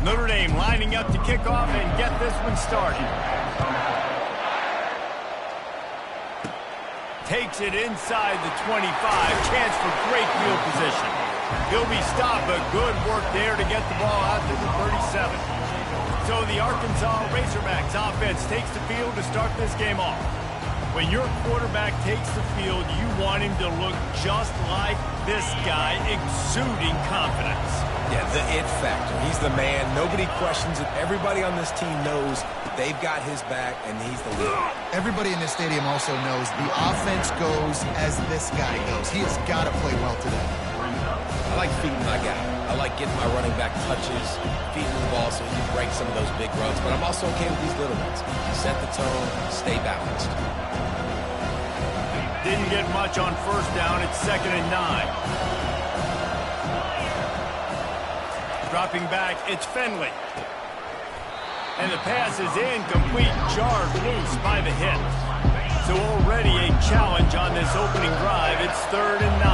Notre Dame lining up to kick off and get this one started. Takes it inside the 25. Chance for great field position. He'll be stopped, but good work there to get the ball out to the 37. So the Arkansas Razorbacks offense takes the field to start this game off. When your quarterback takes the field, you want him to look just like this guy, exuding confidence. Yeah, the it factor. He's the man. Nobody questions it. Everybody on this team knows they've got his back, and he's the leader. Everybody in this stadium also knows the offense goes as this guy goes. He has got to play well today. I like feeding my guy. I like getting my running back touches, feeding the ball so he can break some of those big runs. But I'm also okay with these little ones. Set the tone, stay balanced. Didn't get much on first down. It's 2nd and 9. Dropping back, it's Finley. And the pass is incomplete, jarred loose by the hit. So already a challenge on this opening drive. It's 3rd and 9.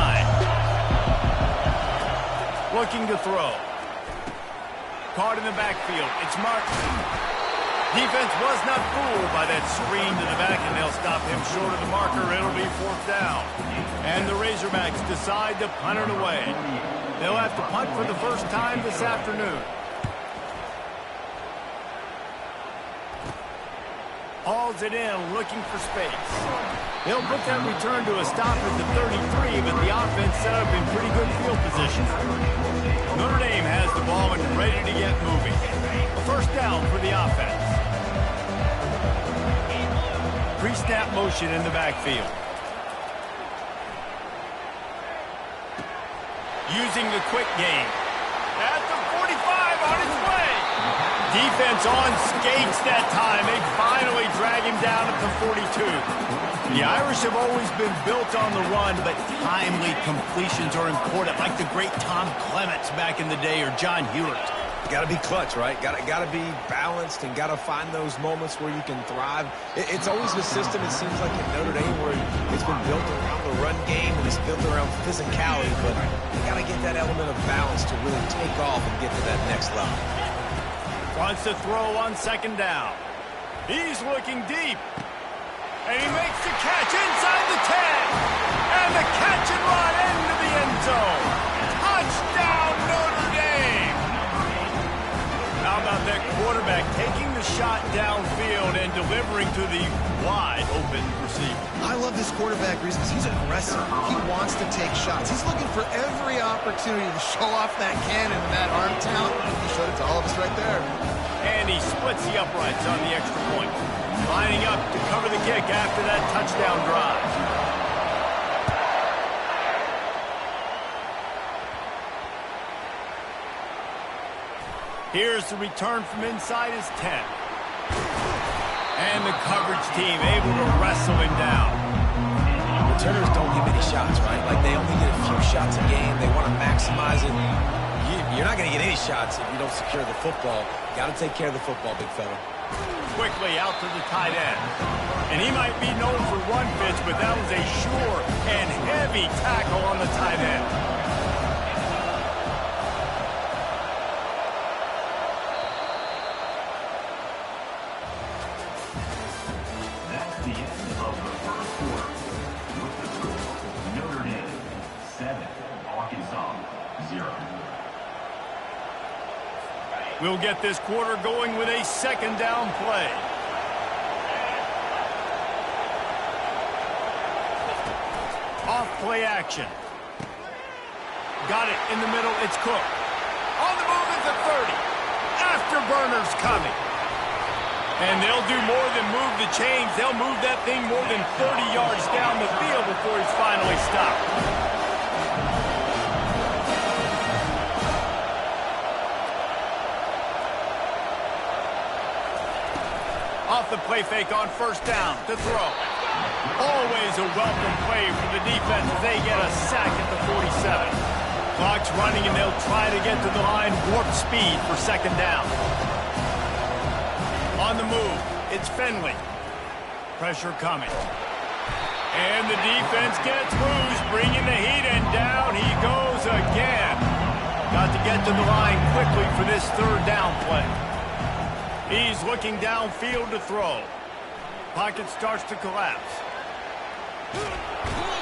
Looking to throw. Caught in the backfield. It's Martin. Defense was not fooled by that screen to the back, and they'll stop him short of the marker. It'll be 4th down. And the Razorbacks decide to punt it away. They'll have to punt for the first time this afternoon. Hauls it in, looking for space. They'll put that return to a stop at the 33, but the offense set up in pretty good field position. Notre Dame has the ball and ready to get moving. A first down for the offense. Pre-snap motion in the backfield. Using the quick game. At the 45, on its way. Defense on skates that time. They finally drag him down at the 42. The Irish have always been built on the run, but timely completions are important, like the great Tom Clements back in the day or John Hewlett. Got to be clutch, right? Got to be balanced and got to find those moments where you can thrive. It's always a system, it seems like, in Notre Dame where it's been built around the run game and it's built around physicality, but you got to get that element of balance to really take off and get to that next level. Wants to throw on 2nd down. He's looking deep. And he makes the catch inside the 10. And the catch and run into the end zone. Touchdown, Notre Dame. How about that quarterback taking the shot downfield and delivering to the wide open receiver? I love this quarterback because he's aggressive. He wants to take shots. He's looking for every opportunity to show off that cannon and that arm talent. He showed it to all of us right there. And he splits the uprights on the extra point. Lining up to cover the kick after that touchdown drive. Here's the return from inside his 10. And the coverage team able to wrestle him down. Returners don't get many shots, right? Like, they only get a few shots a game. They want to maximize it. You're not going to get any shots if you don't secure the football. Got to take care of the football, big fella. Quickly out to the tight end. And he might be known for run fits, but that was a sure and heavy tackle on the tight end. That's the end of the first quarter. With the score, Notre Dame 7, Arkansas 0. We'll get this quarter going with a 2nd down play. Off play action. Got it in the middle. It's Cook. On the move at the 30. Afterburners coming. And they'll do more than move the chains. They'll move that thing more than 30 yards down the field before he's finally stopped. Off the play fake on first down to throw. Always a welcome play for the defense as they get a sack at the 47. Clock's running and they'll try to get to the line warp speed for 2nd down. On the move, it's Finley. Pressure coming. And the defense gets loose, bringing the heat, and down he goes again. Got to get to the line quickly for this third down play. He's looking downfield to throw. Pocket starts to collapse.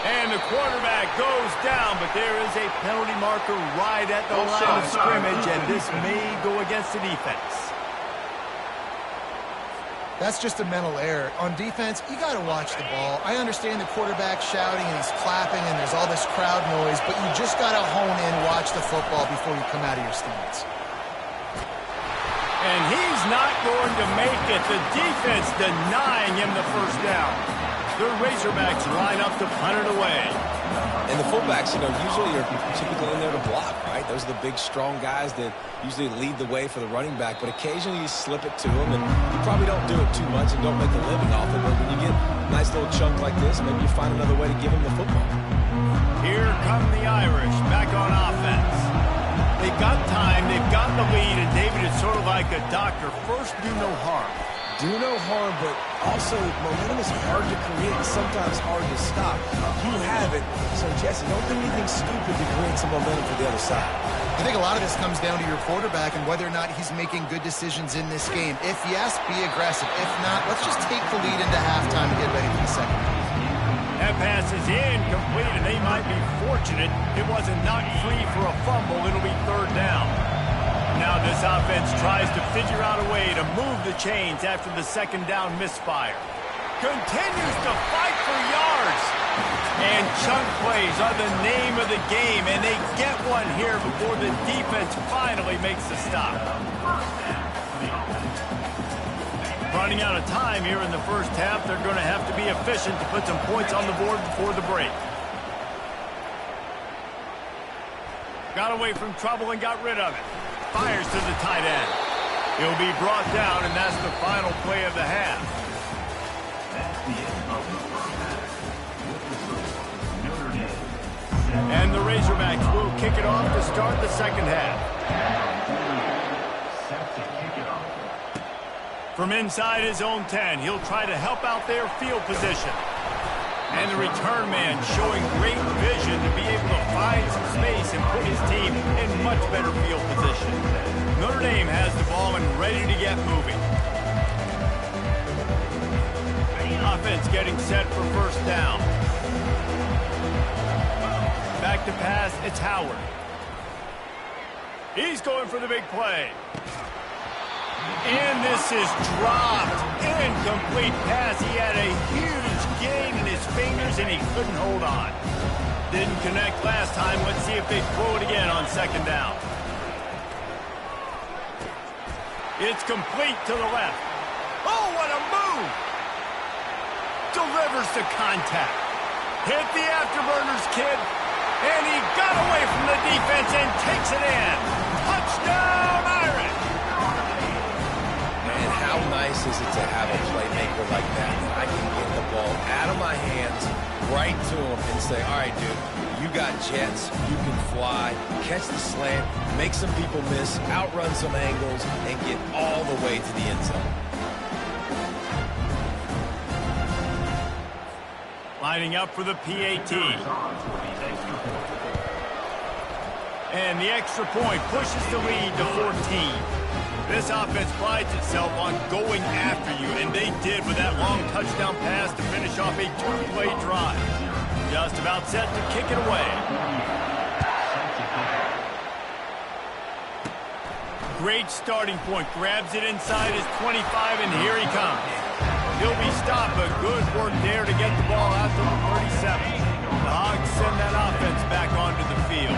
And the quarterback goes down, but there is a penalty marker right at the line of scrimmage, and this may go against the defense. That's just a mental error. On defense, you got to watch the ball. I understand the quarterback shouting and he's clapping and there's all this crowd noise, but you just got to hone in, watch the football before you come out of your stance. And he's not going to make it. The defense denying him the first down. The Razorbacks line up to punt it away. And the fullbacks, usually are typically in there to block, right? Those are the big, strong guys that usually lead the way for the running back, but occasionally you slip it to them, and you probably don't do it too much and don't make a living off it, but when you get a nice little chunk like this, maybe you find another way to give them the football. Here come the Irish back on offense. They've got time, they've got the lead, and David is sort of like a doctor. First, do no harm. Do no harm, but also momentum is hard to create and sometimes hard to stop. You have it, so Jesse, don't do anything stupid to create some momentum for the other side. I think a lot of this comes down to your quarterback and whether or not he's making good decisions in this game. If yes, be aggressive. If not, let's just take the lead into halftime and get ready for the second half. That pass is incomplete, and they might be fortunate it wasn't knocked free for a fumble. It'll be third down. Now this offense tries to figure out a way to move the chains after the second down misfire. Continues to fight for yards. And chunk plays are the name of the game, and they get one here before the defense finally makes the stop. Running out of time here in the first half, they're going to have to be efficient to put some points on the board before the break. Got away from trouble and got rid of it. Fires to the tight end. He'll be brought down, and that's the final play of the half. That's the end of the first half. With the score, Notre Dame. And the Razorbacks will kick it off to start the second half. Set to kick it off. From inside his own 10, he'll try to help out their field position. And the return man showing great vision to be able to find some space and put his team in much better field position. Notre Dame has the ball and ready to get moving. Offense getting set for first down. Back to pass, it's Howard. He's going for the big play. And this is dropped. Incomplete pass. He had a huge gain in his fingers, and he couldn't hold on. Didn't connect last time. Let's see if they throw it again on second down. It's complete to the left. Oh, what a move! Delivers the contact. Hit the afterburners, kid. And he got away from the defense and takes it in. Touchdown, Irish! Man, how nice is it to have a playmaker like that I can get the ball out of my hands right to him and say, all right, dude, you got jets, you can fly, catch the slant, make some people miss, outrun some angles, and get all the way to the end zone. Lining up for the PAT. And the extra point pushes the lead to 14. This offense prides itself on going after you, and they did with that long touchdown pass to finish off a two-play drive. Just about set to kick it away. Great starting point. Grabs it inside his 25, and here he comes. He'll be stopped, but good work there to get the ball out to the 37. The Hogs send that offense back onto the field.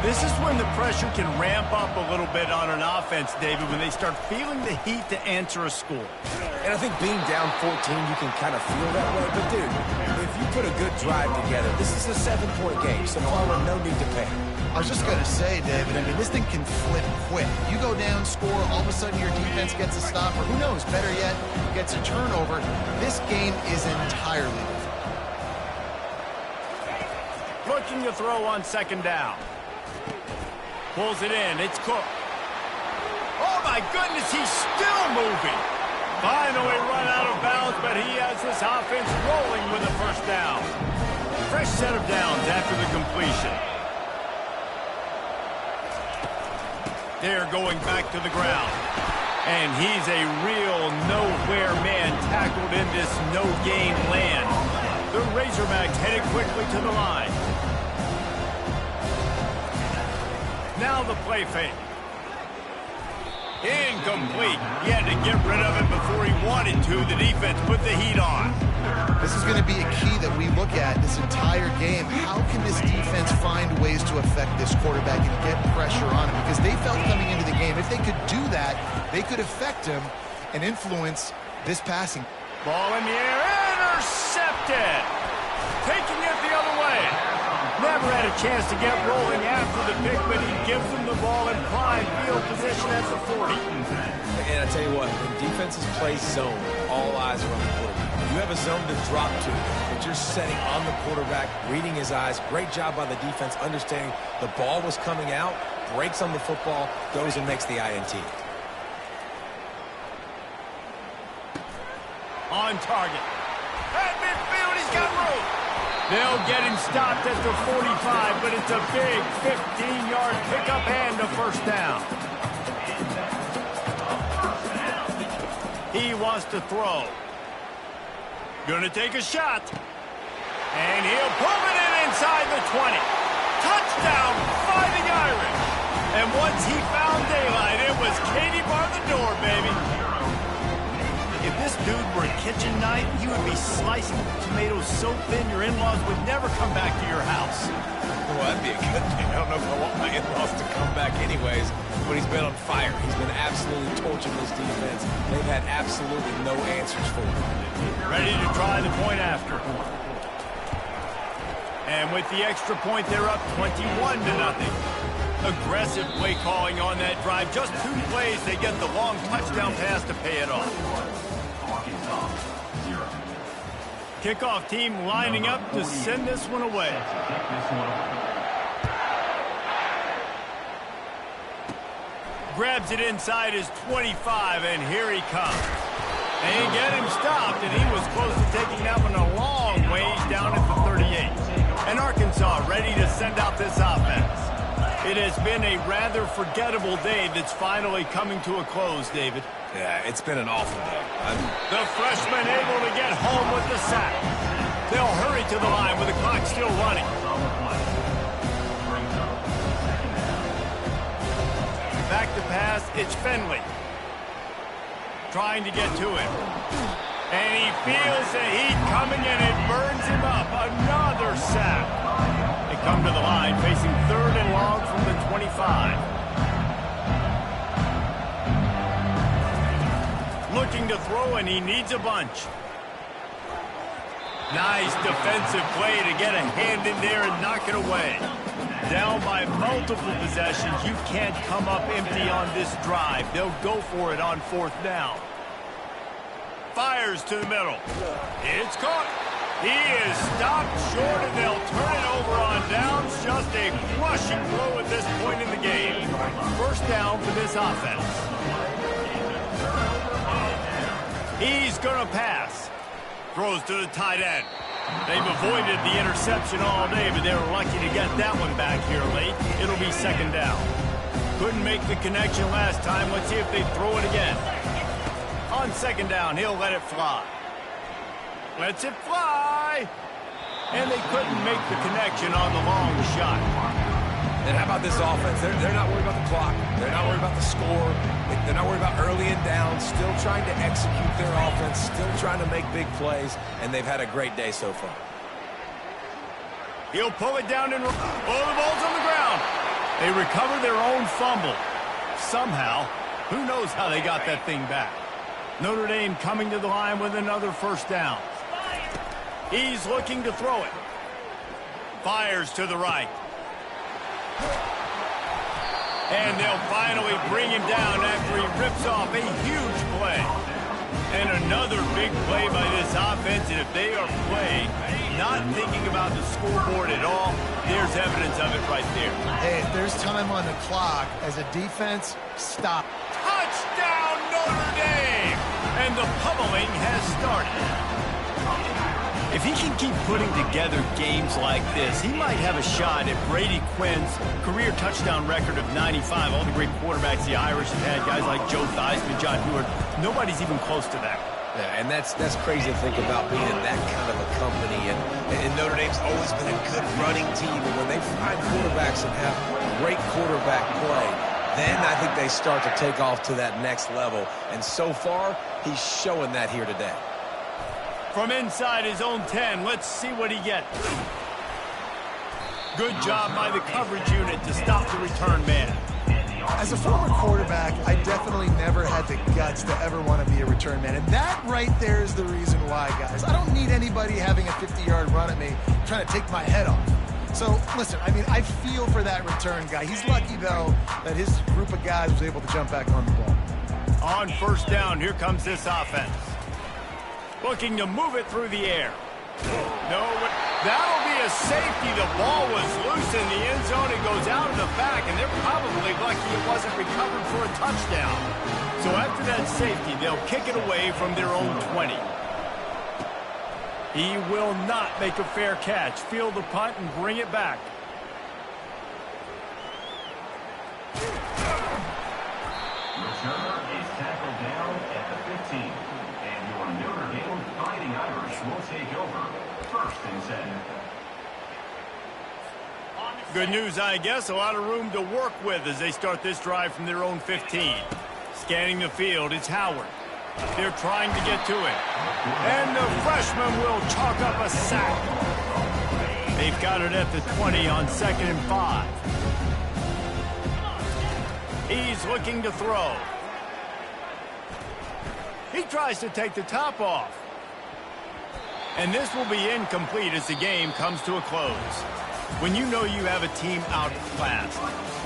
This is when the pressure can ramp up a little bit on an offense, David, when they start feeling the heat to answer a score. And I think being down 14, you can kind of feel that way. But, dude, if you put a good drive together, this is a 7-point game, so no need to panic. I was just going to say, David, I mean, this thing can flip quick. You go down, score, all of a sudden your defense gets a stop, or who knows, better yet, gets a turnover. This game is entirely different. Looking to throw on second down. Pulls it in. It's Cook. Oh, my goodness, he's still moving. Finally run out of bounds, but he has this offense rolling with a first down. Fresh set of downs after the completion. They're going back to the ground. And he's a real nowhere man tackled in this no-gain land. The Razorbacks headed quickly to the line. Now the play fake. Incomplete. He had to get rid of it before he wanted to. The defense put the heat on. This is going to be a key that we look at this entire game. How can this defense find ways to affect this quarterback and get pressure on him? Because they felt coming into the game, if they could do that, they could affect him and influence this passing. Ball in the air. Intercepted. Taking it the other way. Never had a chance to get rolling after the pick, but he gives them the ball in prime field position at the 40. And I tell you what, when defenses play zone, all eyes are on the quarterback. You have a zone to drop to, but you're setting on the quarterback, reading his eyes. Great job by the defense, understanding the ball was coming out, breaks on the football, goes and makes the INT. On target. At midfield, he's got room. They'll get him stopped at the 45, but it's a big 15-yard pickup and a first down. He wants to throw. Gonna take a shot. And he'll pull it in inside the 20. Touchdown, Fighting Irish. And once he found daylight, it was Katie bar the door, baby. If this dude were a kitchen knife, he would be slicing tomatoes so thin your in-laws would never come back to your house. Well, that'd be a good thing. I don't know if I want my in-laws to come back anyways, but he's been on fire. He's been absolutely torching this defense. They've had absolutely no answers for him. Ready to try the point after. And with the extra point, they're up 21-0. Aggressive play calling on that drive. Just 2 plays, they get the long touchdown pass to pay it off. Kickoff team lining up to send this one away. Grabs it inside his 25, and here he comes. They get him stopped, and he was close to taking that one a long ways down at the 38. And Arkansas ready to send out this offense. It has been a rather forgettable day that's finally coming to a close, David. Yeah, it's been an awful day. The freshman able to get home with the sack. They'll hurry to the line with the clock still running. Back to pass, it's Finley. Trying to get to him. And he feels the heat coming and it burns him up. Another sack. They come to the line facing 3rd and long from the 25. Looking to throw, and he needs a bunch. Nice defensive play to get a hand in there and knock it away. Down by multiple possessions, you can't come up empty on this drive. They'll go for it on 4th down. Fires to the middle. It's caught. He is stopped short, and they'll turn it over on downs. Just a crushing blow at this point in the game. First down for this offense. He's going to pass. Throws to the tight end. They've avoided the interception all day, but they were lucky to get that one back here late. It'll be 2nd down. Couldn't make the connection last time. Let's see if they throw it again. On 2nd down, he'll let it fly. Lets it fly. And they couldn't make the connection on the long shot. And how about this offense? They're not worried about the clock. They're not worried about the score. They're not worried about early and down. Still trying to execute their offense. Still trying to make big plays. And they've had a great day so far. He'll pull it down and the ball's on the ground. They recover their own fumble. Somehow, who knows how they got that thing back. Notre Dame coming to the line with another first down. He's looking to throw it. Fires to the right. And they'll finally bring him down after he rips off a huge play. And another big play by this offense, and if they are playing, not thinking about the scoreboard at all, there's evidence of it right there. Hey, if there's time on the clock, as a defense, stop. Touchdown, Notre Dame! And the pummeling has started. If he can keep putting together games like this, he might have a shot at Brady Quinn's career touchdown record of 95. All the great quarterbacks the Irish have had, guys like Joe Theismann, John Heward, nobody's even close to that. Yeah, and that's crazy to think about being in that kind of a company. And Notre Dame's always been a good running team. And when they find quarterbacks and have great quarterback play, then I think they start to take off to that next level. And so far, he's showing that here today. From inside his own 10, let's see what he gets. Good job by the coverage unit to stop the return man. As a former quarterback, I definitely never had the guts to ever want to be a return man. And that right there is the reason why, guys. I don't need anybody having a 50-yard run at me trying to take my head off. So, listen, I mean, I feel for that return guy. He's lucky, though, that his group of guys was able to jump back on the ball. On first down, here comes this offense. Looking to move it through the air. No, that'll be a safety. The ball was loose in the end zone. It goes out of the back, and they're probably lucky it wasn't recovered for a touchdown. So after that safety, they'll kick it away from their own 20. He will not make a fair catch. Field the punt and bring it back. Returner is tackled down at the 15. And your Notre Dame Fighting Irish will take over. First and 10. Good news, I guess. A lot of room to work with as they start this drive from their own 15. Scanning the field, it's Howard. They're trying to get to it. And the freshman will chalk up a sack. They've got it at the 20 on 2nd and 5. He's looking to throw. He tries to take the top off. And this will be incomplete as the game comes to a close. When you know you have a team outclassed,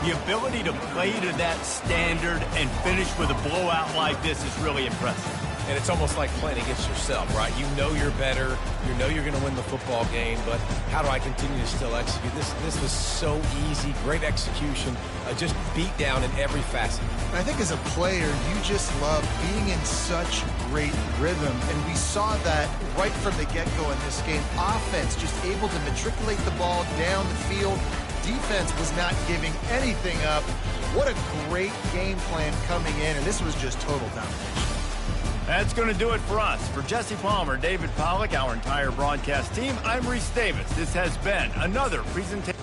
the ability to play to that standard and finish with a blowout like this is really impressive. And it's almost like playing against yourself, right? You know you're better. You know you're going to win the football game, but how do I continue to still execute? This was so easy, great execution, just beat down in every facet. And I think as a player, you just love being in such great rhythm, and we saw that right from the get-go in this game. Offense just able to matriculate the ball down the field. Defense was not giving anything up. What a great game plan coming in, and this was just total domination. That's going to do it for us. For Jesse Palmer, David Pollack, our entire broadcast team, I'm Reese Davis. This has been another presentation.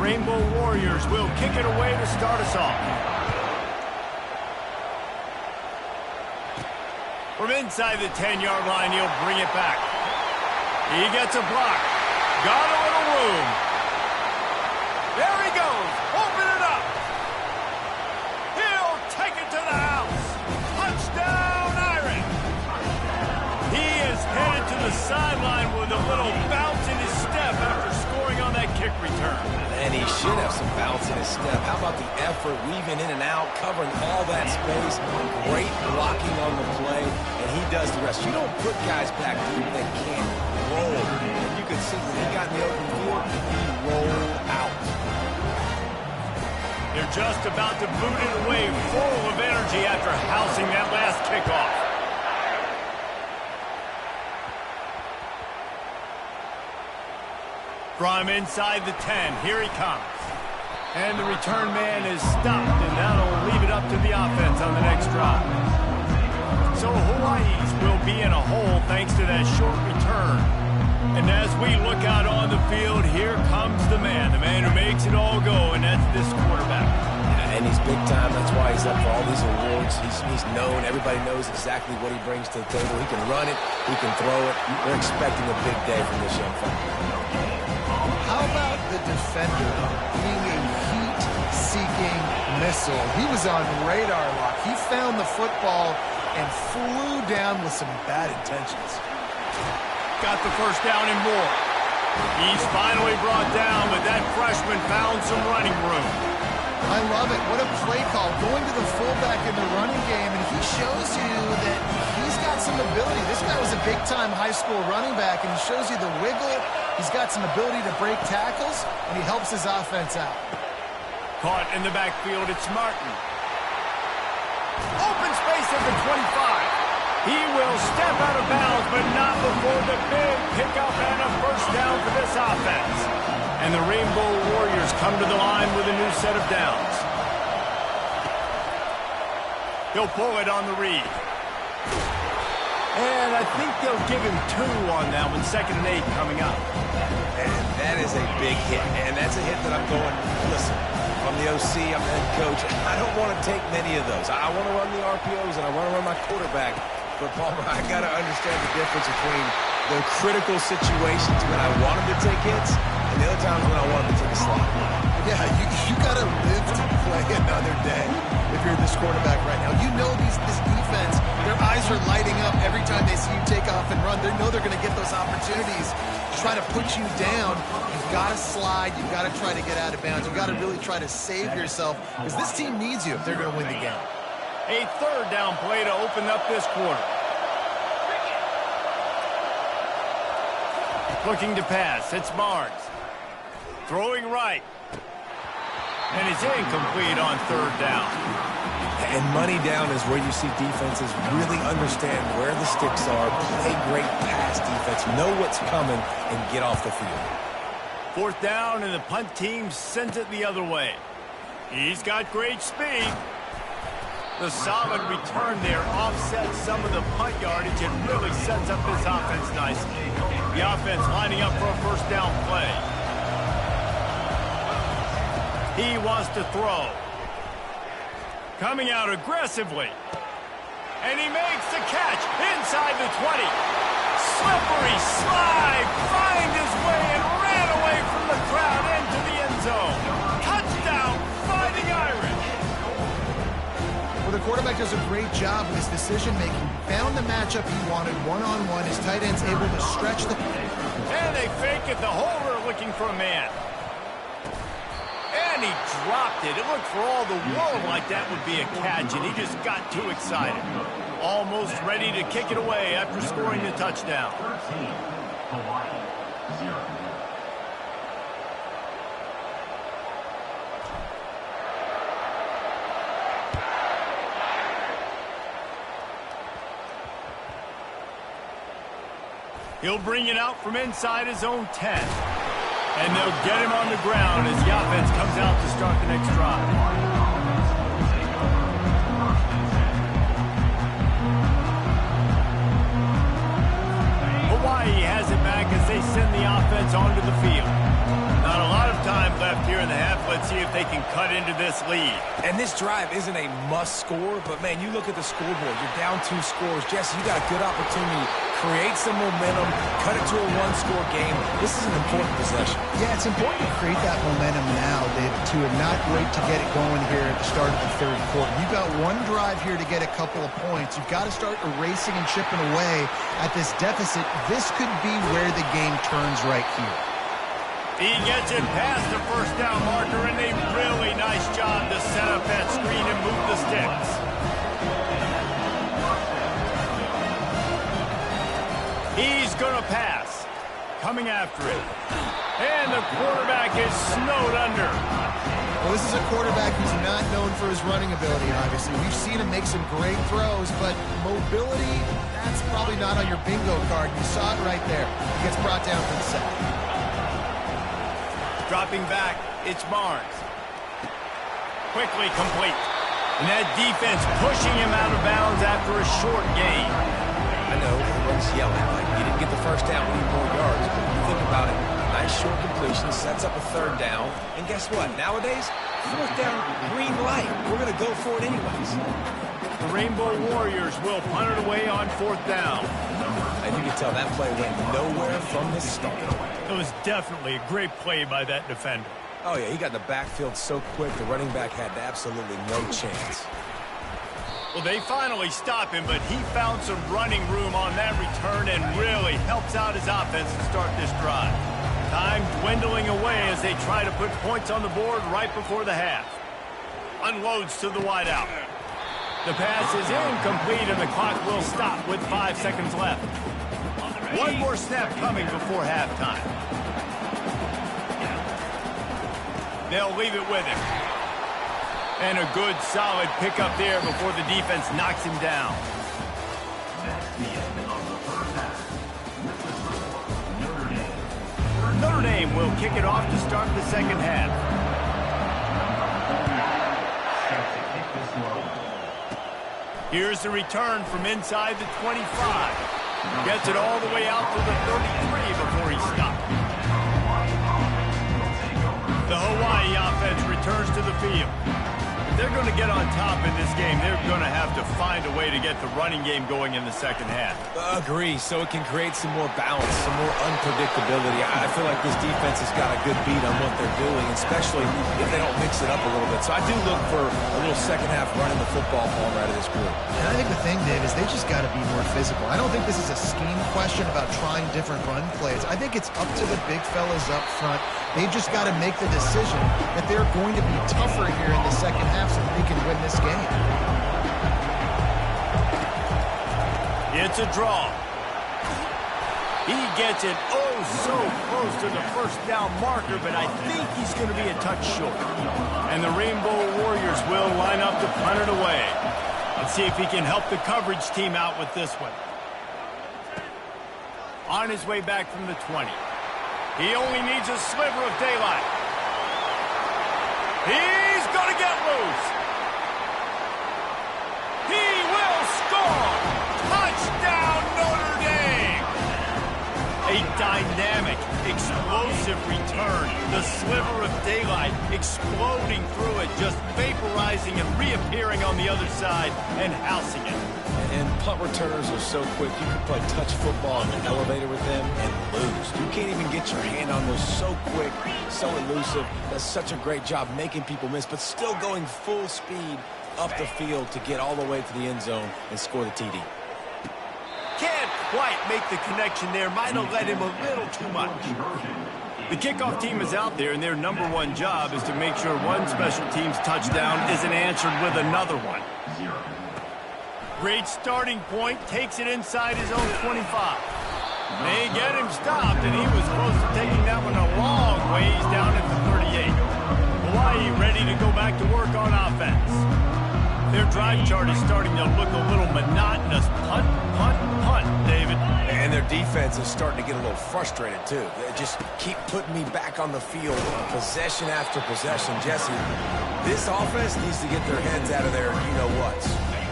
Rainbow Warriors will kick it away to start us off. From inside the 10-yard line, he'll bring it back. He gets a block. Got a little room. There he goes. Open it up. He'll take it to the house. Touchdown, Irish. He is headed to the sideline with a little bounce in his step after scoring on that kick return. And he should have some bounce in his step. How about the effort, weaving in and out, covering all that space. Great blocking on the play, and he does the rest. You don't put guys back deep that can't roll. And you could see when he got in the open field, he rolled out. They're just about to boot it away, full of energy after housing that last kickoff. From inside the 10, here he comes. And the return man is stopped, and that'll leave it up to the offense on the next drive. So Hawaii's will be in a hole thanks to that short return. And as we look out on the field, here comes the man who makes it all go, and that's this quarterback. And he's big time. That's why he's up for all these awards. He's known. Everybody knows exactly what he brings to the table. He can run it. He can throw it. They're expecting a big day from this young fella. How about the defender being a heat-seeking missile? He was on radar lock. He found the football and flew down with some bad intentions. Got the first down and more. He's finally brought down, but that freshman found some running room. I love it. What a play call. Going to the fullback in the running game, and he shows you that he's got some ability. This guy was a big-time high school running back, and he shows you the wiggle. He's got some ability to break tackles, and he helps his offense out. Caught in the backfield, it's Martin. Open space at the 25. He will step out of bounds, but not before the big pickup and a first down for this offense. And the Rainbow Warriors come to the line with a new set of downs. He'll pull it on the read. And I think they'll give him 2 on that one, 2nd and 8 coming up. And that is a big hit. And that's a hit that I'm going, listen, I'm the OC, I'm the head coach. I don't want to take many of those. I want to run the RPOs, and I want to run my quarterback. But, Palmer, I got to understand the difference between the critical situations when I want him to take hits and the other times when I want him to take a slot. Yeah, you got to live to play another day if you're this quarterback right now. You know this defense, their eyes are lighting up every time they see you take off and run. They know they're going to get those opportunities to try to put you down. You've got to slide. You've got to try to get out of bounds. You've got to really try to save yourself because this team needs you if they're going to win the game. A 3rd down play to open up this quarter. Looking to pass, it's Barnes. Throwing right. And it's incomplete on 3rd down. And money down is where you see defenses really understand where the sticks are, play great pass defense, know what's coming, and get off the field. 4th down, and the punt team sends it the other way. He's got great speed. The solid return there offsets some of the punt yardage and really sets up this offense nicely. The offense lining up for a first down play. He wants to throw. Coming out aggressively. And he makes the catch inside the 20. Slippery slide, find his way and ran away from the crowd into the end zone. Touchdown, Fighting Irish. Well, the quarterback does a great job with his decision-making. Found the matchup he wanted one-on-one. His tight end's able to stretch the... And they fake it. The holder looking for a man. And he dropped it. It looked for all the world like that would be a catch, and he just got too excited. Almost ready to kick it away after scoring the touchdown. 13, Hawaii, 0. He'll bring it out from inside his own 10. And they'll get him on the ground as the offense comes out to start the next drive. Hawaii has it back as they send the offense onto the field. Not a lot of time left here in the half. Let's see if they can cut into this lead. And this drive isn't a must score, but man, you look at the scoreboard, you're down 2 scores. Jesse, you got a good opportunity. Create some momentum, cut it to a 1-score game. This is an important possession. Yeah, it's important to create that momentum now, David, too, and not wait to get it going here at the start of the third quarter. You've got one drive here to get a couple of points. You've got to start erasing and chipping away at this deficit. This could be where the game turns right here. He gets it past the first down marker, and a really nice job to set up that screen and move the sticks. He's going to pass. Coming after it. And the quarterback is snowed under. Well, this is a quarterback who's not known for his running ability, obviously. We've seen him make some great throws, but mobility, that's probably not on your bingo card. You saw it right there. He gets brought down for the sack. Dropping back, it's Barnes. Quickly complete. And that defense pushing him out of bounds after a short gain. I know, everyone's yelling like you didn't get the first down, we need more yards, but you think about it, nice short completion, sets up a 3rd down, and guess what? Nowadays, 4th down, green light. We're going to go for it anyways. The Rainbow Warriors will punt it away on 4th down. And you can tell that play went nowhere from the start. It was definitely a great play by that defender. Oh, yeah, he got in the backfield so quick, the running back had absolutely no chance. Well, they finally stop him, but he found some running room on that return and really helps out his offense to start this drive. Time dwindling away as they try to put points on the board right before the half. Unloads to the wideout. The pass is incomplete, and the clock will stop with 5 seconds left. One more snap coming before halftime. They'll leave it with him. And a good, solid pickup there before the defense knocks him down. Notre Dame will kick it off to start the second half. Here's the return from inside the 25. Gets it all the way out to the 33 before he stopped. The Hawaii offense returns to the field. If they're going to get on top in this game, they're going to have to find a way to get the running game going in the second half. Agree, so it can create some more balance, some more unpredictability. I feel like this defense has got a good beat on what they're doing, especially if they don't mix it up a little bit. So I do look for a little second half running the football ball right of this group. And I think the thing, Dave, is they just got to be more physical. I don't think this is a scheme question about trying different run plays. I think it's up to the big fellas up front. They've just got to make the decision that they're going to be tougher here in the second half so that they can win this game. It's a draw. He gets it so close to the first down marker, but I think he's going to be a touch short. And the Rainbow Warriors will line up to punt it away. Let's see if he can help the coverage team out with this one. On his way back from the 20. He only needs a sliver of daylight. He's going to get loose. He will score. Touchdown, Notre Dame. A dynamic, explosive return. The sliver of daylight exploding through it, just vaporizing and reappearing on the other side and housing it. And punt returners are so quick. You can play touch football in the elevator with them and lose. You can't even get your hand on those. So quick, so elusive. Does such a great job making people miss, but still going full speed up the field to get all the way to the end zone and score the TD. Can't quite make the connection there. Might have led him a little too much. The kickoff team is out there, and their #1 job is to make sure one special teams touchdown isn't answered with another one. Great starting point, takes it inside his own 25. They get him stopped, and he was close to taking that one a long ways down at the 38. Hawaii ready to go back to work on offense. Their drive chart is starting to look a little monotonous. Punt, punt, punt, David. And their defense is starting to get a little frustrated, too. They just keep putting me back on the field, possession after possession. Jesse, this offense needs to get their heads out of there, you-know-what.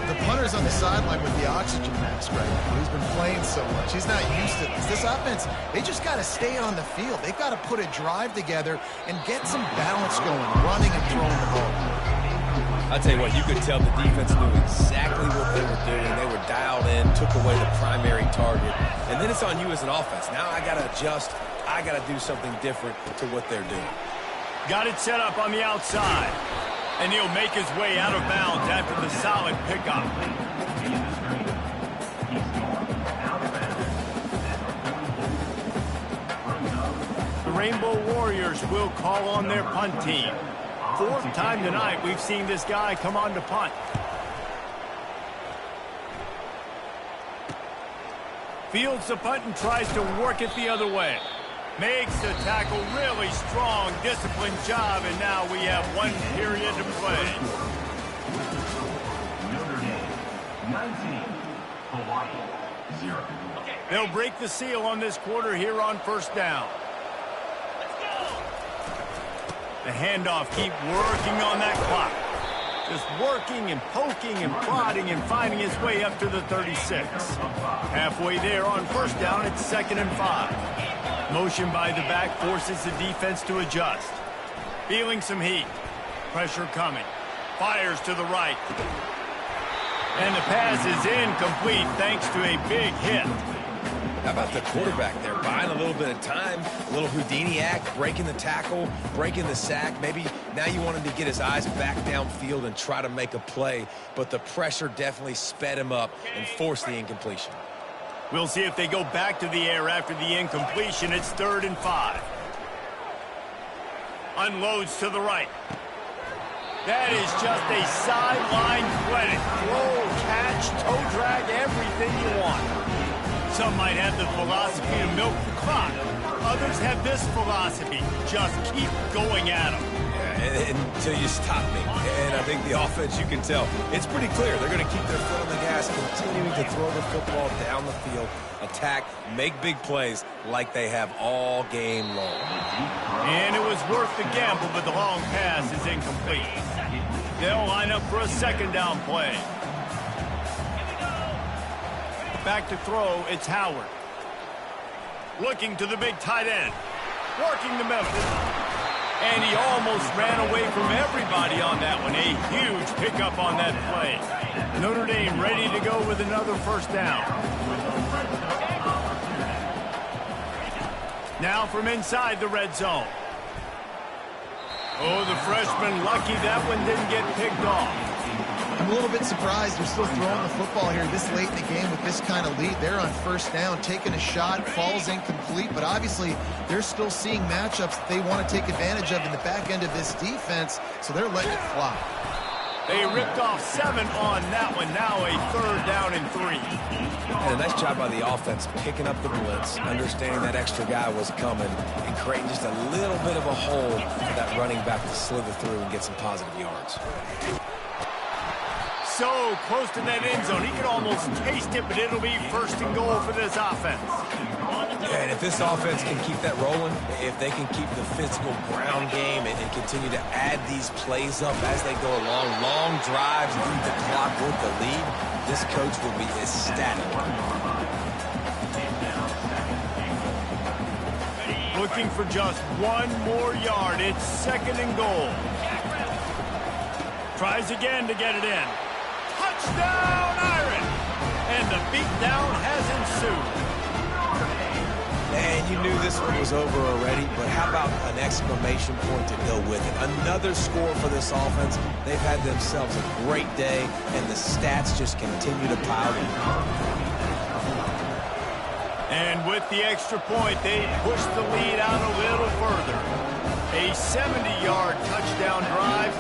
The punter's on the sideline with the oxygen mask right now. He's been playing so much. He's not used to this. This offense, they just got to stay on the field. They've got to put a drive together and get some balance going, running and throwing the ball. I'll tell you what, you could tell the defense knew exactly what they were doing. They were dialed in, took away the primary target. And then it's on you as an offense. Now I got to adjust. I got to do something different to what they're doing. Got it set up on the outside. And he'll make his way out of bounds after the solid pickup. The Rainbow Warriors will call on their punt team. Fourth time tonight we've seen this guy come on to punt. Fields the punt and tries to work it the other way. Makes the tackle really strong, disciplined job, and now we have 1 period to play. Notre Dame, 19. Hawaii, 0. They'll break the seal on this quarter here on first down. The handoff, keep working on that clock. Just working and poking and prodding and finding his way up to the 36. Halfway there on first down, it's 2nd and 5. Motion by the back forces the defense to adjust. Feeling some heat. Pressure coming. Fires to the right. And the pass is incomplete thanks to a big hit. How about the quarterback there? Buying a little bit of time, a little Houdini act, breaking the tackle, breaking the sack. Maybe now you want him to get his eyes back downfield and try to make a play, but the pressure definitely sped him up and forced the incompletion. We'll see if they go back to the air after the incompletion. It's 3rd and 5. Unloads to the right. That is just a sideline clinic. Throw, catch, toe drag, everything you want. Some might have the philosophy to milk the clock. Others have this philosophy. Just keep going at them. Until you stop me. And I think the offense, you can tell, it's pretty clear. They're going to keep their foot on the gas, continuing to throw the football down the field, attack, make big plays like they have all game long. And it was worth the gamble, but the long pass is incomplete. They'll line up for a 2nd down play. Back to throw, it's Howard. Looking to the big tight end. Working the middle. And he almost ran away from everybody on that one. A huge pickup on that play. Notre Dame ready to go with another first down. Now from inside the red zone. Oh, the freshman lucky that one didn't get picked off. I'm a little bit surprised they're still throwing the football here this late in the game with this kind of lead. They're on first down, taking a shot, falls incomplete, but obviously they're still seeing matchups that they want to take advantage of in the back end of this defense, so they're letting it fly. They ripped off 7 on that one. Now a 3rd down and 3. And a nice job by the offense picking up the blitz, understanding that extra guy was coming, and creating just a little bit of a hole for that running back to slither through and get some positive yards. So close to that end zone. He could almost taste it, but it'll be 1st and goal for this offense. Yeah, and if this offense can keep that rolling, if they can keep the physical ground game and continue to add these plays up as they go along, long drives, lead the clock with the lead, this coach will be ecstatic. Looking for just 1 more yard. It's 2nd and goal. Tries again to get it in. Touchdown, Iron! And the beatdown has ensued. And you knew this one was over already, but how about an exclamation point to go with it? Another score for this offense. They've had themselves a great day, and the stats just continue to pile in. And with the extra point, they push the lead out a little further. A 70-yard touchdown drive,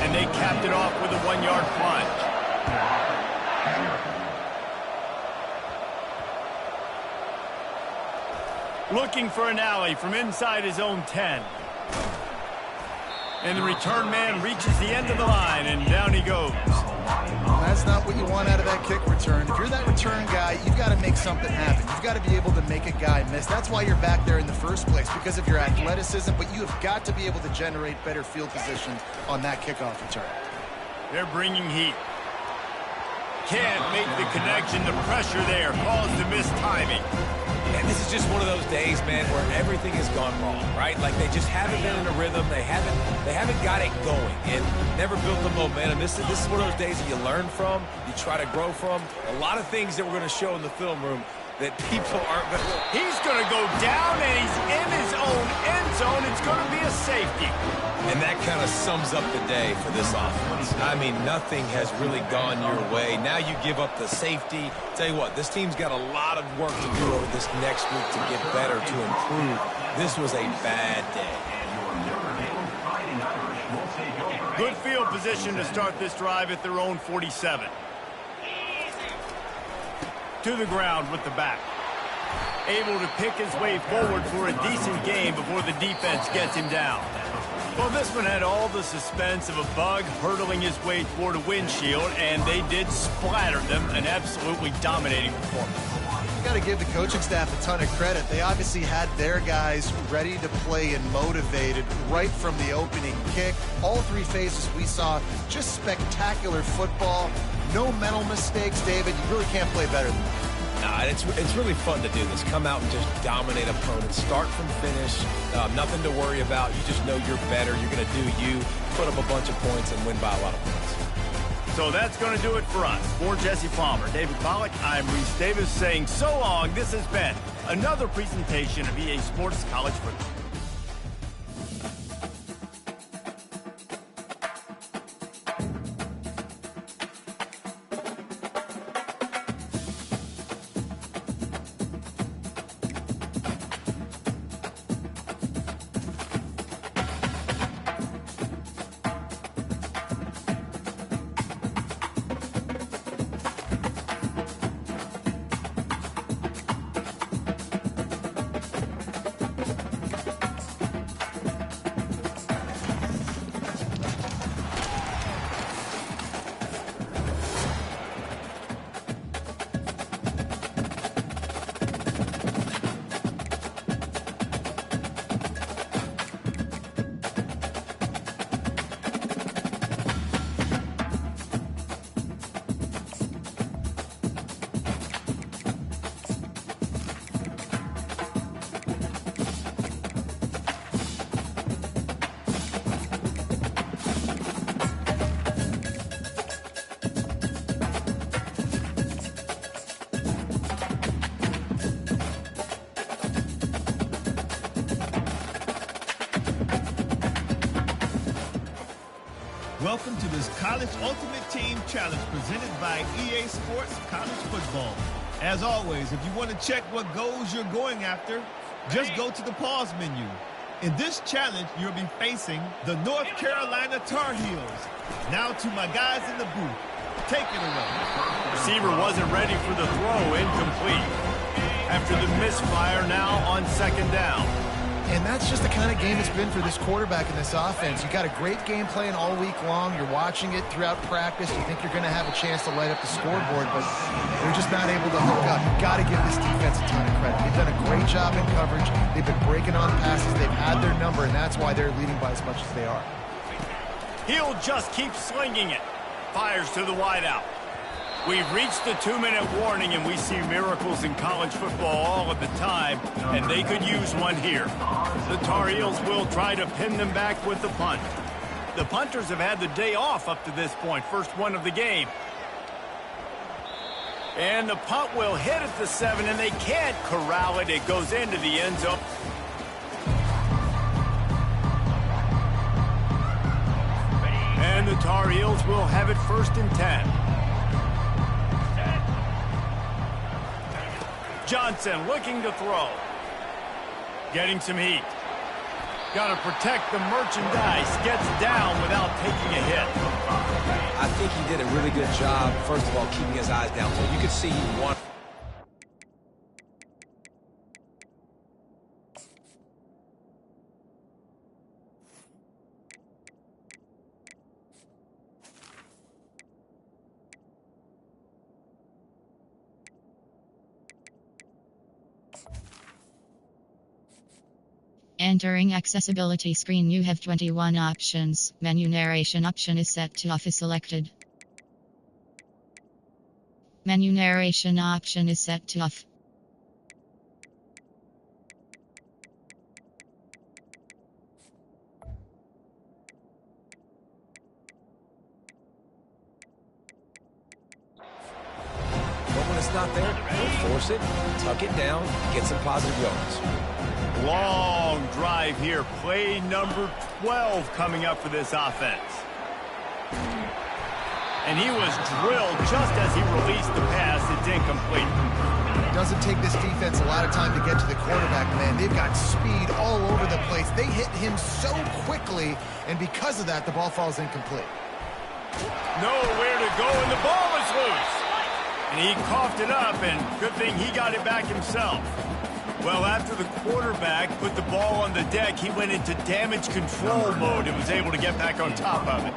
and they capped it off with a 1-yard plunge. Looking for an alley from inside his own 10. And the return man reaches the end of the line, and down he goes. That's not what you want out of that kick return. If you're that return guy, you've got to make something happen. You've got to be able to make a guy miss. That's why you're back there in the first place, because of your athleticism, but you have got to be able to generate better field position on that kickoff return. They're bringing heat. Can't make the connection. The pressure there caused the missed timing. And this is just one of those days, man, where everything has gone wrong, right? Like they just haven't been in a rhythm. They haven't got it going and never built the momentum. This is one of those days that you learn from, you try to grow from. A lot of things that we're going to show in the film room that people aren't going to. He's going to go down, and he's in his own end zone. It's going to be a safety. And that kind of sums up the day for this offense. I mean, nothing has really gone your way. Now you give up the safety. Tell you what, this team's got a lot of work to do over this next week to get better, to improve. This was a bad day. Good field position to start this drive at their own 47. To the ground with the back. Able to pick his way forward for a decent game before the defense gets him down. Well, this one had all the suspense of a bug hurtling his way toward a windshield, and they did splatter them. An absolutely dominating performance. You got to give the coaching staff a ton of credit. They obviously had their guys ready to play and motivated right from the opening kick. All three phases we saw, just spectacular football. No mental mistakes, David. You really can't play better than that. Nah, it's really fun to do this. Come out and just dominate opponents. Start from finish. Nothing to worry about. You just know you're better. You're going to do you. Put up a bunch of points and win by a lot of points. So that's going to do it for us. For Jesse Palmer, David Pollack, I'm Reese Davis saying so long. This has been another presentation of EA Sports College Football. Welcome to this College Ultimate Team Challenge presented by EA Sports College Football. As always, if you want to check what goals you're going after, just go to the pause menu. In this challenge, you'll be facing the North Carolina Tar Heels. Now to my guys in the booth. Take it away. Receiver wasn't ready for the throw, incomplete. After the misfire, now on second down. And that's just the kind of game it's been for this quarterback in this offense. You got a great game plan all week long. You're watching it throughout practice. You think you're going to have a chance to light up the scoreboard, but they're just not able to hook up. You've got to give this defense a ton of credit. They've done a great job in coverage. They've been breaking on passes. They've had their number, and that's why they're leading by as much as they are. He'll just keep slinging it. Fires to the wideout. We've reached the 2-minute warning, and we see miracles in college football all of the time, and they could use one here. The Tar Heels will try to pin them back with the punt. The punters have had the day off up to this point, first one of the game. And the punt will hit at the 7, and they can't corral it. It goes into the end zone. And the Tar Heels will have it 1st and 10. Johnson looking to throw. Getting some heat. Got to protect the merchandise. Gets down without taking a hit. I think he did a really good job, first of all, keeping his eyes down. So you could see he wanted. Entering accessibility screen, you have 21 options. Menu narration option is set to off is selected. Menu narration option is set to off. But when it's not there, don't force it, tuck it down, get some positive yards. Long drive here. Play number 12 coming up for this offense. And he was drilled just as he released the pass. It's incomplete. It doesn't take this defense a lot of time to get to the quarterback, man. They've got speed all over the place. They hit him so quickly, and because of that, the ball falls incomplete. Nowhere to go, and the ball is loose. And he coughed it up, and good thing he got it back himself. Well, after the quarterback put the ball on the deck, he went into damage control mode and was able to get back on top of it.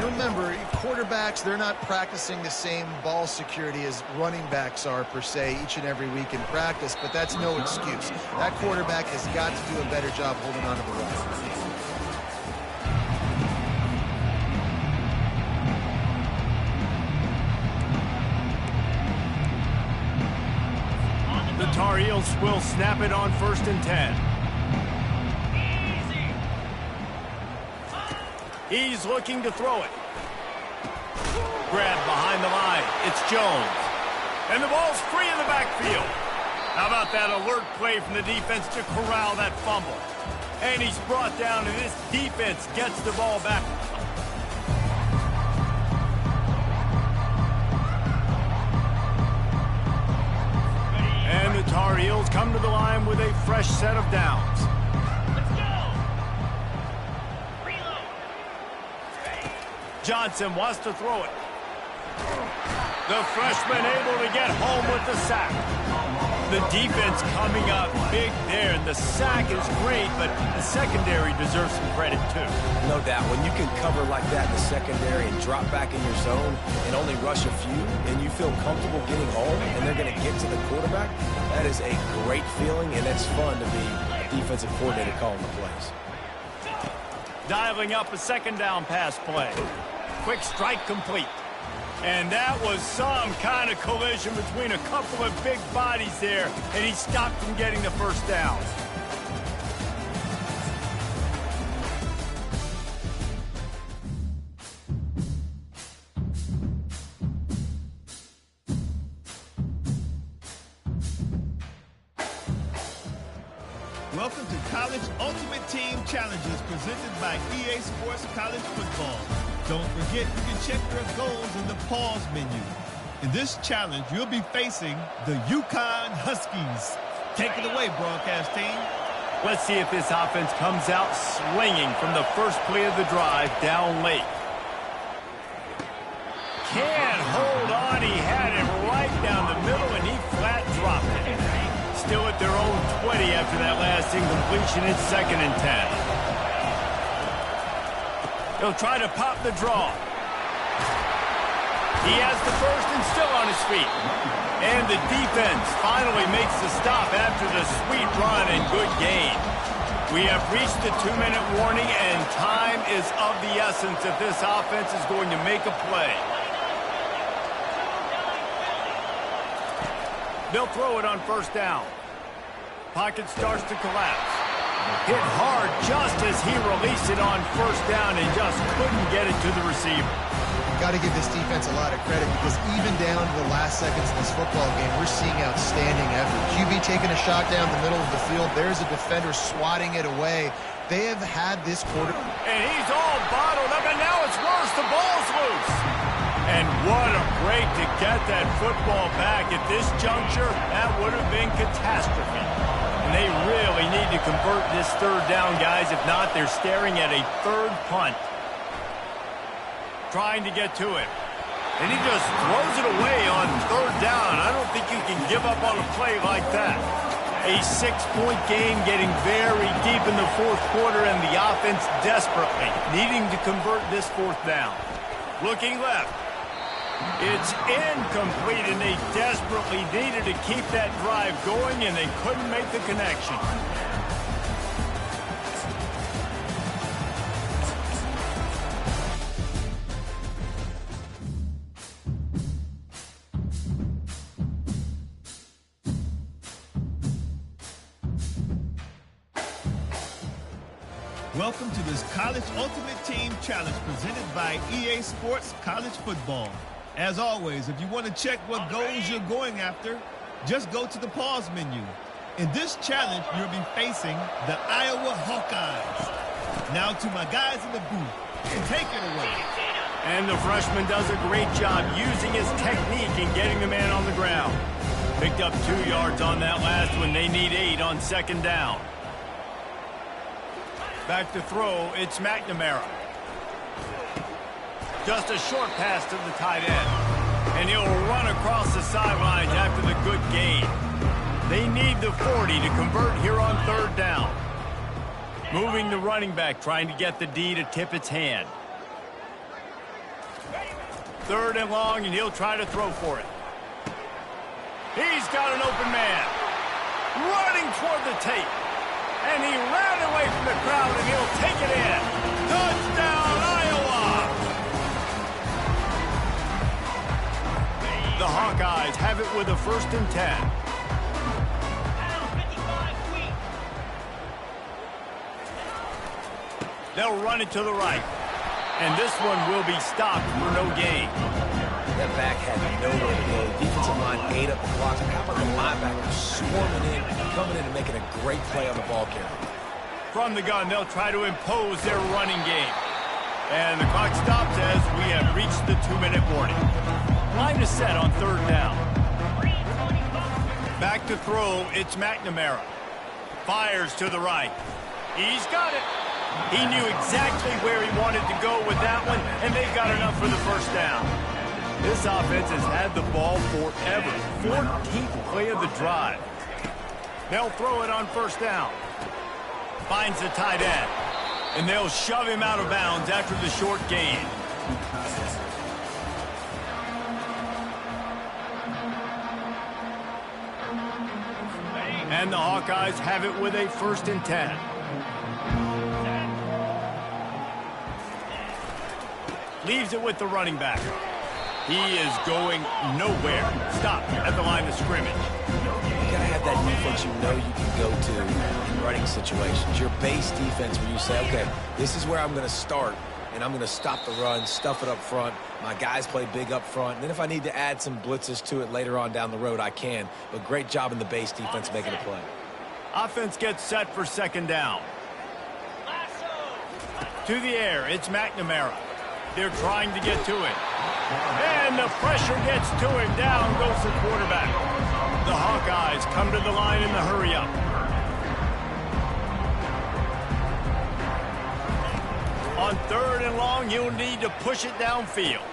Remember, quarterbacks, they're not practicing the same ball security as running backs are, per se, each and every week in practice, but that's no excuse. That quarterback has got to do a better job holding on to the rock. The Tar Heels will snap it on 1st and 10. He's looking to throw it. Grabbed behind the line. It's Jones. And the ball's free in the backfield. How about that alert play from the defense to corral that fumble? And he's brought down, and this defense gets the ball back. And the Tar Heels come to the line with a fresh set of downs. Johnson wants to throw it. The freshman able to get home with the sack. The defense coming up big there, and the sack is great, but the secondary deserves some credit too. No doubt. When you can cover like that in the secondary and drop back in your zone and only rush a few, and you feel comfortable getting home and they're going to get to the quarterback, that is a great feeling, and it's fun to be a defensive coordinator calling the plays. Dialing up a 2nd down pass play. Quick strike complete. And that was some kind of collision between a couple of big bodies there, and he stopped from getting the 1st down. Welcome to College Ultimate Team Challenges presented by EA Sports College Football. Don't forget, you can check your goals in the pause menu. In this challenge, you'll be facing the UConn Huskies. Take it away, broadcast team. Let's see if this offense comes out swinging from the first play of the drive down late. Can't hold on. He had it right down the middle, and he flat dropped it. Still at their own 20 after that last incompletion. It's 2nd and 10. He'll try to pop the draw. He has the 1st and still on his feet. And the defense finally makes the stop after the sweet run and good gain. We have reached the 2-minute warning, and time is of the essence if this offense is going to make a play. They'll throw it on 1st down. Pocket starts to collapse. Hit hard just as he released it on 1st down and just couldn't get it to the receiver. Got to give this defense a lot of credit, because even down to the last seconds of this football game, we're seeing outstanding effort. QB taking a shot down the middle of the field. There's a defender swatting it away. They have had this quarter. And he's all bottled up, and now it's worse. The ball's loose. And what a break to get that football back. At this juncture, that would have been catastrophe. And they really need to convert this 3rd down, guys. If not, they're staring at a 3rd punt. Trying to get to it. And he just throws it away on 3rd down. I don't think you can give up on a play like that. A 6-point game getting very deep in the 4th quarter, and the offense desperately needing to convert this 4th down. Looking left. It's incomplete, and they desperately needed to keep that drive going, and they couldn't make the connection. Welcome to this College Ultimate Team Challenge presented by EA Sports College Football. As always, if you want to check what goals you're going after, just go to the pause menu. In this challenge, you'll be facing the Iowa Hawkeyes. Now to my guys in the booth, take it away. And the freshman does a great job using his technique and getting the man on the ground. Picked up 2 yards on that last one. They need 8 on second down. Back to throw, it's McNamara. Just a short pass to the tight end. And he'll run across the sidelines after the good gain. They need the 40 to convert here on third down. Moving the running back, trying to get the D to tip its hand. Third and long, and he'll try to throw for it. He's got an open man. Running toward the tape. And he ran away from the crowd, and he'll take it in. Touchdown, Iowa! The Hawkeyes have it with a 1st and 10. They'll run it to the right. And this one will be stopped for no gain. That back had nowhere to go. Defensive line ate up the clock. How about the linebacker swarming in, coming in and making a great play on the ball carrier? From the gun, they'll try to impose their running game. And the clock stops as we have reached the 2-minute warning. Line is set on third down. Back to throw, it's McNamara. Fires to the right. He's got it. He knew exactly where he wanted to go with that one, and they've got enough for the first down. This offense has had the ball forever. 14th play of the drive. They'll throw it on first down. Finds the tight end. And they'll shove him out of bounds after the short gain. And the Hawkeyes have it with a 1st and 10. Leaves it with the running back. He is going nowhere. Stop at the line of scrimmage. You gotta have that defense you know you can go to in running situations. Your base defense where you say, okay, this is where I'm going to start, and I'm going to stop the run, stuff it up front. My guys play big up front. And then if I need to add some blitzes to it later on down the road, I can. But great job in the base defense making a play. Offense gets set for second down. To the air, it's McNamara. They're trying to get to it. And the pressure gets to it. Down goes the quarterback. The Hawkeyes come to the line in the hurry-up. On third and long, you'll need to push it downfield.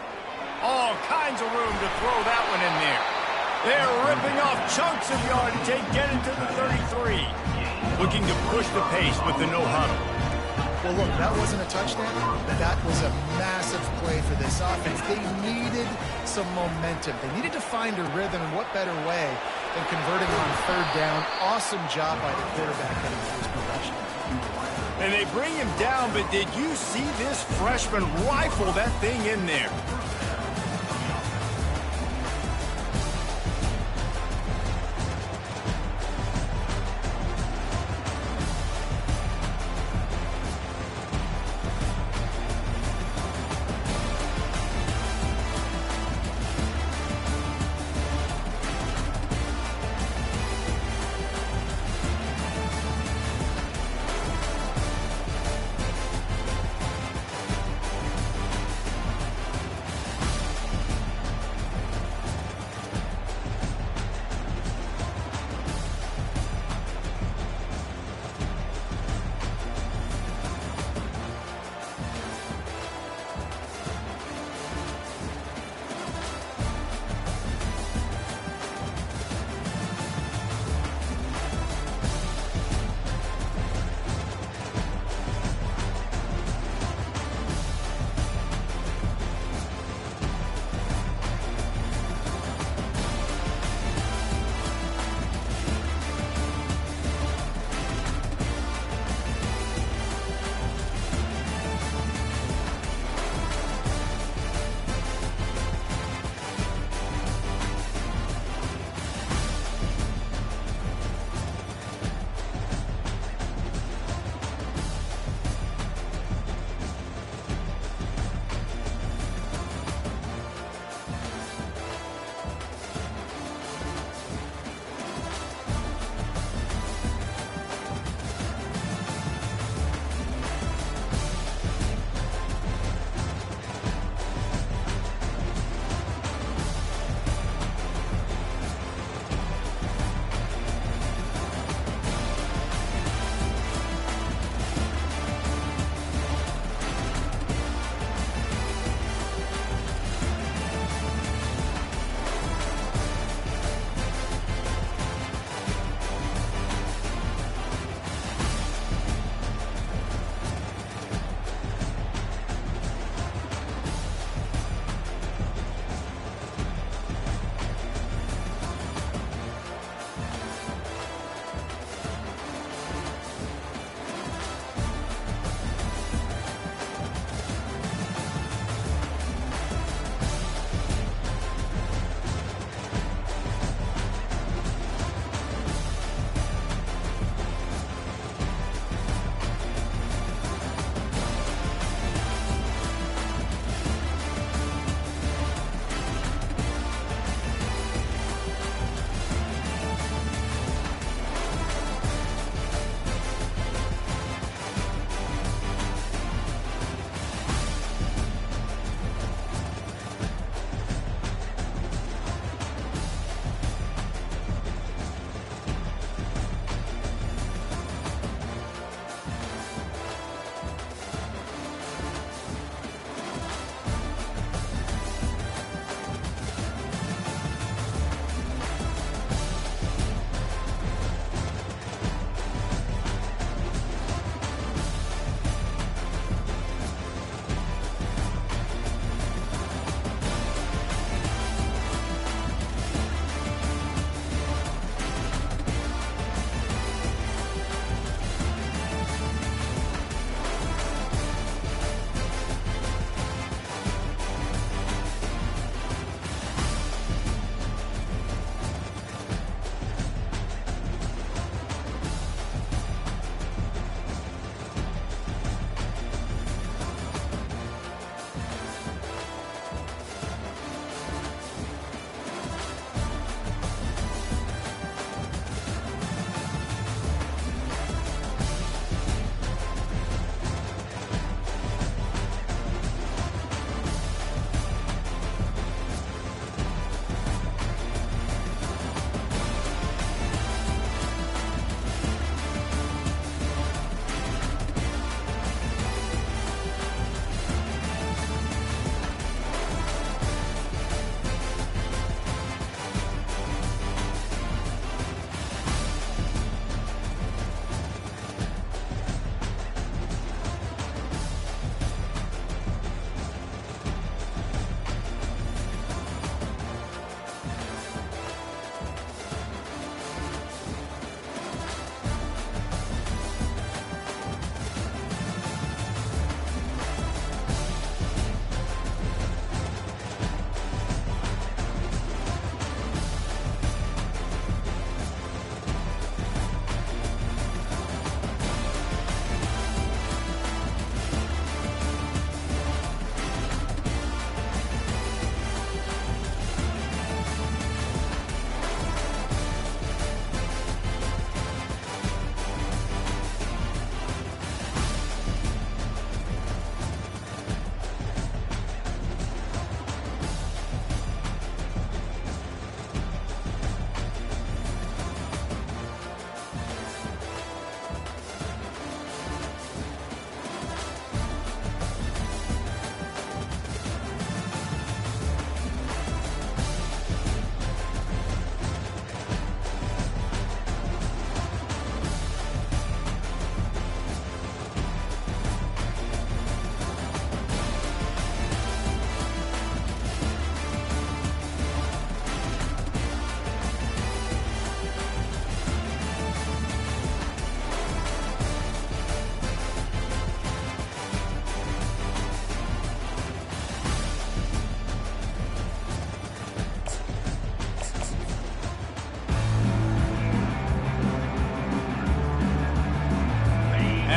All kinds of room to throw that one in there. They're ripping off chunks of yardage. They get it to the 33. Looking to push the pace with the no huddle. Well, look, that wasn't a touchdown. That was a massive play for this offense. They needed some momentum. They needed to find a rhythm, and what better way than converting on third down. Awesome job by the quarterback getting his progression. And they bring him down, but did you see this freshman rifle that thing in there?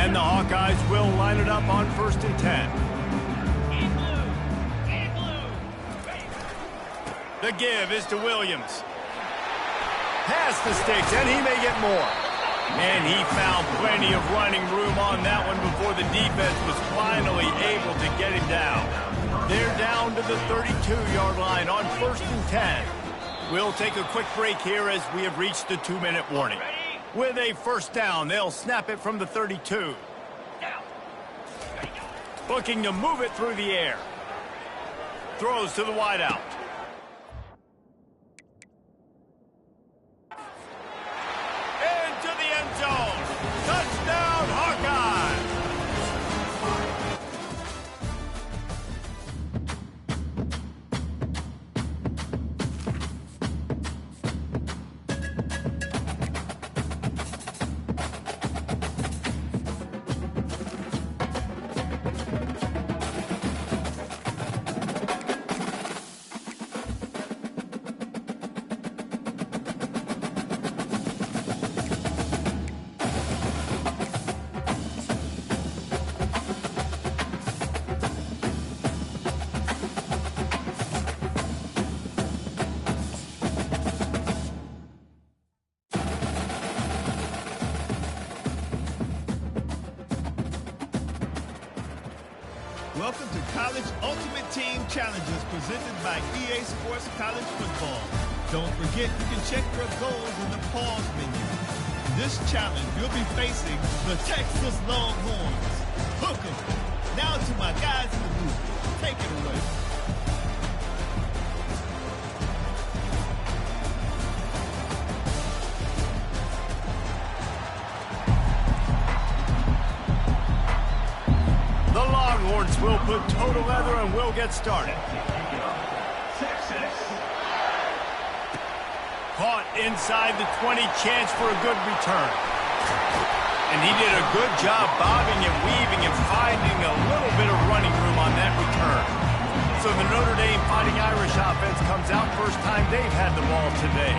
And the Hawkeyes will line it up on 1st and 10. The give is to Williams. Past the sticks, and he may get more. And he found plenty of running room on that one before the defense was finally able to get him down. They're down to the 32-yard line on 1st and 10. We'll take a quick break here as we have reached the 2-minute warning. With a first down, they'll snap it from the 32. Looking to move it through the air. Throws to the wideout. Into the end zone. Touchdown, Hawkeyes! Welcome to College Ultimate Team Challenges presented by EA Sports College Football. Don't forget you can check your goals in the pause menu. In this challenge, you'll be facing the Texas Longhorns. Hook 'em. Now to my guys in the booth. Take it away. Will put total leather and we'll get started. Caught inside the 20, chance for a good return. And he did a good job bobbing and weaving and finding a little bit of running room on that return. So the Notre Dame Fighting Irish offense comes out first time they've had the ball today.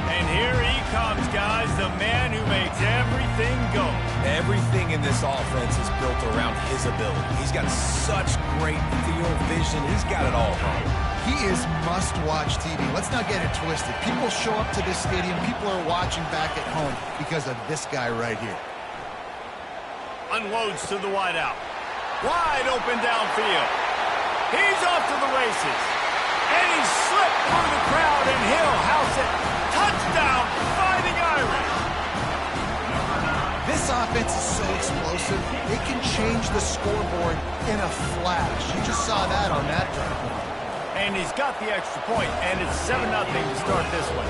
And here he comes, guys, the man who makes everything go. Everything in this offense is built around his ability. He's got such great field vision. He's got it all. He is must-watch TV. Let's not get it twisted. People show up to this stadium. People are watching back at home because of this guy right here. Unloads to the wideout. Wide open downfield. He's off to the races. And he slipped through the crowd, and he'll house it. Touchdown, Fighting Irish. This offense is so explosive, they can change the scoreboard in a flash. You just saw that on that drive. And he's got the extra point, and it's 7-0 to start this one.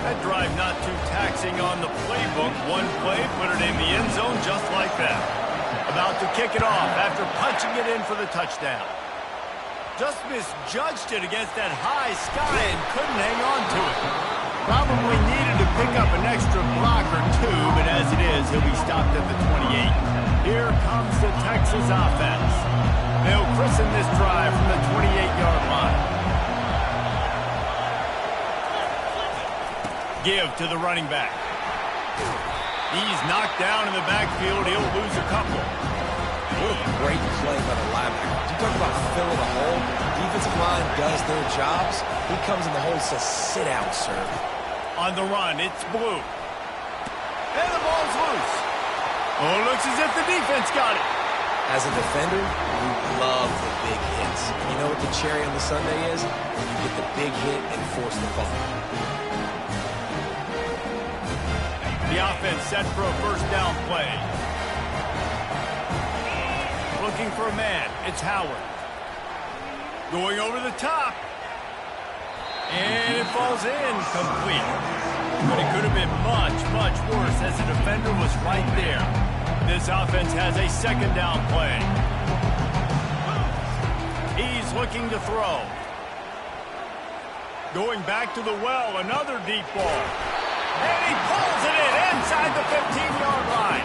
That drive not too taxing on the playbook. One play, put it in the end zone just like that. About to kick it off after punching it in for the touchdown. Just misjudged it against that high sky and couldn't hang on to it. Probably needed to pick up an extra block or two, but as it is, he'll be stopped at the 28. Here comes the Texas offense. They'll christen this drive from the 28-yard line. Give to the running back. He's knocked down in the backfield. He'll lose a couple. What a great play by the linebacker. You talk about filling a hole. Defensive line does their jobs. He comes in the hole and says, sit out, sir. On the run, it's Blue. And the ball's loose. Oh, it looks as if the defense got it. As a defender, we love the big hits. You know what the cherry on the sundae is? When you get the big hit and force the fumble. The offense set for a first down play. Looking for a man. It's Howard. Going over the top. And it falls in complete. But it could have been much, much worse as the defender was right there. This offense has a second down play. He's looking to throw. Going back to the well, another deep ball. And he pulls it in inside the 15-yard line.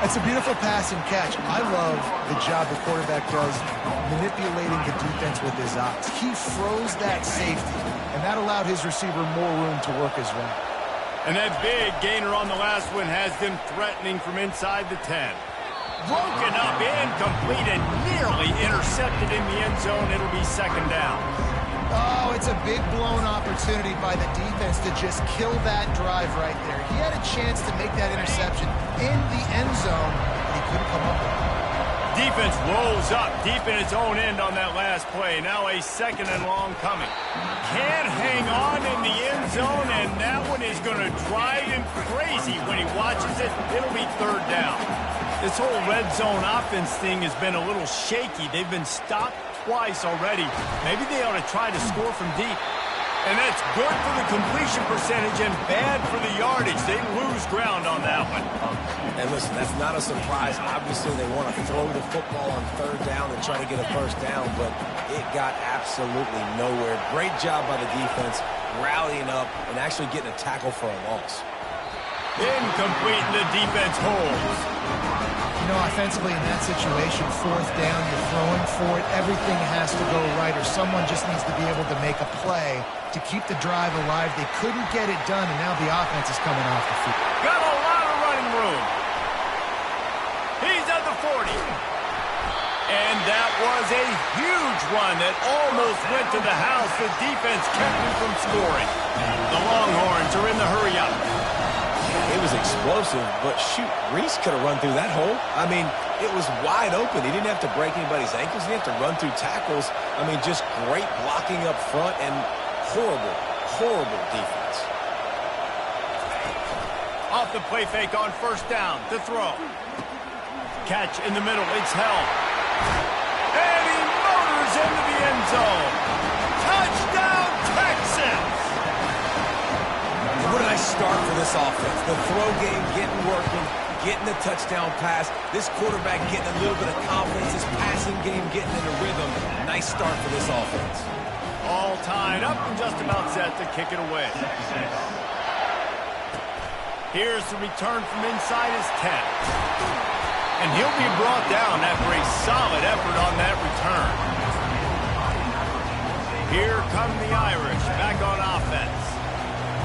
It's a beautiful pass and catch. I love the job the quarterback does manipulating the defense with his eyes. He froze that safety, and that allowed his receiver more room to work his route. And that big gainer on the last one has them threatening from inside the 10. Broken up, incomplete, and nearly intercepted in the end zone. It'll be second down. Oh, it's a big blown opportunity by the defense to just kill that drive right there. He had a chance to make that interception in the end zone, but he couldn't come up with it. Defense rolls up deep in its own end on that last play. Now a second and long coming. Can't hang on in the end zone, and that one is going to drive him crazy when he watches it. It'll be third down. This whole red zone offense thing has been a little shaky. They've been stopped twice already. Maybe they ought to try to score from deep. And that's good for the completion percentage and bad for the yardage. They lose ground on that one. And listen, that's not a surprise. Obviously, they want to throw the football on third down and try to get a first down, but it got absolutely nowhere. Great job by the defense, rallying up and actually getting a tackle for a loss. Incomplete, and the defense holds. You know, offensively in that situation, fourth down, you're throwing for it. Everything has to go right, or someone just needs to be able to make a play to keep the drive alive. They couldn't get it done, and now the offense is coming off the field. Got a lot of running room. He's at the 40. And that was a huge run that almost went to the house. The defense kept him from scoring. The Longhorns are in the hurry-up. It was explosive, but shoot, Reese could have run through that hole. I mean, it was wide open. He didn't have to break anybody's ankles. He didn't have to run through tackles. I mean, just great blocking up front and horrible, horrible defense. Off the play fake on first down to throw. Catch in the middle. It's held. And he motors into the end zone. Touchdown, Texans! What a nice start for this offense. The throw game getting working, getting the touchdown pass. This quarterback getting a little bit of confidence. This passing game getting in a rhythm. Nice start for this offense. All tied up and just about set to kick it away. Here's the return from inside his 10. And he'll be brought down after a solid effort on that return. Here come the Irish back on offense.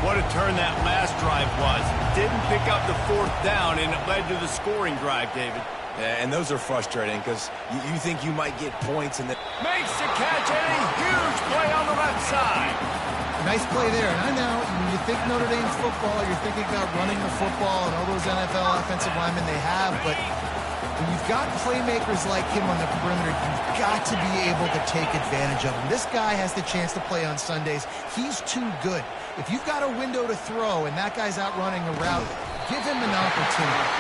What a turn that last drive was. Didn't pick up the fourth down, and it led to the scoring drive, David. Yeah, and those are frustrating because you think you might get points and then Makes the catch and a huge play on the left side. Nice play there. And I know when you think Notre Dame's football, you're thinking about running the football and all those NFL offensive linemen they have, but when you've got playmakers like him on the perimeter, you've got to be able to take advantage of him. This guy has the chance to play on Sundays. He's too good. If you've got a window to throw and that guy's out running a route, give him an opportunity.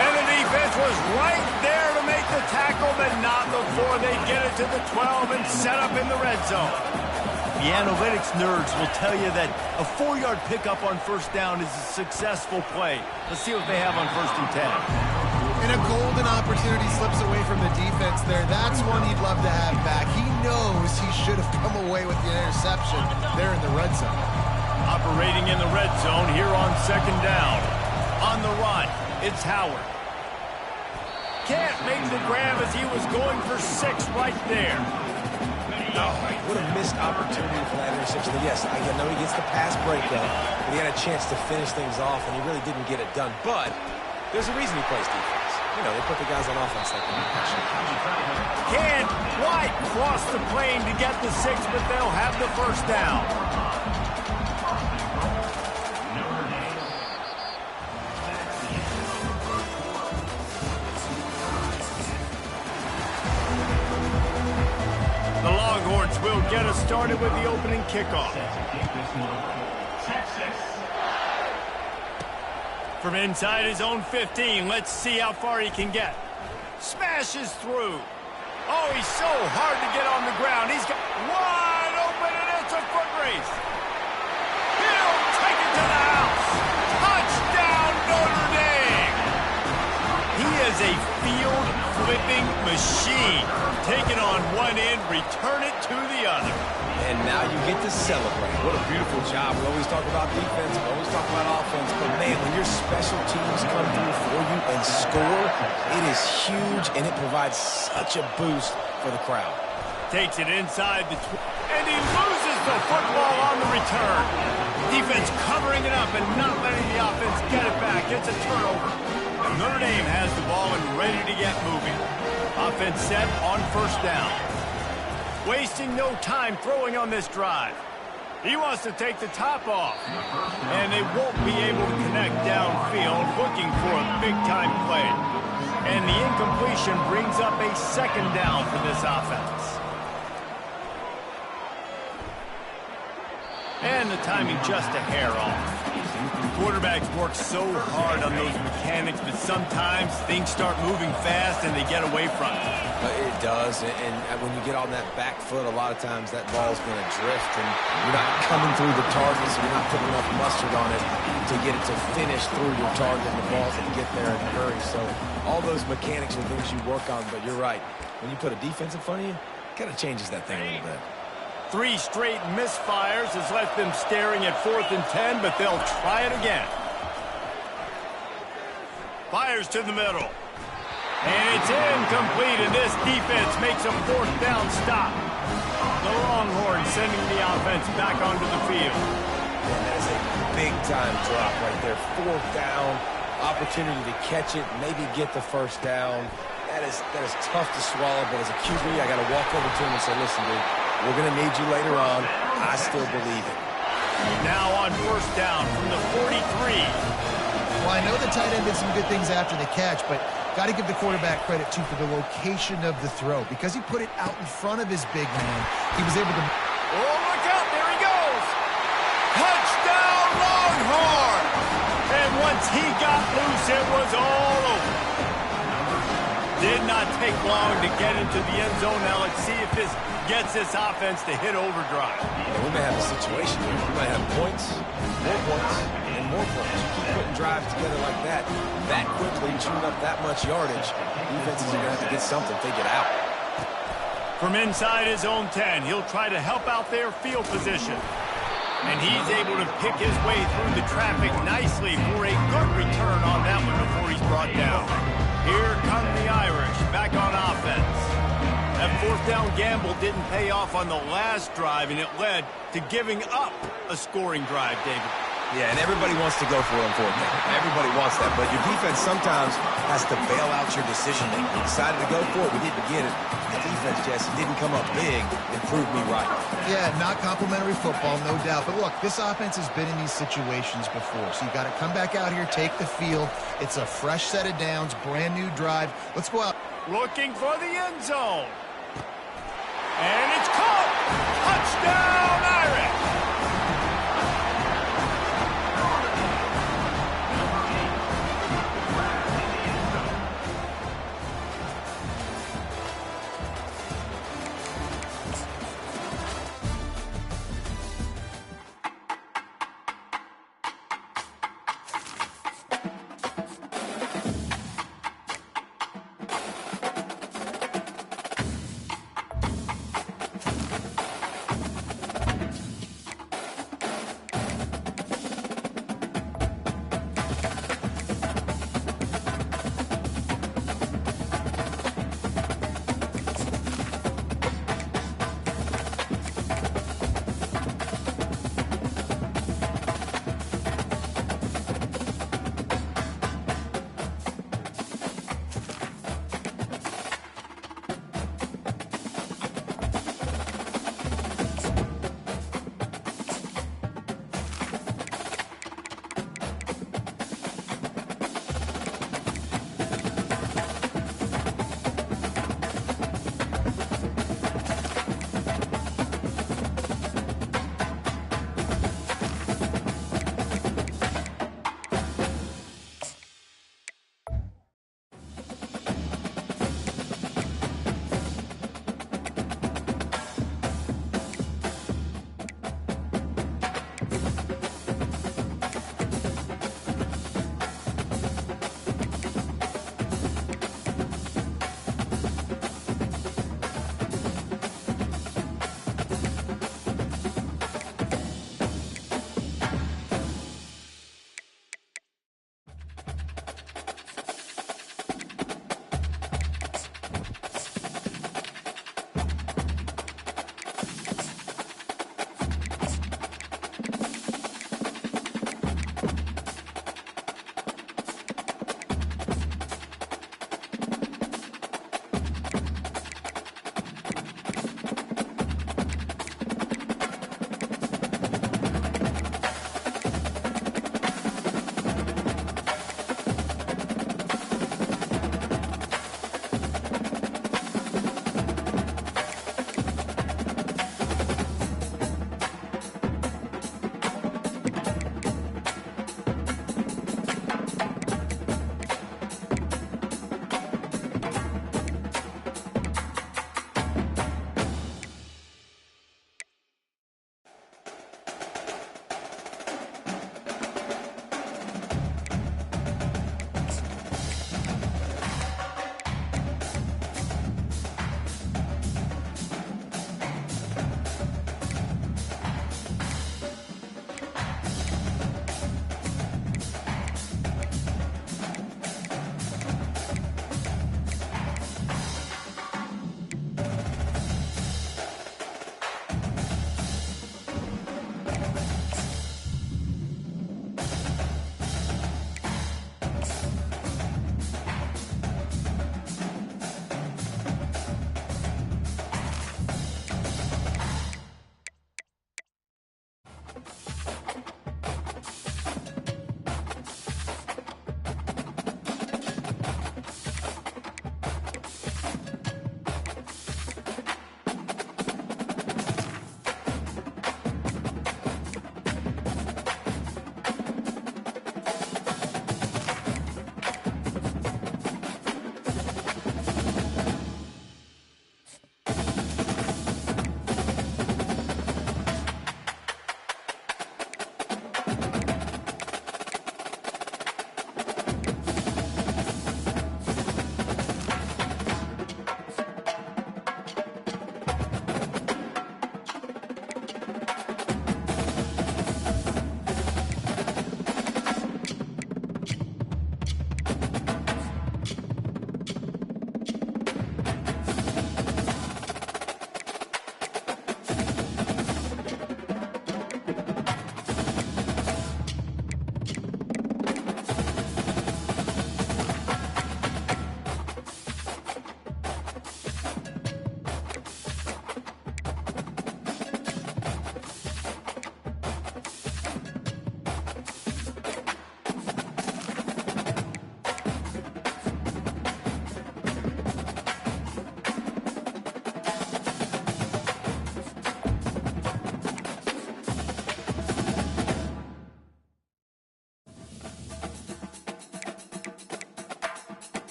And the defense was right there to make the tackle, but not before they get it to the 12 and set up in the red zone. The analytics nerds will tell you that a 4-yard pickup on first down is a successful play. Let's see what they have on first and 10. And a golden opportunity slips away from the defense there. That's one he'd love to have back. He knows he should have come away with the interception there in the red zone. Operating in the red zone here on second down. On the run, it's Howard. Can't make the grab as he was going for 6 right there. oh, what a missed opportunity for that interception. Yes, I know he gets the pass breakup, but he had a chance to finish things off, and he really didn't get it done. But there's a reason he plays defense. You know, they put the guys on offense like that. Can't quite cross the plane to get the 6, but they'll have the first down. The Longhorns will get us started with the opening kickoff. From inside his own 15, let's see how far he can get. Smashes through. Oh, he's so hard to get on the ground. He's got wide open, and it's a foot race. He'll take it to the house. Touchdown, Notre Dame. He is a field-flipping machine. Take it on one end, return it to the other. And now you get to celebrate. What a beautiful job. We always talk about defense, we always talk about offense, but man, when your special teams come through for you and score, it is huge, and it provides such a boost for the crowd. Takes it inside the and he loses the football on the return. Defense covering it up and not letting the offense get it back. It's a turnover. And Notre Dame has the ball and ready to get offense set on first down. Wasting no time throwing on this drive. He wants to take the top off. And they won't be able to connect downfield, looking for a big-time play. And the incompletion brings up a second down for this offense. And the timing just a hair off. Quarterbacks work so hard on those mechanics, but sometimes things start moving fast and they get away from it. It does, and when you get on that back foot, a lot of times that ball's going to drift, and you're not coming through the target, so you're not putting enough mustard on it to get it to finish through your target, and the ball's going to get there in a hurry. So all those mechanics are things you work on, but you're right. When you put a defense in front of you, it kind of changes that thing a little bit. 3 straight misfires has left them staring at 4th and 10, but they'll try it again. Fires to the middle. And it's incomplete, and this defense makes a 4th down stop. The Longhorns sending the offense back onto the field. And that is a big-time drop right there. 4th down, opportunity to catch it, maybe get the first down. That is tough to swallow, but as a QB, I got to walk over to him and say, listen, dude, we're going to need you later on. I still believe it. Now on first down from the 43. Well, I know the tight end did some good things after the catch, but got to give the quarterback credit, too, for the location of the throw. Because he put it out in front of his big man, he was able to... Oh, look out. There he goes. Touchdown, Longhorn. And once he got loose, it was all over. Did not take long to get into the end zone. Now let's see if this gets this offense to hit overdrive. We may have a situation here. We might have points, and more points. You keep putting drives together like that quickly, chewing up that much yardage, defenses are going to have to get something figured out. From inside his own 10, he'll try to help out their field position. And he's able to pick his way through the traffic nicely for a good return on that one before he's brought down. Here come the Irish back on offense. That 4th down gamble didn't pay off on the last drive, and it led to giving up a scoring drive, David. Yeah, and everybody wants to go for it on 4th down. Everybody wants that, but your defense sometimes has to bail out your decision-making. You decided to go for it, we didn't get it. The defense, Jesse, didn't come up big and prove me right. Yeah, not complimentary football, no doubt. But look, this offense has been in these situations before, so you got to come back out here, take the field. It's a fresh set of downs, brand new drive. Let's go out. Looking for the end zone. And it's caught. Touchdown, Irish.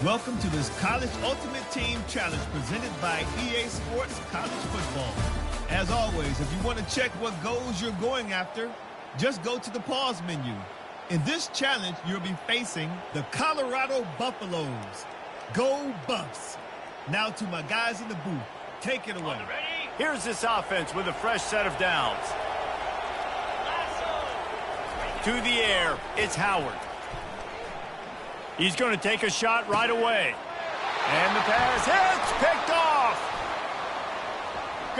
Welcome to this College Ultimate Team Challenge presented by EA Sports College Football. As always, if you want to check what goals you're going after, just go to the pause menu. In this challenge, you'll be facing the Colorado Buffaloes. Go Buffs! Now to my guys in the booth. Take it away. Here's this offense with a fresh set of downs. To the air, it's Howard. He's going to take a shot right away. And the pass hits, picked off.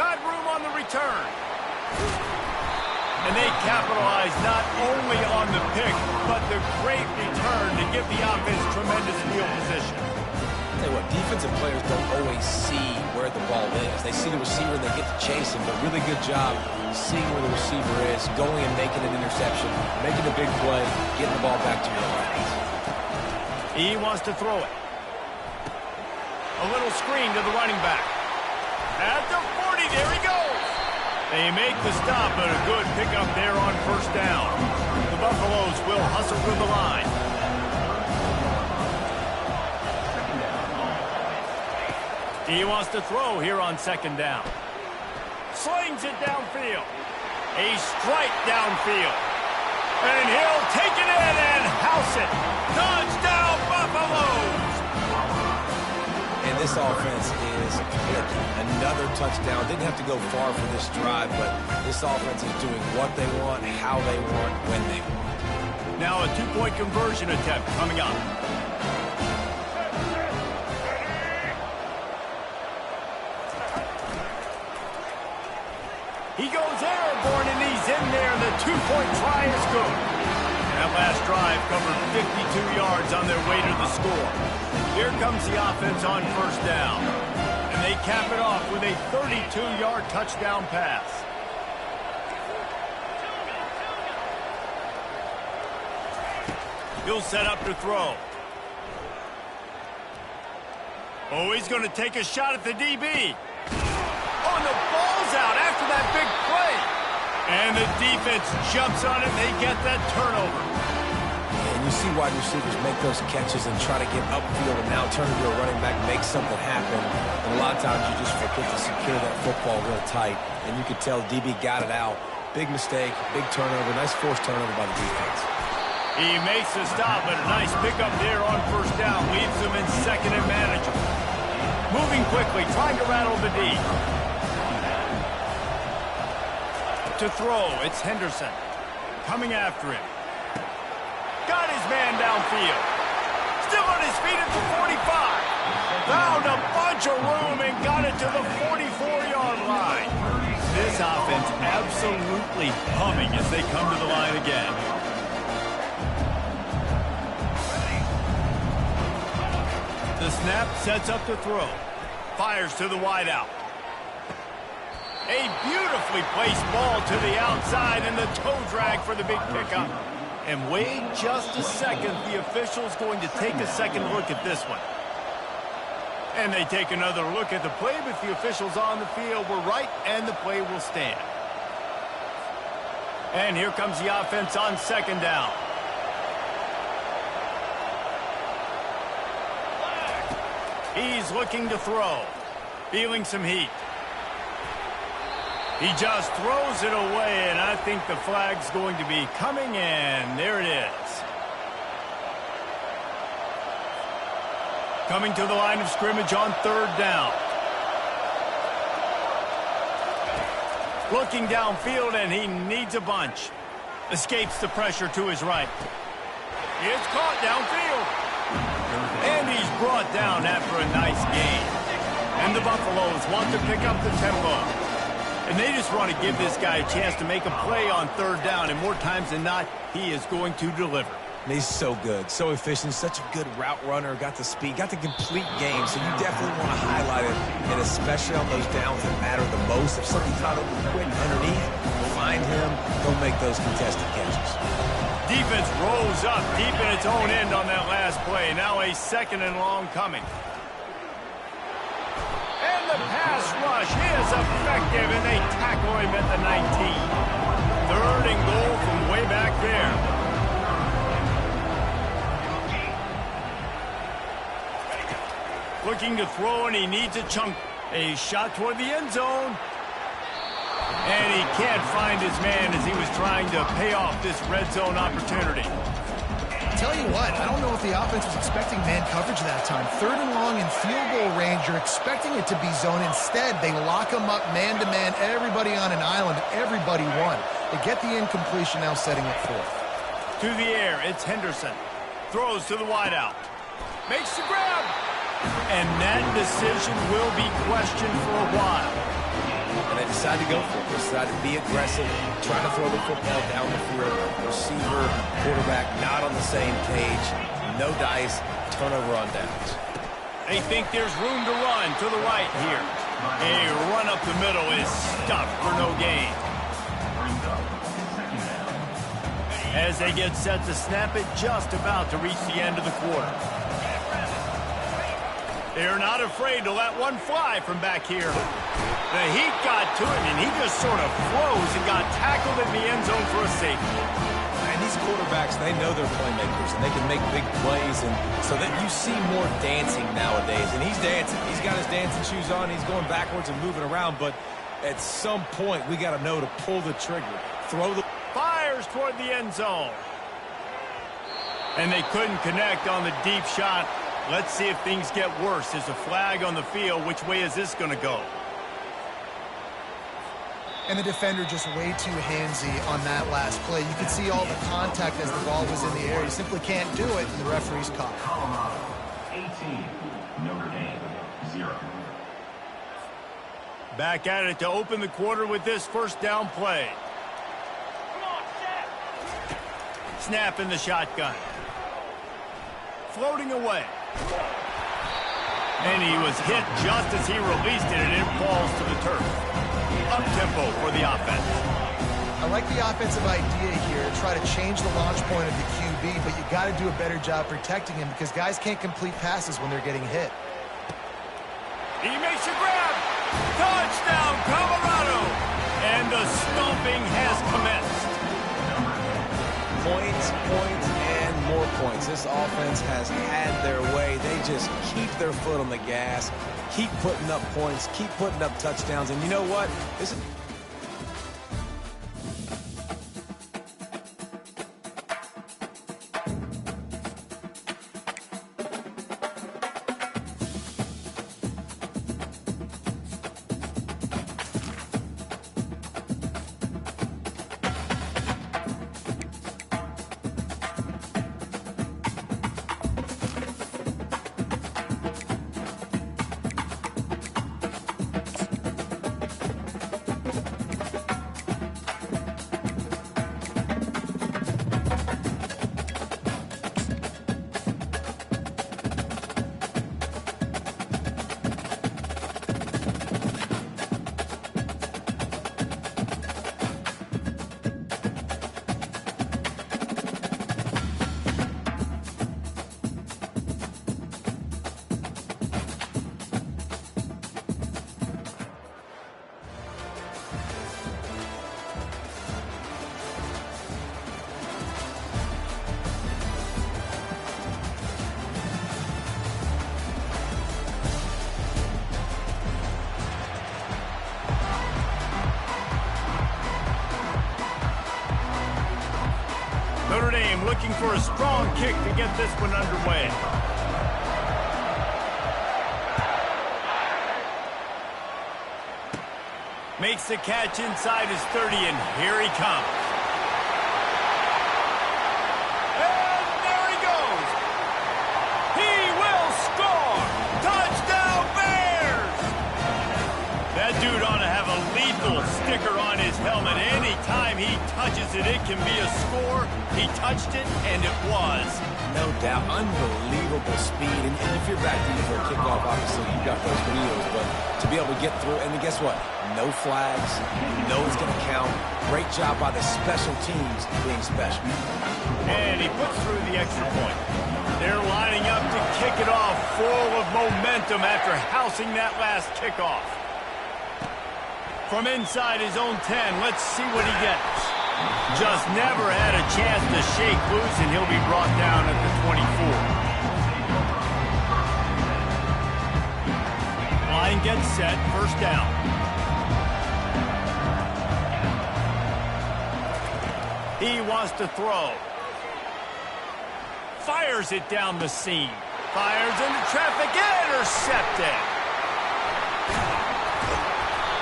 Got room on the return. And they capitalize not only on the pick, but the great return to give the offense tremendous field position. Tell you what, defensive players don't always see where the ball is. They see the receiver and they get to chase him, but really good job seeing where the receiver is, going and making an interception, making a big play, getting the ball back to your offense. He wants to throw it. A little screen to the running back. At the 40, there he goes. They make the stop, but a good pickup there on first down. The Buffaloes will hustle through the line. He wants to throw here on second down. Slings it downfield. A strike downfield. And he'll take it in and house it. Touchdown, Buffaloes! And this offense is clicking. Another touchdown. Didn't have to go far for this drive, but this offense is doing what they want, how they want, when they want. Now a two-point conversion attempt coming up. He goes airborne, and he's in there. The two-point try is good. That last drive covered 52 yards on their way to the score. Here comes the offense on first down. And they cap it off with a 32-yard touchdown pass. He'll set up to throw. Oh, he's going to take a shot at the DB. Oh, and the ball's out after that big play. And the defense jumps on it. They get that turnover. And you see wide receivers make those catches and try to get upfield and now turn into a running back, make something happen. And a lot of times you just forget to secure that football real tight. And you could tell DB got it out. Big mistake, big turnover, nice forced turnover by the defense. He makes the stop, but a nice pickup there on first down. Leaves them in second and manageable. Moving quickly, trying to rattle the D. To throw, it's Henderson. Coming after him. Got his man downfield. Still on his feet at the 45. Found a bunch of room and got it to the 44-yard line. This offense absolutely humming as they come to the line again. The snap sets up to throw. Fires to the wideout. A beautifully placed ball to the outside and the toe drag for the big pickup. And wait just a second. The official's going to take a second look at this one. And they take another look at the play, but the officials on the field were right, and the play will stand. And here comes the offense on second down. He's looking to throw. Feeling some heat. He just throws it away, and I think the flag's going to be coming in. There it is. Coming to the line of scrimmage on third down. Looking downfield, and he needs a bunch. Escapes the pressure to his right. It's caught downfield. And he's brought down after a nice gain. And the Buffaloes want to pick up the tempo. And they just want to give this guy a chance to make a play on third down. And more times than not, he is going to deliver. He's so good, so efficient, such a good route runner, got the speed, got the complete game. So you definitely want to highlight it, and especially on those downs that matter the most. If somebody's not open quick underneath, find him, go make those contested catches. Defense rolls up deep in its own end on that last play. Now a second and long coming. And the pass rush is effective, and they tackle him at the 19. Third and goal from way back there. Looking to throw, and he needs a chunk. A shot toward the end zone. And he can't find his man as he was trying to pay off this red zone opportunity. Tell you what, I don't know if the offense was expecting man coverage that time. 3rd and long in field goal range, you're expecting it to be zone. Instead, they lock him up man-to-man, everybody on an island, everybody won. They get the incompletion, now setting it 4th. To the air, it's Henderson. Throws to the wideout. Makes the grab. And that decision will be questioned for a while. And they decide to go for it. They decide to be aggressive, try to throw the football down the field. Receiver, quarterback, not on the same page. No dice, turnover on downs. They think there's room to run to the right here. A run up the middle is stuffed for no gain. As they get set to snap it, just about to reach the end of the quarter. They're not afraid to let one fly from back here. The heat got to him, and he just sort of froze and got tackled in the end zone for a safety. And these quarterbacks, they know they're playmakers, and they can make big plays, and so that you see more dancing nowadays. And he's dancing. He's got his dancing shoes on. He's going backwards and moving around, but at some point, we got to know to pull the trigger, throw the... Fires toward the end zone. And they couldn't connect on the deep shot. Let's see if things get worse. There's a flag on the field. Which way is this going to go? And the defender just way too handsy on that last play. You could see all the contact as the ball was in the air. He simply can't do it, and the referee's caught. 18, Notre Dame, 0. Back at it to open the quarter with this first down play. Snap in the shotgun. Floating away. And he was hit just as he released it, and it falls to the turf. Up-tempo for the offense. I like the offensive idea here. Try to change the launch point of the QB, but you got to do a better job protecting him because guys can't complete passes when they're getting hit. He makes a grab. Touchdown, Colorado. And the stomping has commenced. Points, and more points. This offense has had their way. They just keep their foot on the gas, keep putting up points, keep putting up touchdowns. And you know what? This is... Notre Dame looking for a strong kick to get this one underway. Makes the catch inside his 30, and here he comes. And there he goes. He will score. Touchdown Bears! That dude ought to have a lethal sticker on his helmet. Anytime he touches it, it can be a score. He touched it, and it was. No doubt. Unbelievable speed. And if you're back to for a kickoff, obviously you got those videos, but to be able to get through, and guess what? No flags. No one's going to count. Great job by the special teams being special. And he puts through the extra point. They're lining up to kick it off full of momentum after housing that last kickoff. From inside his own 10, let's see what he gets. Just never had a chance to shake loose, and he'll be brought down at the 24. and gets set. First down. He wants to throw. Fires it down the seam. Fires into traffic. Intercepted.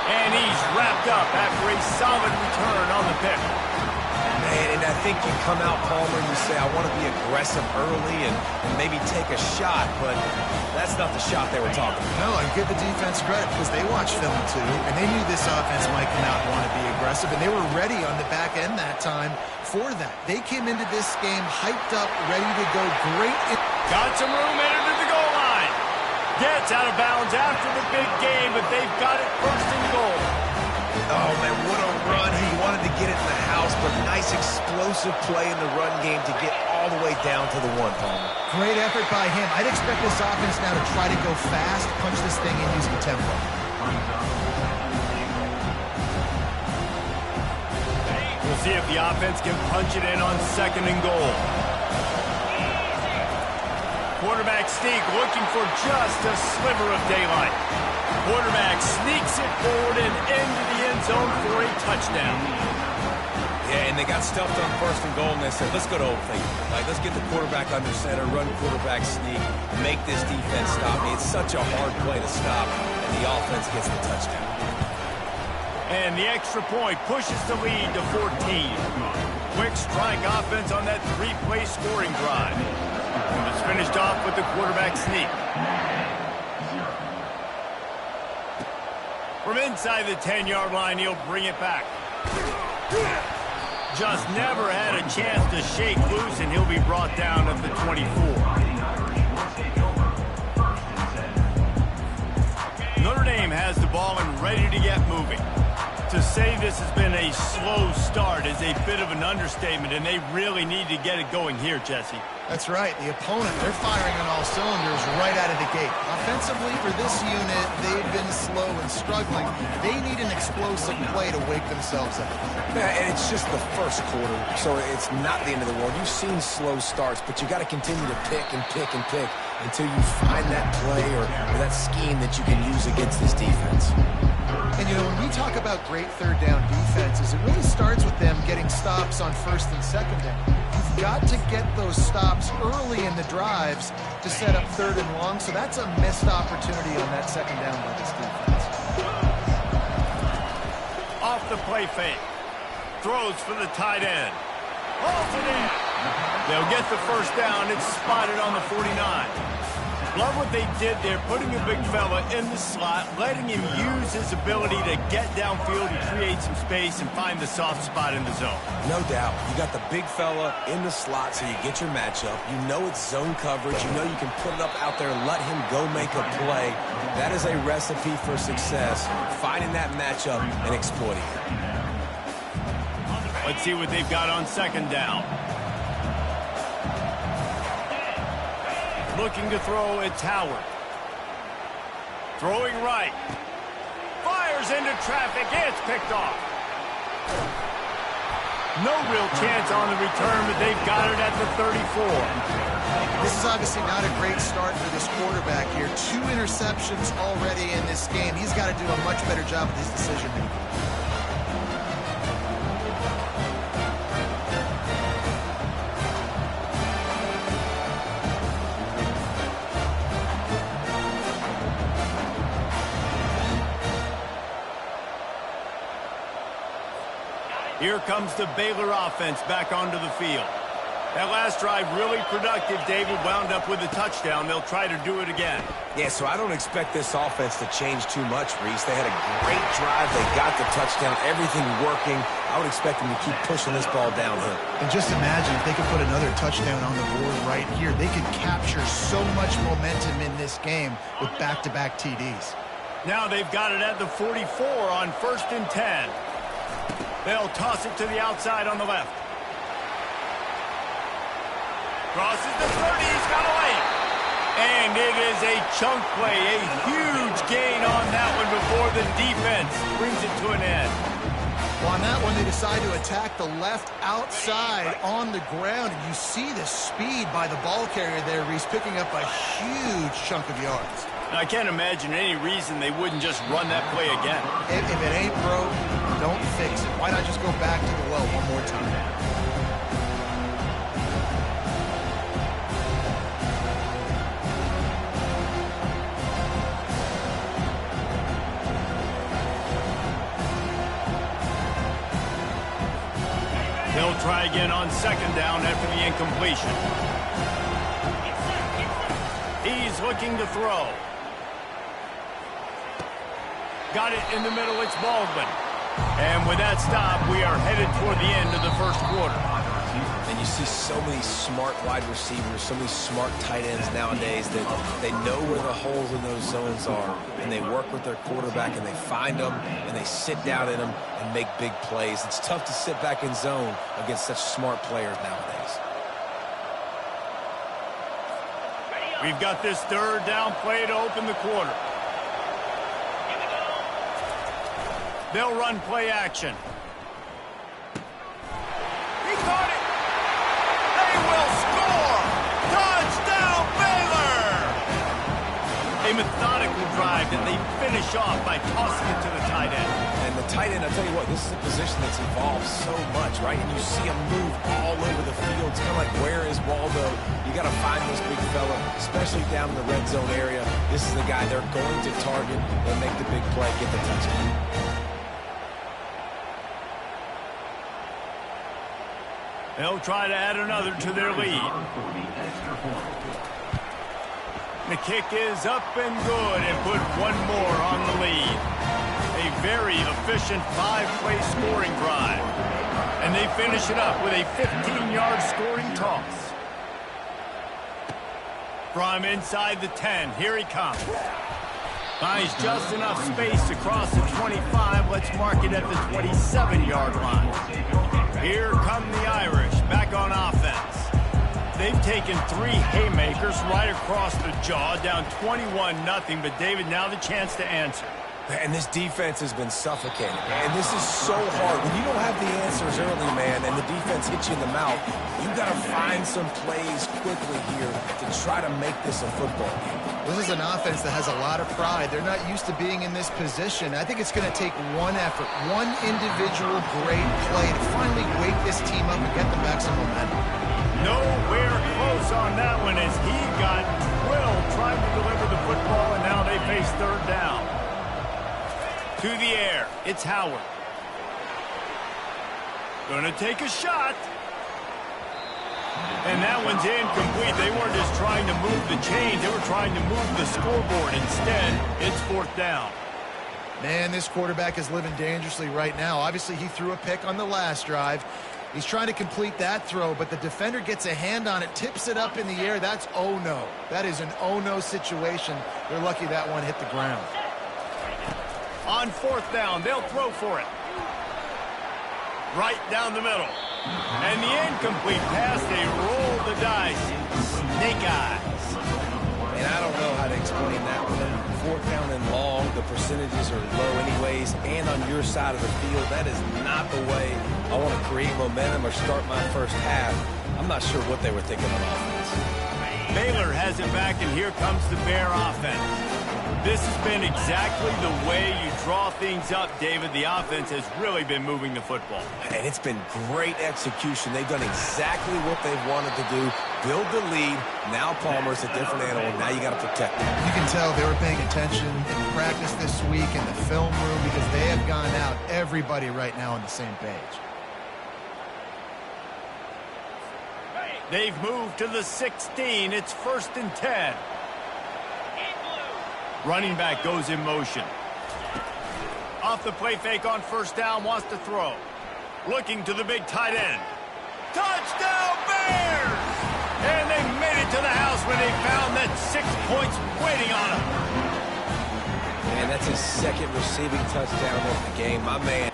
And he's wrapped up after a solid return on the pick. Man, and I think you come out, Palmer, and you say, I want to be aggressive early and maybe take a shot, but that's not the shot they were talking about. No, and give the defense credit because they watched film too, and they knew this offense might come out and want to be aggressive, and they were ready on the back end that time for that. They came into this game hyped up, ready to go great. Got some room, headed to the goal line. Gets out of bounds after the big game, but they've got it first and goal. Oh, man, what a run. He wanted to get it in the house, but nice explosive play in the run game to get all the way down to the one, Palmer. Great effort by him. I'd expect this offense now to try to go fast, punch this thing in using tempo. We'll see if the offense can punch it in on second and goal. Quarterback sneak looking for just a sliver of daylight. Quarterback sneaks it forward and into the end zone for a touchdown. Yeah, and they got stuffed on first and goal, and they said, let's go to old thinking. Like, let's get the quarterback under center, run quarterback sneak, make this defense stop me. It's such a hard play to stop, and the offense gets the touchdown. And the extra point pushes the lead to 14. Quick strike offense on that three-play scoring drive. And it's finished off with the quarterback sneak. From inside the 10-yard line, he'll bring it back. Just never had a chance to shake loose, and he'll be brought down at the 24. Notre Dame has the ball and ready to get moving. To say this has been a slow start is a bit of an understatement, and they really need to get it going here, Jesse. That's right. The opponent, they're firing on all cylinders right out of the gate. Offensively, for this unit, they've been slow and struggling. They need an explosive play to wake themselves up. Yeah, and it's just the first quarter, so it's not the end of the world. You've seen slow starts, but you got to continue to pick and pick and pick until you find that play or that scheme that you can use against this defense. And, you know, when we talk about great third down defenses, it really starts with them getting stops on first and second down. You've got to get those stops early in the drives to set up third and long, so that's a missed opportunity on that second down by this defense. Off the play fake. Throws for the tight end. Hauls it in. They'll get the first down. It's spotted on the 49. Love what they did there, putting a big fella in the slot, letting him use his ability to get downfield and create some space and find the soft spot in the zone. No doubt. You got the big fella in the slot, so you get your matchup. You know it's zone coverage. You know you can put it up out there, let him go make a play. That is a recipe for success, finding that matchup and exploiting it. Let's see what they've got on second down. Looking to throw, it's Howard. Throwing right. Fires into traffic. It's picked off. No real chance on the return, but they've got it at the 34. This is obviously not a great start for this quarterback here. 2 interceptions already in this game. He's got to do a much better job with his decision-making. Here comes the Baylor offense back onto the field. That last drive really productive. David wound up with a touchdown. They'll try to do it again. Yeah, so I don't expect this offense to change too much, Reese. They had a great drive. They got the touchdown. Everything working. I would expect them to keep pushing this ball downhill. And just imagine if they could put another touchdown on the board right here. They could capture so much momentum in this game with back-to-back TDs. Now they've got it at the 44 on 1st and 10. They'll toss it to the outside on the left. Crosses the 30, he's got away. And it is a chunk play, a huge gain on that one before the defense brings it to an end. Well, on that one, they decide to attack the left outside on the ground, and you see the speed by the ball carrier there, Reese, picking up a huge chunk of yards. I can't imagine any reason they wouldn't just run that play again. If it ain't broke, don't fix it. Why not just go back to the well one more time? They'll try again on second down after the incompletion. He's looking to throw. Got it in the middle, it's Baldwin. And with that stop, we are headed toward the end of the first quarter. And you see so many smart wide receivers, so many smart tight ends nowadays that they know where the holes in those zones are, and they work with their quarterback, and they find them, and they sit down in them and make big plays. It's tough to sit back in zone against such smart players nowadays. We've got this third down play to open the quarter. They'll run play action. He caught it. They will score. Touchdown, Baylor. A methodical drive that they finish off by tossing it to the tight end. And the tight end, I'll tell you what, this is a position that's evolved so much, right? And you see him move all over the field. It's kind of like, where is Waldo? You got to find this big fella, especially down in the red zone area. This is the guy they're going to target. They'll make the big play, get the touchdown. They'll try to add another to their lead. The kick is up and good and put one more on the lead. A very efficient 5-play scoring drive. And they finish it up with a 15-yard scoring toss. From inside the 10, here he comes. Finds just enough space across the 25. Let's mark it at the 27-yard line. Here come the Irish, back on offense. They've taken 3 haymakers right across the jaw, down 21-0, but David, now the chance to answer. And this defense has been suffocating, and this is so hard. When you don't have the answers early, man, and the defense hits you in the mouth, you got to find some plays quickly here to try to make this a football game. This is an offense that has a lot of pride. They're not used to being in this position. I think it's going to take one effort, one individual great play to finally wake this team up and get them back some momentum. Nowhere close on that one as he got drilled trying to deliver the football, and now they face third down. To the air, it's Howard. Gonna take a shot. And that one's incomplete. They weren't just trying to move the chains, they were trying to move the scoreboard. Instead, it's fourth down. Man, this quarterback is living dangerously right now. Obviously, he threw a pick on the last drive. He's trying to complete that throw, but the defender gets a hand on it, tips it up in the air. That's oh-no. That is an oh-no situation. They're lucky that one hit the ground. On fourth down, they'll throw for it. Right down the middle. And the incomplete pass, they roll the dice. Snake eyes. And I don't know how to explain that one. Fourth down and long, the percentages are low anyways, and on your side of the field, that is not the way I want to create momentum or start my first half. I'm not sure what they were thinking on offense. Baylor has it back, and here comes the Bear offense. This has been exactly the way you draw things up, David. The offense has really been moving the football. And it's been great execution. They've done exactly what they've wanted to do. Build the lead. Now Palmer's a different animal. Now you got to protect him. You can tell they were paying attention in practice this week in the film room because they have gone out, everybody right now on the same page. They've moved to the 16. It's 1st and 10. Running back goes in motion. Off the play fake on first down, wants to throw. Looking to the big tight end. Touchdown Bears! And they made it to the house when they found that 6 points waiting on them. Man, that's his second receiving touchdown of the game. My man.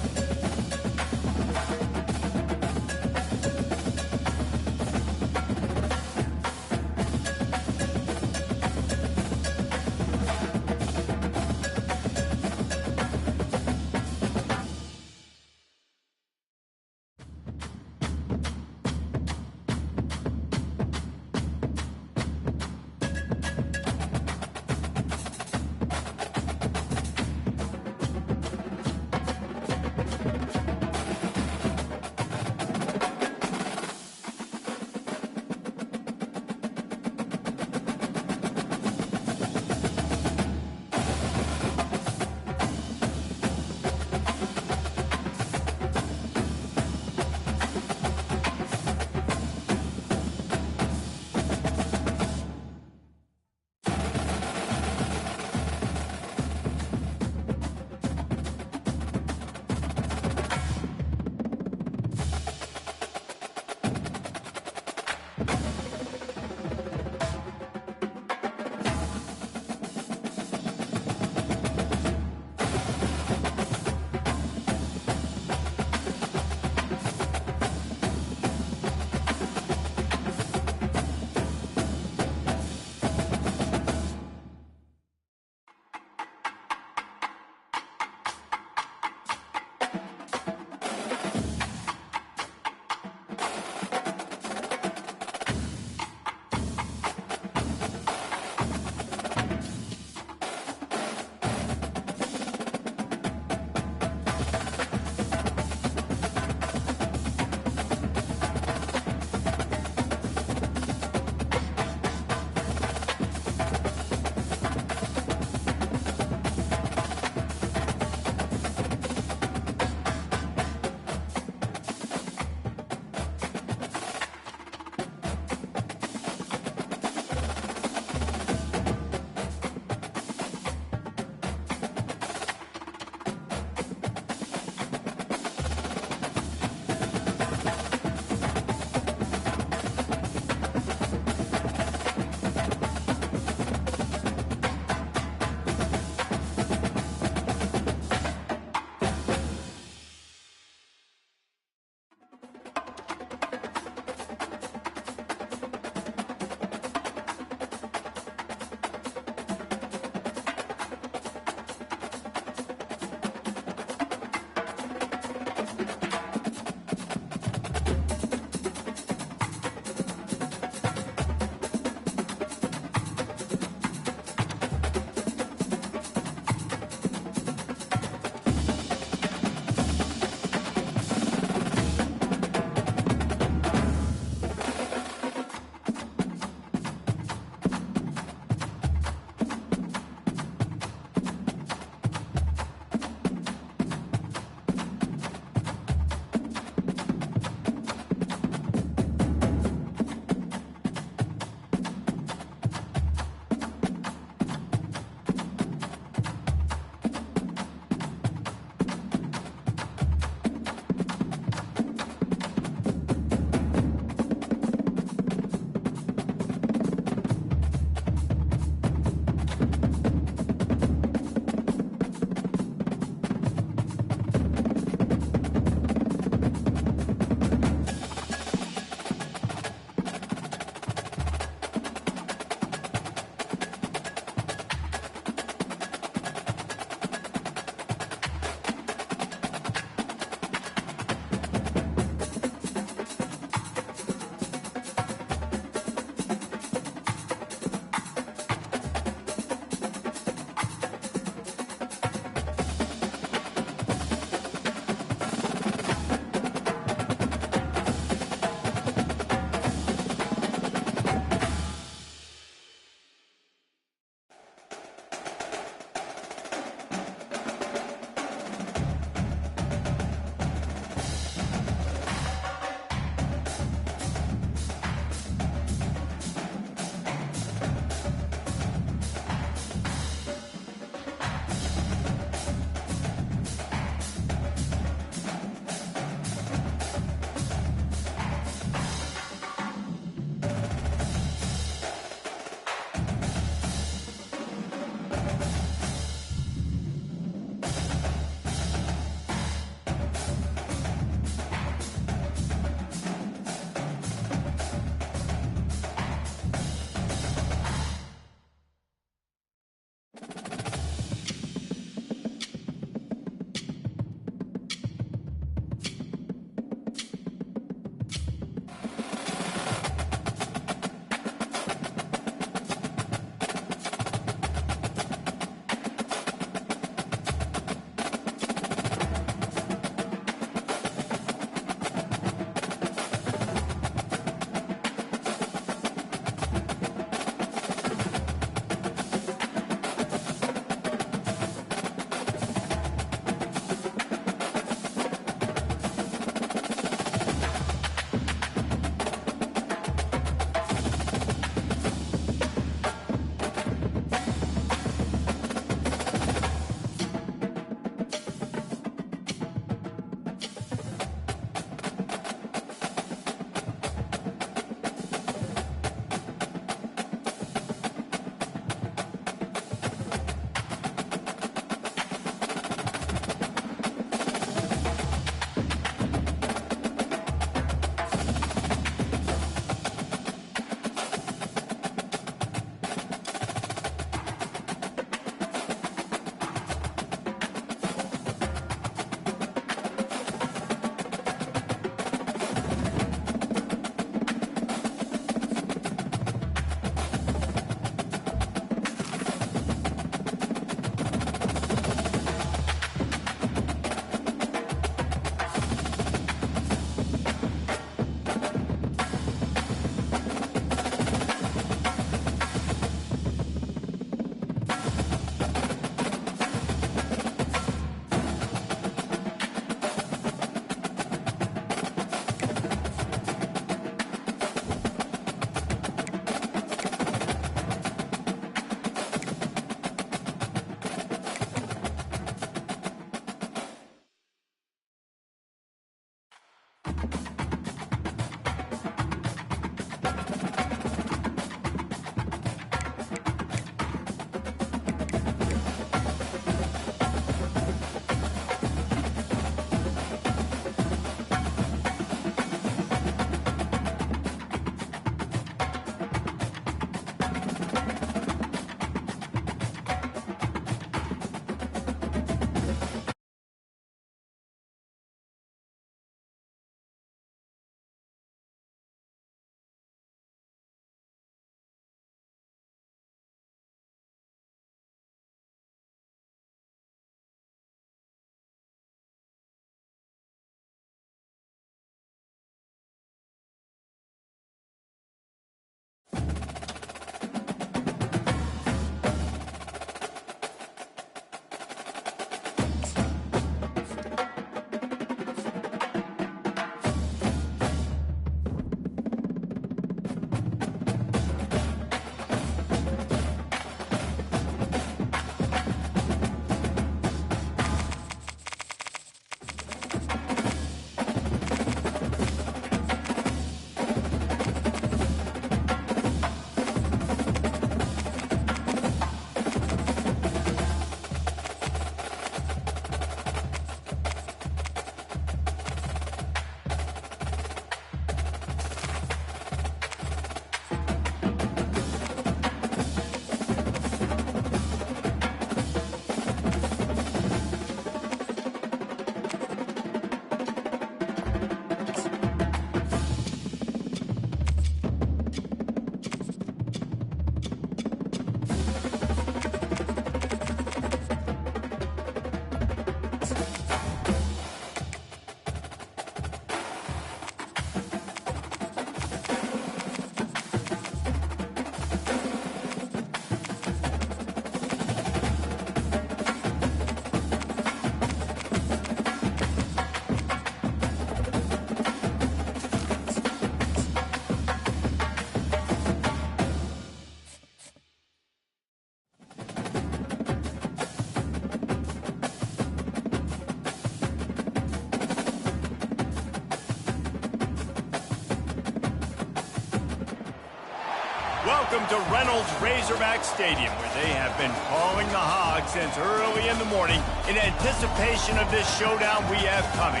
Welcome to Reynolds Razorback Stadium, where they have been calling the Hogs since early in the morning in anticipation of this showdown we have coming.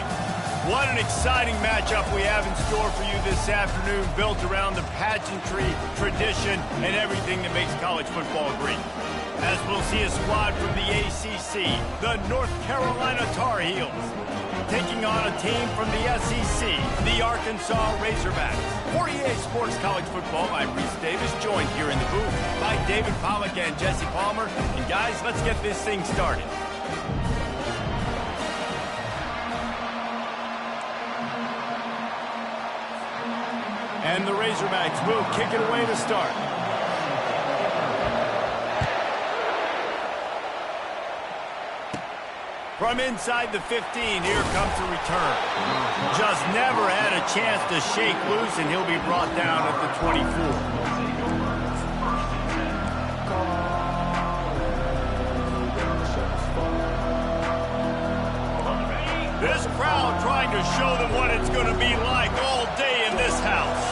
What an exciting matchup we have in store for you this afternoon, built around the pageantry, tradition, and everything that makes college football great. As we'll see a squad from the ACC, the North Carolina Tar Heels, taking on a team from the SEC, the Arkansas Razorbacks. For EA Sports College Football, I'm Reese Davis, joined here in the booth by David Pollack and Jesse Palmer. And guys, let's get this thing started. And the Razorbacks will kick it away to start. From inside the 15, here comes the return. Just never had a chance to shake loose, and he'll be brought down at the 24. This crowd trying to show them what it's going to be like all day in this house.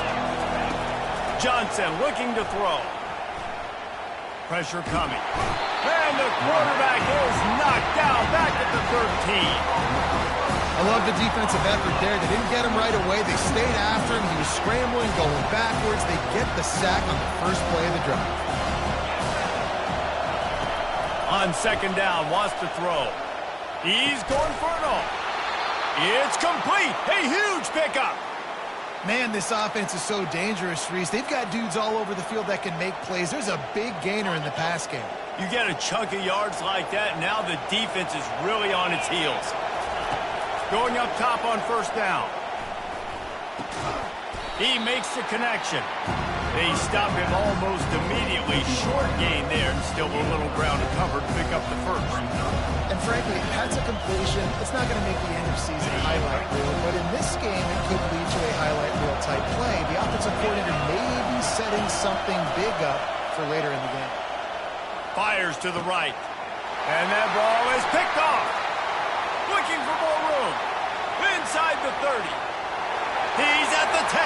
Johnson looking to throw. Pressure coming. And the quarterback is knocked down back at the 13. I love the defensive effort there. They didn't get him right away. They stayed after him. He was scrambling, going backwards. They get the sack on the first play of the drive. On second down, wants to throw. He's going for it all. It's complete. A huge pickup. Man, this offense is so dangerous, Reese. They've got dudes all over the field that can make plays. There's a big gainer in the pass game. You get a chunk of yards like that, now the defense is really on its heels. Going up top on first down. He makes the connection. They stop him almost immediately. Short gain there, and still a little ground to cover to pick up the first. And frankly, that's a completion. It's not going to make the end of season highlight reel, but in this game, it could lead to a highlight reel type play. The offensive coordinator may be setting something big up for later in the game. Fires to the right. And that ball is picked off. Looking for more room. Inside the 30. He's at the 10.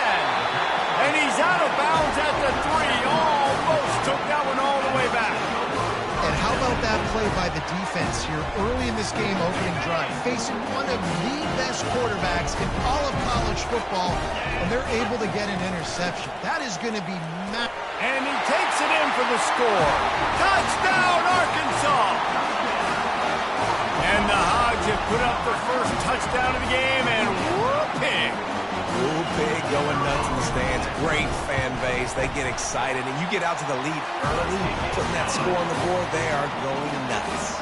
And he's out of bounds at the 3. Almost took that one all the way back. And how about that play by the defense here early in this game, opening drive, facing one of the best quarterbacks in all of college football, and they're able to get an interception. That is going to be massive. And he takes it in for the score. Touchdown, Arkansas! And the Hogs have put up the first touchdown of the game, and whooping. Ooh, big, going nuts in the stands. Great fan base. They get excited. And you get out to the lead early, putting that score on the board, they are going nuts.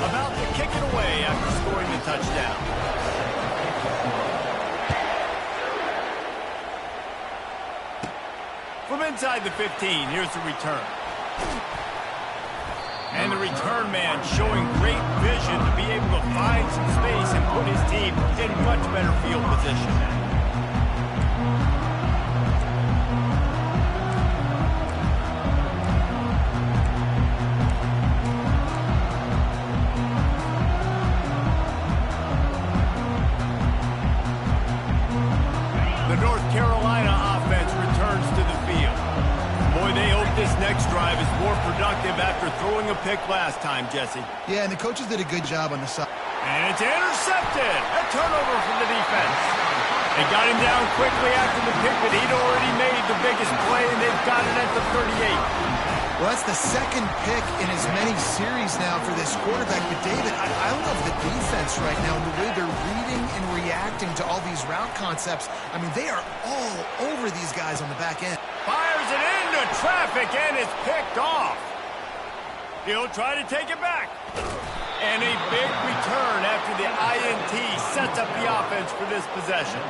About to kick it away after scoring the touchdown. From inside the 15, here's the return. And the return man showing great vision to be able to find some space and put his team in much better field position. The North Carolina offense returns to the field. Boy, they hope this next drive is more productive after throwing a pick last time, Jesse. Yeah, and the coaches did a good job on the side. And it's intercepted. A turnover from the defense. They got him down quickly after the pick, but he'd already made the biggest play, and they've got it at the 38. Well, that's the second pick in as many series now for this quarterback. But, David, I love the defense right now and the way they're reading and reacting to all these route concepts. I mean, they are all over these guys on the back end. Fires it into traffic, and it's picked off. He'll try to take it back. And a big return after the INT sets up the offense for this possession.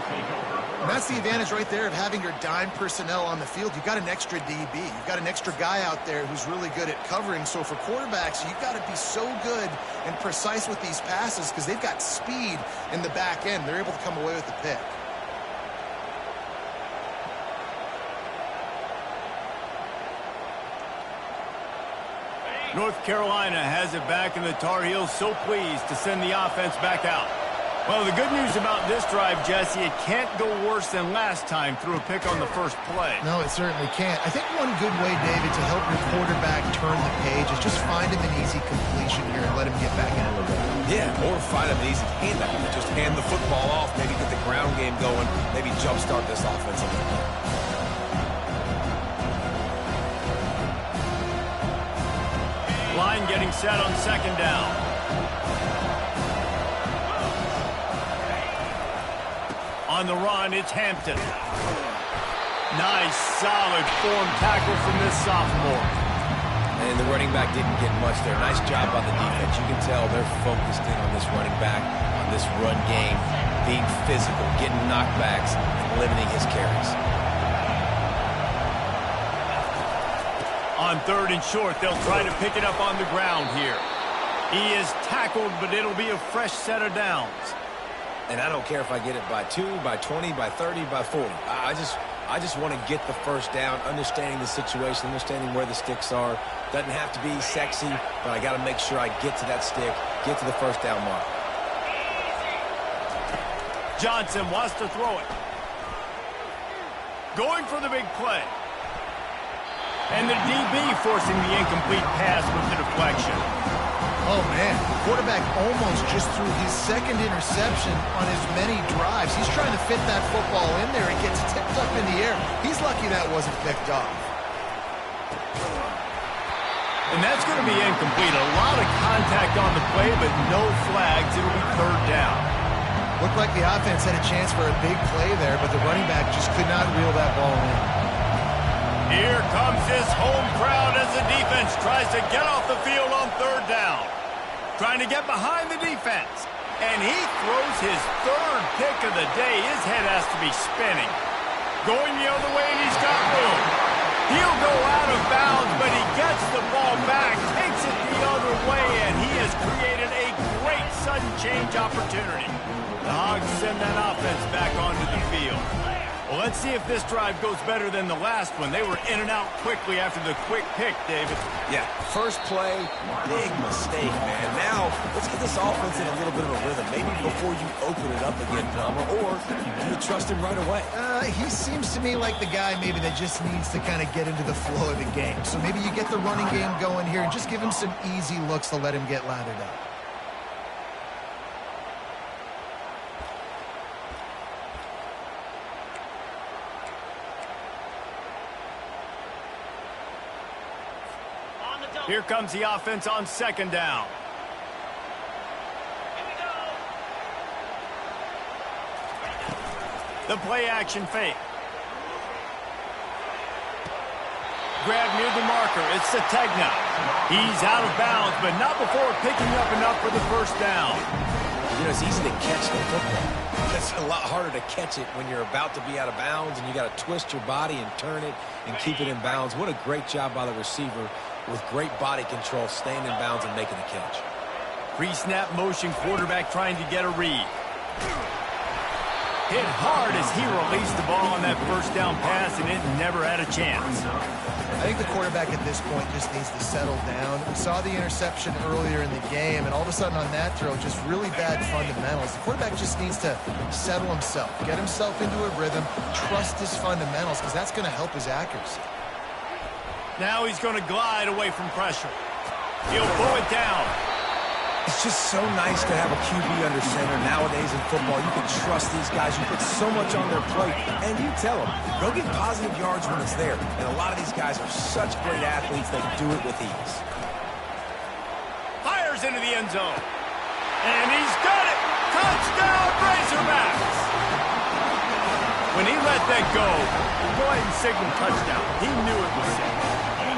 And that's the advantage right there of having your dime personnel on the field. You've got an extra DB. You've got an extra guy out there who's really good at covering. So for quarterbacks, you've got to be so good and precise with these passes because they've got speed in the back end. They're able to come away with the pick. North Carolina has it back, and the Tar Heels so pleased to send the offense back out. Well, the good news about this drive, Jesse, it can't go worse than last time through a pick on the first play. No, it certainly can't. I think one good way, David, to help your quarterback turn the page is just find him an easy completion here and let him get back in a little bit. Yeah, or find him an easy handoff. Just hand the football off, maybe get the ground game going, maybe jumpstart this offense a little bit. Line getting set on second down. On the run, it's Hampton. Nice, solid form tackle from this sophomore. And the running back didn't get much there. Nice job by the defense. You can tell they're focused in on this running back, on this run game, being physical, getting knockbacks, and limiting his carries. On third and short, they'll try to pick it up on the ground here. He is tackled, but it'll be a fresh set of downs. And I don't care if I get it by 2, by 20, by 30, by 40. I just want to get the first down, understanding the situation, understanding where the sticks are. Doesn't have to be sexy, but I got to make sure I get to that stick, get to the first down mark. Johnson wants to throw it. Going for the big play. And the DB forcing the incomplete pass with the deflection. Oh, man. The quarterback almost just threw his second interception on as many drives. He's trying to fit that football in there. It gets tipped up in the air. He's lucky that wasn't picked off. And that's going to be incomplete. A lot of contact on the play, but no flags. It'll be third down. Looked like the offense had a chance for a big play there, but the running back just could not reel that ball in. Here comes his home crowd as the defense tries to get off the field on third down. Trying to get behind the defense. And he throws his third pick of the day. His head has to be spinning. Going the other way, and he's got room. He'll go out of bounds, but he gets the ball back, takes it the other way, and he has created a great sudden change opportunity. The Hogs send that offense back onto the field. Well, let's see if this drive goes better than the last one. They were in and out quickly after the quick pick, David. Yeah, first play, big mistake, man. Now, let's get this offense in a little bit of a rhythm. Maybe before you open it up again, Palmer, or do you trust him right away? He seems to me like the guy maybe that just needs to kind of get into the flow of the game. So maybe you get the running game going here and just give him some easy looks to let him get lathered up. Here comes the offense on second down. The play action fake. Grab near the marker. It's Sategna. He's out of bounds, but not before picking up enough for the first down. You know, it's easy to catch the football. It's a lot harder to catch it when you're about to be out of bounds and you got to twist your body and turn it and keep it in bounds. What a great job by the receiver with great body control, staying in bounds and making the catch. Pre-snap motion, quarterback trying to get a read. Hit hard as he released the ball on that first down pass, and it never had a chance. I think the quarterback at this point just needs to settle down. We saw the interception earlier in the game, and all of a sudden on that throw, just really bad fundamentals. The quarterback just needs to settle himself, get himself into a rhythm, trust his fundamentals, because that's going to help his accuracy. Now he's going to glide away from pressure. He'll pull it down. It's just so nice to have a QB under center. Nowadays in football, you can trust these guys. You put so much on their plate, and you tell them, go get positive yards when it's there. And a lot of these guys are such great athletes, they do it with ease. Fires into the end zone. And he's got it. Touchdown, Razorbacks. When he let that go ahead and signal touchdown. He knew it was safe.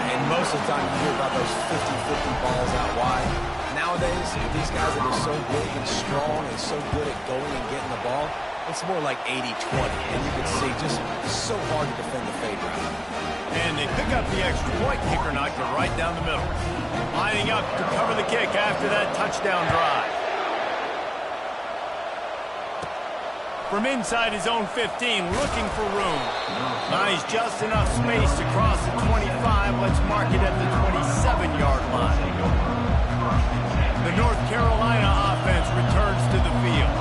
And most of the time you hear about those 50-50 balls out wide. Nowadays, these guys that are so big and strong and so good at going and getting the ball, it's more like 80-20. And you can see just so hard to defend the fade route. And they pick up the extra point. Kicker knocked it right down the middle. Lining up to cover the kick after that touchdown drive. From inside his own 15, looking for room. Nice, just enough space to cross the 25. Let's mark it at the 27-yard line. The North Carolina offense returns to the field.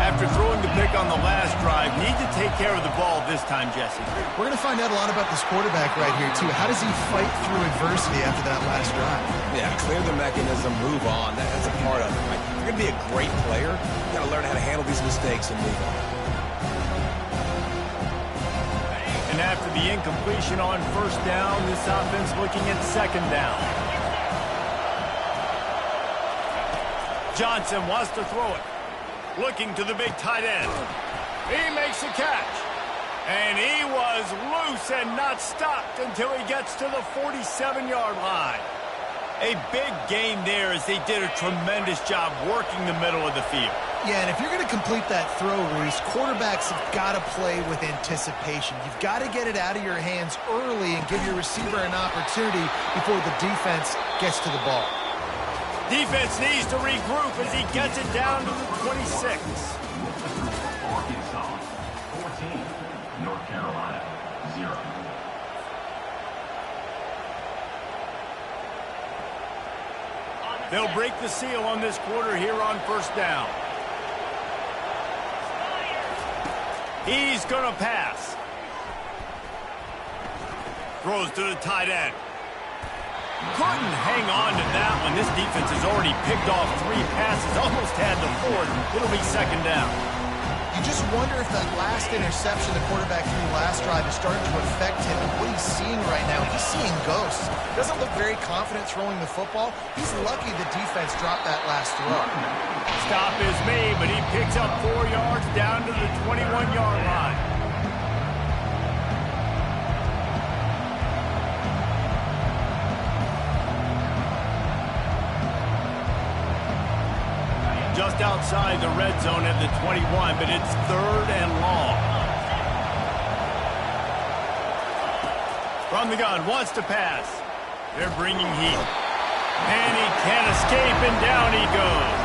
After throwing the pick on the last drive, need to take care of the ball this time, Jesse. We're going to find out a lot about this quarterback right here, too. How does he fight through adversity after that last drive? Yeah, clear the mechanism, move on. That's a part of it, right? If you're going to be a great player, you got to learn how to handle these mistakes and move on. And after the incompletion on first down, this offense looking at second down. Johnson wants to throw it. Looking to the big tight end. He makes a catch. And he was loose and not stopped until he gets to the 47-yard line. A big gain there as they did a tremendous job working the middle of the field. Yeah, and if you're going to complete that throw, Reese, quarterbacks have got to play with anticipation. You've got to get it out of your hands early and give your receiver an opportunity before the defense gets to the ball. Defense needs to regroup as he gets it down to the 26. Arkansas, 14. North Carolina, 0. They'll break the seal on this quarter here on first down. He's going to pass. Throws to the tight end. Couldn't hang on to that one. This defense has already picked off 3 passes, almost had the 4th. It'll be second down. You just wonder if that last interception the quarterback threw last drive is starting to affect him and what he's seeing right now. He's seeing ghosts. Doesn't look very confident throwing the football. He's lucky the defense dropped that last throw. Stop is made, but he picks up 4 yards down to the 21-yard line. Just outside the red zone at the 21, but it's 3rd and long. From the gun, wants to pass. They're bringing heat. And he can't escape, and down he goes.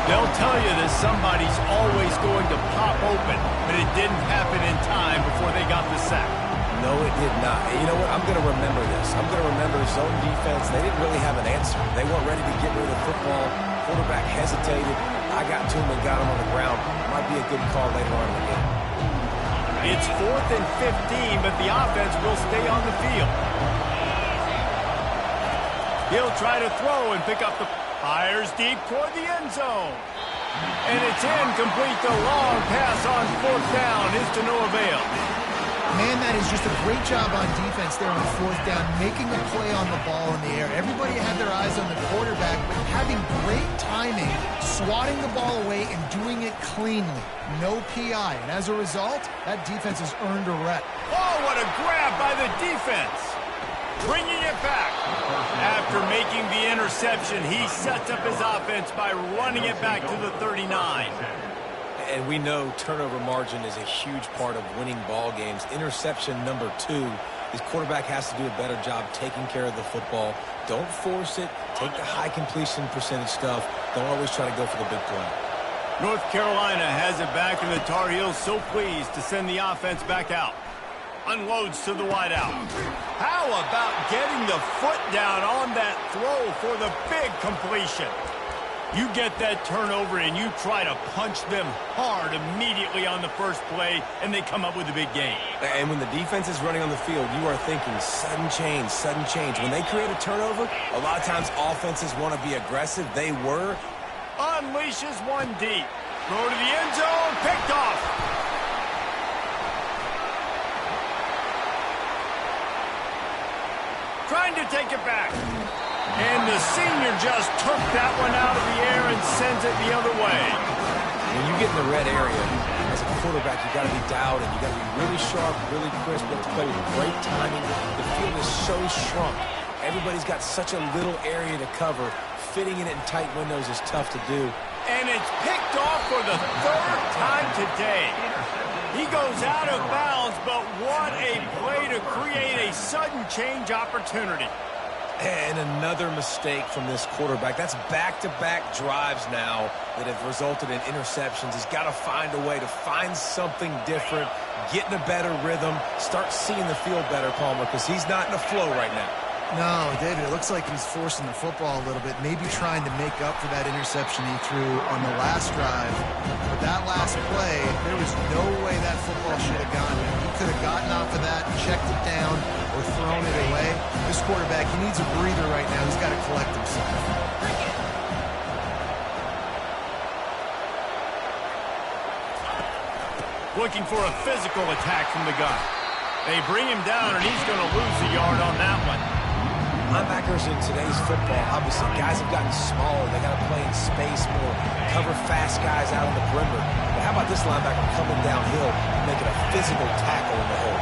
They'll tell you that somebody's always going to pop open, but it didn't happen in time before they got the sack. No, it did not. And you know what? I'm going to remember this. I'm going to remember zone defense. They didn't really have an answer. They weren't ready to get rid of the football. Quarterback hesitated. I got to him and got him on the ground. Might be a good call later on in the game. It's 4th and 15, but the offense will stay on the field. He'll try to throw and pick up the... Fires deep toward the end zone. And it's incomplete. The long pass on 4th down is to no avail. Man, that is just a great job on defense there on 4th down, making a play on the ball in the air. Everybody had their eyes on the quarterback, but having great timing, swatting the ball away and doing it cleanly. No PI. And as a result, that defense has earned a rep. Oh, what a grab by the defense. Bringing it back. After making the interception, he sets up his offense by running it back to the 39. And we know turnover margin is a huge part of winning ball games. Interception number 2. His quarterback has to do a better job taking care of the football. Don't force it. Take the high completion percentage stuff. Don't always try to go for the big play. North Carolina has it back, and the Tar Heels so pleased to send the offense back out. Unloads to the wideout. How about getting the foot down on that throw for the big completion? You get that turnover and you try to punch them hard immediately on the first play, and they come up with a big gain. And when the defense is running on the field, you are thinking sudden change, sudden change. When they create a turnover, a lot of times offenses want to be aggressive. They were. Unleashes one deep. Throw to the end zone. Picked off. Trying to take it back. And the senior just took that one out of the air and sends it the other way. When you get in the red area, as a quarterback, you got to be dialed and you got to be really sharp, really crisp. You have to play with great timing. The field is so shrunk. Everybody's got such a little area to cover. Fitting it in tight windows is tough to do. And it's picked off for the 3rd time today. He goes out of bounds, but what a play to create a sudden change opportunity. And another mistake from this quarterback. That's back-to-back drives now that have resulted in interceptions. He's got to find a way to find something different, get in a better rhythm, start seeing the field better, Palmer, because he's not in a flow right now. No, David, it looks like he's forcing the football a little bit, maybe trying to make up for that interception he threw on the last drive. But that last play, there was no way that football should have gone there. He could have gotten off of that, checked it down, or thrown it away. This quarterback, he needs a breather right now. He's got to collect himself. Looking for a physical attack from the gun. They bring him down, and he's going to lose a yard on that one. Linebackers in today's football, obviously, guys have gotten smaller. They got to play in space more, cover fast guys out on the perimeter. But how about this linebacker coming downhill, making a physical tackle in the hole?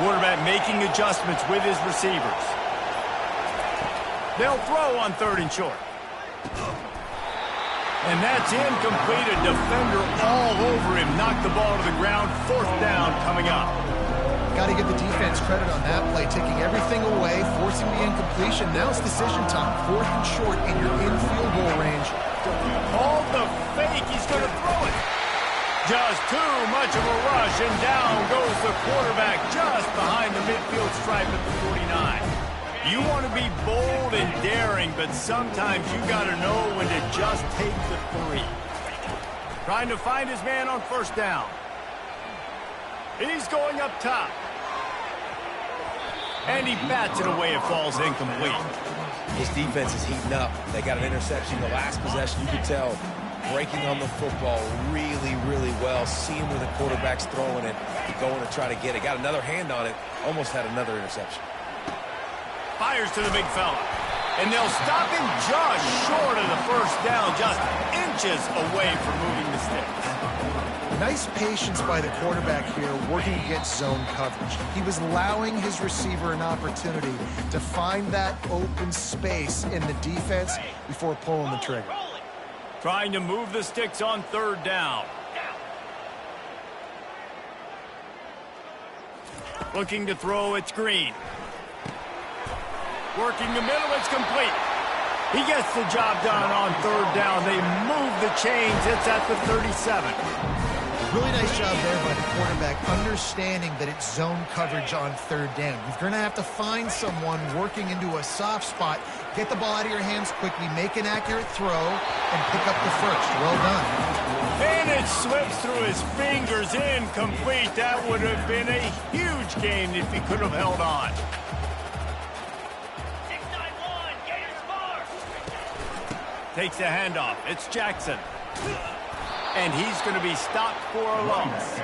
Quarterback making adjustments with his receivers. They'll throw on 3rd and short. And that's incomplete. A defender all over him. Knocked the ball to the ground. 4th down coming up. Got to give the defense credit on that play, taking everything away, forcing the incompletion. Now it's decision time. 4th and short, and you're in field goal range. Called the fake. He's going to throw it. Just too much of a rush, and down goes the quarterback just behind the midfield stripe at the 49. You want to be bold and daring, but sometimes you got to know when to just take the 3. Trying to find his man on 1st down. He's going up top. And he bats it away. It falls incomplete. His defense is heating up. They got an interception the last possession. You could tell breaking on the football really, really well. Seeing where the quarterback's throwing it, going to try to get it. Got another hand on it. Almost had another interception. Fires to the big fella. And they'll stop him just short of the 1st down, just inches away from moving the sticks. Nice patience by the quarterback here, working against zone coverage. He was allowing his receiver an opportunity to find that open space in the defense before pulling the trigger. Trying to move the sticks on 3rd down. Looking to throw, it's Green. Working the middle, it's complete. He gets the job done on third down. They move the chains. It's at the 37. Really nice job there by the quarterback, understanding that it's zone coverage on third down. You're going to have to find someone working into a soft spot, get the ball out of your hands quickly, make an accurate throw, and pick up the first. Well done. And it slips through his fingers, incomplete. That would have been a huge gain if he could have held on. 691, Gators score! Takes the handoff. It's Jackson. And he's going to be stopped for a loss.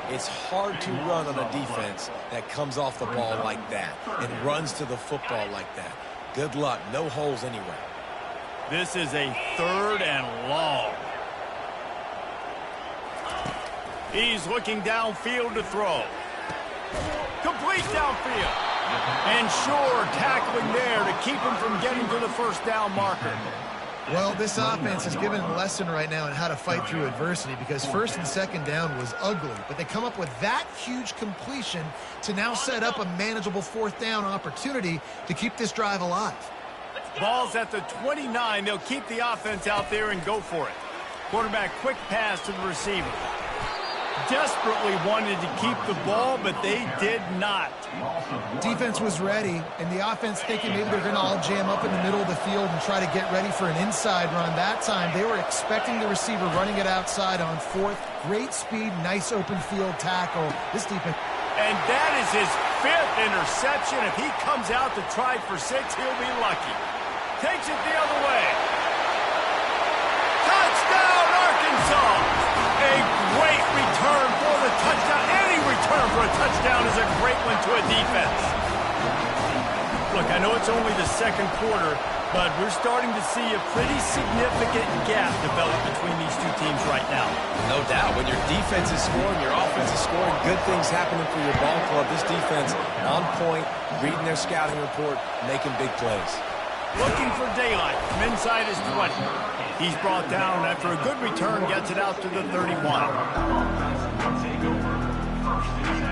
It's hard to run on a defense that comes off the ball like that and runs to the football like that. Good luck. No holes anywhere. This is a 3rd and long. He's looking downfield to throw. Complete downfield. And sure, tackling there to keep him from getting to the first down marker. Well, this offense is giving a lesson right now on how to fight through adversity, because first and second down was ugly, but they come up with that huge completion to now set up a manageable fourth down opportunity to keep this drive alive. Ball's at the 29. They'll keep the offense out there and go for it. Quarterback, quick pass to the receiver. Desperately wanted to keep the ball, but they did not. Defense was ready, and the offense thinking maybe they're going to all jam up in the middle of the field and try to get ready for an inside run. That time, they were expecting the receiver running it outside on fourth. Great speed, nice open field tackle. This defense. And that is his 5th interception. If he comes out to try for 6, he'll be lucky. Takes it the other way. Touchdown, Arkansas! A great return for the touchdown. Any return for a touchdown is a great one to a defense. Look, I know it's only the second quarter, but we're starting to see a pretty significant gap develop between these two teams right now. No doubt. When your defense is scoring, your offense is scoring, good things happening for your ball club. This defense on point, reading their scouting report, making big plays. Looking for daylight from inside his 20. He's brought down after a good return, gets it out to the 31.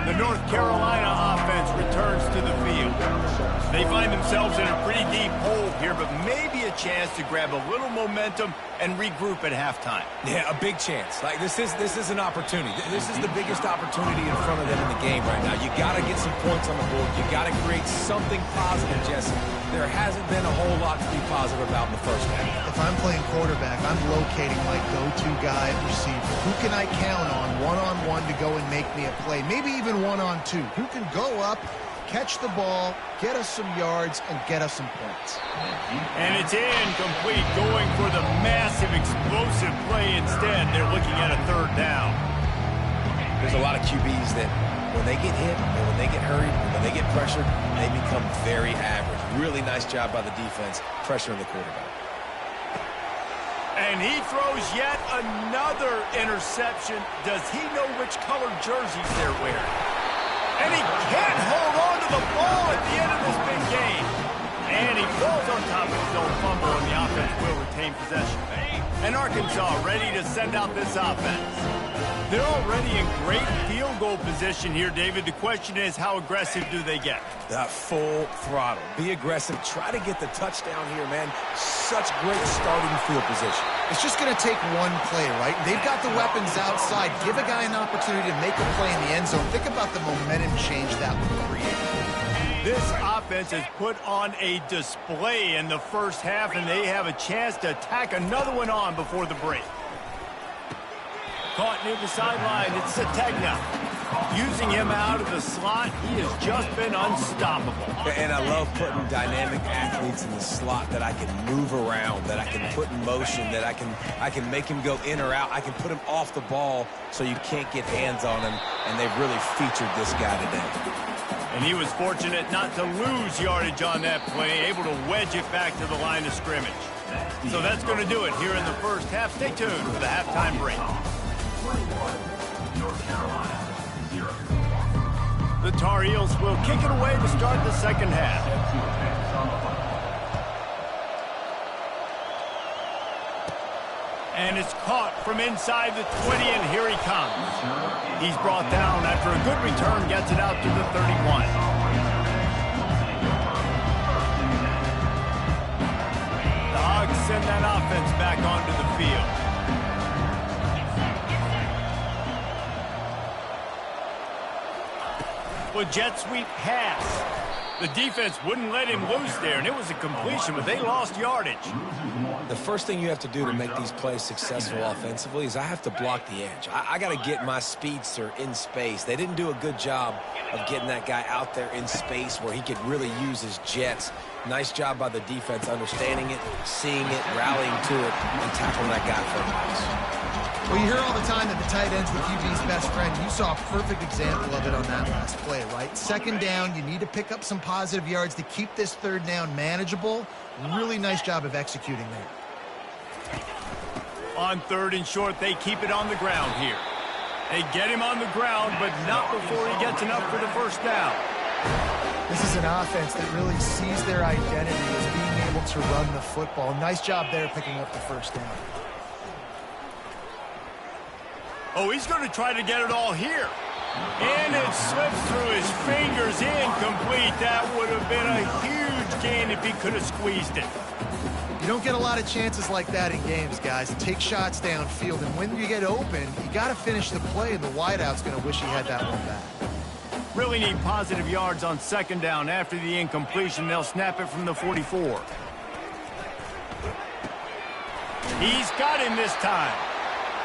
The North Carolina offense returns to the field. They find themselves in a pretty deep hole here, but maybe a chance to grab a little momentum and regroup at halftime. Yeah, a big chance. Like this is an opportunity. This is the biggest opportunity in front of them in the game right now. You got to get some points on the board. You got to create something positive, Jesse. There hasn't been a whole lot to be positive about in the first half. If I'm playing quarterback, I'm locating my go-to guy at receiver. Who can I count on one-on-one to go and make me a play? Maybe even one-on-two. Who can go up, catch the ball, get us some yards, and get us some points? And it's incomplete, going for the massive, explosive play instead. They're looking at a 3rd down. There's a lot of QBs that when they get hit or when they get hurried, when they get pressured, they become very average. Really nice job by the defense pressuring the quarterback. And he throws yet another interception. Does he know which colored jerseys they're wearing? And he can't hold on to the ball at the end of this big game. And he falls on top of his own fumble, and the offense will retain possession. And Arkansas ready to send out this offense. They're already in great field goal position here, David. The question is, how aggressive do they get? Full throttle. Be aggressive. Try to get the touchdown here, man. Such great starting field position. It's just going to take one play, right? They've got the weapons outside. Give a guy an opportunity to make a play in the end zone. Think about the momentum change that would create. This offense has put on a display in the first half, and they have a chance to tack another one on before the break. Caught near the sideline, it's Sategna. Using him out of the slot, he has just been unstoppable. And I love putting dynamic athletes in the slot that I can move around, that I can put in motion, that I can make him go in or out. I can put him off the ball so you can't get hands on him, and they've really featured this guy today. And he was fortunate not to lose yardage on that play, able to wedge it back to the line of scrimmage. So that's going to do it here in the first half. Stay tuned for the halftime break. 21, North Carolina, 0. The Tar Heels will kick it away to start the second half. And it's caught from inside the 20, and here he comes. He's brought down after a good return, gets it out to the 31. offense back onto the field. Well, jet sweep pass. The defense wouldn't let him loose there, and it was a completion, but they lost yardage. The first thing you have to do to make these plays successful offensively is I have to block the edge. I got to get my speedster in space. They didn't do a good job of getting that guy out there in space where he could really use his jets. Nice job by the defense understanding it, seeing it, rallying to it, and tackling that guy for a loss. Well, you hear all the time that the tight end's the QB's best friend. You saw a perfect example of it on that last play, right? Second down, you need to pick up some positive yards to keep this third down manageable. Really nice job of executing there. On third and short, they keep it on the ground here. They get him on the ground, but not before he gets enough for the first down. This is an offense that really sees their identity as being able to run the football. Nice job there picking up the first down. Oh, he's going to try to get it all here. And it slips through his fingers, incomplete. That would have been a huge gain if he could have squeezed it. You don't get a lot of chances like that in games, guys. Take shots downfield, and when you get open, you got to finish the play, and the wideout's going to wish he had that one back. Really need positive yards on second down. After the incompletion, they'll snap it from the 44. He's got him this time.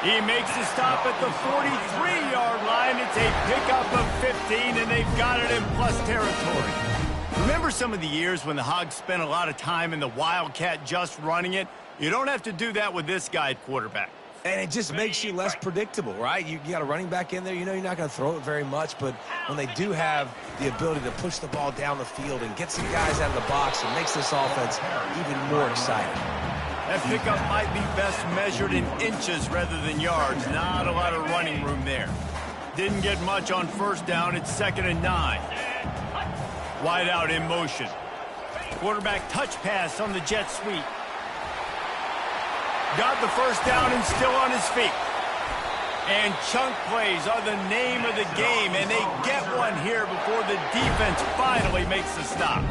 He makes the stop at the 43-yard line. It's a pickup of 15, and they've got it in plus territory. Remember some of the years when the Hogs spent a lot of time in the Wildcat just running it? You don't have to do that with this guy at quarterback. And it just makes you less predictable, right? You got a running back in there. You know you're not going to throw it very much, but when they do have the ability to push the ball down the field and get some guys out of the box, it makes this offense even more exciting. That pickup might be best measured in inches rather than yards. Not a lot of running room there. Didn't get much on first down. It's 2nd and 9. Wide out in motion. Quarterback touch pass on the jet sweep. Got the first down and still on his feet. And chunk plays are the name of the game, and they get one here before the defense finally makes the stop.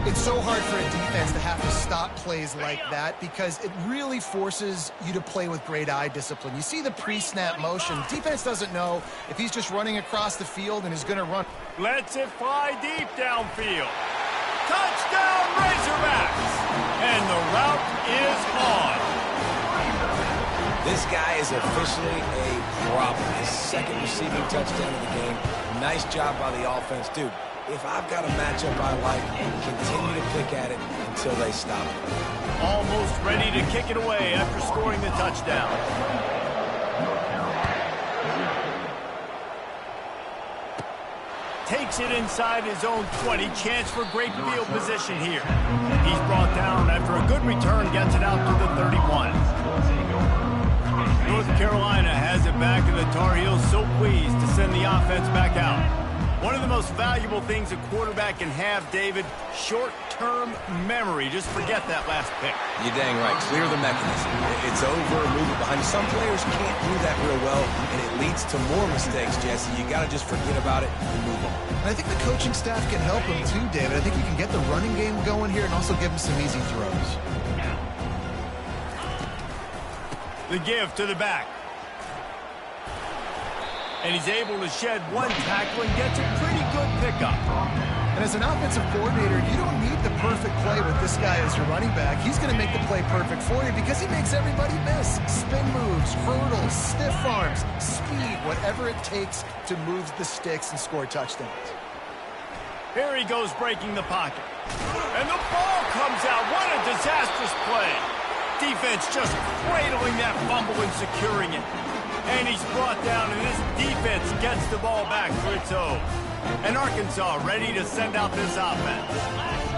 It's so hard for a defense to have to stop plays like that because it really forces you to play with great eye discipline. You see the pre-snap motion. Defense doesn't know if he's just running across the field and is going to run. Lets it fly deep downfield. Touchdown Razorbacks! And the route is on. This guy is officially a problem. His second receiving touchdown of the game. Nice job by the offense. Dude, if I've got a matchup I like, continue to pick at it until they stop it. Almost ready to kick it away after scoring the touchdown. Takes it inside his own 20. Chance for great field position here. He's brought down after a good return, gets it out to the 31. North Carolina has it back, and the Tar Heels so pleased to send the offense back out. One of the most valuable things a quarterback can have, David, short-term memory. Just forget that last pick. You're dang right. Clear the mechanism. It's over, move it behind. Some players can't do that real well, and it leads to more mistakes, Jesse. You got to just forget about it and move on. And I think the coaching staff can help him too, David. I think you can get the running game going here and also give him some easy throws. The give to the back. And he's able to shed one tackle and gets a pretty good pickup. And as an offensive coordinator, you don't need the perfect play with this guy as your running back. He's going to make the play perfect for you because he makes everybody miss. Spin moves, hurdles, stiff arms, speed, whatever it takes to move the sticks and score touchdowns. Here he goes breaking the pocket. And the ball comes out. What a disastrous play. Defense just cradling that fumble and securing it. And he's brought down, and this defense gets the ball back for its own. And Arkansas ready to send out this offense.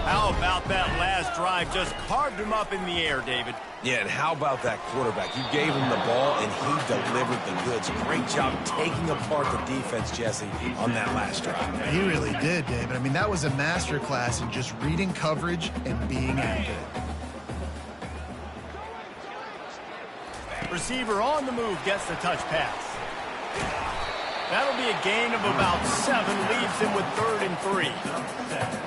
How about that last drive? Just carved him up in the air, David. Yeah, and how about that quarterback? You gave him the ball, and he delivered the goods. Great job taking apart the defense, Jesse, on that last drive. He really did, David. I mean, that was a masterclass in just reading coverage and being accurate. Receiver on the move gets the touch pass. That'll be a gain of about 7, leaves him with 3rd and 3.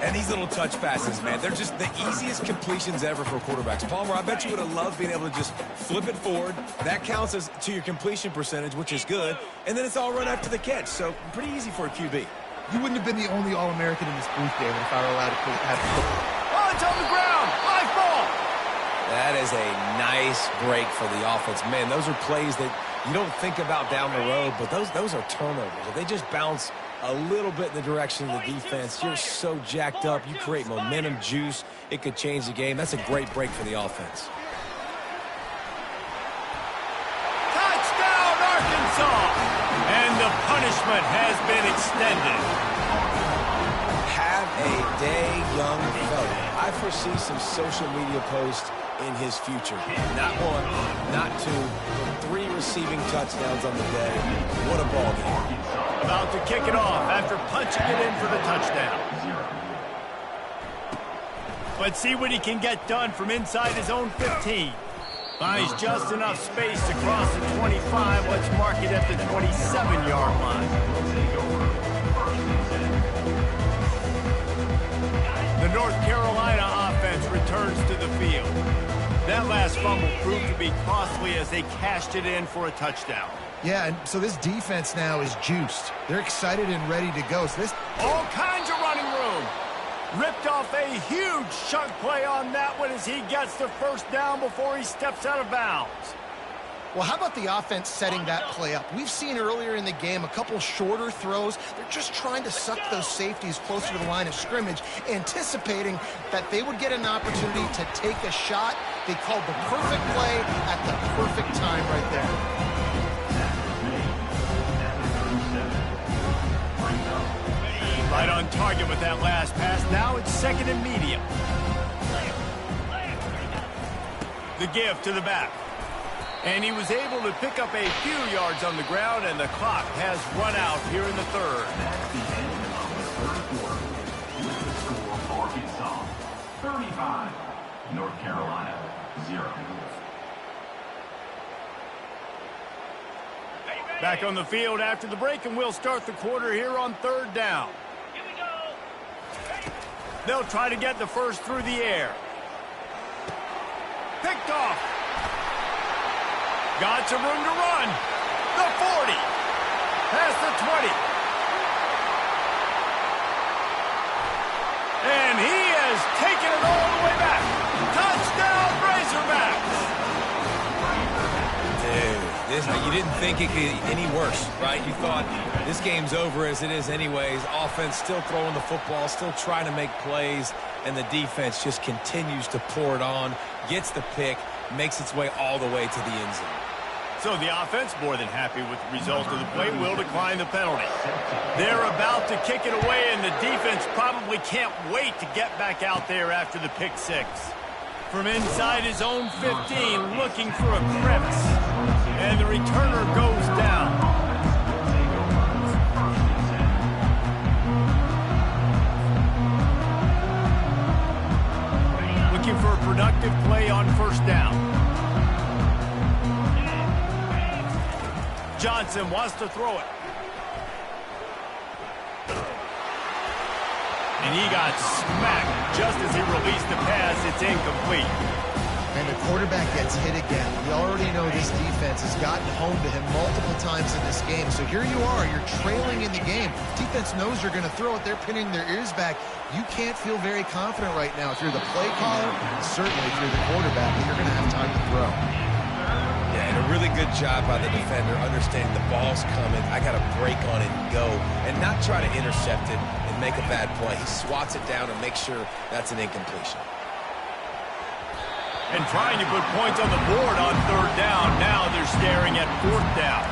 And these little touch passes, man, they're just the easiest completions ever for quarterbacks. Palmer, I bet you would have loved being able to just flip it forward. That counts as to your completion percentage, which is good. And then it's all run after the catch. So pretty easy for a QB. You wouldn't have been the only All-American in this booth, David, if I were allowed to have football. Oh, it's on the ground. Live ball. That is a nice break for the offense. Man, those are plays that you don't think about down the road, but those are turnovers. If they just bounce a little bit in the direction of the defense, you're so jacked up. You create momentum, juice. It could change the game. That's a great break for the offense. Touchdown, Arkansas. And the punishment has been extended. Have a day, young fella. I foresee some social media posts in his future. Not one, not two, but 3 receiving touchdowns on the day. What a ball game. About to kick it off after punching it in for the touchdown. Let's see what he can get done from inside his own 15. Finds just enough space to cross the 25. Let's mark it at the 27-yard line. The North Carolina offense returns to the field. That last fumble proved to be costly as they cashed it in for a touchdown. Yeah, and so this defense now is juiced. They're excited and ready to go. So this All kinds of running room. Ripped off a huge chunk play on that one as he gets the first down before he steps out of bounds. Well, how about the offense setting that play up? We've seen earlier in the game a couple shorter throws. They're just trying to suck those safeties closer to the line of scrimmage, anticipating that they would get an opportunity to take a shot. They called the perfect play at the perfect time right there. Right on target with that last pass. Now it's second and medium. The give to the back. And he was able to pick up a few yards on the ground, and the clock has run out here in the third. That's the end of the third quarter. With the score, Arkansas 35, North Carolina 0. Back on the field after the break, and we'll start the quarter here on third down. They'll try to get the first through the air. Picked off. Got some room to run. The 40. Past the 20. And he has taken it all the way back. Touchdown, Razorbacks. Dude, you didn't think it could get any worse, right? You thought this game's over as it is anyways. Offense still throwing the football, still trying to make plays, and the defense just continues to pour it on, gets the pick, makes its way all the way to the end zone. So the offense, more than happy with the result of the play, will decline the penalty. They're about to kick it away, and the defense probably can't wait to get back out there after the pick six. From inside his own 15, looking for a crevice. And the returner goes down. Looking for a productive play on first down. Johnson wants to throw it. And he got smacked just as he released the pass. It's incomplete. And the quarterback gets hit again. We already know this defense has gotten home to him multiple times in this game. So here you are, you're trailing in the game. Defense knows you're going to throw it. They're pinning their ears back. You can't feel very confident right now. If you're the play caller, certainly if you're the quarterback, that you're going to have time to throw. Yeah, and a really good job by the defender understanding the ball's coming. I got to break on it and go and not try to intercept it and make a bad play. He swats it down and makes sure that's an incompletion. And trying to put points on the board on third down. Now they're staring at fourth down.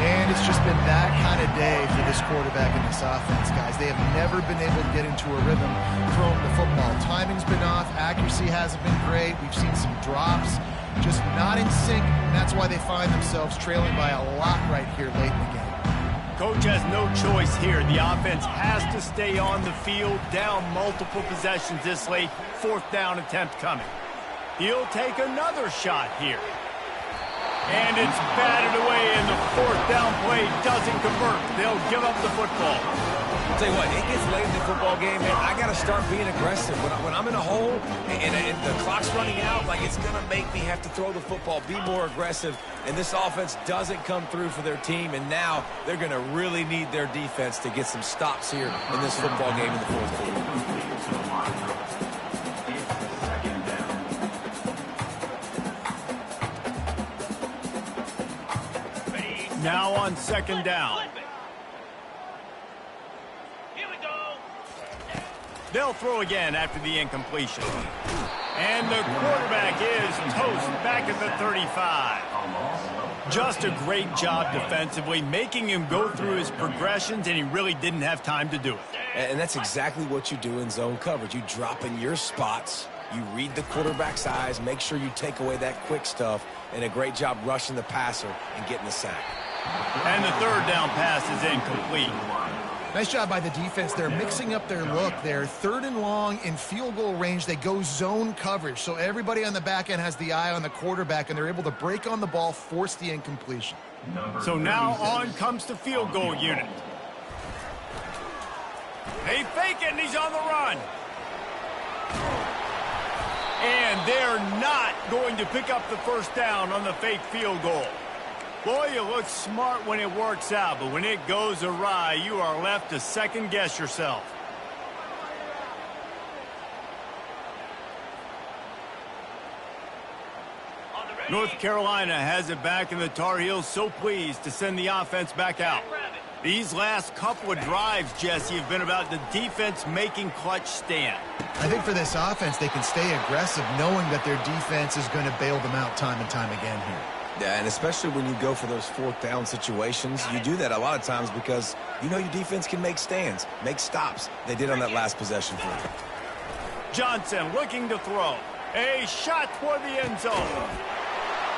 And it's just been that kind of day for this quarterback and this offense, guys. They have never been able to get into a rhythm throwing the football. Timing's been off. Accuracy hasn't been great. We've seen some drops. Just not in sync. And that's why they find themselves trailing by a lot right here late in the game. Coach has no choice here. The offense has to stay on the field, down multiple possessions this late. Fourth down attempt coming. He'll take another shot here. And it's batted away, and the fourth down play doesn't convert. They'll give up the football. I'll tell you what, it gets late in the football game, man. I got to start being aggressive. When I'm in a hole and the clock's running out, like, it's going to make me have to throw the football, be more aggressive. And this offense doesn't come through for their team, and now they're going to really need their defense to get some stops here in this football game in the fourth quarter. Now on second down. They'll throw again after the incompletion. And the quarterback is toast back at the 35. Just a great job defensively, making him go through his progressions, and he really didn't have time to do it. And that's exactly what you do in zone coverage. You drop in your spots, you read the quarterback's eyes, make sure you take away that quick stuff, and a great job rushing the passer and getting the sack. And the third down pass is incomplete. Nice job by the defense. They're mixing up their look. They're third and long in field goal range. They go zone coverage. So everybody on the back end has the eye on the quarterback, and they're able to break on the ball, force the incompletion. So now on comes the field goal unit. They fake it, and he's on the run. And they're not going to pick up the first down on the fake field goal. Boy, you look smart when it works out, but when it goes awry, you are left to second-guess yourself. North Carolina has it back, and the Tar Heels so pleased to send the offense back out. These last couple of drives, Jesse, have been about the defense making clutch stand. I think for this offense, they can stay aggressive knowing that their defense is going to bail them out time and time again here. Yeah, and especially when you go for those fourth down situations, you do that a lot of times because you know your defense can make stands, make stops. They did on that last possession for you. Johnson looking to throw. A shot toward the end zone.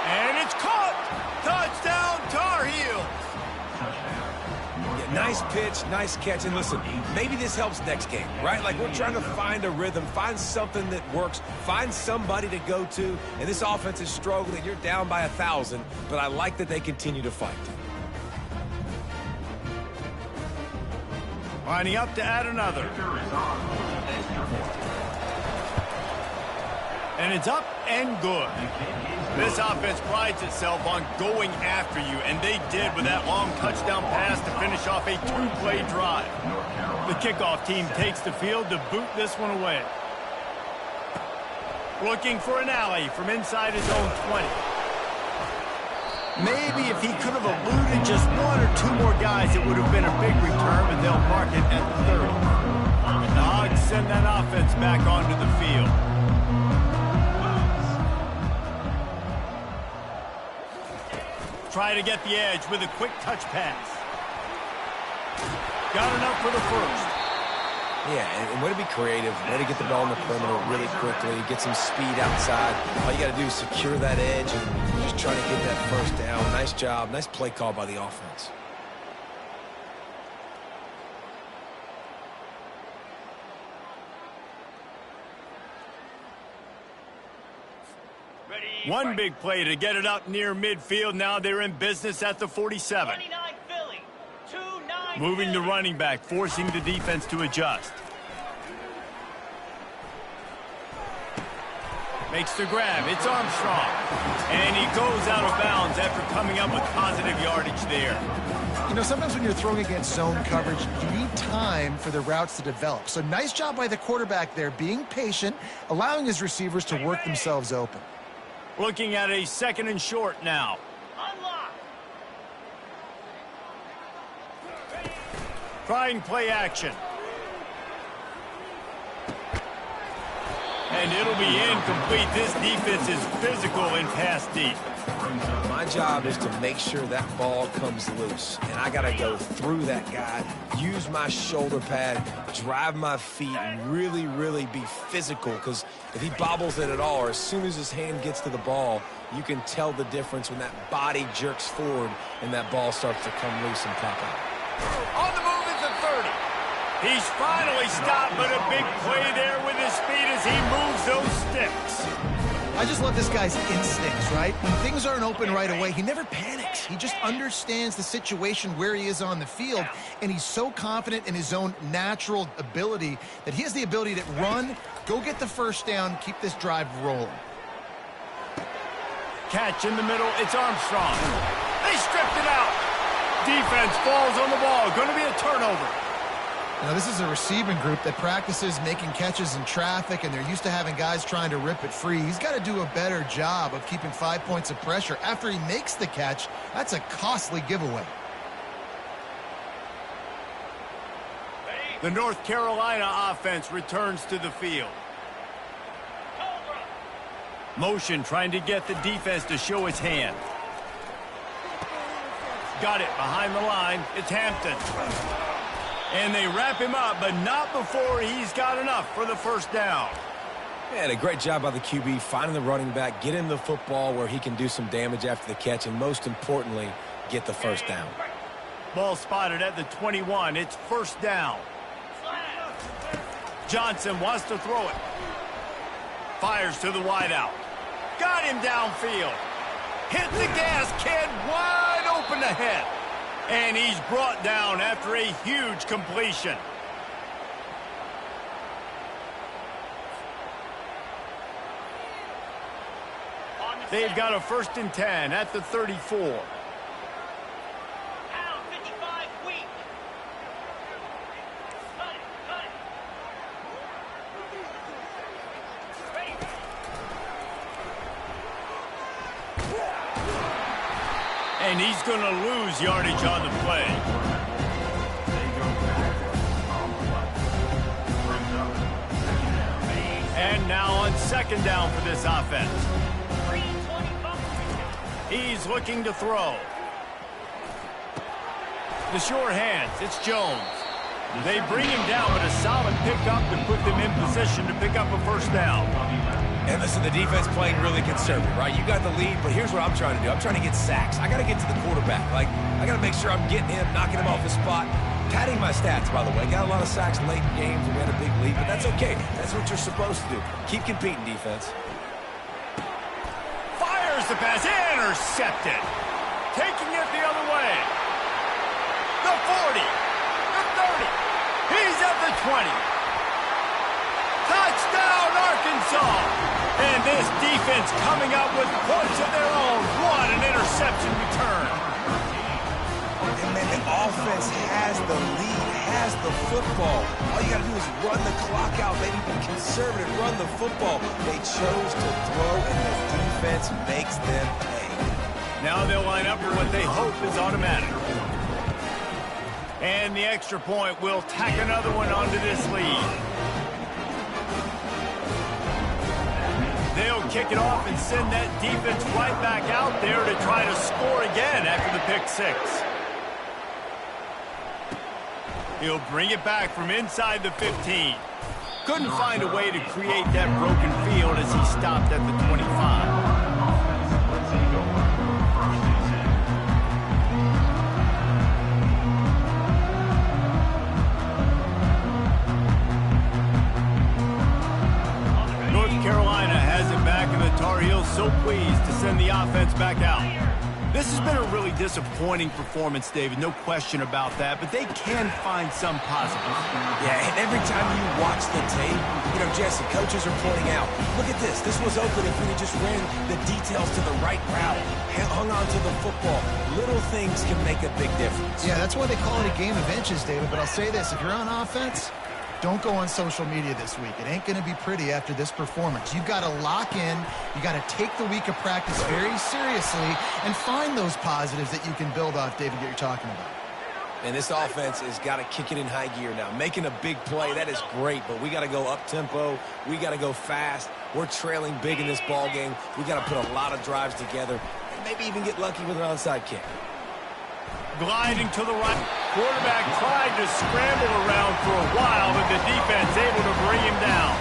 And it's caught. Touchdown, Tar Heels. Yeah, nice pitch, nice catch. And listen, maybe this helps next game, right? Like, we're trying to find a rhythm, find something that works, find somebody to go to. And this offense is struggling. You're down by 1,000, but I like that they continue to fight. Lining up to add another. And it's up and good. This offense prides itself on going after you, and they did with that long touchdown pass to finish off a two-play drive. The kickoff team takes the field to boot this one away. Looking for an alley from inside his own 20. Maybe if he could have eluded just one or two more guys, it would have been a big return, and they'll mark it at the 30. The Hogs send that offense back onto the field. Try to get the edge with a quick touch pass. Got enough for the first. Yeah, and way to be creative, way to get the ball in the perimeter really quickly, get some speed outside. All you got to do is secure that edge and just try to get that first down. Nice job, nice play call by the offense. One big play to get it up near midfield. Now they're in business at the 47. Moving the running back, forcing the defense to adjust. Makes the grab. It's Armstrong. And he goes out of bounds after coming up with positive yardage there. You know, sometimes when you're throwing against zone coverage, you need time for the routes to develop. So nice job by the quarterback there, being patient, allowing his receivers to work themselves open. Looking at a second and short now. Trying play action. And it'll be incomplete. This defense is physical and pass deep. My job is to make sure that ball comes loose. And I got to go through that guy, use my shoulder pad, drive my feet, and really, really be physical. Because if he bobbles it at all, or as soon as his hand gets to the ball, you can tell the difference when that body jerks forward and that ball starts to come loose and pop out. On the move at the 30. He's finally stopped, but a big play there with his feet as he moves those sticks. I just love this guy's instincts, right? When things aren't open right away, he never panics. mistakes. He just understands the situation where he is on the field, and he's so confident in his own natural ability that he has the ability to run, go get the first down, keep this drive rolling. Catch in the middle. It's Armstrong. They stripped it out. Defense falls on the ball. Going to be a turnover. Now, this is a receiving group that practices making catches in traffic, and they're used to having guys trying to rip it free. He's got to do a better job of keeping 5 points of pressure. After he makes the catch, that's a costly giveaway. The North Carolina offense returns to the field. Motion trying to get the defense to show his hand. Got it behind the line. It's Hampton. And they wrap him up, but not before he's got enough for the first down. And a great job by the QB finding the running back, get him the football where he can do some damage after the catch, and most importantly, get the first down. Ball spotted at the 21. It's first down. Johnson wants to throw it. Fires to the wideout. Got him downfield. Hit the gas, kid. Wide open ahead. And he's brought down after a huge completion. They've got a 1st and 10 at the 34. And he's going to lose yardage on the play. And now on 2nd down for this offense. He's looking to throw. The sure hands. It's Jones. They bring him down with a solid pickup to put them in position to pick up a first down. And listen, the defense playing really conservative, right? You got the lead, but here's what I'm trying to do. I'm trying to get sacks. I got to get to the quarterback. I got to make sure I'm getting him, knocking him off his spot. Padding my stats, by the way. Got a lot of sacks late in games, and we had a big lead, but that's okay. That's what you're supposed to do. Keep competing, defense. Fires the pass. Intercepted. Taking it the other way. The 40. The 30. He's at the 20. Touchdown, Arkansas! And this defense coming up with points of their own. What an interception return. And man, the offense has the lead, has the football. All you got to do is run the clock out, maybe be conservative, run the football. They chose to throw, and the defense makes them pay. Now they'll line up for what they hope is automatic. And the extra point will tack another one onto this lead. They'll kick it off and send that defense right back out there to try to score again after the pick 6. He'll bring it back from inside the 15. Couldn't find a way to create that broken field as he stopped at the 25. Carolina has it back, and the Tar Heels so pleased to send the offense back out. This has been a really disappointing performance, David, no question about that, but they can find some positives. Yeah, and every time you watch the tape, Jesse, coaches are pointing out, look at this. This was open if we had just ran the details to the right route, hung on to the football. Little things can make a big difference. Yeah, that's why they call it a game of inches, David, but I'll say this. If you're on offense, don't go on social media this week. It ain't going to be pretty after this performance. You've got to lock in. You got to take the week of practice very seriously and find those positives that you can build off, David, that you're talking about. And this offense has got to kick it in high gear now. Making a big play, that is great, but we got to go up-tempo. We got to go fast. We're trailing big in this ball game. We got to put a lot of drives together and maybe even get lucky with an onside kick. Gliding to the right. Quarterback tried to scramble around for a while, but the defense able to bring him down.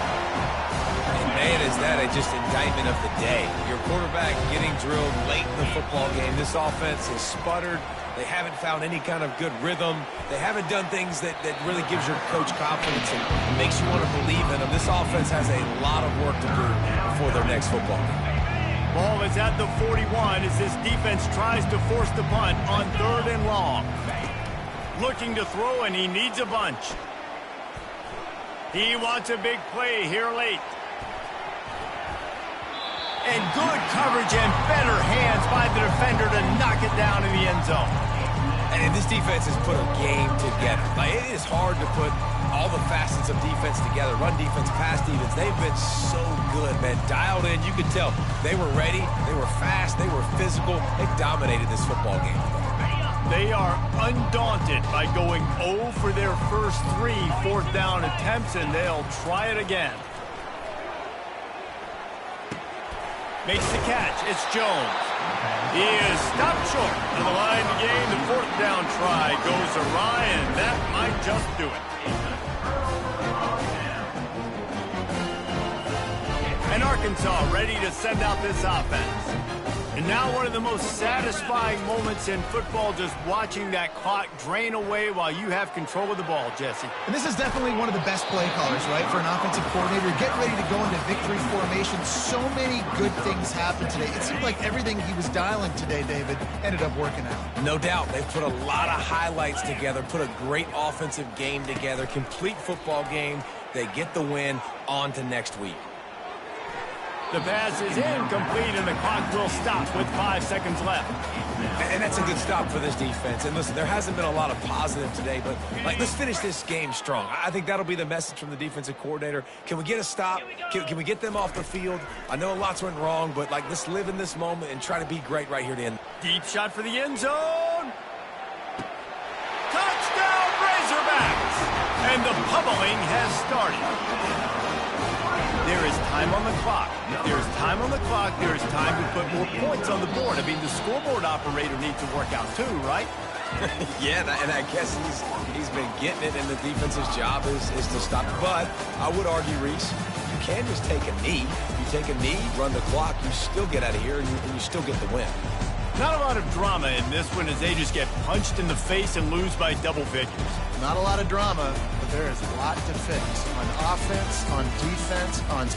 And man, is that just indictment of the day. Your quarterback getting drilled late in the football game. This offense has sputtered. They haven't found any kind of good rhythm. They haven't done things that really gives your coach confidence and makes you want to believe in them. This offense has a lot of work to do before their next football game. Ball is at the 41 as this defense tries to force the punt on 3rd and long. Looking to throw, and he needs a bunch. He wants a big play here late. And good coverage and better hands by the defender to knock it down in the end zone. And this defense has put a game together. Like, it is hard to put all the facets of defense together. Run defense, pass defense. They've been so good, man. Dialed in. You could tell they were ready. They were fast. They were physical. They dominated this football game. They are undaunted by going 0 for their first 3 4th down attempts, and they'll try it again. Makes the catch. It's Jones. He is stopped short of the line to gain. The 4th down try goes awry, and that might just do it. And Arkansas ready to send out this offense. And now one of the most satisfying moments in football, just watching that clock drain away while you have control of the ball, Jesse. And this is definitely one of the best play callers, right, for an offensive coordinator. Getting ready to go into victory formation. So many good things happened today. It seemed like everything he was dialing today, David, ended up working out. No doubt. They put a lot of highlights together, put a great offensive game together, complete football game. They get the win. On to next week. The pass is incomplete, and the clock will stop with 5 seconds left. And that's a good stop for this defense. And listen, there hasn't been a lot of positive today, but let's finish this game strong. I think that'll be the message from the defensive coordinator. Can we get a stop? Can we get them off the field? I know lots went wrong, but let's live in this moment and try to be great right here to end. Deep shot for the end zone. Touchdown, Razorbacks! And the pummeling has started. There is time on the clock. If there is time on the clock, there is time to put more points on the board. I mean, the scoreboard operator needs to work out too, right? Yeah, and I guess he's been getting it, and the defense's job is to stop. But I would argue, Reese, you can just take a knee. You take a knee, run the clock, you still get out of here, and you still get the win. Not a lot of drama in this one as they just get punched in the face and lose by double figures. Not a lot of drama, but there is a lot to fix on offense, on defense, on...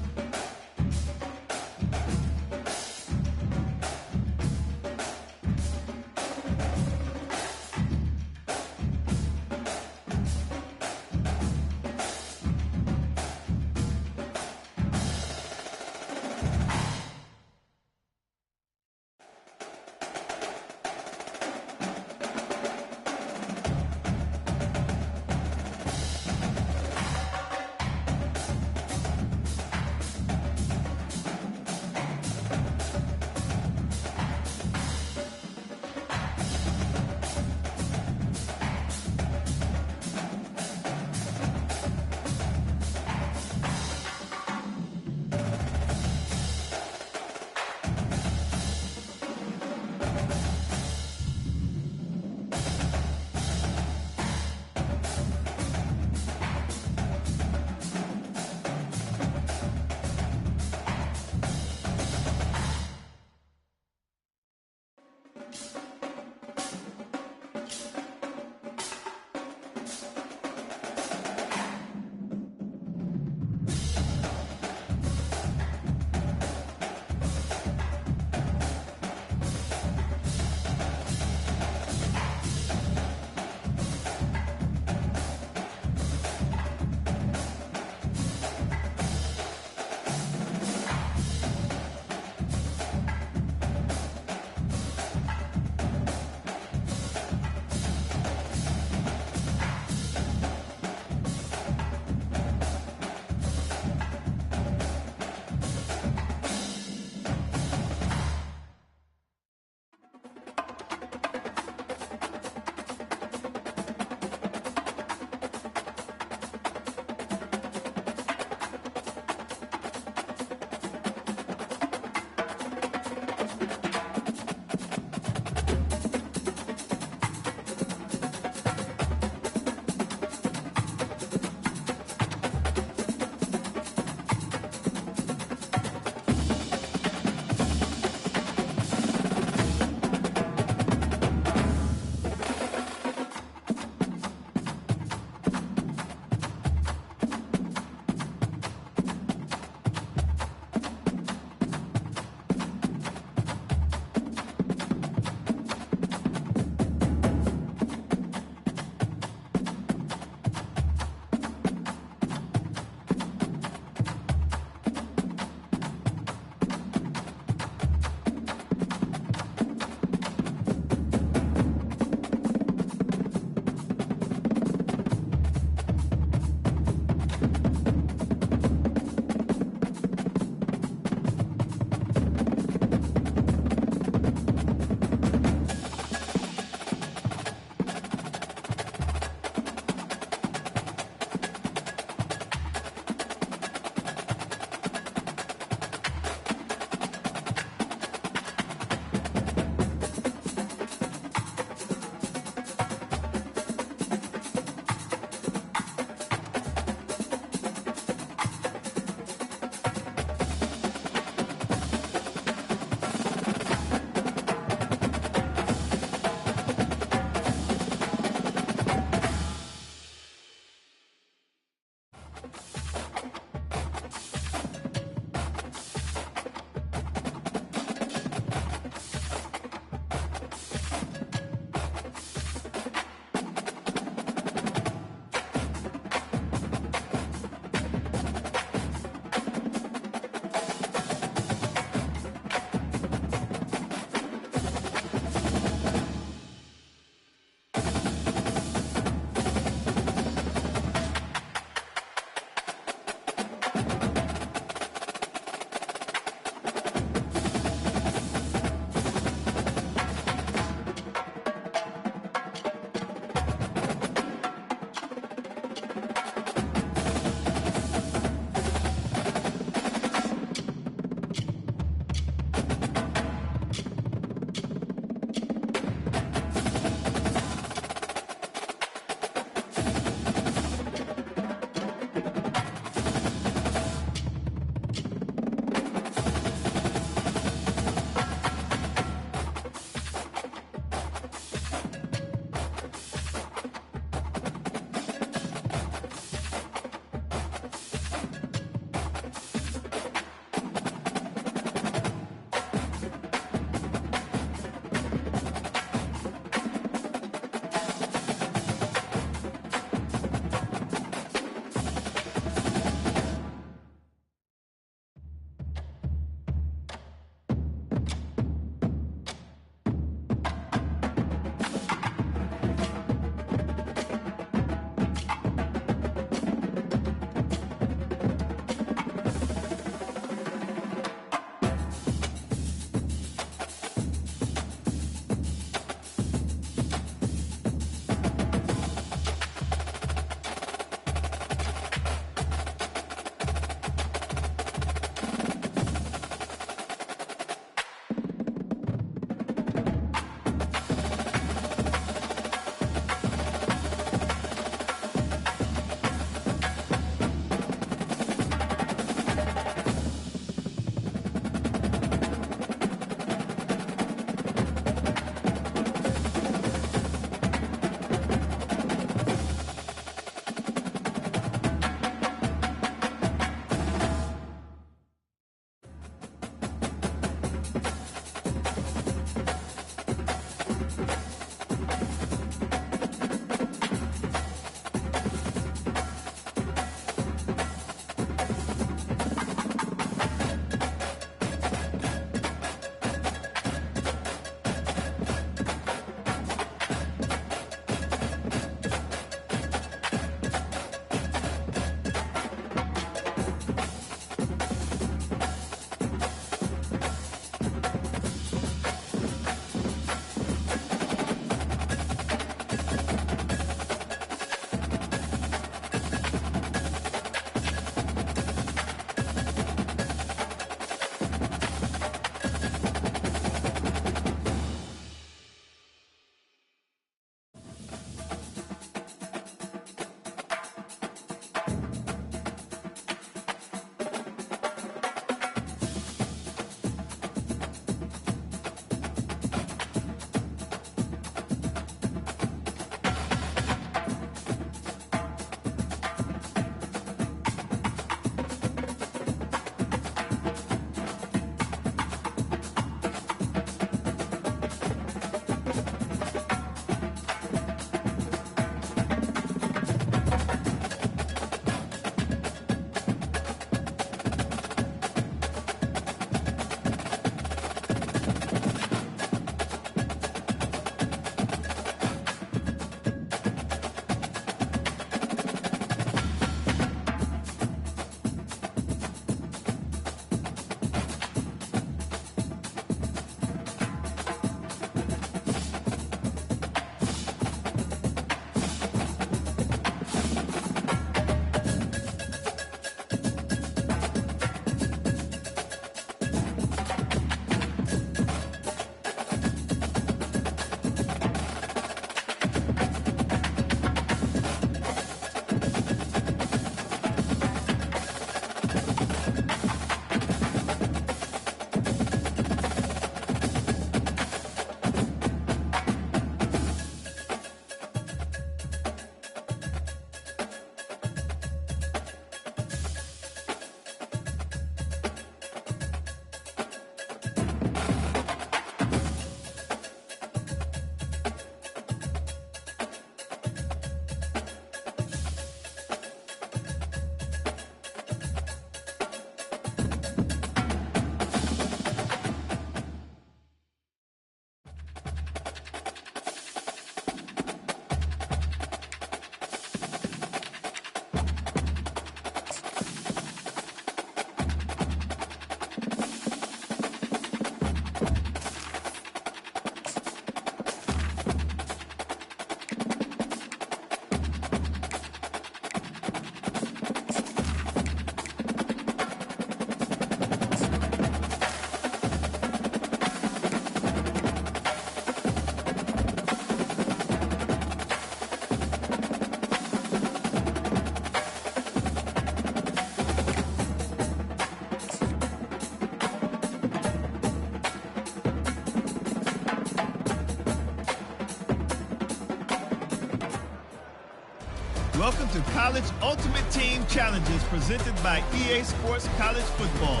Welcome to College Ultimate Team Challenges presented by EA Sports College Football.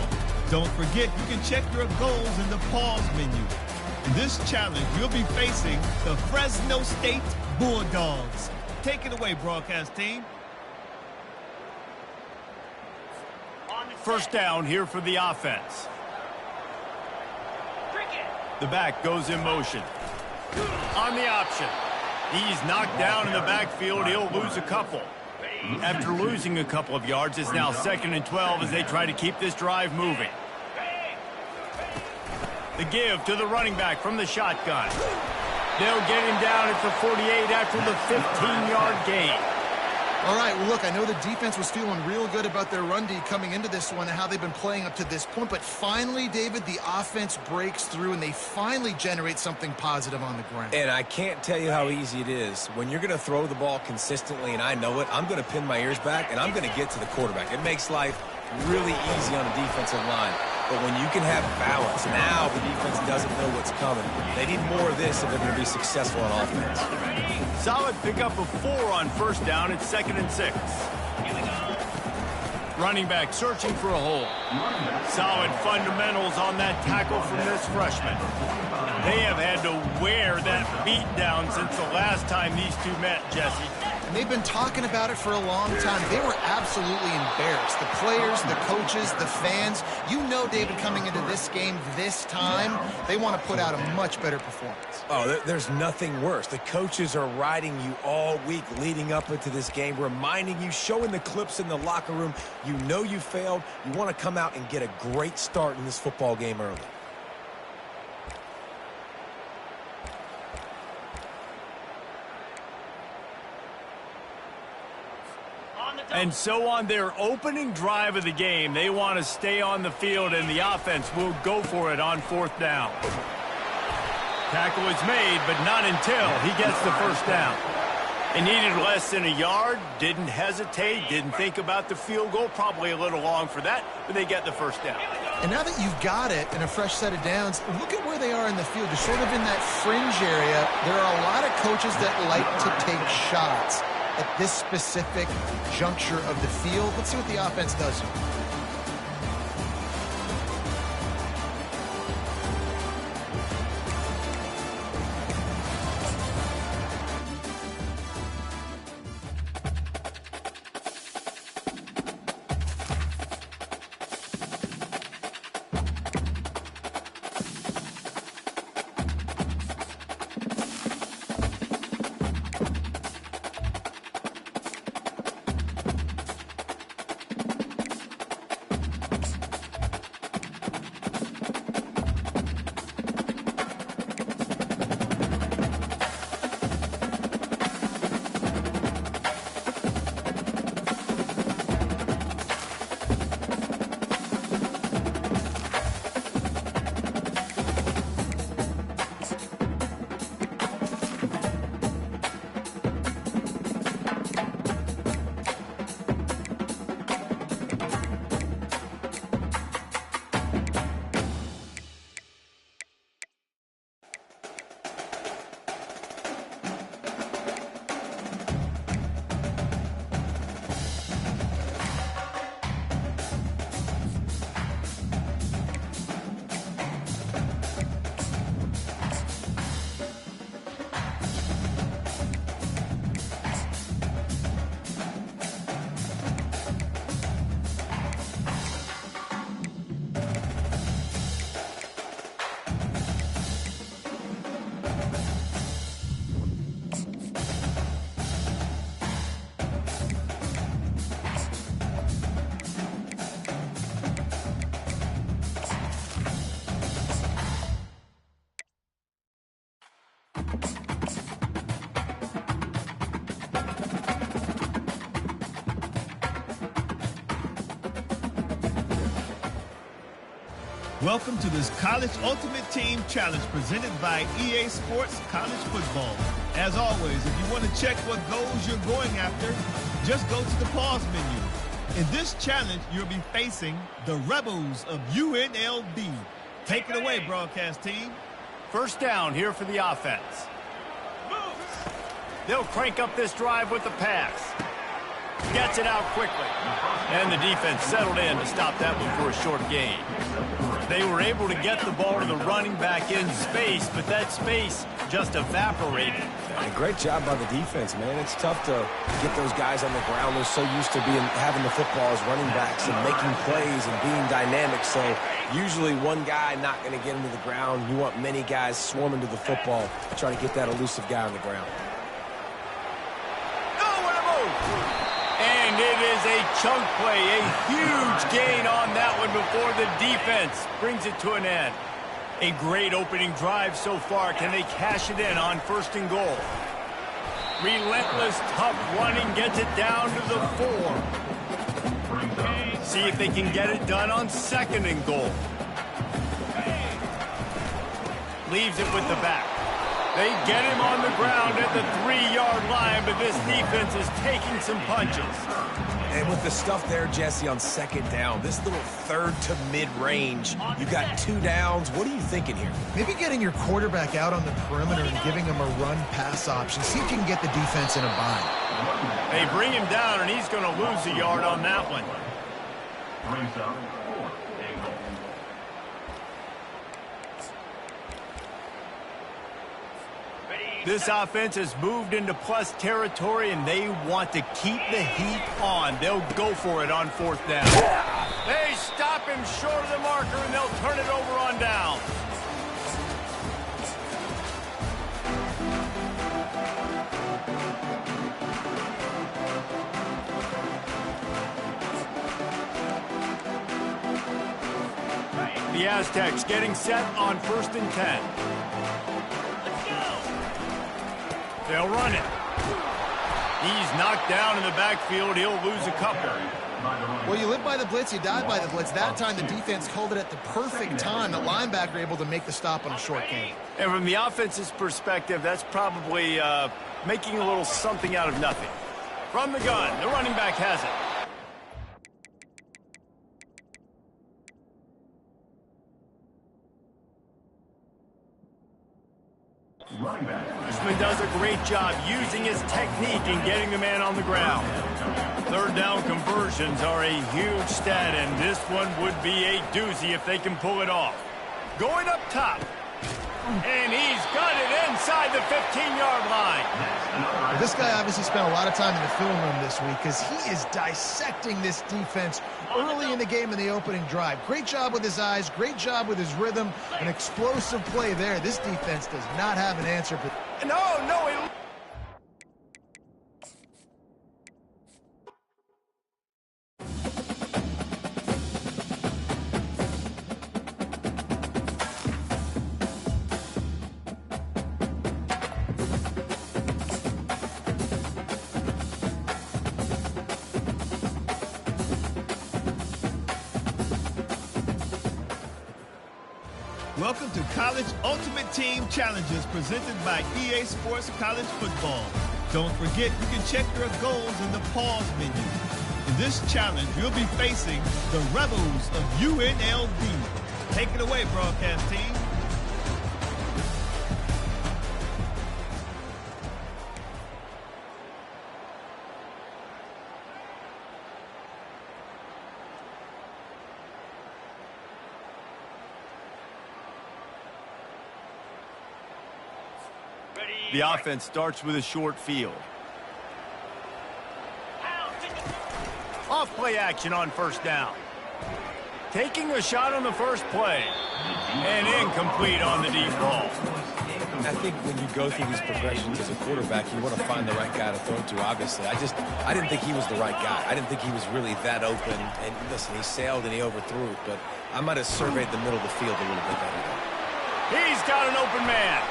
Don't forget, you can check your goals in the pause menu. In this challenge, you'll be facing the Fresno State Bulldogs. Take it away, broadcast team. First down here for the offense. The back goes in motion. On the option. He's knocked down in the backfield. He'll lose a couple. After losing a couple of yards, it's now 2nd and 12 as they try to keep this drive moving. The give to the running back from the shotgun. They'll get him down at the 48 after the 15-yard gain. All right, well, look, I know the defense was feeling real good about their run D coming into this one and how they've been playing up to this point, but finally, David, the offense breaks through and they finally generate something positive on the ground. And I can't tell you how easy it is. When you're going to throw the ball consistently, and I know it, I'm going to pin my ears back, and I'm going to get to the quarterback. It makes life really easy on the defensive line. But when you can have balance, now the defense doesn't know what's coming. They need more of this if they're going to be successful on offense. Solid pickup of 4 on first down. It's 2nd and 6. Running back searching for a hole. Solid fundamentals on that tackle from this freshman. They have had to wear that beat down since the last time these two met, Jesse. And they've been talking about it for a long time. They were absolutely embarrassed. The players, the coaches, the fans. You know, David, coming into this game this time, they want to put out a much better performance. Oh, there's nothing worse. The coaches are riding you all week leading up into this game, reminding you, showing the clips in the locker room. You know you failed. You want to come out and get a great start in this football game early. And so on their opening drive of the game, they want to stay on the field, and the offense will go for it on 4th down. Tackle is made, but not until he gets the first down. They needed less than a yard, didn't hesitate, didn't think about the field goal. Probably a little long for that, but they get the first down. And now that you've got it and a fresh set of downs, look at where they are in the field. They're sort of in that fringe area. There are a lot of coaches that like to take shots at this specific juncture of the field. Let's see what the offense does here. Welcome to this College Ultimate Team Challenge presented by EA Sports College Football. As always, if you want to check what goals you're going after, just go to the pause menu. In this challenge, you'll be facing the Rebels of UNLV. Take it away, broadcast team. First down here for the offense. They'll crank up this drive with the pass. Gets it out quickly. And the defense settled in to stop that one for a short gain. They were able to get the ball to the running back in space, but that space just evaporated. And a great job by the defense, man. It's tough to get those guys on the ground. They're so used to having the football as running backs and making plays and being dynamic. So usually one guy not going to get him to the ground. You want many guys swarming to the football to try to get that elusive guy on the ground. And it is a chunk play, a huge gain on that one before the defense brings it to an end. A great opening drive so far. Can they cash it in on 1st and goal? Relentless, tough running gets it down to the 4. See if they can get it done on 2nd and goal. Leaves it with the back. They get him on the ground at the 3-yard line, but this defense is taking some punches. And with the stuff there, Jesse, on 2nd down, this little 3rd to mid-range, you got 2 downs. What are you thinking here? Maybe getting your quarterback out on the perimeter and giving him a run-pass option. See if you can get the defense in a bind. They bring him down, and he's going to lose a yard on that one. Brings up 4th and goal. This offense has moved into plus territory, and they want to keep the heat on. They'll go for it on 4th down. They stop him short of the marker, and they'll turn it over on down. The Aztecs getting set on 1st and 10. They'll run it. He's knocked down in the backfield. He'll lose a couple. Well, you live by the blitz, you die by the blitz. That time the defense called it at the perfect time. The linebacker able to make the stop on a short gain. And from the offense's perspective, that's probably making a little something out of nothing. From the gun, the running back has it. Bushman does a great job using his technique and getting the man on the ground. 3rd down conversions are a huge stat, and this one would be a doozy if they can pull it off. Going up top. And he's got it inside the 15-yard line. Well, this guy obviously spent a lot of time in the film room this week because he is dissecting this defense early in the game in the opening drive. Great job with his eyes, great job with his rhythm, an explosive play there. This defense does not have an answer. But no. Welcome to College Ultimate Team Challenges presented by EA Sports College Football. Don't forget, you can check your goals in the pause menu. In this challenge, you'll be facing the Rebels of UNLV. Take it away, broadcast team. The offense starts with a short field. Off play action on 1st down. Taking a shot on the first play. And incomplete on the deep ball. I think when you go through these progressions as a quarterback, you want to find the right guy to throw to, obviously. I didn't think he was the right guy. I didn't think he was really that open. And listen, he sailed and he overthrew it, but I might have surveyed the middle of the field a little bit better. He's got an open man.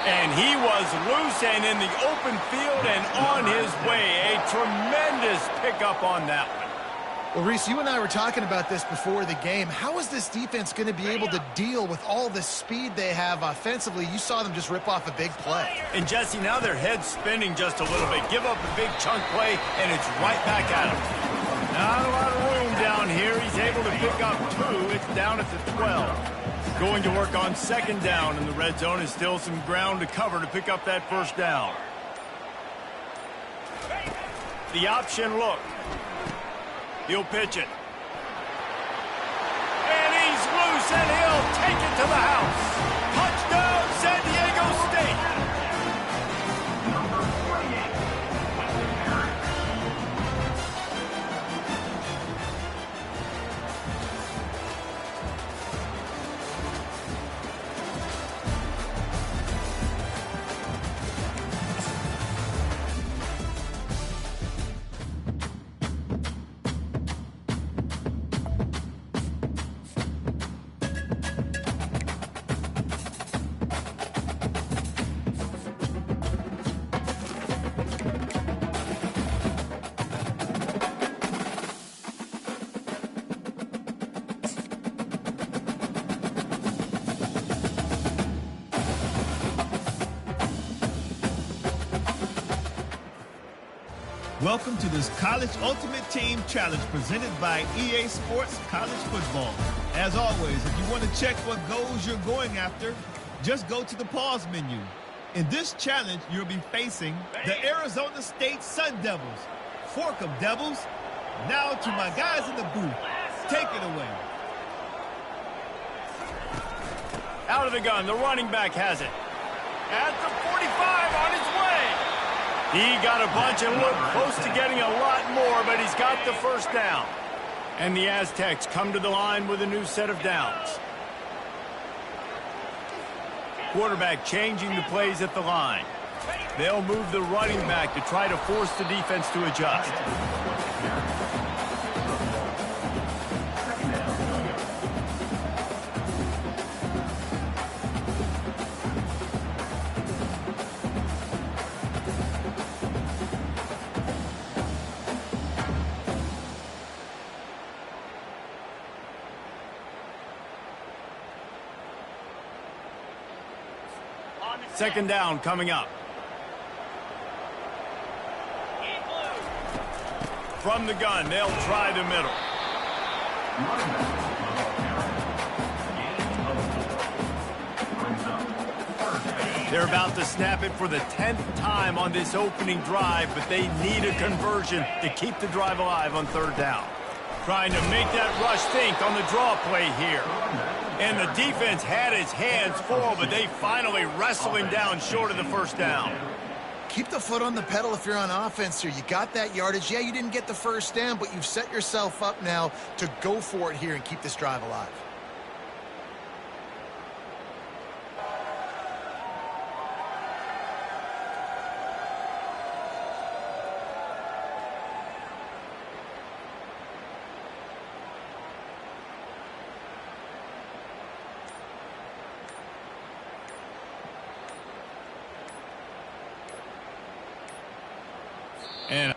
And he was loose and in the open field and on his way. A tremendous pickup on that one. Well, Reese, you and I were talking about this before the game. How is this defense going to be able to deal with all the speed they have offensively? You saw them just rip off a big play. And, Jesse, now their head's spinning just a little bit. Give up a big chunk play, and it's right back at him. Not a lot of room down here. He's able to pick up 2. It's down at the 12. Going to work on 2nd down, and the red zone is still some ground to cover to pick up that 1st down. The option look. He'll pitch it. And he's loose, and he'll take it to the house. Touchdown, San Diego State. Number 48, Weston Harris. Welcome to this College Ultimate Team Challenge presented by EA Sports College Football. As always, if you want to check what goals you're going after, just go to the pause menu. In this challenge, you'll be facing the Arizona State Sun Devils. Fork 'em, Devils. Now to my guys in the booth. Take it away. Out of the gun, the running back has it. At the 45, on his way. He got a bunch and looked close to getting a lot more, but he's got the first down. And the Aztecs come to the line with a new set of downs. Quarterback changing the plays at the line. They'll move the running back to try to force the defense to adjust. Second down coming up. From the gun, they'll try the middle. They're about to snap it for the 10th time on this opening drive, but they need a conversion to keep the drive alive on third down. Trying to make that rush think on the draw play here. And the defense had its hands full, but they finally wrestle him down short of the first down. Keep the foot on the pedal if you're on offense here. You got that yardage. Yeah, you didn't get the first down, but you've set yourself up now to go for it here and keep this drive alive. And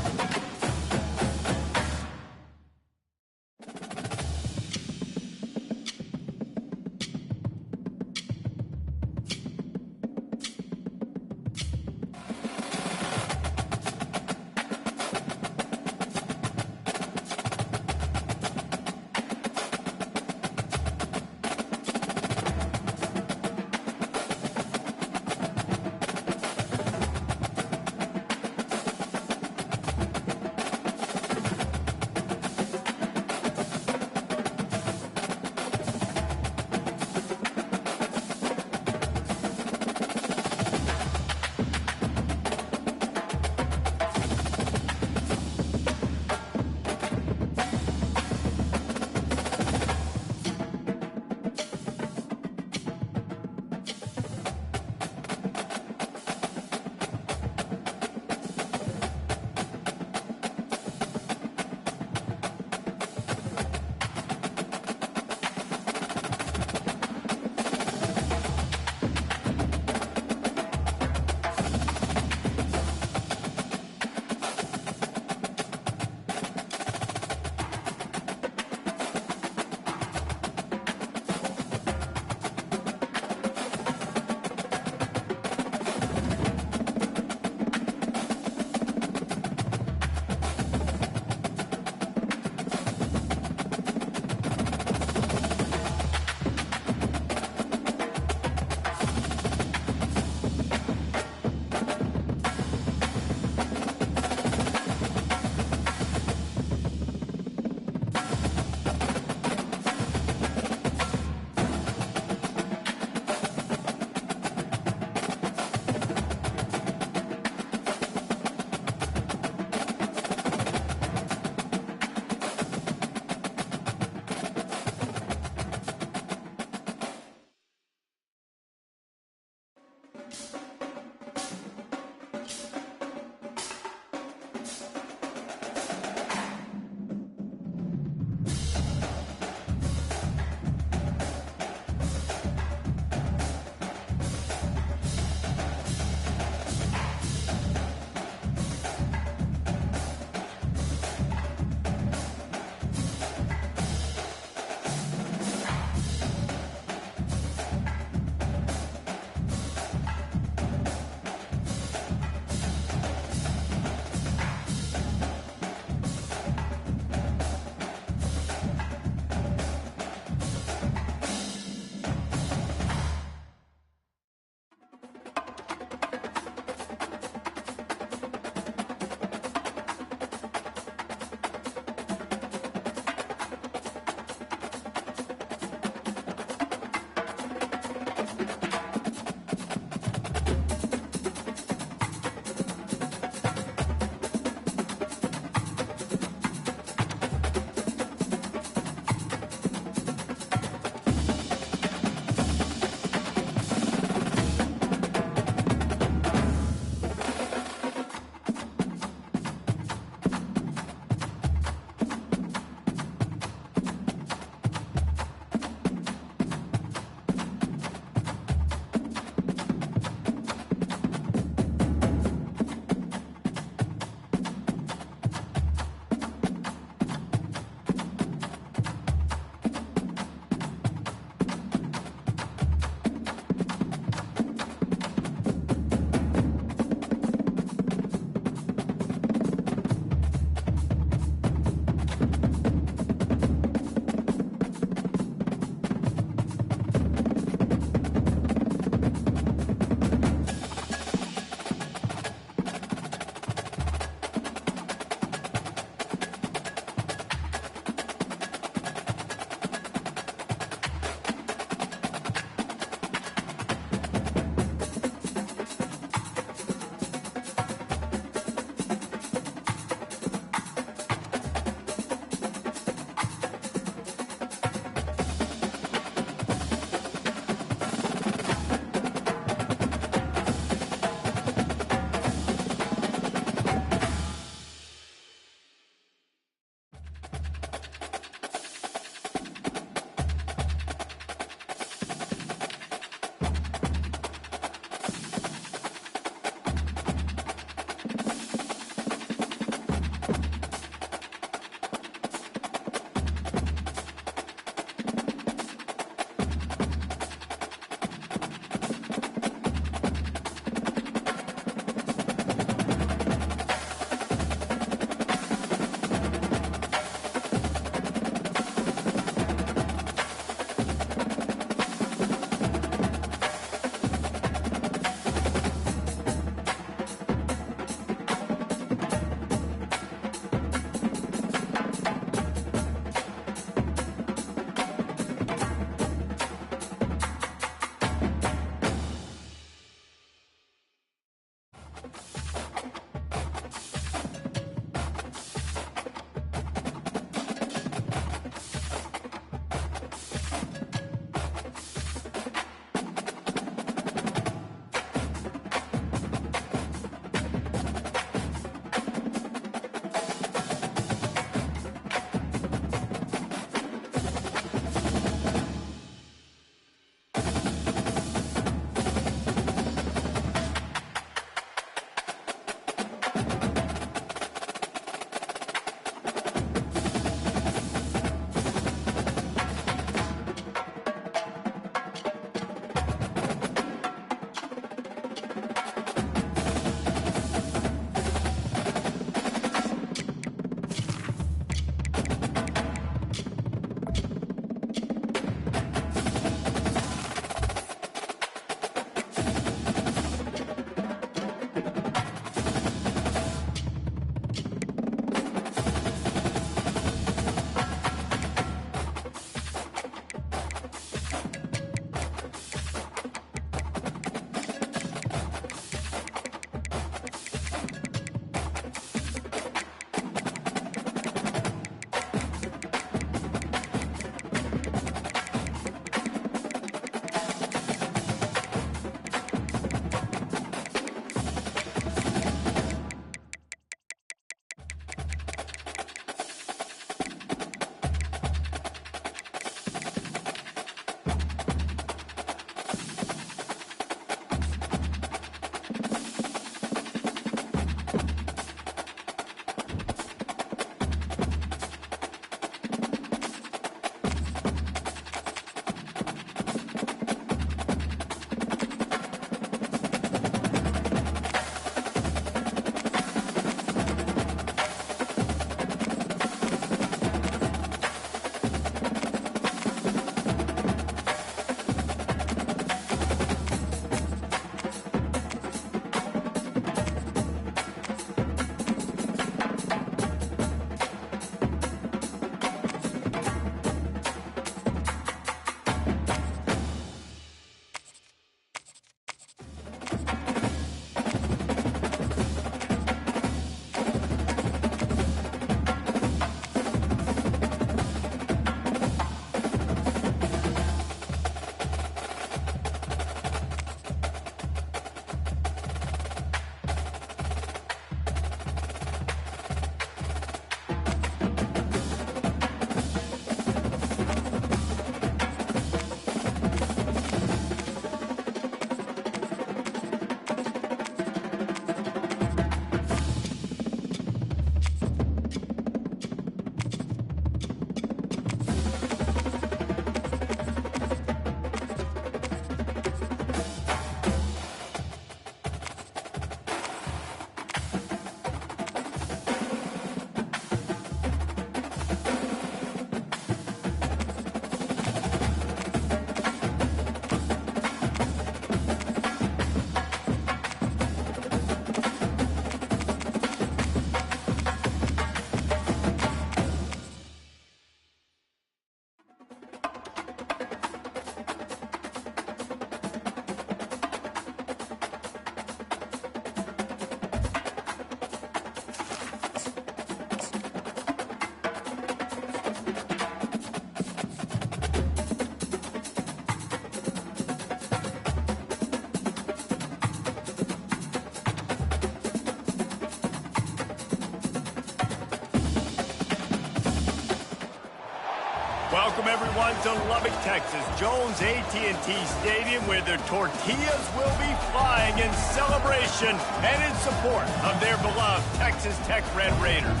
Welcome, everyone, to Lubbock, Texas, Jones AT&T Stadium, where the tortillas will be flying in celebration and in support of their beloved Texas Tech Red Raiders.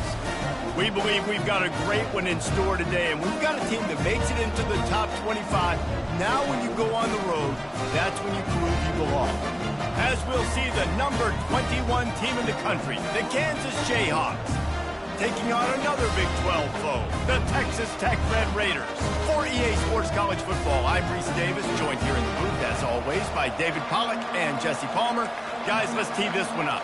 We believe we've got a great one in store today, and we've got a team that makes it into the top 25. Now when you go on the road, that's when you prove you belong. As we'll see the number 21 team in the country, the Kansas Jayhawks, taking on another Big 12 foe, the Texas Tech Red Raiders. For EA Sports College Football, I'm Reese Davis, joined here in the booth, as always, by David Pollack and Jesse Palmer. Guys, let's tee this one up.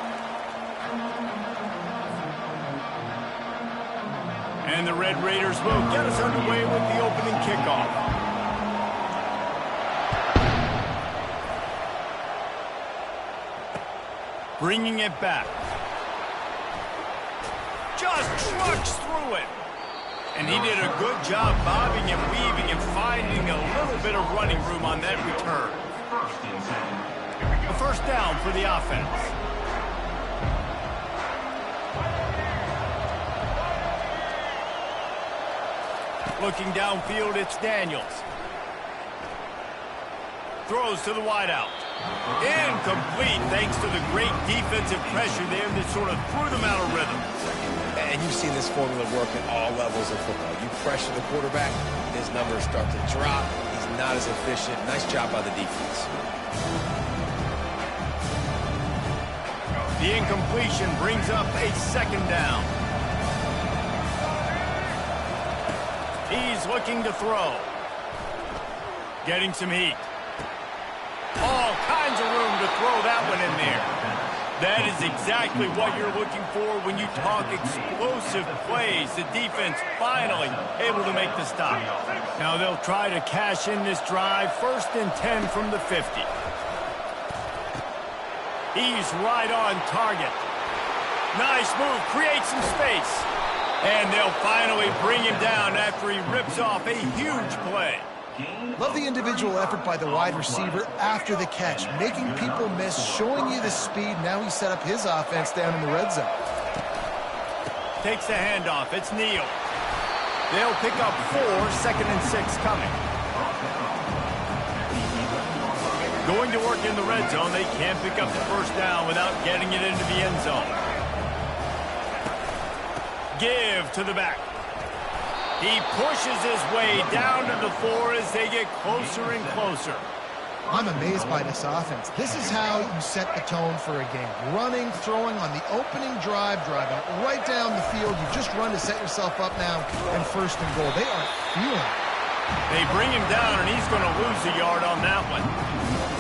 And the Red Raiders will get us underway with the opening kickoff. Bringing it back. Just trucks through it. And he did a good job bobbing and weaving and finding a little bit of running room on that return. A first down for the offense. Looking downfield, it's Daniels. Throws to the wideout. Incomplete thanks to the great defensive pressure there that sort of threw them out of rhythm. And you've seen this formula work at all levels of football. You pressure the quarterback, his numbers start to drop. He's not as efficient. Nice job by the defense. The incompletion brings up a second down. He's looking to throw. Getting some heat. All kinds of room to throw that one in there. That is exactly what you're looking for when you talk explosive plays. The defense finally able to make the stop. Now they'll try to cash in this drive. 1st and 10 from the 50. He's right on target. Nice move. Creates some space. And they'll finally bring him down after he rips off a huge play. Love the individual effort by the wide receiver after the catch, making people miss, showing you the speed. Now he set up his offense down in the red zone. Takes the handoff. It's Neal. They'll pick up 4, 2nd and 6 coming. Going to work in the red zone. They can't pick up the first down without getting it into the end zone. Give to the back. He pushes his way down to the floor as they get closer and closer. I'm amazed by this offense. This is how you set the tone for a game. Running, throwing on the opening drive, driving right down the field. You just run to set yourself up now in 1st and goal. They are feeling it. They bring him down, and he's going to lose a yard on that one.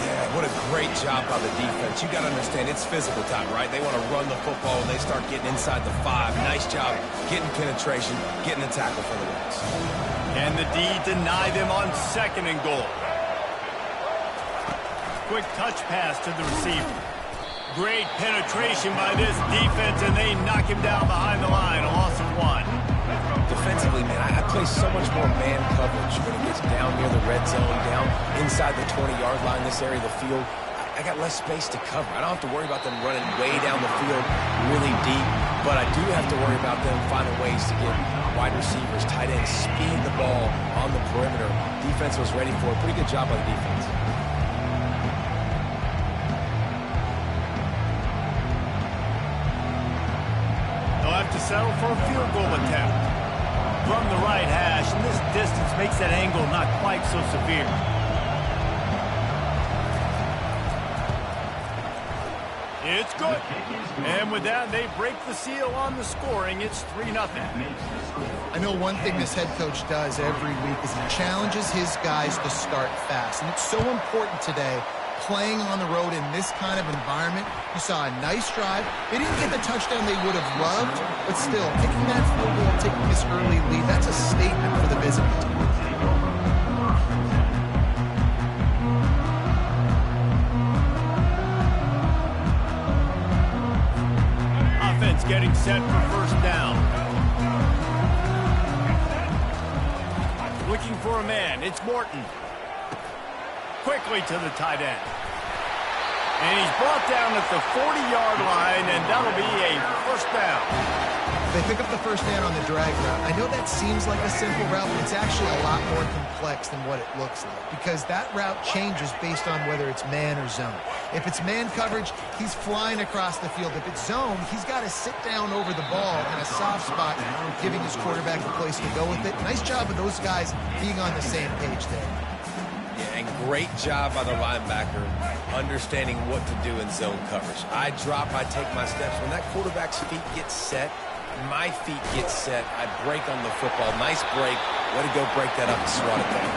Yeah, what a great job by the defense. You got to understand, it's physical time, right? They want to run the football, and they start getting inside the 5. Nice job getting penetration, getting the tackle for the Reds. Can the D deny them on 2nd and goal? Quick touch pass to the receiver. Great penetration by this defense, and they knock him down behind the line. A loss of 1. Defensively, man, I play so much more man coverage when it gets down near the red zone, down inside the 20-yard line, this area of the field. I got less space to cover. I don't have to worry about them running way down the field really deep, but I do have to worry about them finding ways to get wide receivers, tight ends, speed the ball on the perimeter. Defense was ready for it. Pretty good job by the defense. They'll have to settle for a field goal attempt from the right hash, and this distance makes that angle not quite so severe. It's good. And with that, they break the seal on the scoring. It's 3-0. I know one thing this head coach does every week is he challenges his guys to start fast. And it's so important today, playing on the road in this kind of environment. You saw a nice drive. They didn't get the touchdown they would have loved, but still, taking that field goal, taking this early lead, that's a statement for the visiting team. Offense getting set for 1st down. Looking for a man. It's Morton. Quickly to the tight end. And he's brought down at the 40-yard line, and that'll be a first down. They pick up the first down on the drag route. I know that seems like a simple route, but it's actually a lot more complex than what it looks like because that route changes based on whether it's man or zone. If it's man coverage, he's flying across the field. If it's zone, he's got to sit down over the ball in a soft spot, giving his quarterback a place to go with it. Nice job of those guys being on the same page there. Yeah, and great job by the linebacker understanding what to do in zone coverage. I drop, I take my steps. When that quarterback's feet get set, my feet get set, I break on the football. Nice break. Way to go break that up and swat it down.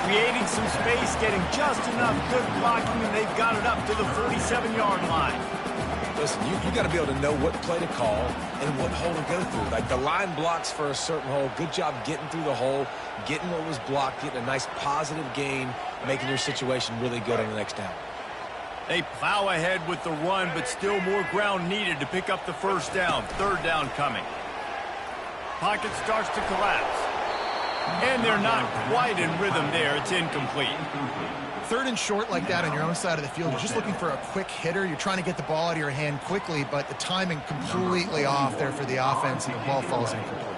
Creating some space, getting just enough good blocking, and they've got it up to the 47-yard line. Listen, you got to be able to know what play to call and what hole to go through. Like the line blocks for a certain hole. Good job getting through the hole, getting what was blocked, getting a nice positive gain, making your situation really good on the next down. They plow ahead with the run, but still more ground needed to pick up the first down. Third down coming. Pocket starts to collapse. And they're not quite in rhythm there. It's incomplete. Third and short like that on your own side of the field, you're just looking for a quick hitter. You're trying to get the ball out of your hand quickly, but the timing completely off there for the offense, and the ball falls incomplete.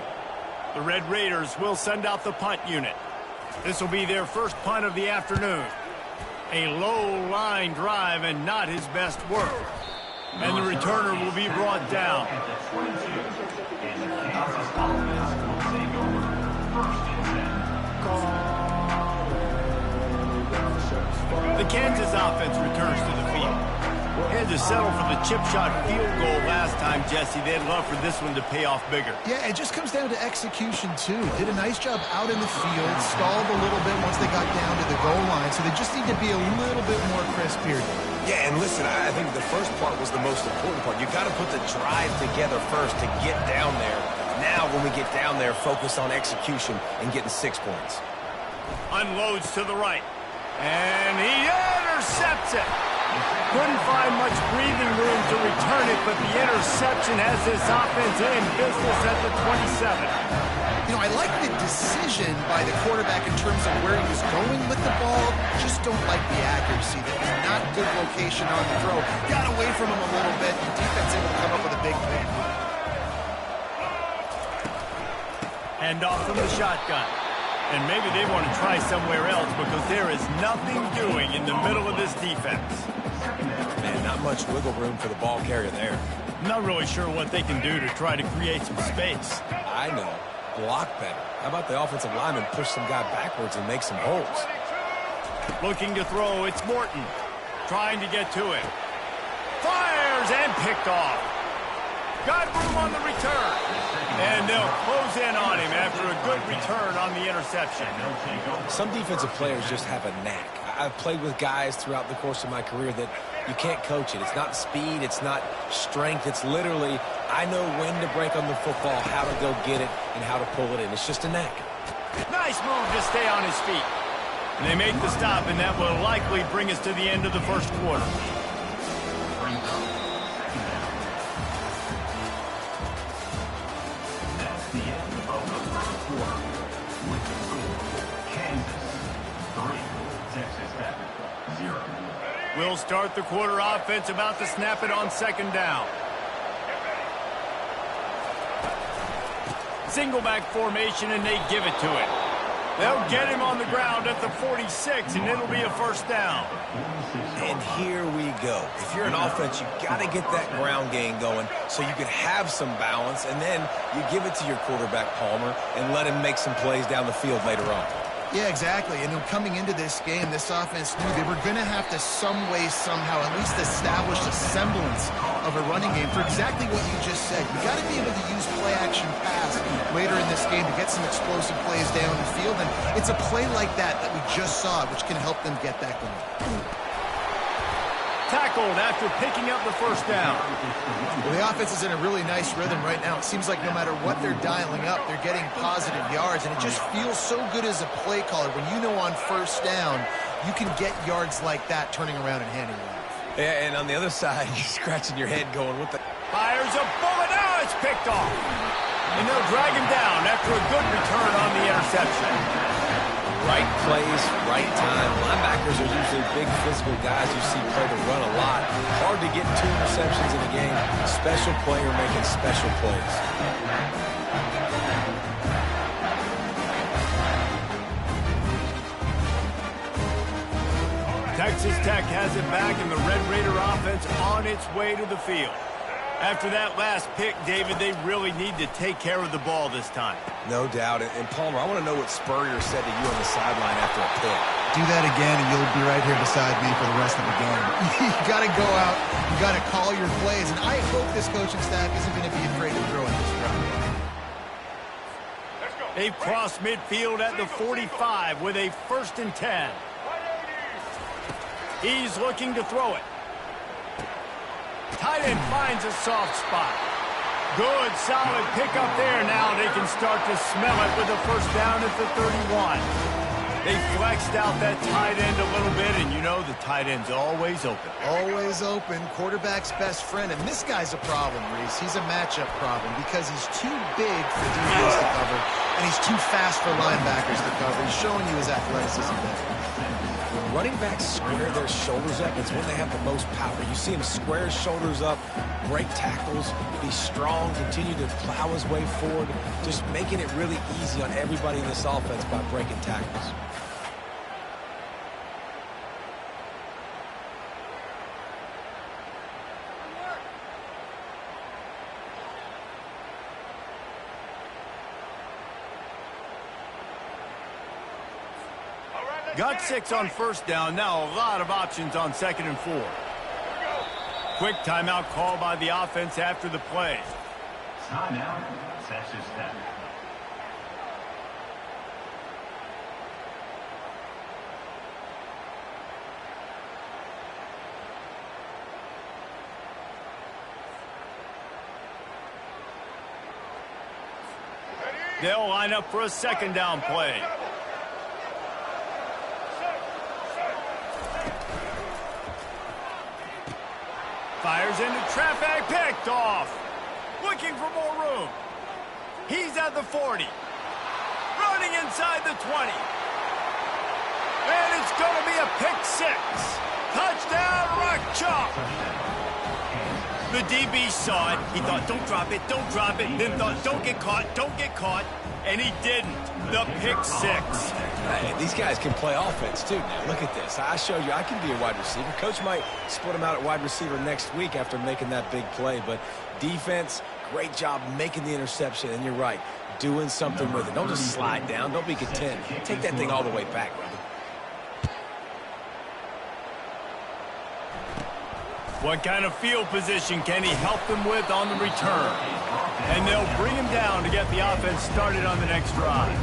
The Red Raiders will send out the punt unit. This will be their first punt of the afternoon. A low-line drive and not his best work. And the returner will be brought down. The Kansas offense returns to the field. Had to settle for the chip shot field goal last time, Jesse. They'd love for this one to pay off bigger. Yeah, it just comes down to execution, too. Did a nice job out in the field, stalled a little bit once they got down to the goal line, so they just need to be a little bit more crisp here. Yeah, and listen, I think the first part was the most important part. You got to put the drive together first to get down there. Now, when we get down there, focus on execution and getting 6 points. Unloads to the right. And he intercepts it. Couldn't find much breathing room to return it, but the interception has this offense in business at the 27. You know, I like the decision by the quarterback in terms of where he was going with the ball. Just don't like the accuracy. That was not good location on the throw. Got away from him a little bit. The defense able to come up with a big play. Hand off from the shotgun. And maybe they want to try somewhere else because there is nothing doing in the middle of this defense. Man, not much wiggle room for the ball carrier there. I'm not really sure what they can do to try to create some space. I know. Block better. How about the offensive lineman push some guy backwards and make some holes? Looking to throw, it's Morton. Trying to get to it. Fires and picked off. Got room on the return. And they'll close in on him after a good return on the interception. Some defensive players just have a knack. I've played with guys throughout the course of my career that you can't coach it. It's not speed. It's not strength. It's literally, I know when to break on the football, how to go get it, and how to pull it in. It's just a knack. Nice move to stay on his feet. And they make the stop, and that will likely bring us to the end of the first quarter. We'll start the quarter offense about to snap it on second down. Single back formation, and they give it to him. They'll get him on the ground at the 46, and it'll be a first down. And here we go. If you're an offense, you got to get that ground game going so you can have some balance, and then you give it to your quarterback, Palmer, and let him make some plays down the field later on. Yeah, exactly. And coming into this game, this offense knew they were going to have to some way, somehow, at least establish a semblance of a running game for exactly what you just said. You got to be able to use play-action pass later in this game to get some explosive plays down the field. And it's a play like that that we just saw, which can help them get that going. Tackled after picking up the first down. Well, the offense is in a really nice rhythm right now. It seems like no matter what they're dialing up, they're getting positive yards, and it just feels so good as a play caller when you know on first down you can get yards like that turning around and handing it off. Yeah, and on the other side, you're scratching your head going, what the... Fires a bullet. Now it's picked off. And they'll drag him down after a good return on the interception. Right place, right time. Linebacker linebackers are usually big physical guys you see play the run a lot. Hard to get 2 receptions in a game. Special player making special plays. Texas Tech has it back, and the Red Raider offense on its way to the field. After that last pick, David, they really need to take care of the ball this time. No doubt. And Palmer, I want to know what Spurrier said to you on the sideline after a pick. Do that again, and you'll be right here beside me for the rest of the game. You got to go out. You got to call your plays, and I hope this coaching staff isn't going to be afraid to throw in this round. They've crossed midfield at the 45 with a 1st and 10. He's looking to throw it. Tight end finds a soft spot. Good, solid pickup there. Now they can start to smell it with a 1st down at the 31. They flexed out that tight end a little bit, and you know the tight end's always open. Always open. Quarterback's best friend. And this guy's a problem, Reese. He's a matchup problem because he's too big for DBs to cover, and he's too fast for linebackers to cover. He's showing you his athleticism there. When running backs square their shoulders up, it's when they have the most power. You see him square his shoulders up, break tackles, be strong, continue to plow his way forward, just making it really easy on everybody in this offense by breaking tackles. Got 6 on 1st down. Now a lot of options on 2nd and 4. Quick timeout call by the offense after the play. Timeout, Texas Tech. They'll line up for a 2nd down play. Fires into traffic, picked off. Looking for more room. He's at the 40. Running inside the 20. And it's going to be a pick 6. Touchdown, Rock Chalk. The DB saw it. He thought, don't drop it, don't drop it. Then thought, don't get caught, don't get caught. And he didn't. The pick 6. Hey, these guys can play offense, too. Now, look at this. I showed you I can be a wide receiver. Coach might split him out at wide receiver next week after making that big play. But defense, great job making the interception. And you're right, doing something with it. Don't just slide down. Don't be content. Take that thing all the way back, brother. What kind of field position can he help them with on the return? And they'll bring him down to get the offense started on the next drive.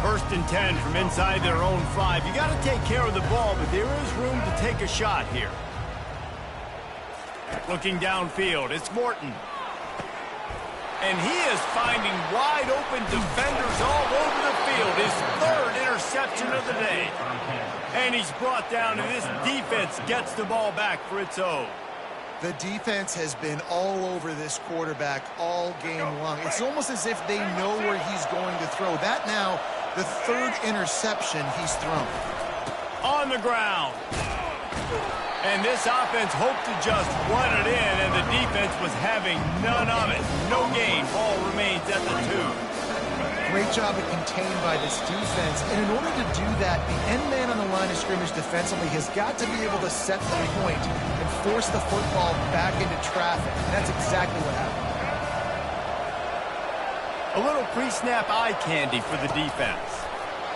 First and 10 from inside their own 5. You got to take care of the ball, but there is room to take a shot here. Looking downfield, it's Morton. And he is finding wide open defenders all over the field. His 3rd interception of the day. And he's brought down, and this defense gets the ball back for its own. The defense has been all over this quarterback all game long. It's almost as if they know where he's going to throw. That now, the 3rd interception he's thrown. On the ground. And this offense hoped to just run it in, and the defense was having none of it. No gain. Ball remains at the 2. Great job of contained by this defense. And in order to do that, the end man on the line of scrimmage defensively has got to be able to set the point and force the football back into traffic. And that's exactly what happened. A little pre-snap eye candy for the defense.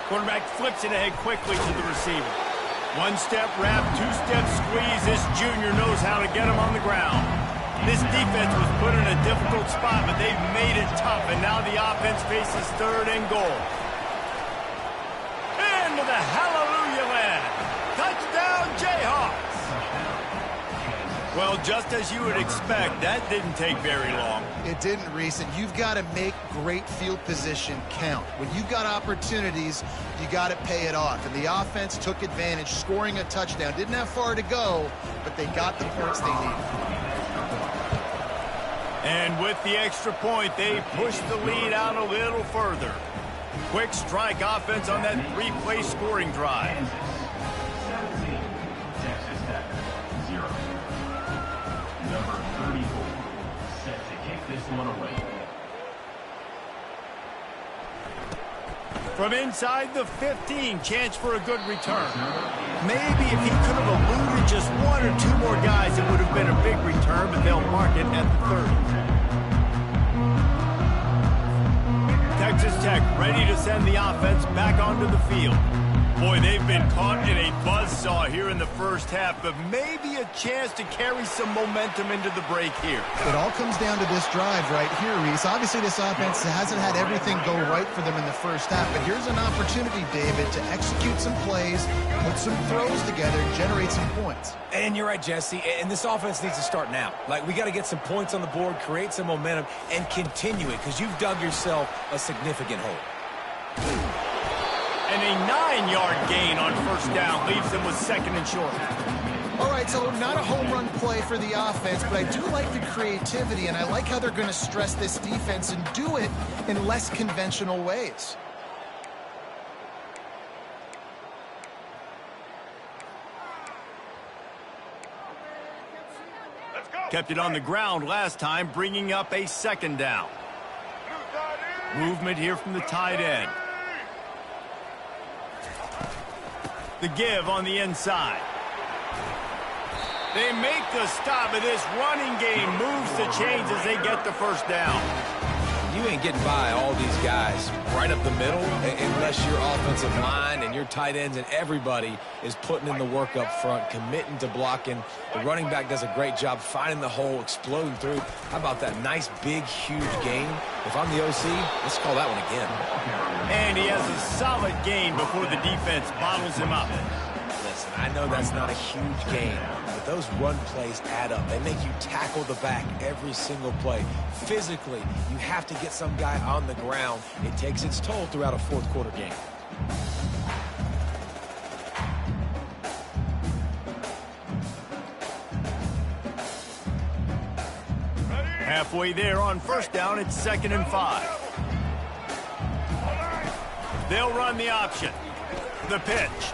Quarterback flips it ahead quickly to the receiver. 1-step wrap, 2-step squeeze. This junior knows how to get him on the ground. This defense was put in a difficult spot, but they've made it tough, and now the offense faces 3rd and goal. Into the hallelujah land. Touchdown, Jayhawks. Well, just as you would expect, that didn't take very long. It didn't, Reese, and you've got to make great field position count. When you've got opportunities, you got to pay it off. And the offense took advantage, scoring a touchdown. Didn't have far to go, but they got the points they needed. And with the extra point, they push the lead out a little further. Quick strike offense on that three-play scoring drive. Kansas 17, Texas Tech 0. Number 34, set to kick this one away. From inside the 15, chance for a good return. Maybe if he could have eluded just one or two more guys, it would have been a big return, but they'll mark it at the 30. Texas Tech ready to send the offense back onto the field. Boy, they've been caught in a buzzsaw here in the first half, but maybe a chance to carry some momentum into the break here. It all comes down to this drive right here, Reese. Obviously, this offense hasn't had everything go right for them in the first half, but here's an opportunity, David, to execute some plays, put some throws together, generate some points. And you're right, Jesse, and this offense needs to start now. Like, we got to get some points on the board, create some momentum, and continue it, because you've dug yourself a significant hole. And a 9-yard gain on first down leaves them with second and short. All right, so not a home run play for the offense, but I do like the creativity, and I like how they're going to stress this defense and do it in less conventional ways. Kept it on the ground last time, bringing up a second down. Movement here from the tight end. The give on the inside. They make the stop, and this running game moves the chains as they get the first down. You ain't getting by all these guys right up the middle unless your offensive line and your tight ends and everybody is putting in the work up front, committing to blocking. The running back does a great job finding the hole, exploding through. How about that nice, big, huge gain? If I'm the OC, let's call that one again. And he has a solid gain before the defense bottles him up. Listen, I know that's not a huge gain, but those run plays add up. They make you tackle the back every single play. Physically, you have to get some guy on the ground. It takes its toll throughout a fourth quarter game. Halfway there on first down, it's 2nd and 5. They'll run the option. The pitch.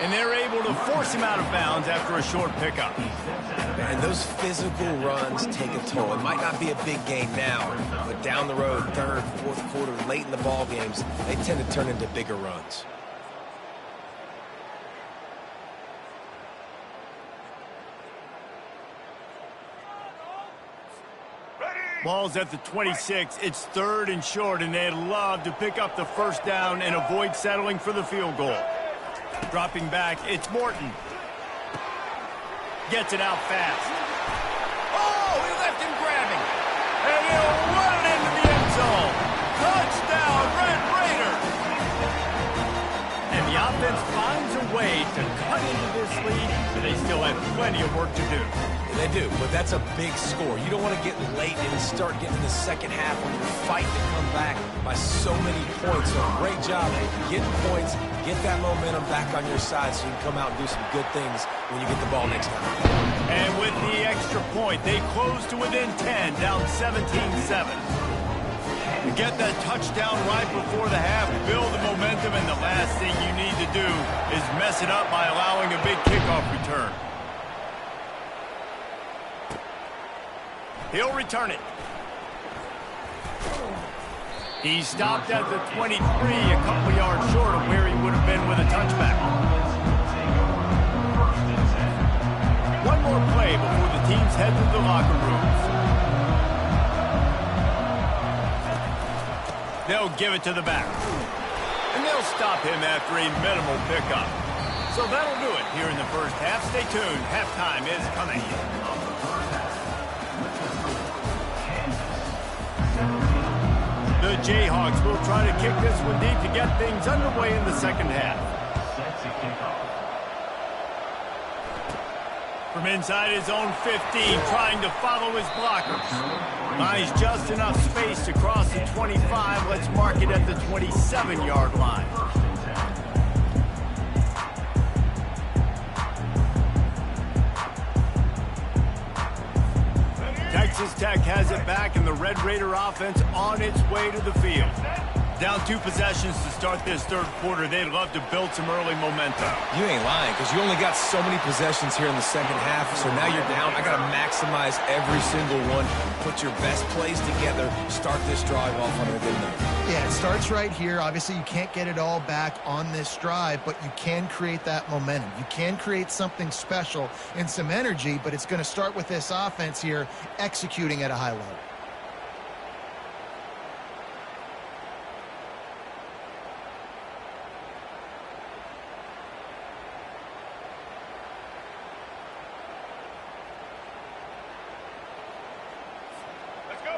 And they're able to force him out of bounds after a short pickup. And those physical runs take a toll. It might not be a big gain now, but down the road, third, fourth quarter, late in the ball games, they tend to turn into bigger runs. Ball's at the 26. It's 3rd and short, and they'd love to pick up the first down and avoid settling for the field goal. Dropping back, it's Morton. Gets it out fast. Oh, he left him grabbing. And he'll run it into the end zone. Touchdown, Red Raiders. And the offense finds a way to cut into this lead, but they still have plenty of work to do. They do, but that's a big score. You don't want to get late and start getting the second half when you're fighting to come back by so many points. So great job getting points, get that momentum back on your side so you can come out and do some good things when you get the ball next time. And with the extra point, they close to within 10, down 17-7. To get that touchdown right before the half, build the momentum, and the last thing you need to do is mess it up by allowing a big kickoff return. He'll return it. He stopped at the 23, a couple yards short of where he would have been with a touchback. One more play before the teams head to the locker rooms. They'll give it to the back. And they'll stop him after a minimal pickup. So that'll do it here in the first half. Stay tuned. Halftime is coming. The Jayhawks will try to kick this one deep to get things underway in the second half. Set to kick off. From inside his own 15, trying to follow his blockers. Buys just enough space to cross the 25. Let's mark it at the 27-yard line. Texas Tech has it back, and the Red Raider offense on its way to the field. Down 2 possessions to start this third quarter. They'd love to build some early momentum. You ain't lying, because you only got so many possessions here in the second half, so now you're down. I got to maximize every single one. Put your best plays together. Start this drive off on a good note. Yeah, it starts right here. Obviously, you can't get it all back on this drive, but you can create that momentum. You can create something special and some energy, but it's going to start with this offense here executing at a high level.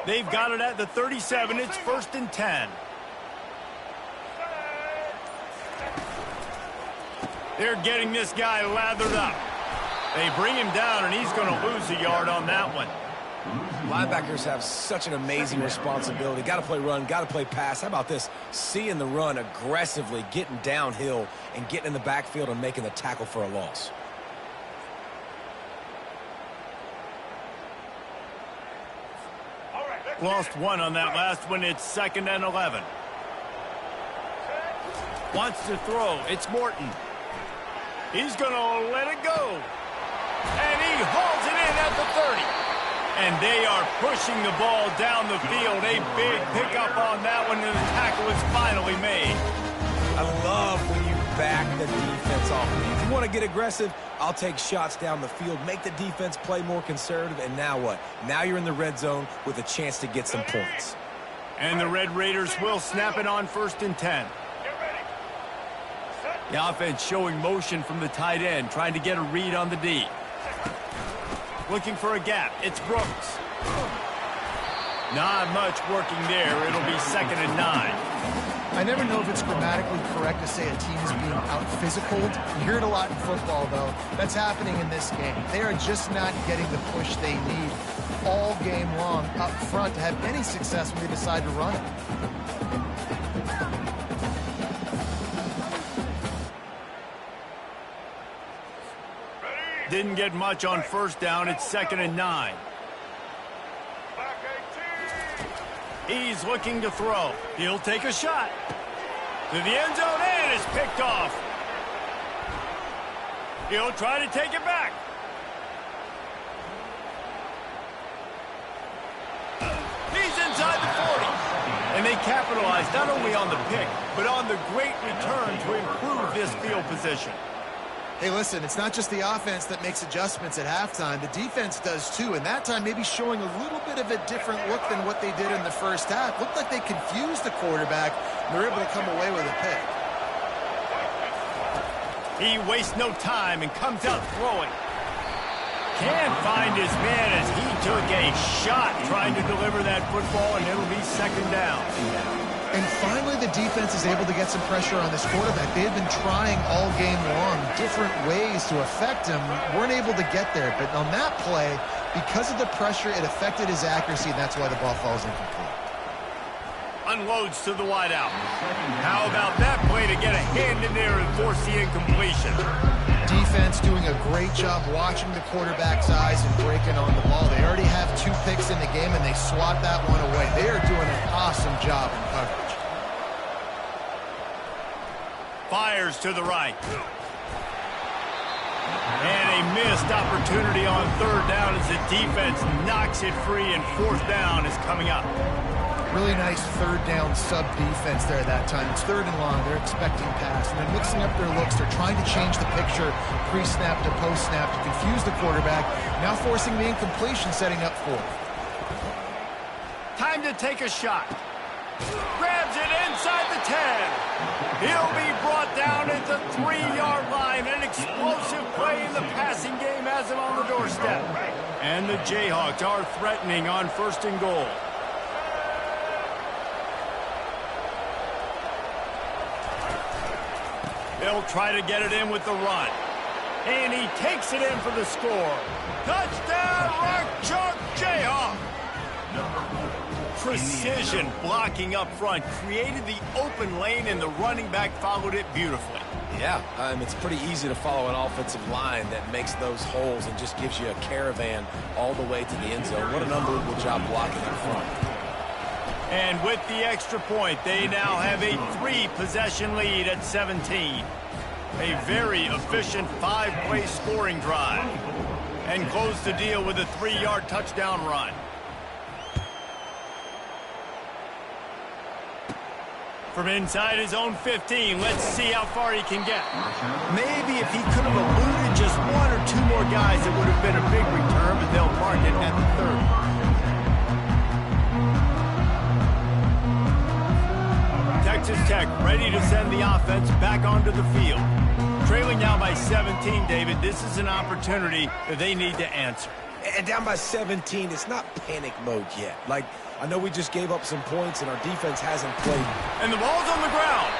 They've got it at the 37. It's 1st and 10. They're getting this guy lathered up. They bring him down, and he's going to lose a yard on that one. Linebackers have such an amazing responsibility. Got to play run, got to play pass. How about this? Seeing the run aggressively, getting downhill, and getting in the backfield and making the tackle for a loss. Lost 1 on that last one. It's 2nd and 11. Wants to throw. It's Morton. He's going to let it go. And he hauls it in at the 30. And they are pushing the ball down the field. A big pickup on that one, and the tackle is finally made. I love when you back the defense off. If you want to get aggressive, I'll take shots down the field, make the defense play more conservative, and now what? Now you're in the red zone with a chance to get some points. And the Red Raiders will snap it on 1st and 10. The offense showing motion from the tight end, trying to get a read on the D. Looking for a gap. It's Brooks. Not much working there. It'll be 2nd and 9. I never know if it's grammatically correct to say a team is being out-physicaled. You hear it a lot in football, though. That's happening in this game. They are just not getting the push they need all game long up front to have any success when they decide to run it. Didn't get much on 1st down. It's 2nd and 9. He's looking to throw. He'll take a shot. To the end zone, and it's picked off. He'll try to take it back. He's inside the 40. And they capitalize not only on the pick, but on the great return to improve this field position. Hey, listen, it's not just the offense that makes adjustments at halftime. The defense does too, and that time maybe showing a little bit of a different look than what they did in the first half. Looked like they confused the quarterback, and they're able to come away with a pick. He wastes no time and comes out throwing. Can't find his man as he took a shot trying to deliver that football, and it'll be 2nd down. And finally, the defense is able to get some pressure on this quarterback. They had been trying all game long different ways to affect him. Weren't able to get there. But on that play, because of the pressure, it affected his accuracy, and that's why the ball falls incomplete. Unloads to the wideout. How about that play to get a hand in there and force the incompletion? Defense doing a great job watching the quarterback's eyes and breaking on the ball. They already have 2 picks in the game, and they swat that one away. They are doing an awesome job in coverage. Fires to the right. And a missed opportunity on 3rd down as the defense knocks it free, and 4th down is coming up. Really nice 3rd down sub-defense there that time. It's 3rd and long. They're expecting pass, and they're mixing up their looks. They're trying to change the picture pre-snap to post-snap to confuse the quarterback, now forcing the incompletion, setting up 4th. Time to take a shot. Grabs it inside the 10. He'll be brought down at the 3-yard line. An explosive play in the passing game has him on the doorstep. And the Jayhawks are threatening on 1st and goal. They'll try to get it in with the run. And he takes it in for the score. Touchdown, Rock Chalk Jayhawk. precision blocking up front, created the open lane, and the running back followed it beautifully. Yeah, it's pretty easy to follow an offensive line that makes those holes and just gives you a caravan all the way to the end zone. What an unbelievable job blocking up front. And with the extra point, they now have a 3-possession lead at 17. A very efficient 5-play scoring drive. And close the deal with a 3-yard touchdown run. From inside his own 15, let's see how far he can get. Maybe if he could have eluded just 1 or 2 more guys, it would have been a big return, but they'll mark it at the 30. Texas Tech ready to send the offense back onto the field. Trailing now by 17, David, this is an opportunity that they need to answer. And down by 17, it's not panic mode yet. Like, I know we just gave up some points and our defense hasn't played. And the ball's on the ground.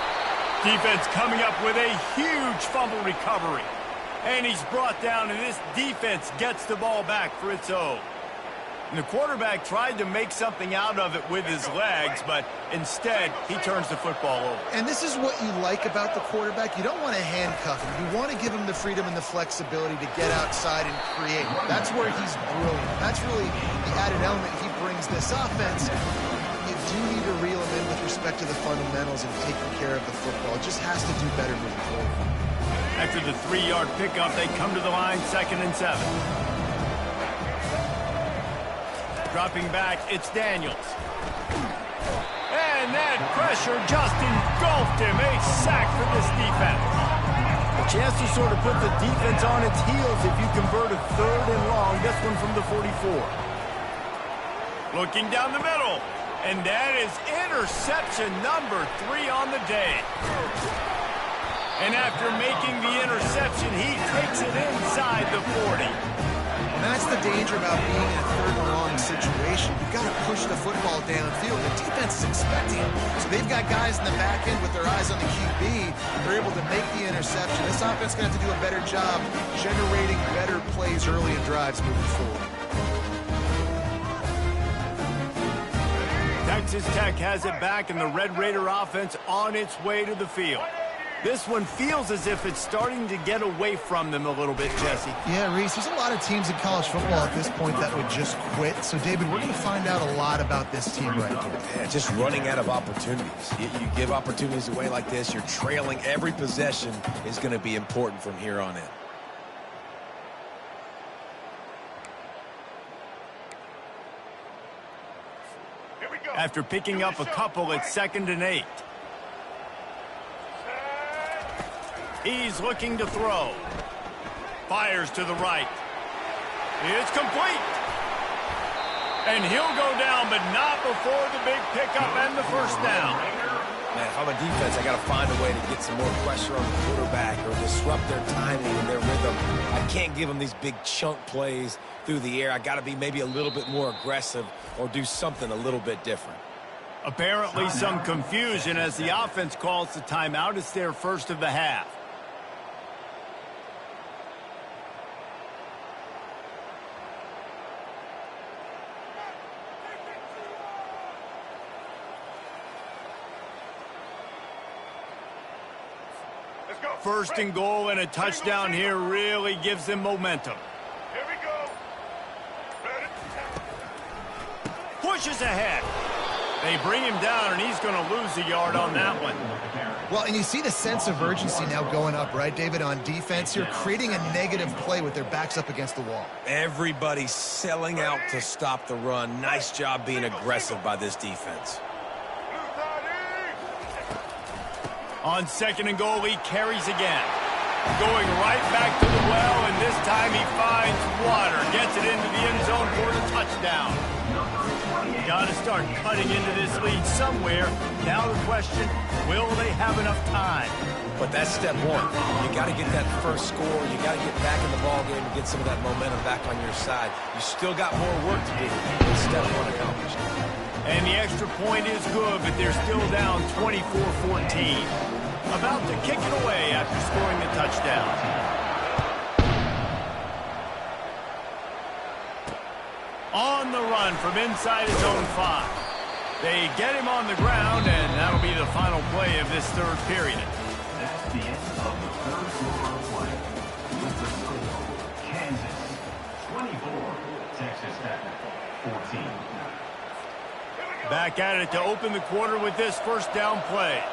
Defense coming up with a huge fumble recovery. And he's brought down, and this defense gets the ball back for its own. And the quarterback tried to make something out of it with his legs, but instead, he turns the football over. And this is what you like about the quarterback. You don't want to handcuff him. You want to give him the freedom and the flexibility to get outside and create. That's where he's brilliant. That's really the added element he brings this offense. You do need to reel him in with respect to the fundamentals and taking care of the football. It just has to do better moving forward. After the 3-yard pickup, they come to the line, 2nd and 7. Dropping back, it's Daniels. And that pressure just engulfed him. A sack for this defense. A chance to sort of put the defense on its heels if you convert a 3rd and long. This one from the 44. Looking down the middle. And that is interception number 3 on the day. And after making the interception, he takes it inside the 40. And that's the danger about being in a 3rd and long situation. You've got to push the football downfield. The defense is expecting it. So they've got guys in the back end with their eyes on the QB. They're able to make the interception. This offense is going to have to do a better job generating better plays early in drives moving forward. Texas Tech has it back, and the Red Raider offense on its way to the field. This one feels as if it's starting to get away from them a little bit, Jesse. Yeah, Reese, there's a lot of teams in college football at this point that would just quit. So, David, we're going to find out a lot about this team right here. Yeah, just running out of opportunities. You give opportunities away like this, you're trailing. Every possession is going to be important from here on in. After picking up a couple, it's 2nd and 8. He's looking to throw. Fires to the right. It's complete. And he'll go down, but not before the big pickup and the 1st down. Man, if I'm a defense, I got to find a way to get some more pressure on the quarterback or disrupt their timing and their rhythm. I can't give them these big chunk plays through the air. I got to be maybe a little bit more aggressive or do something a little bit different. Apparently some confusion as the offense calls the timeout. It's their 1st of the half. First and goal and a touchdown here really gives them momentum. Here we go. Pushes ahead. They bring him down, and he's going to lose a yard on that one. Well, and you see the sense of urgency now going up, right, David, on defense here, creating a negative play with their backs up against the wall. Everybody's selling out to stop the run. Nice job being aggressive by this defense. On 2nd and goal, he carries again. Going right back to the well, and this time he finds water. Gets it into the end zone for the touchdown. Got to start cutting into this lead somewhere. Now the question, will they have enough time? But that's step 1. You got to get that first score. You got to get back in the ball game and get some of that momentum back on your side. You still got more work to do. Step 1 accomplished. And the extra point is good, but they're still down 24-14. About to kick it away after scoring the touchdown. On the run from inside his own 5. They get him on the ground, and that'll be the final play of this third period. That's the end of the third quarter of play. With the score, Kansas 24, Texas Tech 14. Back at it to open the quarter with this first down play.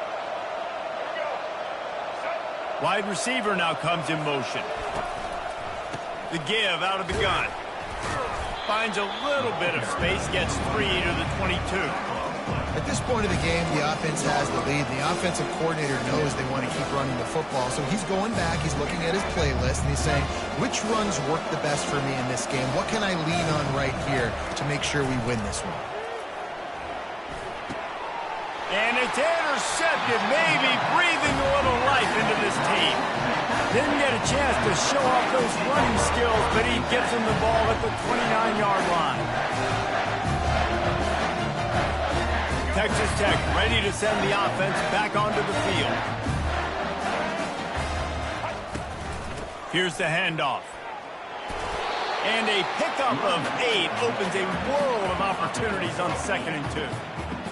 Wide receiver now comes in motion. The give out of the gun. Finds a little bit of space, gets 3 to the 22. At this point of the game, the offense has the lead. The offensive coordinator knows they want to keep running the football. So he's going back, he's looking at his playlist, and he's saying, which runs work the best for me in this game? What can I lean on right here to make sure we win this one? And it's intercepted, maybe breathing a little life into this team. Didn't get a chance to show off those running skills, but he gets him the ball at the 29-yard line. Texas Tech ready to send the offense back onto the field. Here's the handoff. And a pickup of 8 opens a world of opportunities on 2nd and 2.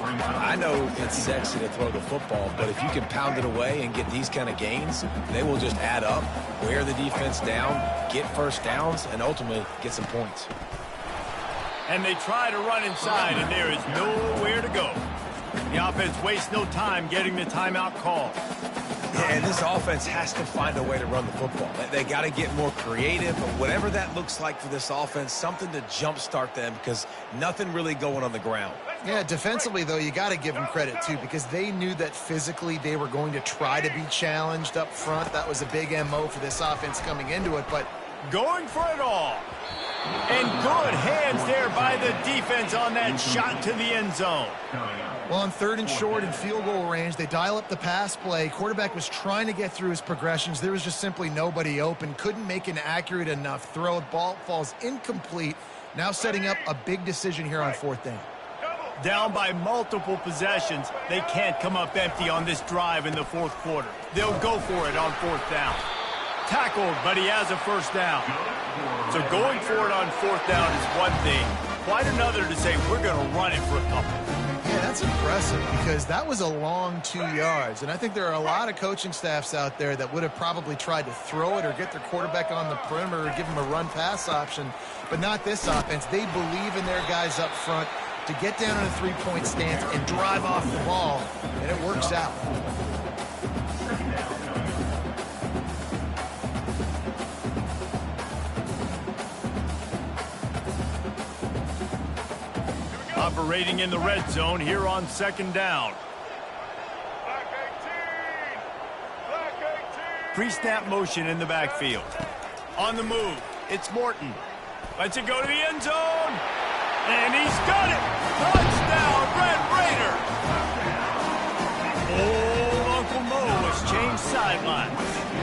I know it's sexy to throw the football, but if you can pound it away and get these kind of gains, they will just add up, wear the defense down, get first downs, and ultimately get some points. And they try to run inside, and there is nowhere to go. The offense wastes no time getting the timeout call. And this offense has to find a way to run the football. They got to get more creative, but whatever that looks like for this offense, something to jumpstart them because nothing really going on the ground. Yeah, defensively, though, you got to give them credit, too, because they knew that physically they were going to try to be challenged up front. That was a big MO for this offense coming into it, but going for it all. And good hands there by the defense on that shot to the end zone. well, on 3rd and short and field goal range, they dial up the pass play. Quarterback was trying to get through his progressions. There was just simply nobody open. Couldn't make an accurate enough throw. Ball falls incomplete. Now setting up a big decision here on 4th down. Down by multiple possessions, they can't come up empty on this drive in the 4th quarter. They'll go for it on 4th down. Tackled, but he has a first down. So going for it on 4th down is one thing. Quite another to say we're going to run it for a couple. Yeah, that's impressive because that was a long 2 yards. And I think there are a lot of coaching staffs out there that would have probably tried to throw it or get their quarterback on the perimeter or give him a run-pass option. But not this offense. They believe in their guys up front to get down in a 3-point stance and drive off the ball, and it works out. Operating in the red zone here on 2nd down. Pre-snap motion in the backfield. On the move, it's Morton. Lets it go to the end zone. And he's got it! Touchdown, Red Raider! Old Uncle Mo has changed sidelines.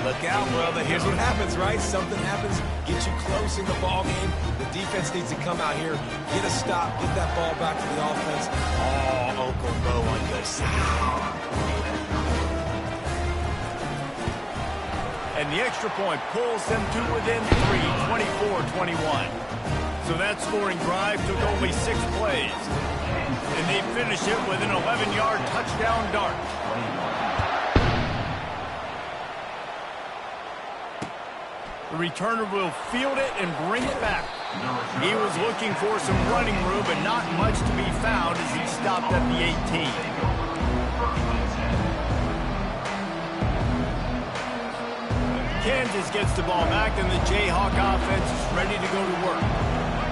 Look out, brother. Here's what happens, right? Something happens, get you close in the ball game. The defense needs to come out here, get a stop, get that ball back to the offense. Oh, Uncle Mo on your side. And the extra point pulls them to within 3, 24-21. So that scoring drive took only 6 plays. And they finish it with an 11-yard touchdown dart. The returner will field it and bring it back. He was looking for some running room, but not much to be found as he stopped at the 18. Kansas gets the ball back, and the Jayhawk offense is ready to go to work.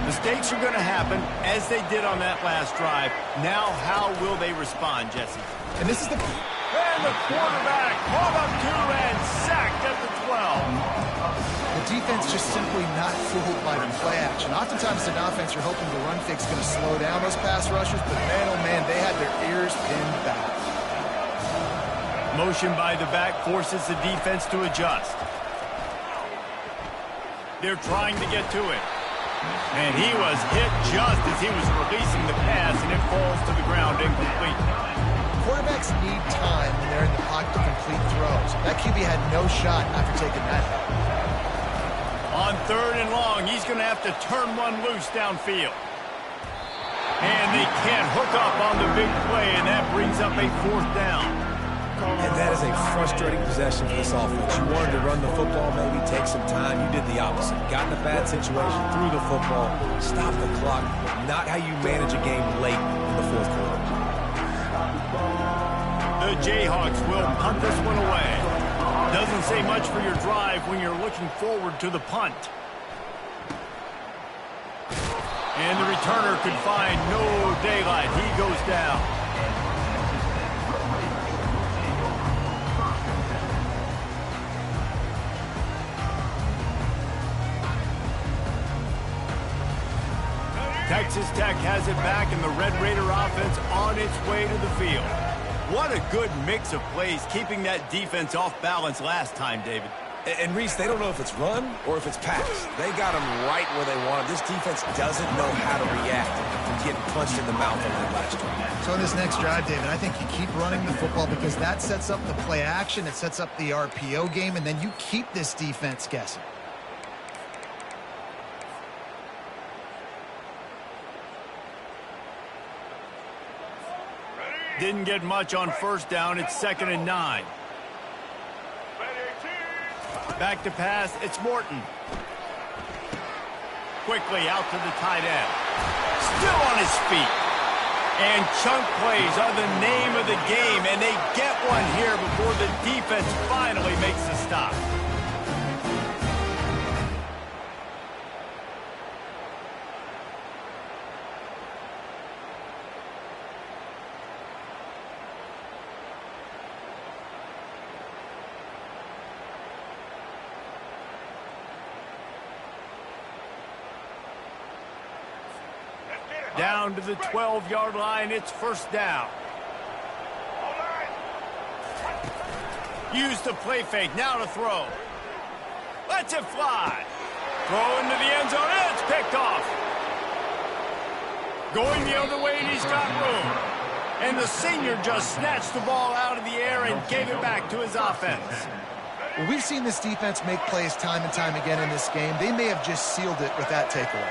Mistakes are going to happen, as they did on that last drive. Now, how will they respond, Jesse? And this is the... And the quarterback caught up to and sacked at the 12. The defense just simply not fooled by the play action. Oftentimes, an offense, you're hoping the run fix is going to slow down those pass rushers, but man, oh man, they had their ears pinned back. Motion by the back forces the defense to adjust. They're trying to get to it. And he was hit just as he was releasing the pass, and it falls to the ground incomplete. Quarterbacks need time when they're in the pocket to complete throws. That QB had no shot after taking that hit. On 3rd and long, he's going to have to turn one loose downfield. And they can't hook up on the big play, and that brings up a 4th down. And that is a frustrating possession for this offense. You wanted to run the football, maybe take some time. You did the opposite. Got in a bad situation, threw the football, stopped the clock. Not how you manage a game late in the 4th quarter. The Jayhawks will punt this one away. Doesn't say much for your drive when you're looking forward to the punt. And the returner could find no daylight. He goes down. Texas Tech has it back, and the Red Raider offense on its way to the field. What a good mix of plays, keeping that defense off balance last time, David. And Reese, they don't know if it's run or if it's pass. They got them right where they want them. This defense doesn't know how to react from getting punched in the mouth on that last drive. So in this next drive, David, I think you keep running the football because that sets up the play action, it sets up the RPO game, and then you keep this defense guessing. Didn't get much on 1st down. It's 2nd and 9. Back to pass. It's Morton. Quickly out to the tight end. Still on his feet. And chunk plays are the name of the game, and they get one here before the defense finally makes the stop. Down to the 12-yard line, it's 1st down. Use the play fake, now to throw. Lets it fly. Throw into the end zone, and it's picked off. Going the other way, and he's got room. And the senior just snatched the ball out of the air and gave it back to his offense. Well, we've seen this defense make plays time and time again in this game. They may have just sealed it with that takeaway.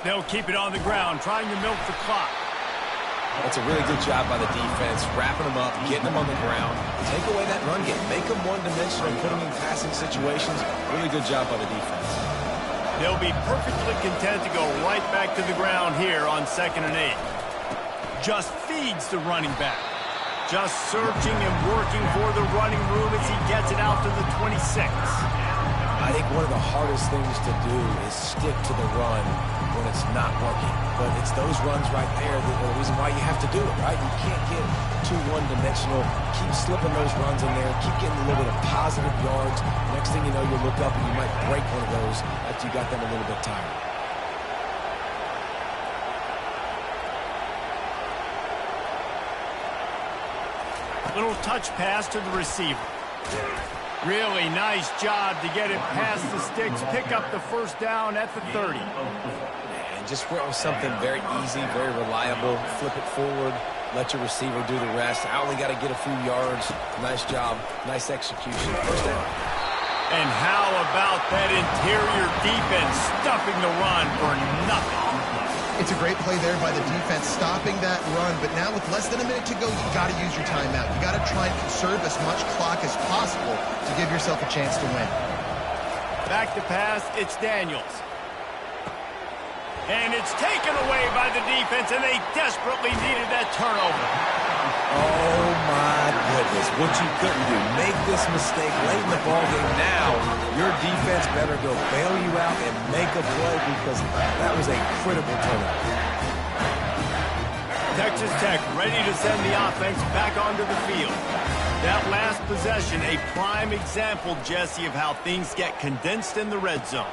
They'll keep it on the ground, trying to milk the clock. That's a really good job by the defense, wrapping them up, getting them on the ground. Take away that run game. Make them one-dimensional, put them in passing situations. Really good job by the defense. They'll be perfectly content to go right back to the ground here on 2nd and 8. Just feeds the running back. Just searching and working for the running room as he gets it out to the 26. I think one of the hardest things to do is stick to the run when it's not working. But it's those runs right there that are the reason why you have to do it, right? You can't get too one-dimensional. Keep slipping those runs in there. Keep getting a little bit of positive yards. Next thing you know, you look up and you might break one of those after you got them a little bit tired. Little touch pass to the receiver. Really nice job to get it past the sticks, pick up the 1st down at the 30. And just went with something very easy, very reliable. Flip it forward, let your receiver do the rest. I only got to get a few yards. Nice job, nice execution. 1st down. And how about that interior defense stuffing the run for nothing? It's a great play there by the defense, stopping that run. But now with less than a minute to go, you got to use your timeout. You got to try and conserve as much clock as possible to give yourself a chance to win. Back to pass, it's Daniels. And it's taken away by the defense, and they desperately needed that turnover. Oh, my goodness. What you couldn't do. Make this mistake late in the ballgame. Now, your defense better go bail you out and make a play because that was a critical turnover. Texas Tech ready to send the offense back onto the field. That last possession, a prime example, Jesse, of how things get condensed in the red zone.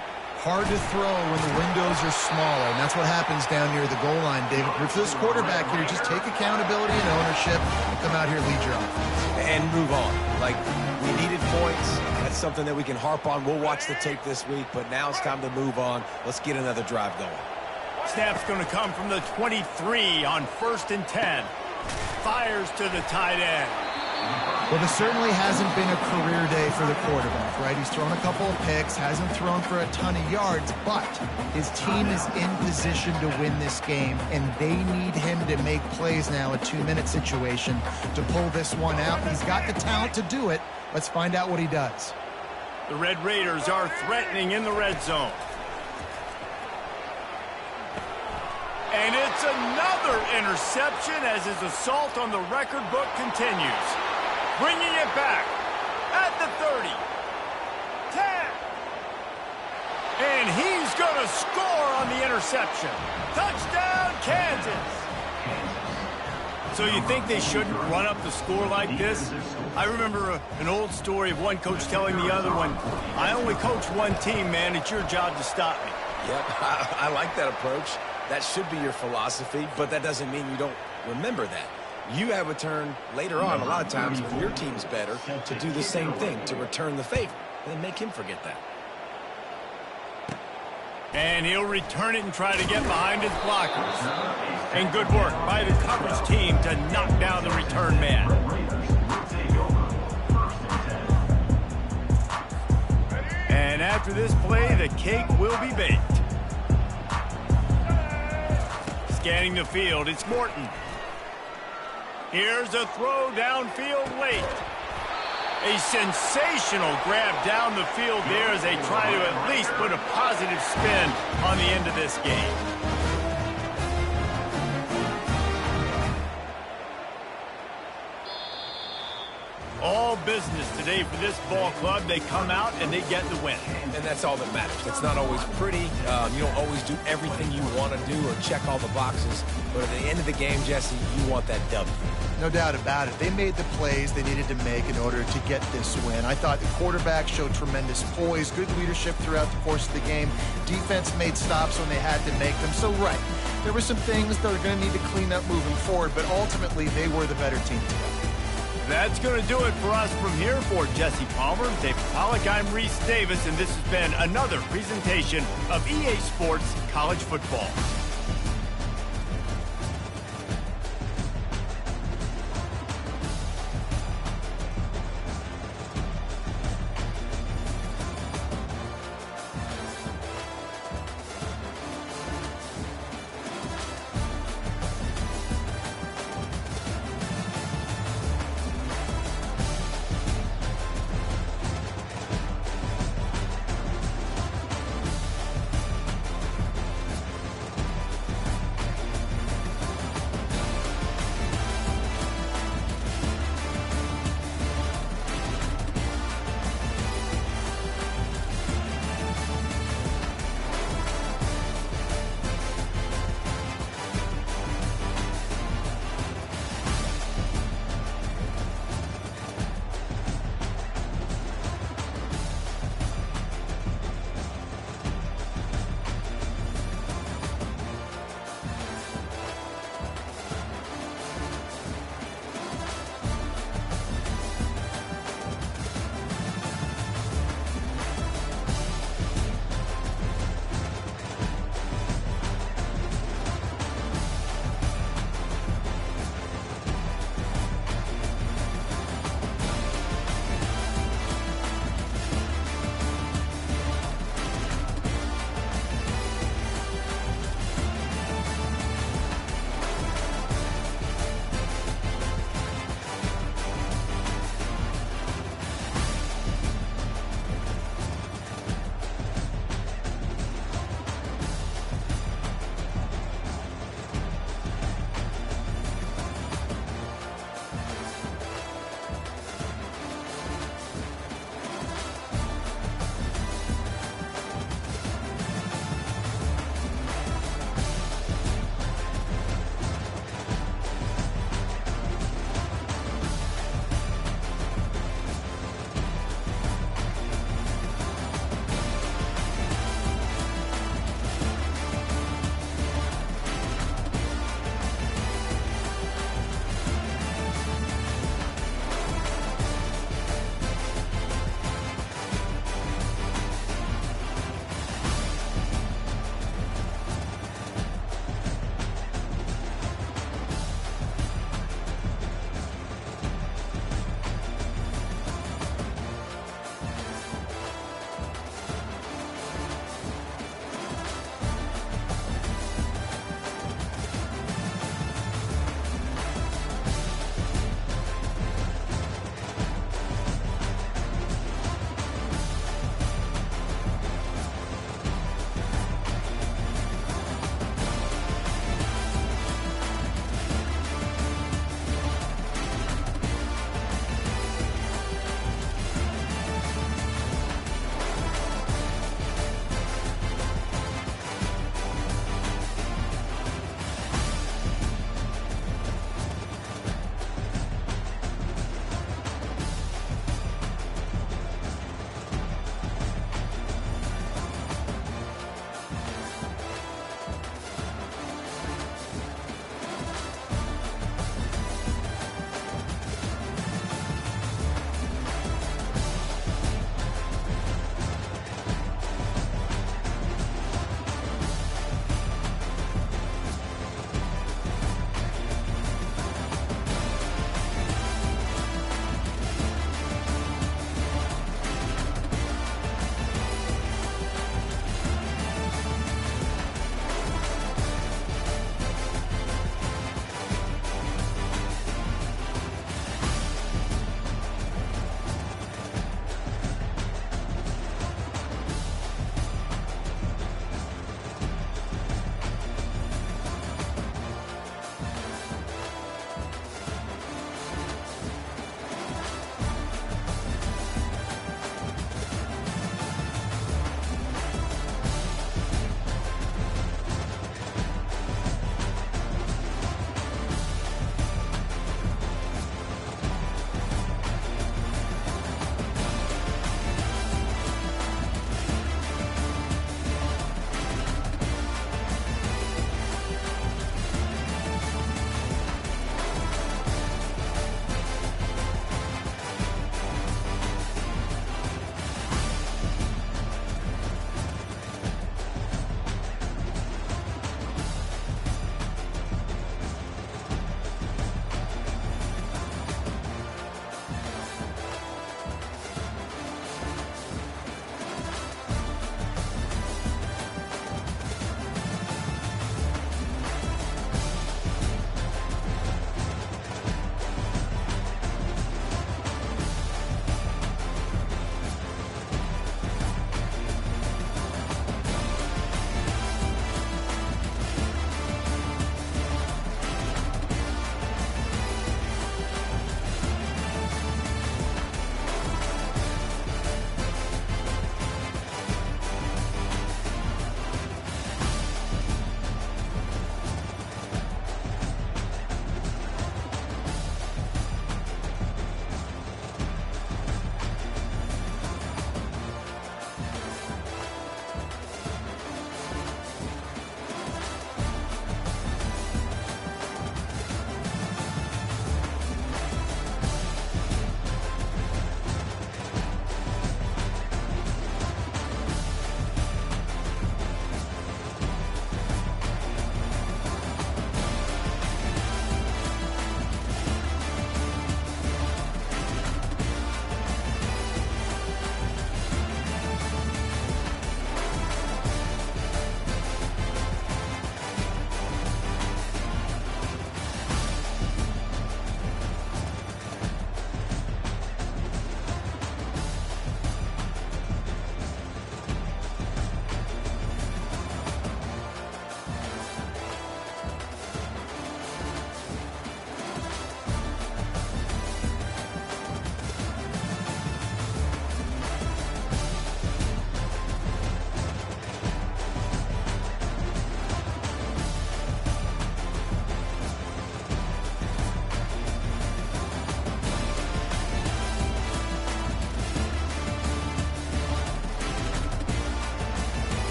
Hard to throw when the windows are smaller, and that's what happens down near the goal line, David. But for this quarterback here, just take accountability and ownership and come out here and lead your offense. And move on. Like, we needed points. That's something that we can harp on. We'll watch the tape this week, but now it's time to move on. Let's get another drive going. Snap's going to come from the 23 on 1st and 10. Fires to the tight end. Well, this certainly hasn't been a career day for the quarterback, right? He's thrown a couple of picks, hasn't thrown for a ton of yards, but his team is in position to win this game, and they need him to make plays now, a 2-minute situation, to pull this one out. He's got the talent to do it. Let's find out what he does. The Red Raiders are threatening in the red zone. And it's another interception as his assault on the record book continues. Bringing it back at the 30. 10. And he's going to score on the interception. Touchdown, Kansas. So you think they shouldn't run up the score like this? I remember an old story of one coach telling the other one, I only coach one team, man. It's your job to stop me. Yep, I like that approach. That should be your philosophy, but that doesn't mean you don't remember that. You have a turn later on, a lot of times, when your team's better, to do the same thing, to return the favor, and make him forget that. And he'll return it and try to get behind his blockers. And good work by the coverage team to knock down the return man. And after this play, the cake will be baked. Scanning the field, it's Morton. Here's a throw downfield late. A sensational grab down the field there as they try to at least put a positive spin on the end of this game. All business today for this ball club. They come out and they get the win. And that's all that matters. It's not always pretty. You don't always do everything you want to do or check all the boxes. But at the end of the game, Jesse, you want that W. No doubt about it. They made the plays they needed to make in order to get this win. I thought the quarterback showed tremendous poise, good leadership throughout the course of the game. Defense made stops when they had to make them. So, right, there were some things that are going to need to clean up moving forward, but ultimately they were the better team today. That's going to do it for us from here. For Jesse Palmer, Dave Pollock, I'm Reese Davis, and this has been another presentation of EA Sports College Football.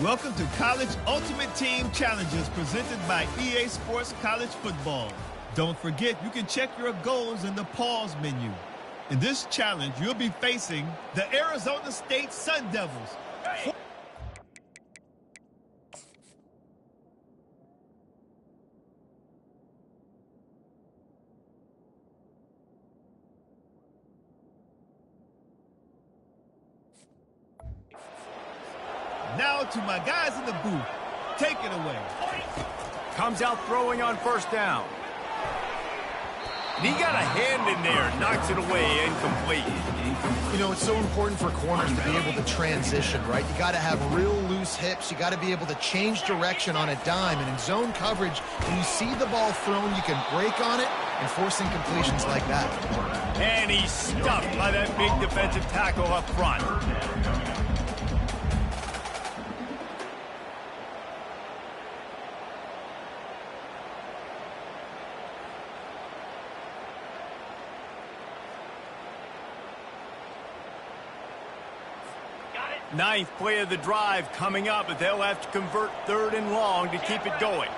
Welcome to College Ultimate Team Challenges presented by EA Sports College Football. Don't forget, you can check your goals in the pause menu. In this challenge, you'll be facing the Arizona State Sun Devils. Now to my guys in the booth. Take it away. Comes out throwing on first down. And he got a hand in there, knocks it away, incomplete. You know, it's so important for corners to be able to transition, right? You got to have real loose hips. You got to be able to change direction on a dime. And in zone coverage, when you see the ball thrown, you can break on it and force incompletions like that. And he's stuffed by that big defensive tackle up front. Ninth play of the drive coming up, but they'll have to convert 3rd and long to keep it going.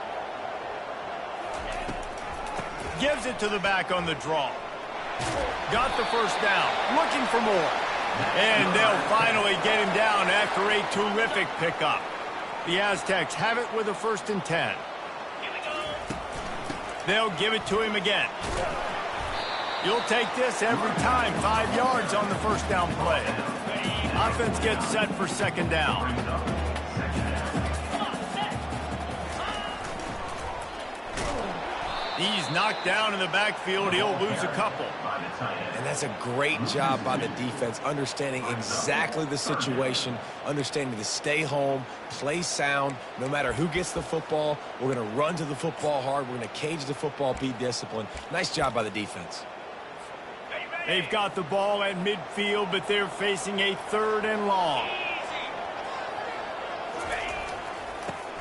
Gives it to the back on the draw. Got the first down, looking for more. And they'll finally get him down after a terrific pickup. The Aztecs have it with a 1st and 10. They'll give it to him again. You'll take this every time. 5 yards on the first down play. Offense gets set for 2nd down. He's knocked down in the backfield. He'll lose a couple. And that's a great job by the defense, understanding exactly the situation, understanding to stay home, play sound. No matter who gets the football, we're going to run to the football hard. We're going to cage the football, be disciplined. Nice job by the defense. They've got the ball at midfield, but they're facing a 3rd and long.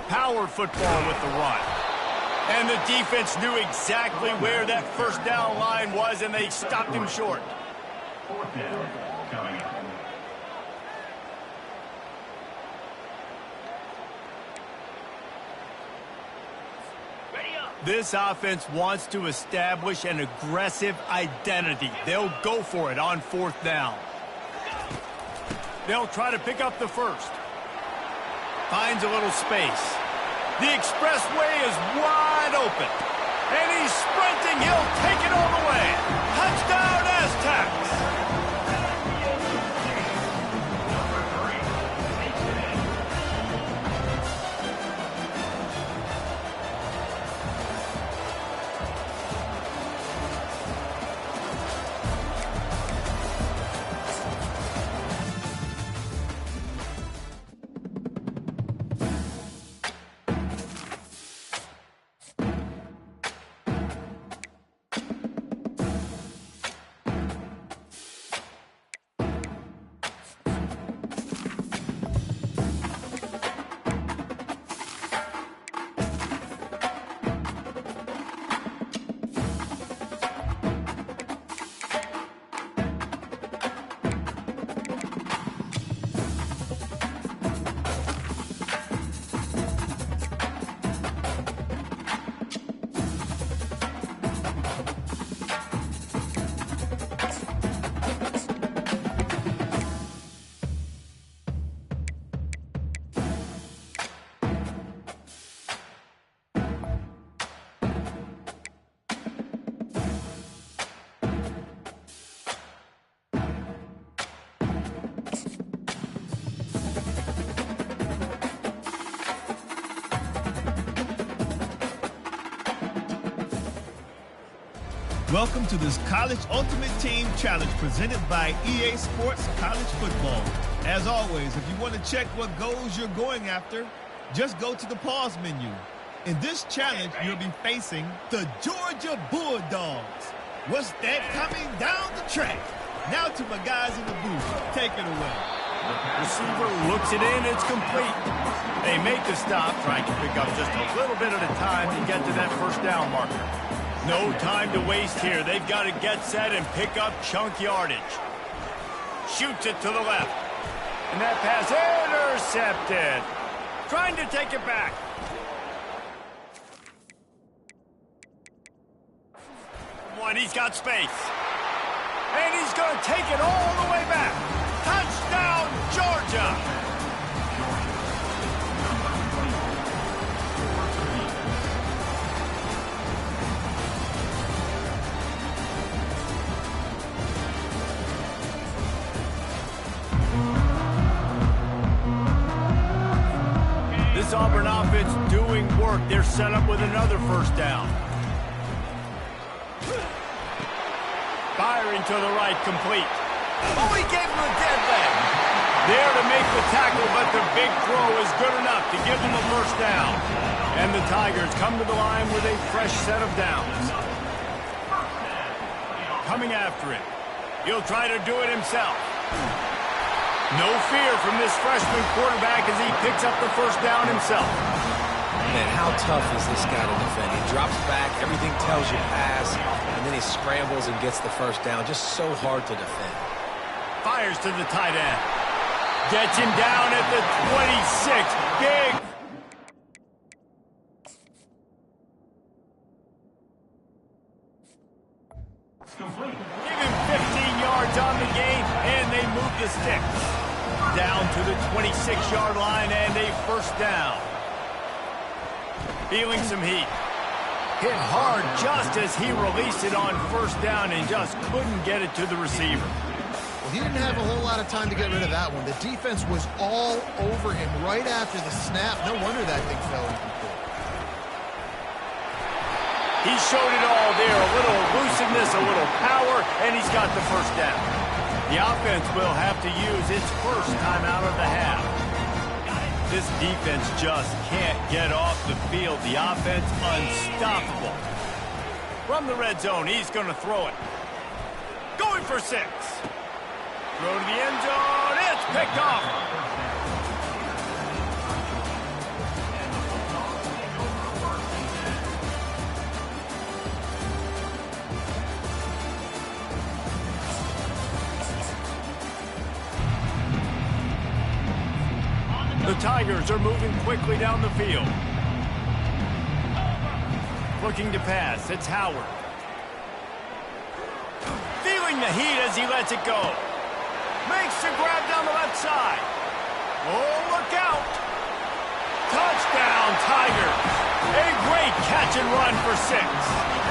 Power football with the run. And the defense knew exactly where that first down line was, and they stopped him short. 4th down coming up. This offense wants to establish an aggressive identity. They'll go for it on 4th down. They'll try to pick up the first. Finds a little space. The expressway is wide open. And he's sprinting. He'll take it all the way. Touchdown, Aztecs! Welcome to this College Ultimate Team Challenge presented by EA Sports College Football. As always, if you want to check what goals you're going after, just go to the pause menu. In this challenge, you'll be facing the Georgia Bulldogs. What's that coming down the track? Now to my guys in the booth. Take it away. Receiver looks it in. It's complete. They make the stop, trying to pick up just a little bit at a time to get to that first down marker. No time to waste here. They've got to get set and pick up chunk yardage. Shoots it to the left. And that pass intercepted. Trying to take it back. He's got space. And he's going to take it all the way back. Touchdown, Georgia! This Auburn offense doing work. They're set up with another first down. Firing to the right, complete. Oh, he gave him a dead leg. There to make the tackle, but the big throw is good enough to give them a first down. And the Tigers come to the line with a fresh set of downs. Coming after it. He'll try to do it himself. No fear from this freshman quarterback as he picks up the first down himself. Man, how tough is this guy to defend? He drops back, everything tells you pass, and then he scrambles and gets the first down. Just so hard to defend. Fires to the tight end. Gets him down at the 26. Big. Give him 15 yards on the game, and they move the sticks. Down to the 26-yard line, and a first down. Feeling some heat. Hit hard just as he released it on first down and just couldn't get it to the receiver. Well, he didn't have a whole lot of time to get rid of that one. The defense was all over him right after the snap. No wonder that thing fell incomplete. He showed it all there. A little elusiveness, a little power, and he's got the first down. The offense will have to use its first time out of the half. This defense just can't get off the field. The offense unstoppable. From the red zone, he's going to throw it. Going for 6. Throw to the end zone. It's picked off. The Tigers are moving quickly down the field. Looking to pass. It's Howard. Feeling the heat as he lets it go. Makes the grab down the left side. Oh, look out. Touchdown, Tigers. A great catch and run for 6.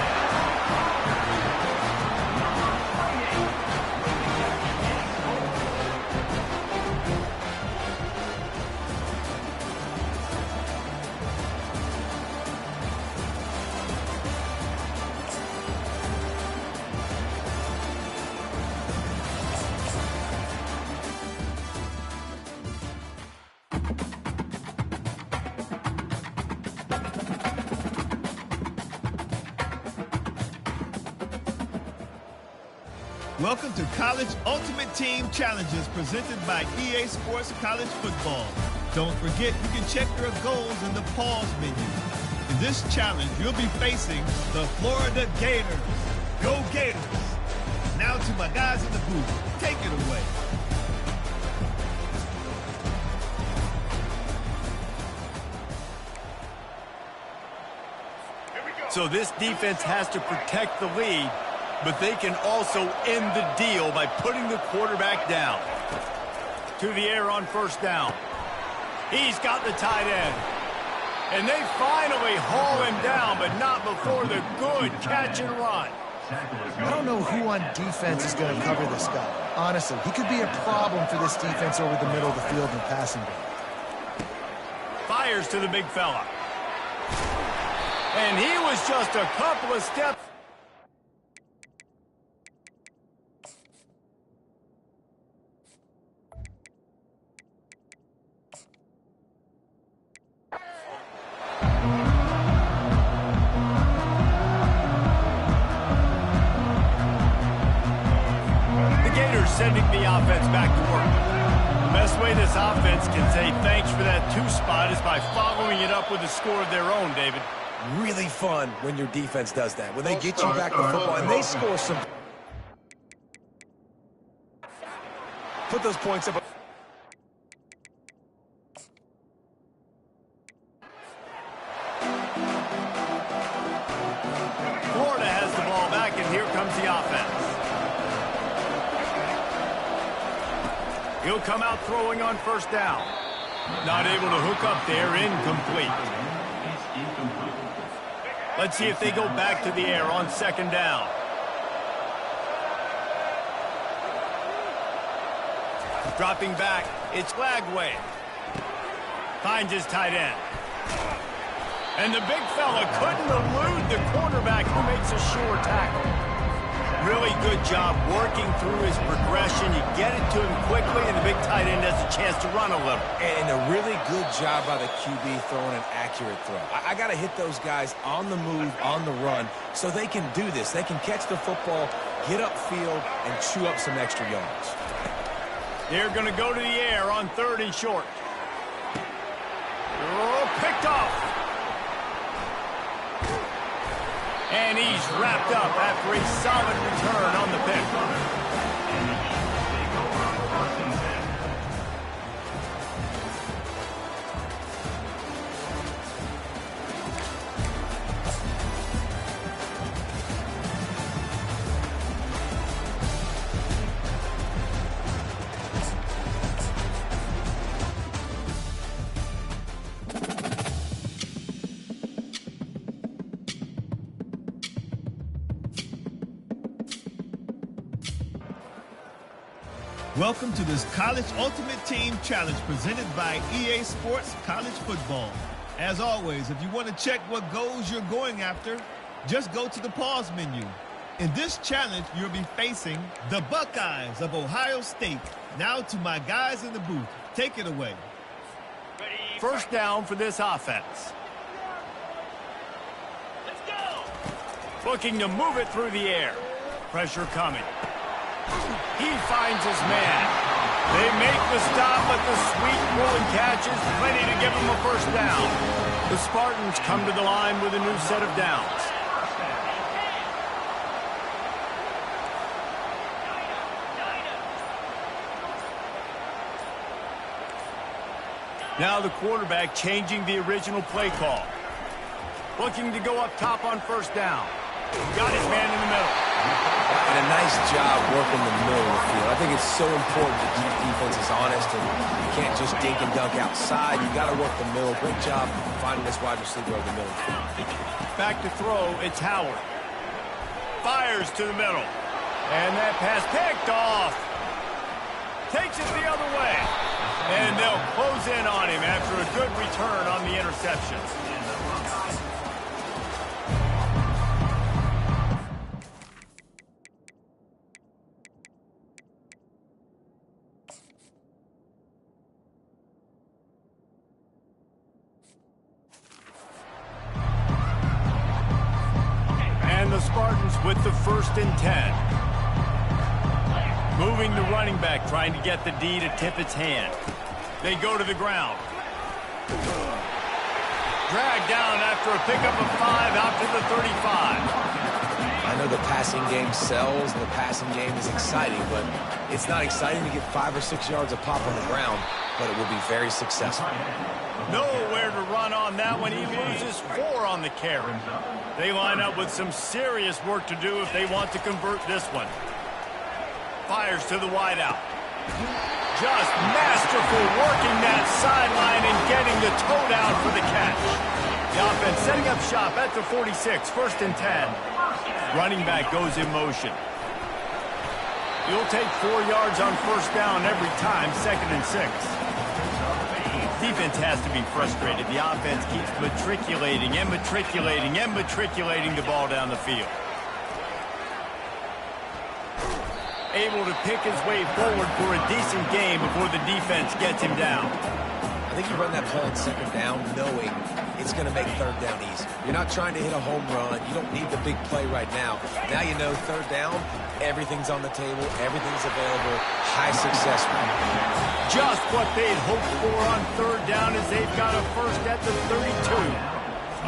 Welcome to College Ultimate Team Challenges presented by EA Sports College Football. Don't forget, you can check your goals in the pause menu. In this challenge, you'll be facing the Florida Gators. Go Gators! Now to my guys in the booth. Take it away. So this defense has to protect the lead, but they can also end the deal by putting the quarterback down. To the air on first down. He's got the tight end. And they finally haul him down, but not before the good catch and run. I don't know who on defense is going to cover this guy. Honestly, he could be a problem for this defense over the middle of the field in the passing game. Fires to the big fella. And he was just a couple of steps. Sending the offense back to work. The best way this offense can say thanks for that 2 spot is by following it up with a score of their own, David. Really fun when your defense does that. When they get you back to football and they score some. Put those points up. He'll come out throwing on first down. Not able to hook up there, incomplete. Let's see if they go back to the air on second down. Dropping back, it's Lagway. Finds his tight end. And the big fella couldn't elude the quarterback who makes a sure tackle. Really good job working through his progression. You get it to him quickly, and the big tight end has a chance to run a little. And a really good job by the QB throwing an accurate throw. I got to hit those guys on the move, on the run, so they can do this. They can catch the football, get upfield, and chew up some extra yards. They're going to go to the air on third and short. Oh, picked off. And he's wrapped up after a solid return on the pick. Welcome to this College Ultimate Team Challenge presented by EA Sports College Football. As always, if you want to check what goals you're going after, just go to the pause menu. In this challenge, you'll be facing the Buckeyes of Ohio State. Now to my guys in the booth. Take it away. First down for this offense. Let's go. Looking to move it through the air. Pressure coming. He finds his man. They make the stop, but the sweet rolling catch is plenty to give him a first down. The Spartans come to the line with a new set of downs. Now the quarterback changing the original play call. Looking to go up top on first down. Got his man in the middle. And a nice job working the middle of the field. I think it's so important to keep defenses honest, and you can't just dink and dunk outside. You got to work the middle. Great job finding this wide receiver over the middle. Back to throw, it's Howard. Fires to the middle. And that pass picked off. Takes it the other way. And they'll close in on him after a good return on the interception. And the Spartans with the 1st and 10. Moving the running back, trying to get the D to tip its hand. They go to the ground. Dragged down after a pickup of 5 out to the 35. I know the passing game sells and the passing game is exciting, but it's not exciting to get 5 or 6 yards a pop on the ground, but it will be very successful. Nowhere to run on that one. He loses 4 on the carry. They line up with some serious work to do if they want to convert this one. Fires to the wideout. Just masterful working that sideline and getting the toe down for the catch. The offense setting up shop at the 46, 1st and 10. Running back goes in motion. You'll take 4 yards on first down every time, 2nd and 6. Defense has to be frustrated. The offense keeps matriculating and matriculating and matriculating the ball down the field. Able to pick his way forward for a decent game before the defense gets him down. I think you run that play on 2nd down knowing it's going to make 3rd down easy. You're not trying to hit a home run. You don't need the big play right now. Now you know 3rd down, everything's on the table, everything's available, high success rate. Just what they'd hoped for on 3rd down as they've got a first at the 32.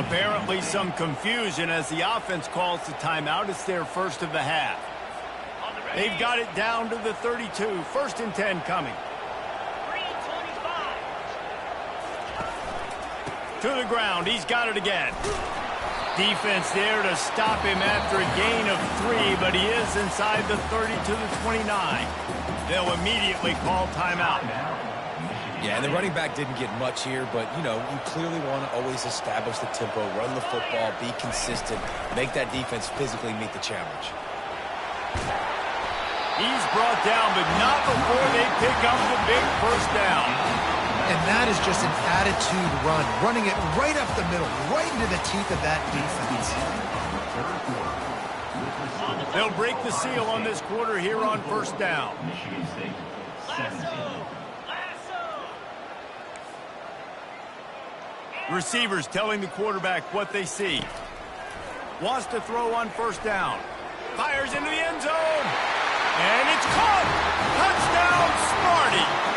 Apparently some confusion as the offense calls the timeout. It's their first of the half. They've got it down to the 32. 1st and 10 coming. To the ground. He's got it again. Defense there to stop him after a gain of 3, but he is inside the 30 to the 29. They'll immediately call timeout. Yeah, and the running back didn't get much here, but, you know, you clearly want to always establish the tempo, run the football, be consistent, make that defense physically meet the challenge. He's brought down, but not before they pick up the big first down. And that is just an attitude run, running it right up the middle, right into the teeth of that defense. They'll break the seal on this quarter here on first down. Michigan State, 17. Receivers telling the quarterback what they see. Wants to throw on first down. Fires into the end zone. And it's caught. Touchdown, Smarty.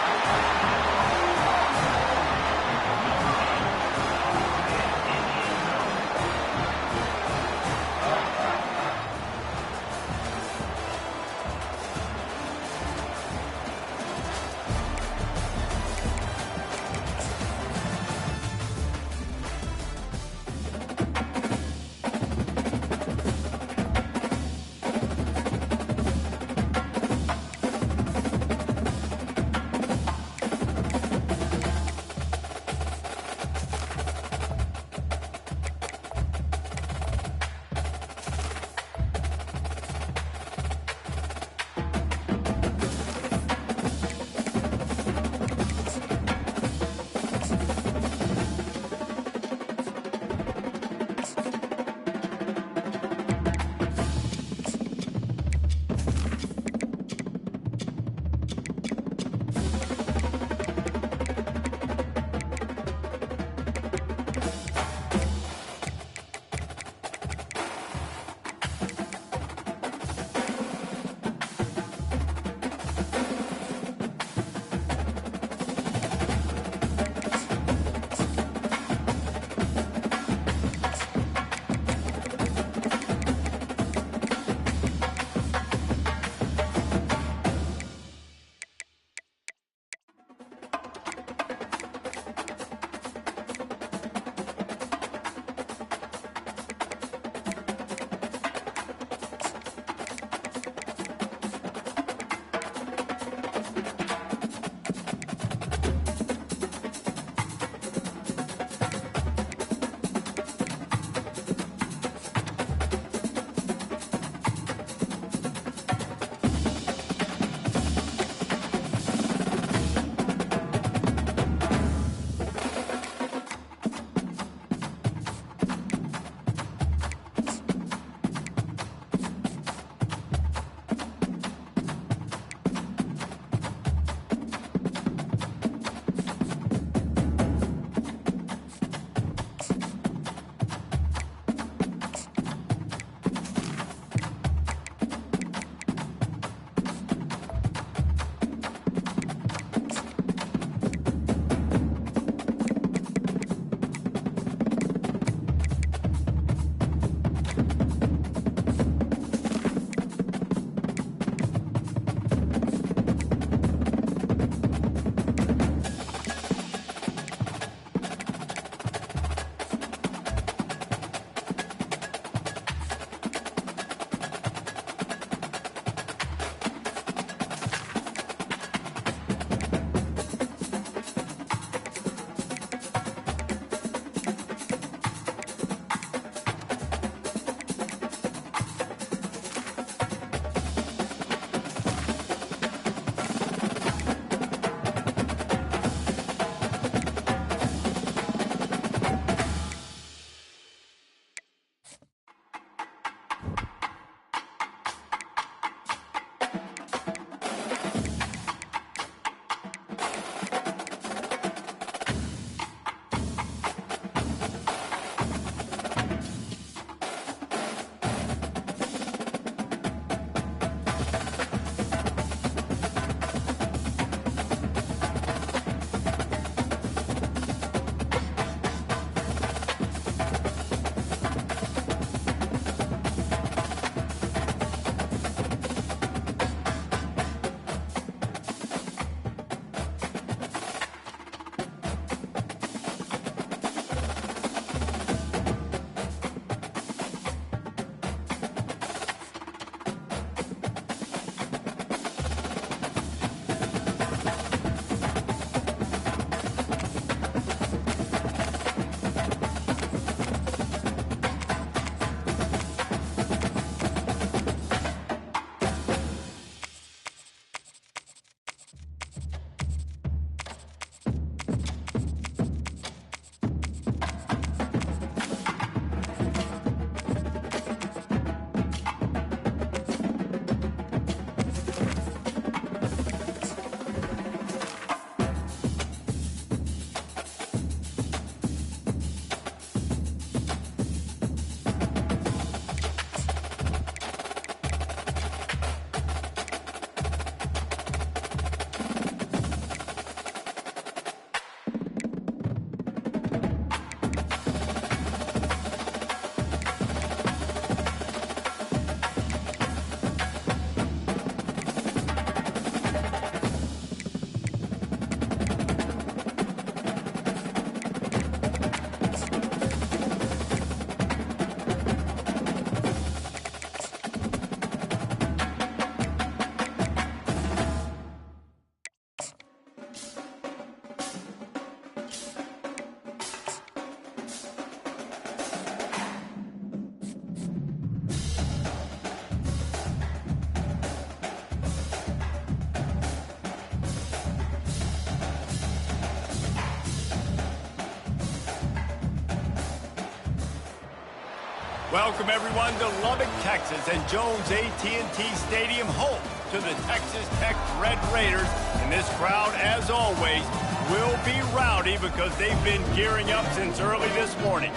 Welcome everyone to Lubbock, Texas, and Jones AT&T Stadium, home to the Texas Tech Red Raiders. And this crowd, as always, will be rowdy because they've been gearing up since early this morning.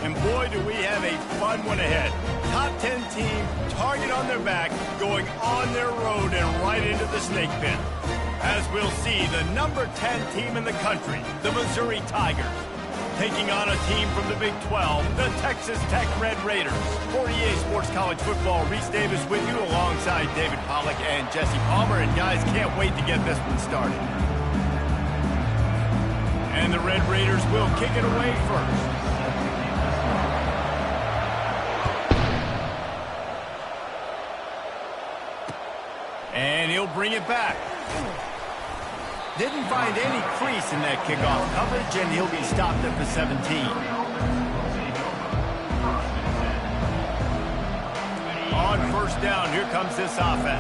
And boy, do we have a fun one ahead. Top 10 team, target on their back, going on their road and right into the snake pit. As we'll see, the number 10 team in the country, the Missouri Tigers, taking on a team from the Big 12, the Texas Tech Red Raiders. For EA Sports College Football, Reese Davis with you alongside David Pollack and Jesse Palmer. And guys, can't wait to get this one started. And the Red Raiders will kick it away first. And he'll bring it back. Didn't find any crease in that kickoff coverage, and he'll be stopped at the 17. On first down, here comes this offense.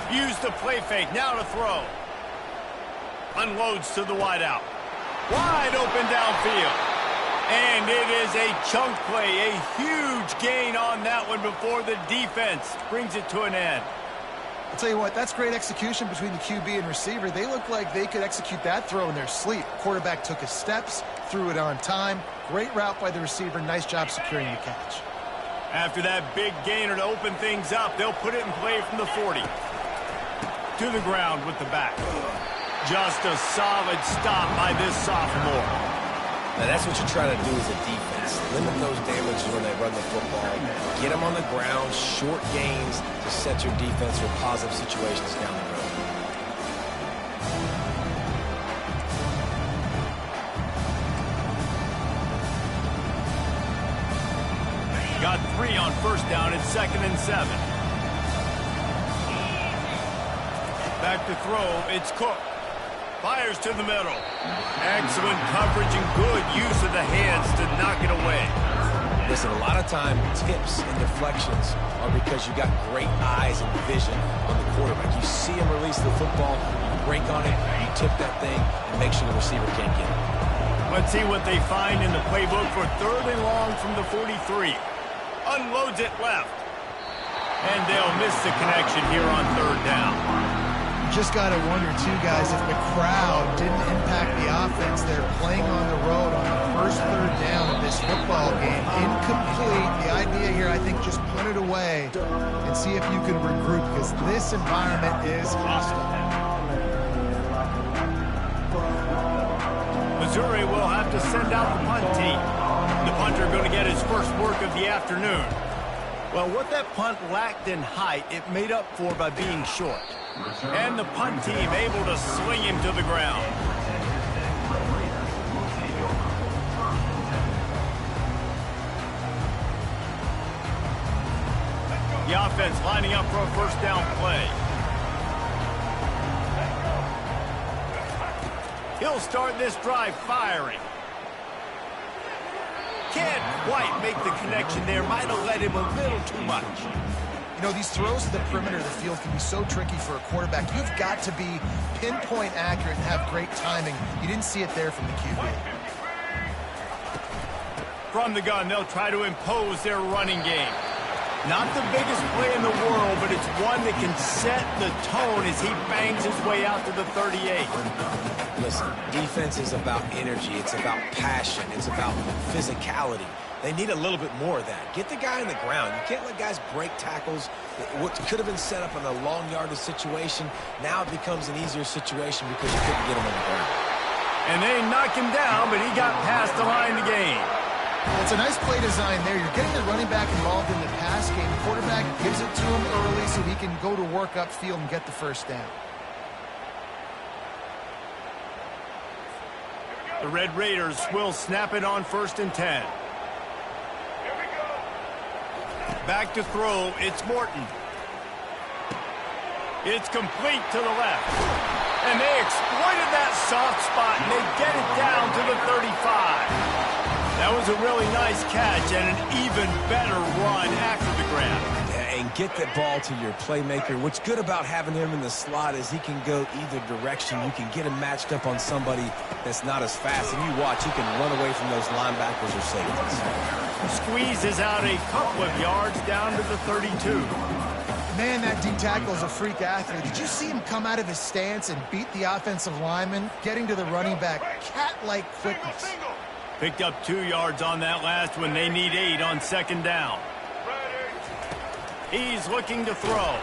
Use the play fake, now to throw. Unloads to the wideout. Wide open downfield. And it is a chunk play, a huge gain on that one before the defense brings it to an end. I'll tell you what, that's great execution between the QB and receiver. They look like they could execute that throw in their sleep. Quarterback took his steps, threw it on time. Great route by the receiver. Nice job securing the catch. After that big gainer to open things up, they'll put it in play from the 40. To the ground with the back. Just a solid stop by this sophomore. Now, that's what you try to do as a defense. Limit those damages when they run the football. Get them on the ground, short gains to set your defense for positive situations down the road. Got 3 on first down. It's 2nd and 7. Back to throw. It's Cook. Fires to the middle. Excellent coverage and good use of the hands to knock it away. Listen, a lot of time, tips and deflections are because you got great eyes and vision on the quarterback. You see him release the football, you break on it, you tip that thing, and make sure the receiver can't get it. Let's see what they find in the playbook for 3rd and long from the 43. Unloads it left. And they'll miss the connection here on 3rd down. Just got to wonder, too, guys, if the crowd didn't impact the offense. They're playing on the road on the first 3rd down of this football game. Incomplete. The idea here, I think, just punt it away and see if you can regroup, because this environment is hostile. Missouri will have to send out the punt team. The punter going to get his first work of the afternoon. Well, what that punt lacked in height, it made up for by being short. And the punt team able to sling him to the ground. The offense lining up for a first down play. He'll start this drive firing. Can't quite make the connection there. Might have led him a little too much. You know, these throws to the perimeter of the field can be so tricky for a quarterback. You've got to be pinpoint accurate and have great timing. You didn't see it there from the QB. From the gun, they'll try to impose their running game. Not the biggest play in the world, but it's one that can set the tone as he bangs his way out to the 38. Listen, defense is about energy. It's about passion. It's about physicality. They need a little bit more of that. Get the guy on the ground. You can't let guys break tackles. What could have been set up in a long yardage situation, now it becomes an easier situation because you couldn't get him on the ground. And they knock him down, but he got past the line to gain. It's a nice play design there. You're getting the running back involved in the pass game. The quarterback gives it to him early so he can go to work upfield and get the first down. The Red Raiders will snap it on 1st and 10. Back to throw, it's Morton. It's complete to the left. And they exploited that soft spot, and they get it down to the 35. That was a really nice catch and an even better run after the grab. And get that ball to your playmaker. What's good about having him in the slot is he can go either direction. You can get him matched up on somebody that's not as fast, and you watch, he can run away from those linebackers or safeties. Squeezes out a couple of yards down to the 32. Man, that D tackle is a freak athlete. Did you see him come out of his stance and beat the offensive lineman, getting to the running back? Cat-like quickness. Picked up 2 yards on that last one. They need 8 on second down. He's looking to throw.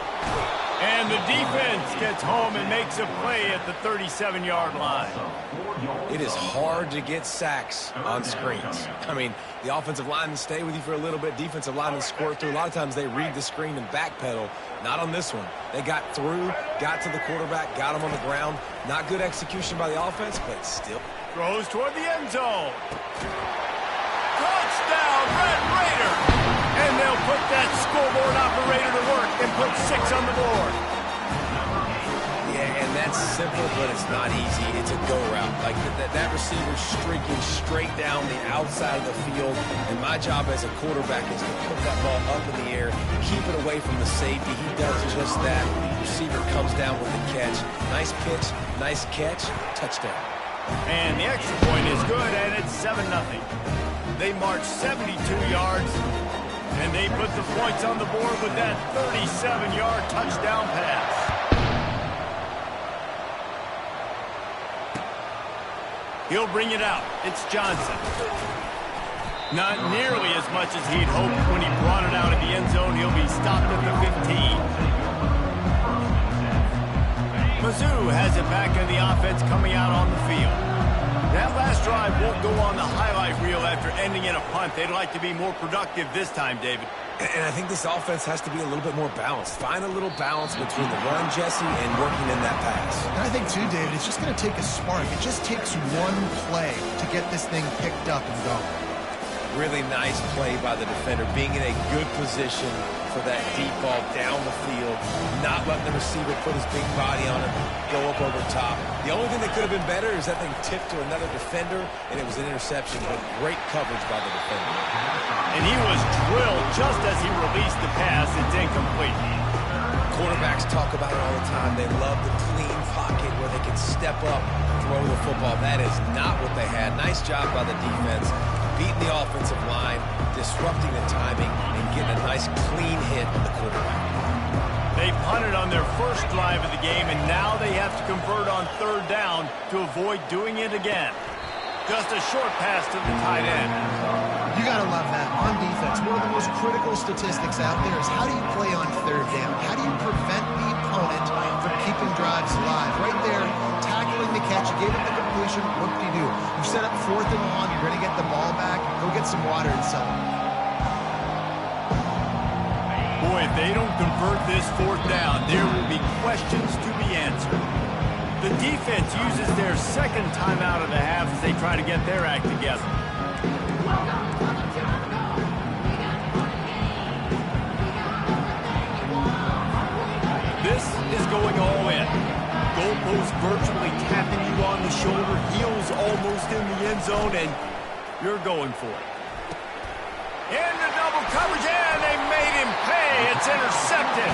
And the defense gets home and makes a play at the 37-yard line. It is hard to get sacks on screens. I mean, the offensive linemen stay with you for a little bit. Defensive linemen squirt through. A lot of times they read the screen and backpedal. Not on this one. They got through, got to the quarterback, got him on the ground. Not good execution by the offense, but still. Throws toward the end zone. Touchdown, Red Raider! And they'll put that scoreboard operator to work and put 6 on the board. Yeah, and that's simple, but it's not easy. It's a go route. Like that receiver's streaking straight down the outside of the field, and my job as a quarterback is to put that ball up in the air, keep it away from the safety. He does just that. The receiver comes down with the catch. Nice pitch, nice catch, touchdown. And the extra point is good, and it's 7-0. They march 72 yards, and they put the points on the board with that 37-yard touchdown pass. He'll bring it out. It's Johnson. Not nearly as much as he'd hoped when he brought it out of the end zone. He'll be stopped at the 15. Mizzou has it back in the offense coming out on the field. That last drive won't go on the highlight reel after ending in a punt. They'd like to be more productive this time, David. And I think this offense has to be a little bit more balanced. Find a little balance between the run, Jesse, and working in that pass. And I think, too, David, it's just going to take a spark. It just takes one play to get this thing picked up and going. Really nice play by the defender, being in a good position for that deep ball down the field, not letting the receiver put his big body on it, go up over top. The only thing that could have been better is that thing tipped to another defender, and it was an interception, but great coverage by the defender. And he was drilled just as he released the pass. It's incomplete. Quarterbacks talk about it all the time. They love the clean pocket where they can step up, throw the football. That is not what they had. Nice job by the defense, beating the offensive line, disrupting the timing, and getting a nice clean hit on the quarterback. They punted on their first drive of the game, and now they have to convert on third down to avoid doing it again. Just a short pass to the tight end. You got to love that. On defense, one of the most critical statistics out there is how do you play on third down? How do you prevent the opponent from keeping drives alive? Right there, tackling the catch. You gave it the completion. What do? You set up 4th and 1. You're going to get the ball back. Go get some water and sell it. Boy, if they don't convert this 4th down, there will be questions to be answered. The defense uses their second timeout of the half as they try to get their act together. This is going all in. Goalpost virtually tapping you on the shoulder, heels almost in the end zone, and you're going for it. Into double coverage, and they made him pay. It's intercepted.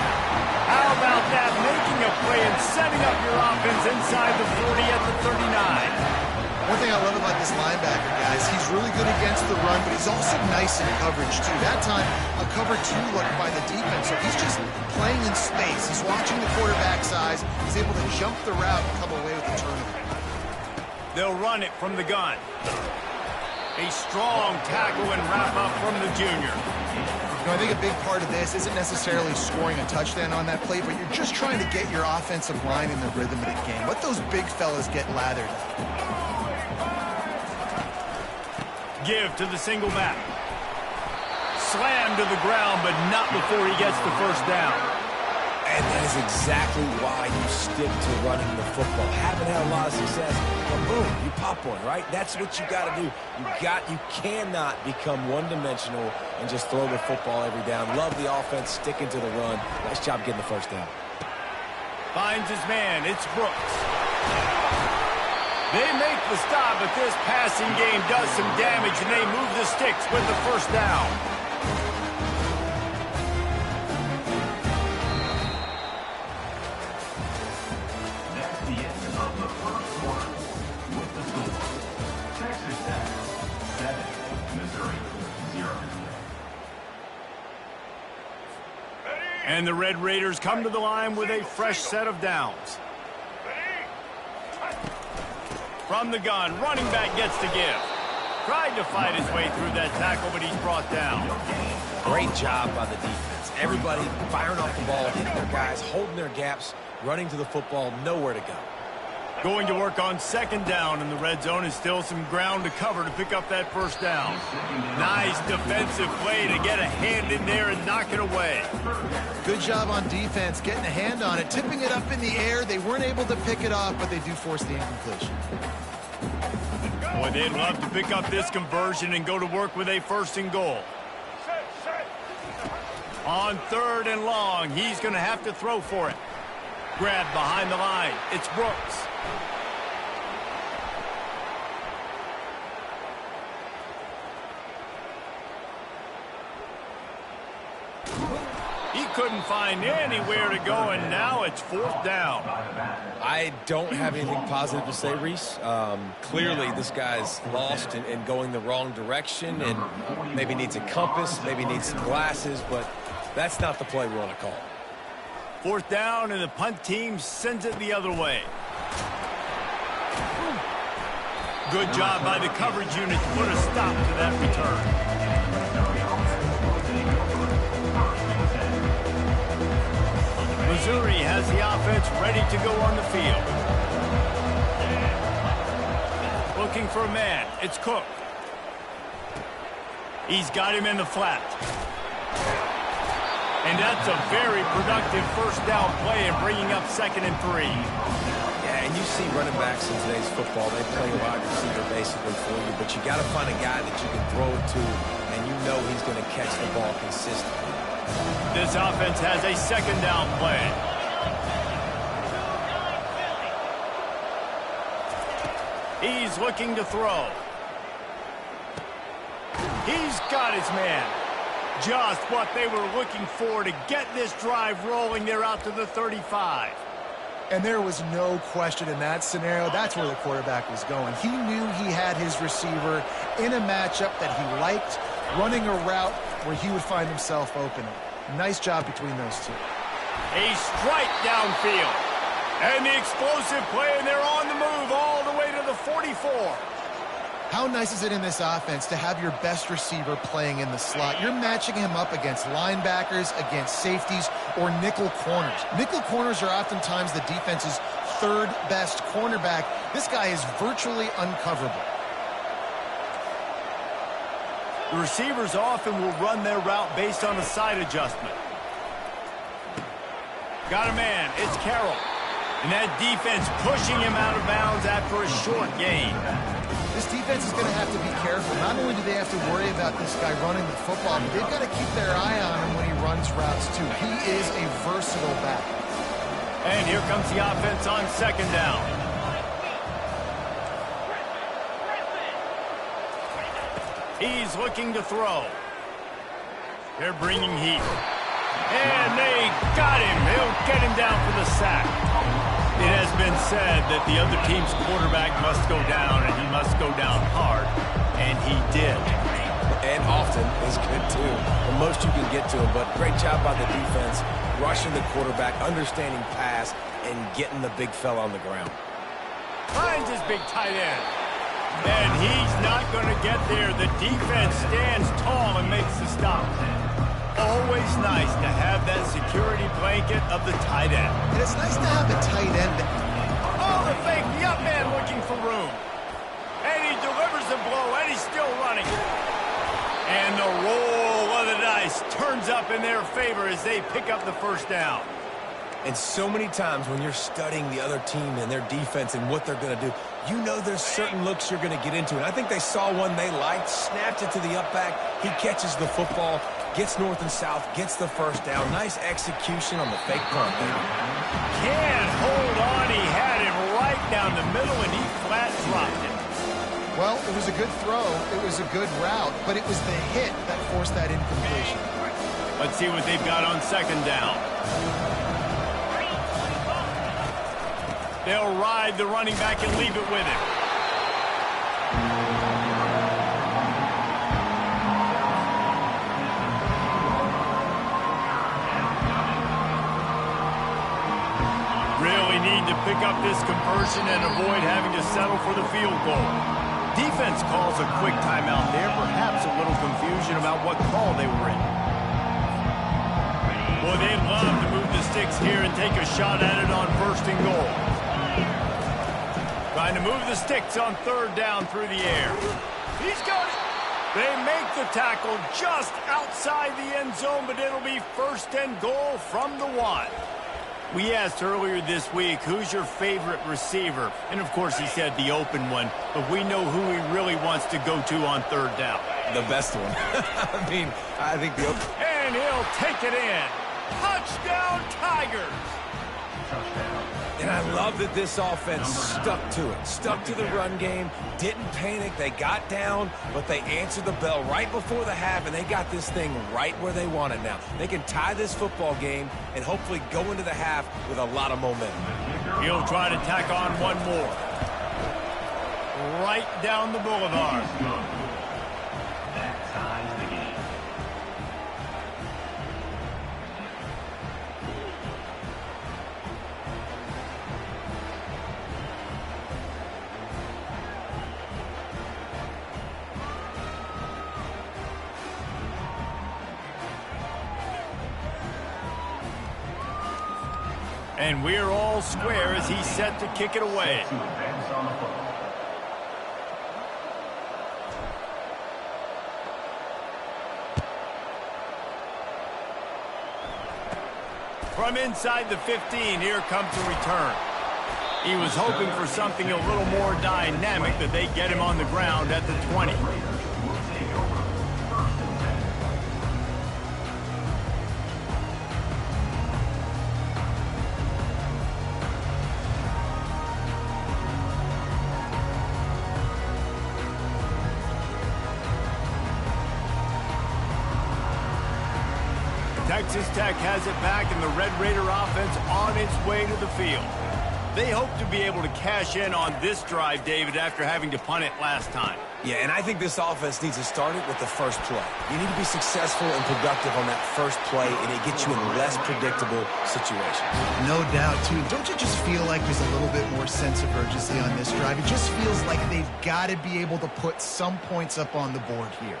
How about that? Making a play and setting up your offense inside the 40 at the 39. One thing I love about this linebacker, guys, he's really good against the run, but he's also nice in coverage, too. That time, a cover 2 look by the defense, so he's just playing in space. He's watching the quarterback's eyes. He's able to jump the route and come away with the turnover. They'll run it from the gun. A strong tackle and wrap-up from the junior. You know, I think a big part of this isn't necessarily scoring a touchdown on that play, but you're just trying to get your offensive line in the rhythm of the game. Let those big fellas get lathered. Give to the single back. Slam to the ground, but not before he gets the first down. And that is exactly why you stick to running the football. Haven't had a lot of success, but boom, you pop one, right? That's what you got to do. You cannot become one-dimensional and just throw the football every down. Love the offense, sticking to the run. Nice job getting the first down. Finds his man. It's Brooks. They make the stop, but this passing game does some damage, and they move the sticks with the first down. And the Red Raiders come to the line with a fresh set of downs. From the gun, running back gets to give. Tried to fight his way through that tackle, but he's brought down. Great job by the defense. Everybody firing off the ball, hitting their guys, holding their gaps, running to the football, nowhere to go. Going to work on second down, and the red zone is still some ground to cover to pick up that first down. Nice defensive play to get a hand in there and knock it away. Good job on defense, getting a hand on it, tipping it up in the air. They weren't able to pick it off, but they do force the incompletion. Boy, they'd love to pick up this conversion and go to work with a first and goal. On third and long, he's going to have to throw for it. Grab behind the line. It's Brooks. He couldn't find anywhere to go, and now it's fourth down. I don't have anything positive to say, Reese. Clearly, this guy's lost and going the wrong direction, and maybe needs a compass, maybe needs some glasses, but that's not the play we want to call. Fourth down, and the punt team sends it the other way. Good job by the coverage unit to put a stop to that return. Missouri has the offense ready to go on the field. Looking for a man. It's Cook. He's got him in the flat. And that's a very productive first down play and bringing up 2nd and 3. Yeah, and you see running backs in today's football, they play a wide receiver basically for you, but you got to find a guy that you can throw it to, and you know he's going to catch the ball consistently. This offense has a second down play. He's looking to throw. He's got his man. Just what they were looking for to get this drive rolling. They're out to the 35. And there was no question in that scenario. That's where the quarterback was going. He knew he had his receiver in a matchup that he liked, running a route where he would find himself open. Nice job between those two. A strike downfield. And the explosive play, and they're on the move all the way to the 44. How nice is it in this offense to have your best receiver playing in the slot? You're matching him up against linebackers, against safeties, or nickel corners. Nickel corners are oftentimes the defense's third best cornerback. This guy is virtually uncoverable. The receivers often will run their route based on a side adjustment. Got a man. It's Carroll. And that defense pushing him out of bounds after a short gain. This defense is going to have to be careful. Not only do they have to worry about this guy running the football, but they've got to keep their eye on him when he runs routes too. He is a versatile back. And here comes the offense on second down. He's looking to throw. They're bringing heat. And they got him. He'll get him down for the sack. It has been said that the other team's quarterback must go down, and he must go down hard, and he did. And often is good, too. The most you can get to him, but great job by the defense, rushing the quarterback, understanding pass, and getting the big fella on the ground. Finds his big tight end. And he's not going to get there. The defense stands tall and makes the stop. Always nice to have that security blanket of the tight end. And it's nice to have a tight end. Oh, the fake, the up man looking for room. And he delivers the blow, and he's still running. And the roll of the dice turns up in their favor as they pick up the first down. And so many times when you're studying the other team and their defense and what they're going to do, you know there's certain looks you're going to get into. And I think they saw one they liked, snapped it to the up back. He catches the football, gets north and south, gets the first down. Nice execution on the fake punt. Can't hold on. He had him right down the middle, and he flat dropped it. Well, it was a good throw. It was a good route, but it was the hit that forced that incompletion. Let's see what they've got on second down. They'll ride the running back and leave it with him. really need to pick up this conversion and avoid having to settle for the field goal. Defense calls a quick timeout there, perhaps a little confusion about what call they were in. Boy, they'd love to move the sticks here and take a shot at it on 1st and goal. Trying to move the sticks on 3rd down through the air. He's got it. They make the tackle just outside the end zone, but it'll be 1st and goal from the 1. We asked earlier this week, who's your favorite receiver? And, of course, he said the open one, but we know who he really wants to go to on 3rd down. The best one. I mean, I think the open... And he'll take it in. Touchdown, Tigers! And I love that this offense stuck to it, stuck to the run game, didn't panic. They got down, but they answered the bell right before the half, and they got this thing right where they want it now. They can tie this football game and hopefully go into the half with a lot of momentum. He'll try to tack on one more. Right down the boulevard. That ties the game. And we're all square as he's set to kick it away. To advance on the football. From inside the 15, here comes the return. He was hoping for something a little more dynamic, but they get him on the ground at the 20. Raiders will take over 1st and 10. Texas Tech has it back, and the Red Raider offense on its way to the field. They hope to be able to cash in on this drive, David, after having to punt it last time. Yeah, and I think this offense needs to start it with the first play. You need to be successful and productive on that first play, and it gets you in less predictable situations. No doubt, too. Don't you just feel like there's a little bit more sense of urgency on this drive? It just feels like they've got to be able to put some points up on the board here.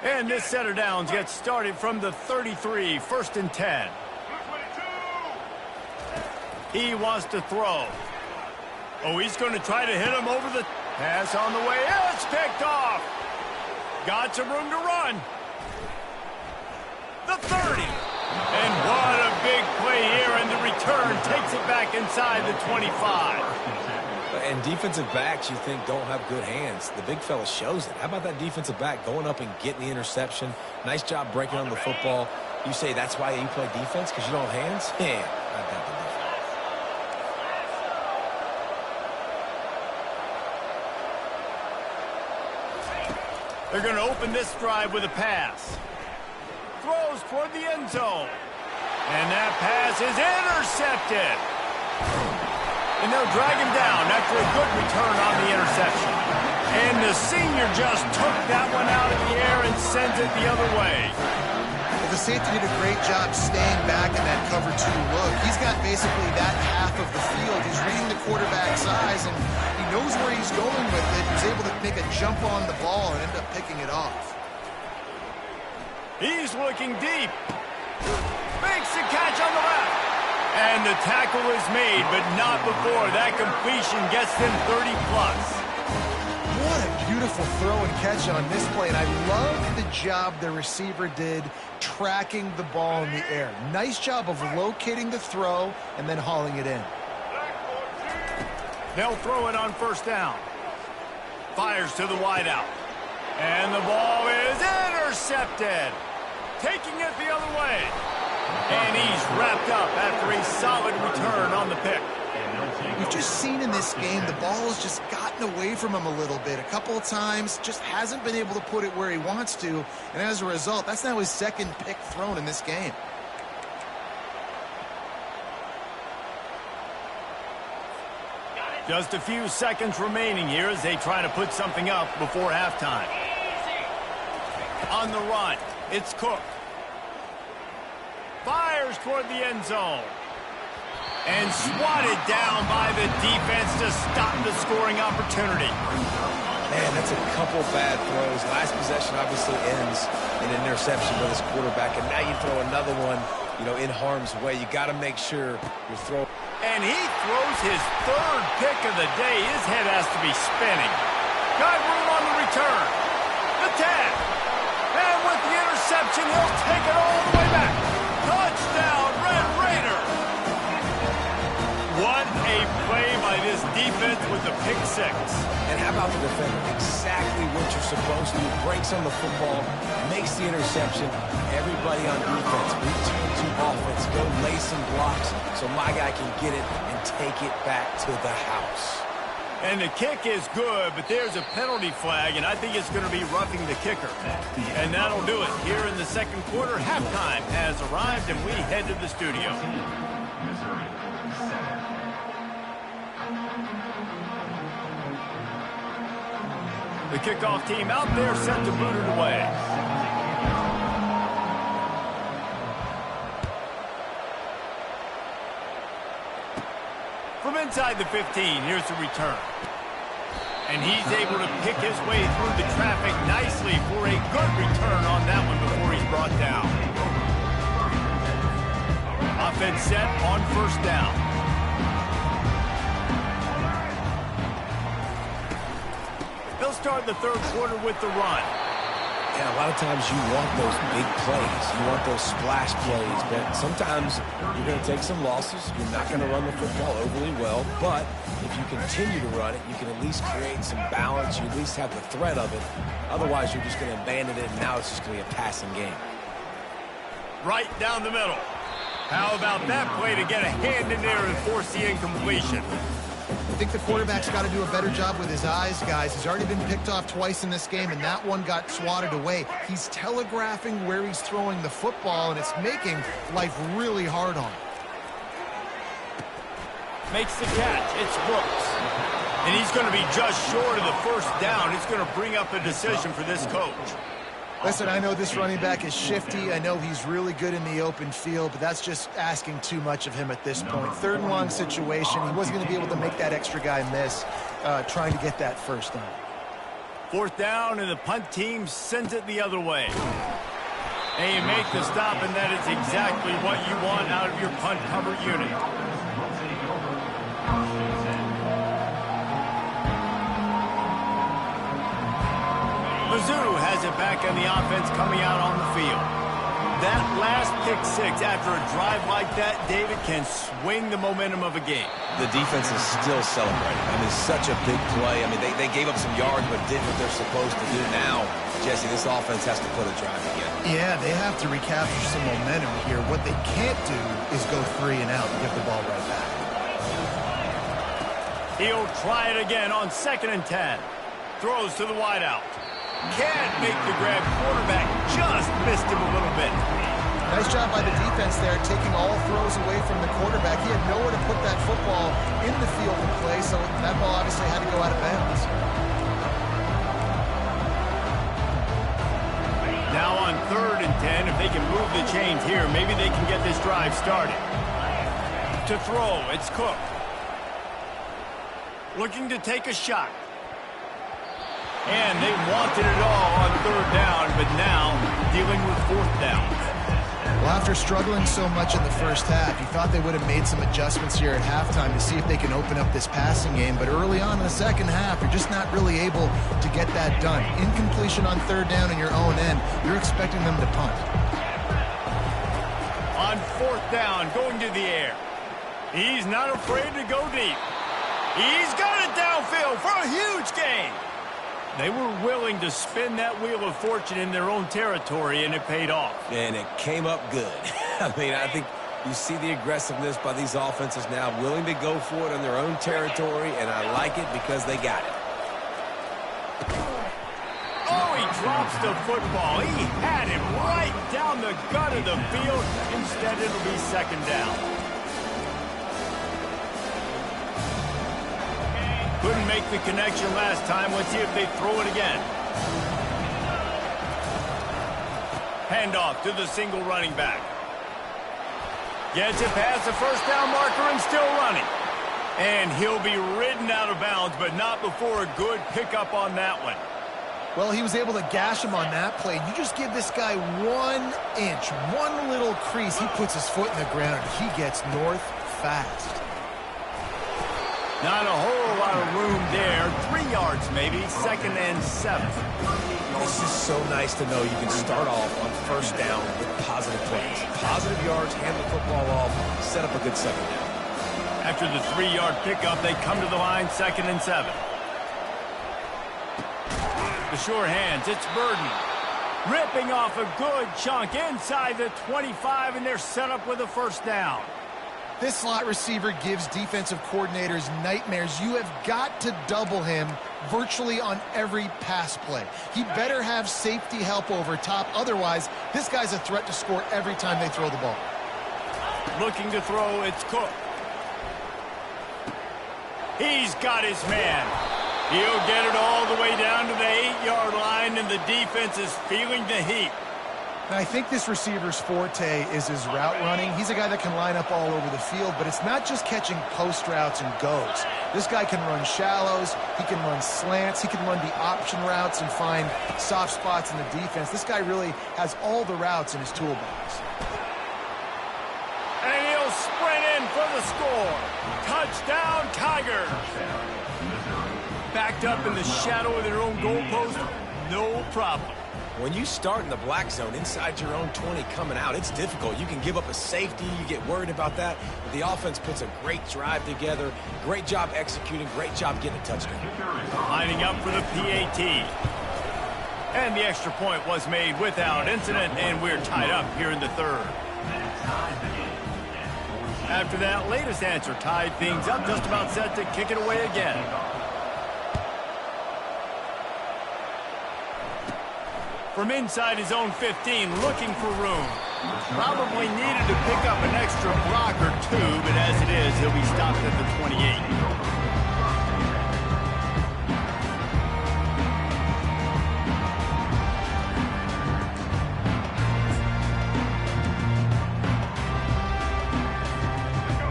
And this set of downs gets started from the 33, 1st and 10. He wants to throw. Oh, he's going to try to hit him over the pass on the way. It's picked off. Got some room to run. The 30. And what a big play here, and the return takes it back inside the 25. And defensive backs, you think, don't have good hands. The big fella shows it. How about that defensive back going up and getting the interception? Nice job breaking on the football. You say that's why you play defense, because you don't have hands? Yeah, not that good defense. They're going to open this drive with a pass. Throws toward the end zone. And that pass is intercepted. And they'll drag him down after a good return on the interception. And the senior just took that one out of the air and sends it the other way. Well, the safety did a great job staying back in that cover 2 look. He's got basically that half of the field. He's reading the quarterback's eyes, and he knows where he's going with it. He's able to make a jump on the ball and end up picking it off. He's looking deep. Makes the catch on the left. And the tackle is made, but not before that completion gets them 30-plus. What a beautiful throw and catch on this play, and I love the job the receiver did tracking the ball in the air. Nice job of locating the throw and then hauling it in. They'll throw it on 1st down. Fires to the wideout. And the ball is intercepted. Taking it the other way. And he's wrapped up after a solid return on the pick. We've just seen in this game the ball has just gotten away from him a little bit. A couple of times, just hasn't been able to put it where he wants to. And as a result, that's now his 2nd pick thrown in this game. Just a few seconds remaining here as they try to put something up before halftime. On the run, it's Cook. Fires toward the end zone. And swatted down by the defense to stop the scoring opportunity. Man, that's a couple bad throws. Last possession obviously ends in an interception by this quarterback, and now you throw another one, in harm's way. You got to make sure you're throwing. And he throws his third pick of the day. His head has to be spinning. Got room on the return. The tag. And with the interception, he'll take it all the way back. Touchdown, Red Raider. What a play by this defense with the pick six. And how about the defender? Exactly what you're supposed to do. Breaks on the football, makes the interception. Everybody on defense, return to offense. Go lay some blocks so my guy can get it and take it back to the house. And the kick is good, but there's a penalty flag, and I think it's going to be roughing the kicker. And that'll do it. Here in the second quarter, halftime has arrived, and we head to the studio. Missouri, 7. The kickoff team out there set to boot it away. From inside the 15, here's the return. And he's able to pick his way through the traffic nicely for a good return on that one before he's brought down. Offense set on first down. They'll start the third quarter with the run. Yeah, a lot of times you want those big plays. You want those splash plays, but sometimes you're going to take some losses. You're not going to run the football overly well, but if you continue to run it, you can at least create some balance. You at least have the threat of it. Otherwise, you're just going to abandon it, and now it's just going to be a passing game. Right down the middle. How about that play to get a hand in there and force the incompletion? I think the quarterback's got to do a better job with his eyes, guys. He's already been picked off twice in this game, and that one got swatted away. He's telegraphing where he's throwing the football, and it's making life really hard on him. Makes the catch. It's Brooks. And he's going to be just short of the first down. It's going to bring up a decision for this coach. Listen, I know this running back is shifty. I know he's really good in the open field, but that's just asking too much of him at this point. Third and long situation. He wasn't going to be able to make that extra guy miss trying to get that first down. Fourth down, and the punt team sends it the other way. And you make the stop, and that is exactly what you want out of your punt cover unit. Mizzou has it back on the offense coming out on the field. That last pick six after a drive like that, David, can swing the momentum of a game. The defense is still celebrating. I mean, such a big play. I mean, they gave up some yards but did what they're supposed to do. Now, Jesse, this offense has to put a drive together. Yeah, they have to recapture some momentum here. What they can't do is go 3 and out and give the ball right back. He'll try it again on 2nd and 10. Throws to the wideout. Can't make the grab. Quarterback just missed him a little bit. Nice job by the defense there, taking all throws away from the quarterback. He had nowhere to put that football in the field and play, so that ball obviously had to go out of bounds. Now on 3rd and 10, if they can move the chains here, maybe they can get this drive started. To throw, it's Cook. Looking to take a shot. And they wanted it all on 3rd down, but now dealing with 4th down. Well, after struggling so much in the first half, you thought they would have made some adjustments here at halftime to see if they can open up this passing game. But early on in the second half, you're just not really able to get that done. Incompletion on 3rd down in your own end, you're expecting them to punt. On 4th down, going to the air. He's not afraid to go deep. He's got it downfield for a huge gain. They were willing to spin that wheel of fortune in their own territory, and it paid off. And it came up good. I mean, I think you see the aggressiveness by these offenses now, willing to go for it in their own territory, and I like it because they got it. Oh, he drops the football. He had him right down the gut of the field. Instead, it'll be 2nd down. Couldn't make the connection last time. Let's see if they throw it again. Handoff to the single running back. Gets it past the first down marker and still running. And he'll be ridden out of bounds, but not before a good pickup on that one. Well, he was able to gash him on that play. You just give this guy 1 inch, one little crease. He puts his foot in the ground. He gets north fast. Not a whole lot of room there. 3 yards maybe, 2nd and 7. This is so nice to know you can start off on first down with positive plays. Positive yards, hand the football off, set up a good second down. After the 3-yard pickup, they come to the line, 2nd and 7. The sure hands, it's Burden. Ripping off a good chunk inside the 25, and they're set up with a first down. This slot receiver gives defensive coordinators nightmares. You have got to double him virtually on every pass play. He better have safety help over top. Otherwise, this guy's a threat to score every time they throw the ball. Looking to throw, it's Cook. He's got his man. He'll get it all the way down to the 8-yard line, and the defense is feeling the heat. And I think this receiver's forte is his route running. He's a guy that can line up all over the field, but it's not just catching post routes and goes. This guy can run shallows, he can run slants, he can run the option routes and find soft spots in the defense. This guy really has all the routes in his toolbox. And he'll sprint in for the score. Touchdown, Tigers. Backed up in the shadow of their own goalpost, no problem. When you start in the black zone inside your own 20 coming out, it's difficult. You can give up a safety. You get worried about that. But the offense puts a great drive together. Great job executing. Great job getting a touchdown. Lining up for the PAT. And the extra point was made without incident, and we're tied up here in the 3rd. After that latest answer tied things up, just about set to kick it away again. From inside his own 15, looking for room. Probably needed to pick up an extra block or 2, but as it is, he'll be stopped at the 28.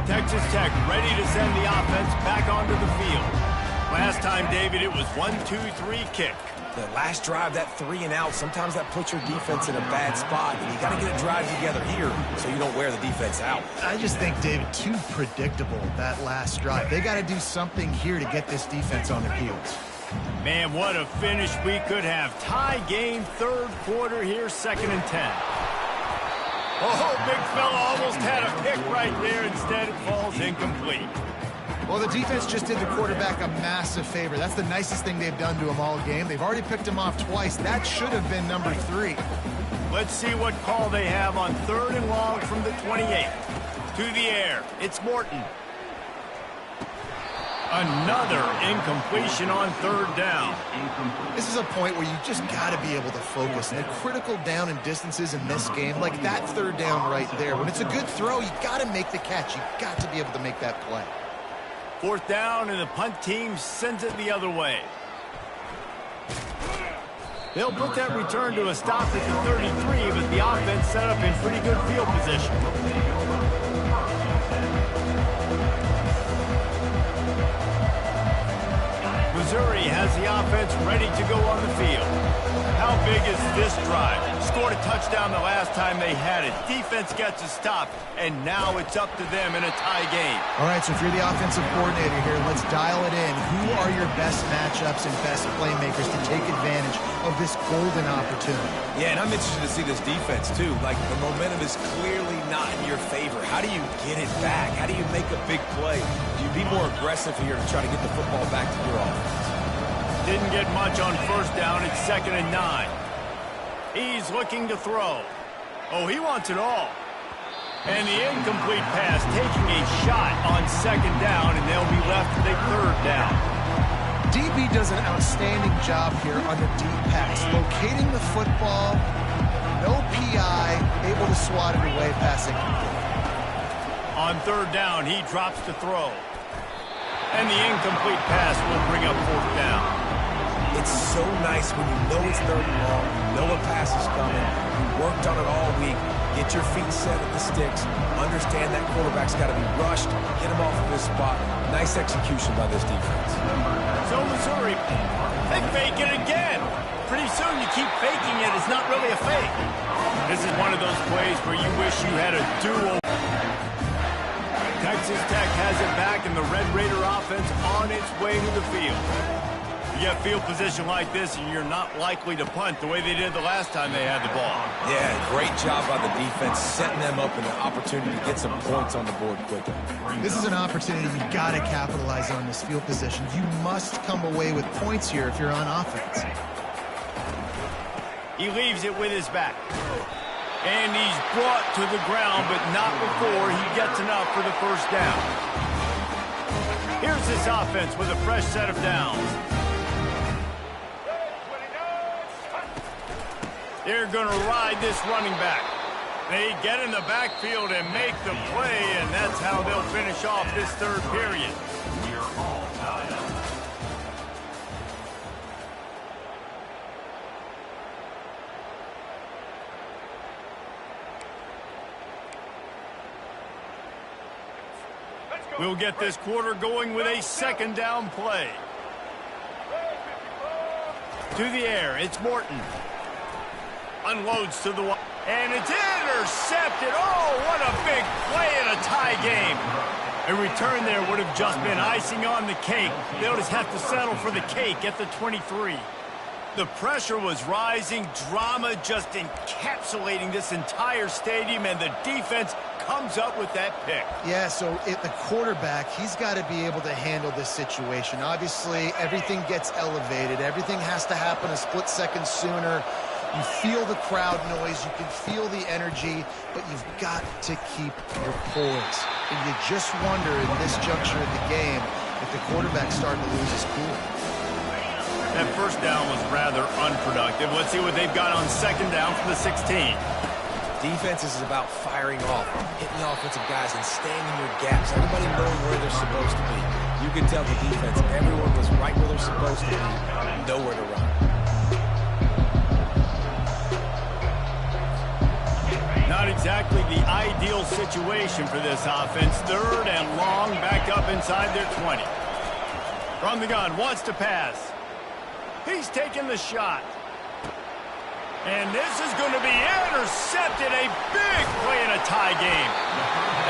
Texas Tech ready to send the offense back onto the field. Last time, David, it was 1-2-3 kick. The last drive, that 3 and out, sometimes that puts your defense in a bad spot, and you got to get a drive together here so you don't wear the defense out. I just think, David, too predictable, that last drive. They got to do something here to get this defense on their heels. Man, what a finish we could have. Tie game, 3rd quarter here, 2nd and 10. Oh, big fella almost had a pick right there. Instead, it falls incomplete. Well, the defense just did the quarterback a massive favor. That's the nicest thing they've done to him all game. They've already picked him off twice. That should have been number 3. Let's see what call they have on 3rd and long from the 28. To the air, it's Morton. Another incompletion on 3rd down. This is a point where you just got to be able to focus. And the critical down and distances in this game, like that 3rd down right there. When it's a good throw, you got to make the catch. You got to be able to make that play. 4th down, and the punt team sends it the other way. They'll put that return to a stop at the 33, but the offense set up in pretty good field position. Missouri has the offense ready to go on the field. How big is this drive? Scored a touchdown the last time they had it. Defense gets a stop, and now it's up to them in a tie game. All right, so if you're the offensive coordinator here, let's dial it in. Who are your best matchups and best playmakers to take advantage of this golden opportunity? Yeah, and I'm interested to see this defense, too. Like, the momentum is clearly not in your favor. How do you get it back? How do you make a big play? Do you be more aggressive here to try to get the football back to your offense? Didn't get much on 1st down. It's 2nd and 9. He's looking to throw. Oh, he wants it all. And the incomplete pass taking a shot on 2nd down, and they'll be left with a 3rd down. DB does an outstanding job here on the deep pass. Locating the football, no PI, able to swat it away, passing. On 3rd down, he drops to throw. And the incomplete pass will bring up 4th down. It's so nice when you know it's 3rd and long, you know a pass is coming, you worked on it all week, get your feet set at the sticks, understand that quarterback's got to be rushed, get him off of his spot. Nice execution by this defense. So Missouri, they fake it again. Pretty soon you keep faking it. It's not really a fake. This is one of those plays where you wish you had a duel. Texas Tech has it back, and the Red Raider offense on its way to the field. You get field position like this, and you're not likely to punt the way they did the last time they had the ball. Yeah, great job by the defense, setting them up and an opportunity to get some points on the board quickly. This is an opportunity you've got to capitalize on this field position. You must come away with points here if you're on offense. He leaves it with his back. And he's brought to the ground, but not before he gets enough for the 1st down. Here's this offense with a fresh set of downs. They're going to ride this running back. They get in the backfield and make the play, and that's how they'll finish off this 3rd period. We're all tied up. We'll get this quarter going with a 2nd down play. To the air, it's Morton. Unloads to the one, and it's intercepted. Oh, what a big play in a tie game. A return there would have just been icing on the cake. They'll just have to settle for the cake at the 23. The pressure was rising, drama just encapsulating this entire stadium, and the defense comes up with that pick. Yeah, so the quarterback, he's got to be able to handle this situation. Obviously, everything gets elevated. Everything has to happen a split second sooner. You feel the crowd noise. You can feel the energy, but you've got to keep your poise. And you just wonder in this juncture of the game if the quarterback's starting to lose his cool. That 1st down was rather unproductive. Let's see what they've got on 2nd down from the 16. Defense is about firing off, hitting the offensive guys and staying in your gaps. Everybody knowing where they're supposed to be. You can tell the defense, everyone was right where they're supposed to be, nowhere to run. Not exactly the ideal situation for this offense. 3rd and long, back up inside their 20. From the gun, wants to pass. He's taking the shot. And this is going to be intercepted. A big play in a tie game.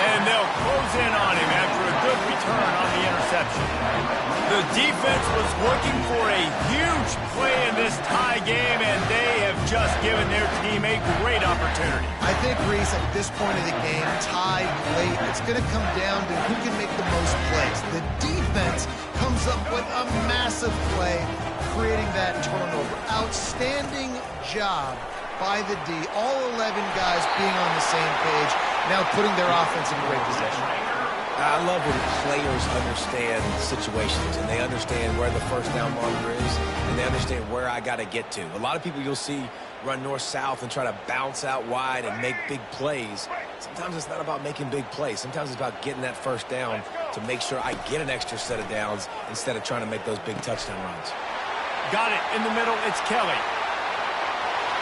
And they'll close in on him after a good return on the interception. The defense was looking for a huge play in this tie game, and they have just given their team a great opportunity. I think, Reese, at this point of the game, tied late, it's going to come down to who can make the most plays. The defense comes up with a massive play, creating that turnover. Outstanding job by the D. All 11 guys being on the same page, now putting their offense in great position. I love when players understand situations and they understand where the 1st down marker is and they understand where I got to get to. A lot of people you'll see run north-south and try to bounce out wide and make big plays. Sometimes it's not about making big plays. Sometimes it's about getting that 1st down to make sure I get an extra set of downs instead of trying to make those big touchdown runs. Got it in the middle. It's Kelly.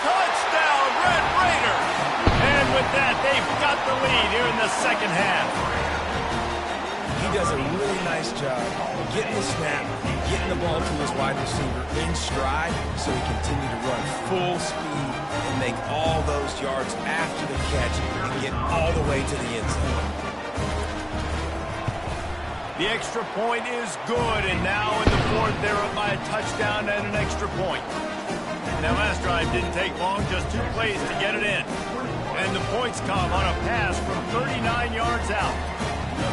Touchdown, Red Raiders! And with that, they've got the lead here in the 2nd half. He does a really nice job getting the snap, getting the ball to his wide receiver in stride so he continue to run full speed and make all those yards after the catch and get all the way to the end zone. The extra point is good, and now in the 4th, they're up by a touchdown and an extra point. That last drive didn't take long, just 2 plays to get it in. And the points come on a pass from 39 yards out.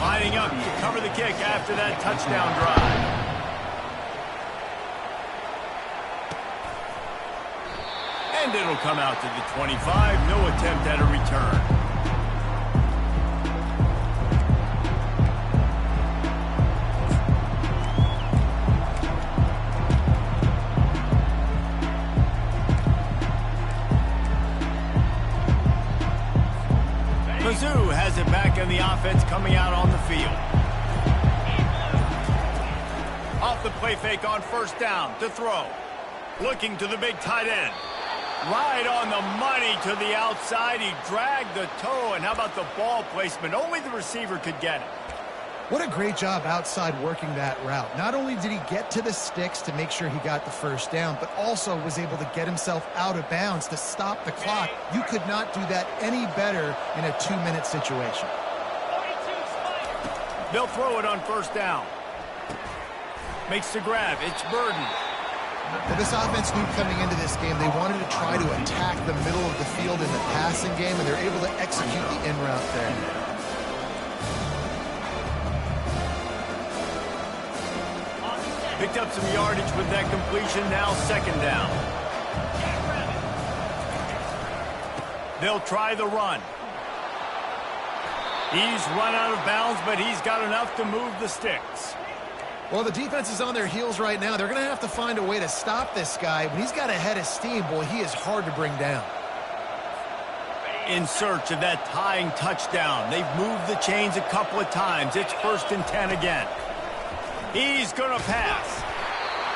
Lining up to cover the kick after that touchdown drive. And it'll come out to the 25. No attempt at a return. Mizzou has it back in the offense coming out on the field. Off the play fake on first down to throw. Looking to the big tight end. Right on the money to the outside. He dragged the toe, and how about the ball placement? Only the receiver could get it. What a great job outside working that route. Not only did he get to the sticks to make sure he got the first down, but also was able to get himself out of bounds to stop the clock. You could not do that any better in a 2-minute situation. They'll throw it on first down. Makes the grab. It's Burden. Well, this offense knew coming into this game they wanted to try to attack the middle of the field in the passing game, and they're able to execute the in route there. Picked up some yardage with that completion. Now second down. They'll try the run. He's run out of bounds, but he's got enough to move the sticks. Well, the defense is on their heels right now. They're going to have to find a way to stop this guy. When he's got a head of steam, boy, he is hard to bring down. In search of that tying touchdown. They've moved the chains a couple of times. It's 1st and 10 again. He's going to pass.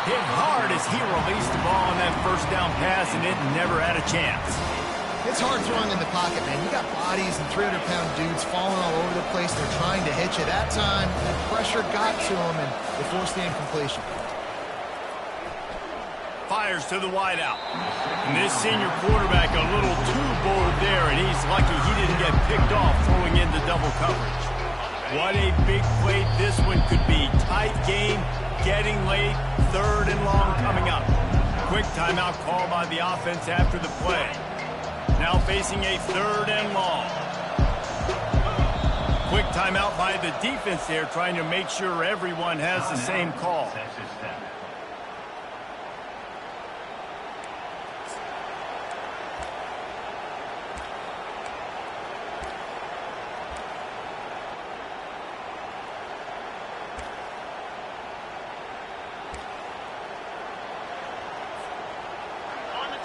Hit hard as he released the ball on that first down pass, and it never had a chance. It's hard throwing in the pocket, man. You got bodies and 300-pound dudes falling all over the place. They're trying to hit you. That time, the pressure got to him, and they forced the incompletion. Fires to the wideout. And this senior quarterback a little too bold there, and he's lucky he didn't get picked off throwing into double coverage. What a big play this one could be. Tight game, getting late, 3rd and long coming up. Quick timeout call by the offense after the play. Now facing a 3rd and long. Quick timeout by the defense there, trying to make sure everyone has the same call.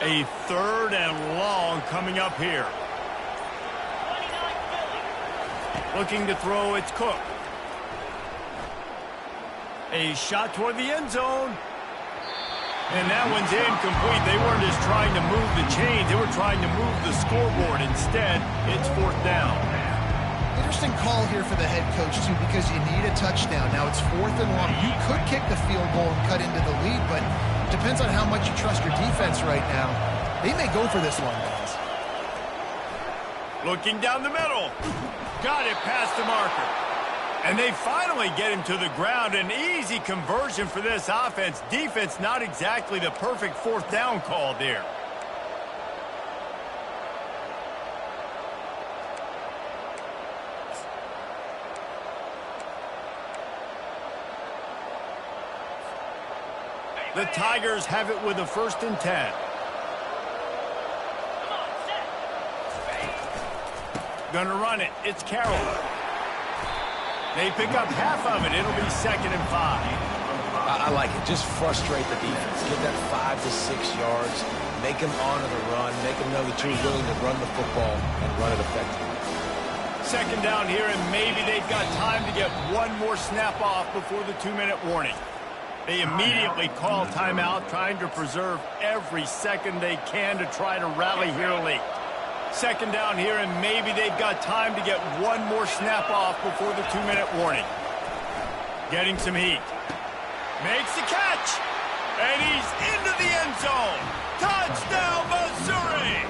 A 3rd and long coming up here. Looking to throw, it's Cook. A shot toward the end zone. And that one's incomplete. They weren't just trying to move the chains. They were trying to move the scoreboard. Instead, it's 4th down. Interesting call here for the head coach, too, because you need a touchdown. Now it's 4th and long. You could kick the field goal and cut into the lead, but depends on how much you trust your defense right now. They may go for this one, guys. Looking down the middle. Got it past the marker. And they finally get him to the ground. An easy conversion for this offense. Defense not exactly the perfect 4th down call there. The Tigers have it with a 1st and 10. Gonna run it. It's Carroll. They pick up half of it. It'll be 2nd and 5. I like it. Just frustrate the defense. Get that 5 to 6 yards. Make them honor the run. Make them know that you're willing to run the football and run it effectively. 2nd down here, and maybe they've got time to get one more snap off before the 2-minute warning. They immediately call timeout, trying to preserve every second they can to try to rally here late. 2nd down here, and maybe they've got time to get one more snap off before the 2-minute warning. Getting some heat. Makes the catch. And he's into the end zone. Touchdown, Missouri!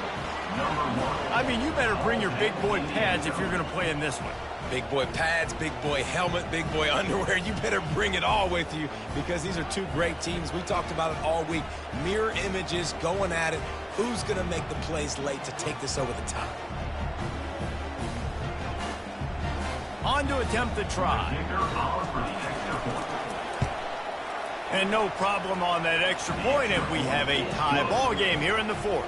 I mean, you better bring your big boy pads if you're going to play in this one. Big boy pads, big boy helmet, big boy underwear. You better bring it all with you because these are two great teams. We talked about it all week. Mirror images going at it. Who's going to make the plays late to take this over the top? On to attempt the try. And no problem on that extra point, and we have a tie ball game here in the 4th.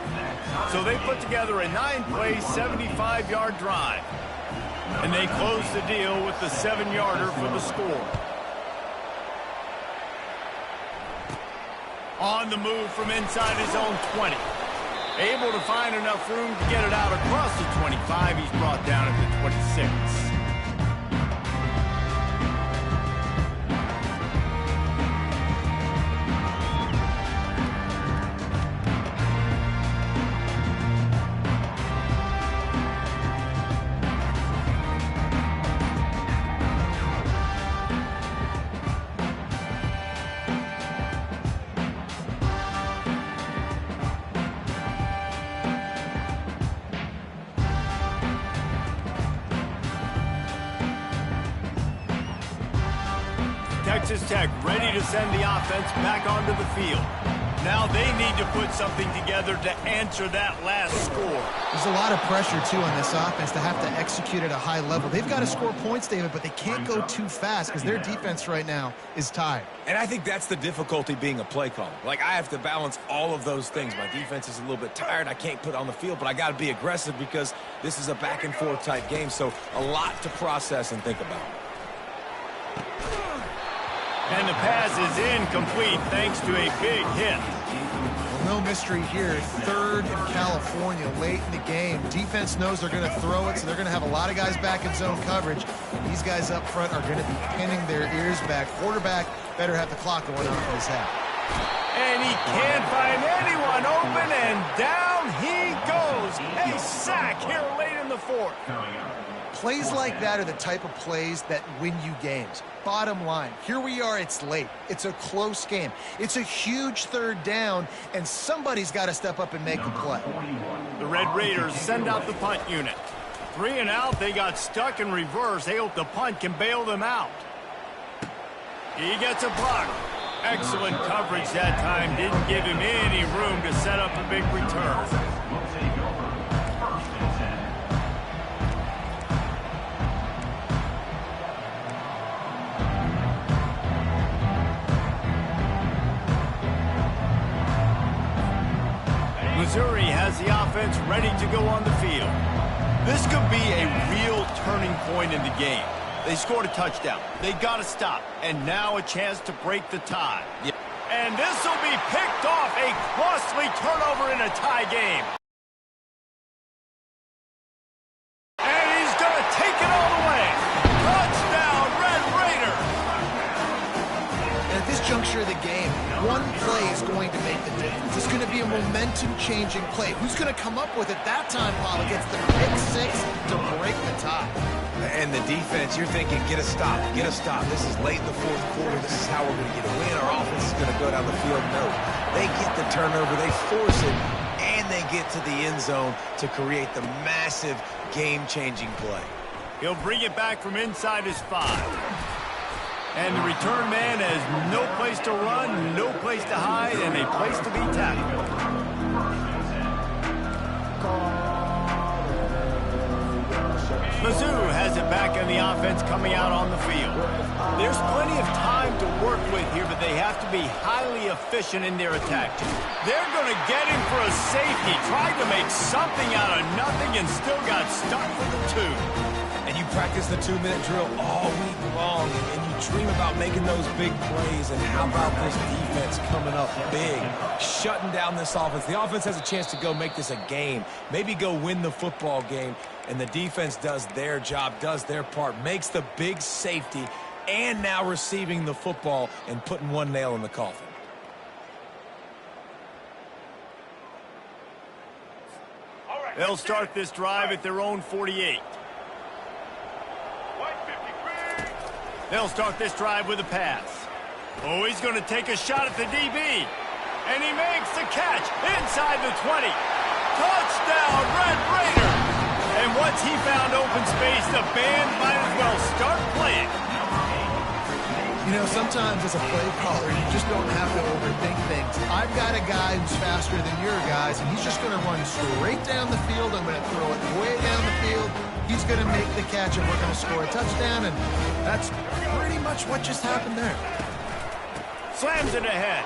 So they put together a 9-play, 75-yard drive. And they close the deal with the 7-yarder for the score. On the move from inside his own 20. Able to find enough room to get it out across the 25. He's brought down at the 26. Texas Tech ready to send the offense back onto the field. Now they need to put something together to answer that last score. There's a lot of pressure, too, on this offense to have to execute at a high level. They've got to score points, David, but they can't go too fast because their defense right now is tired. And I think that's the difficulty being a play caller. Like, I have to balance all of those things. My defense is a little bit tired. I can't put it on the field, but I got to be aggressive because this is a back-and-forth type game, so a lot to process and think about. And the pass is incomplete thanks to a big hit. Well, no mystery here. Third in California late in the game. Defense knows they're going to throw it, so they're going to have a lot of guys back in zone coverage. These guys up front are going to be pinning their ears back. Quarterback better have the clock going on in his head. And he can't find anyone open, and down he goes. A sack here late in the fourth. Plays like that are the type of plays that win you games. Bottom line, here we are, it's late. It's a close game. It's a huge third down, and somebody's got to step up and make a play. The Red Raiders send out the punt unit. 3 and out, they got stuck in reverse. They hope the punt can bail them out. He gets a block. Excellent coverage that time. Didn't give him any room to set up a big return. Missouri has the offense ready to go on the field. This could be a real turning point in the game. They scored a touchdown. They got to stop. And now a chance to break the tie. Yep. And this will be picked off. A costly turnover in a tie game. And he's going to take it all the way. Touchdown, Red Raiders. And at this juncture of the game, one play is going to make the difference. It's going to be a momentum-changing play. Who's going to come up with it that time, Paul? Gets the pick six to break the tie. And the defense, you're thinking, get a stop, get a stop. This is late in the fourth quarter. This is how we're going to get a win. Our offense is going to go down the field. No, they get the turnover, they force it, and they get to the end zone to create the massive game-changing play. He'll bring it back from inside his 5. And the return man has no place to run, no place to hide, and a place to be tackled. Mizzou has it back in the offense coming out on the field. There's plenty of time to work with here, but they have to be highly efficient in their attack. They're going to get him for a safety, tried to make something out of nothing and still got stuck for the 2. And you practice the 2-minute drill all week long, and you dream about making those big plays, and how about this defense coming up big, shutting down this offense. The offense has a chance to go make this a game, maybe go win the football game, and the defense does their job, does their part, makes the big safety, and now receiving the football and putting one nail in the coffin. They'll start this drive at their own 48. They'll start this drive with a pass. Oh, he's going to take a shot at the DB. And he makes the catch inside the 20. Touchdown, Red Raiders! And once he found open space, the band might as well start playing. You know, sometimes as a play caller, you just don't have to overthink things. I've got a guy who's faster than your guys, and he's just going to run straight down the field. I'm going to throw it way down the field. He's going to make the catch, and we're going to score a touchdown, and that's pretty much what just happened there. Slams it ahead.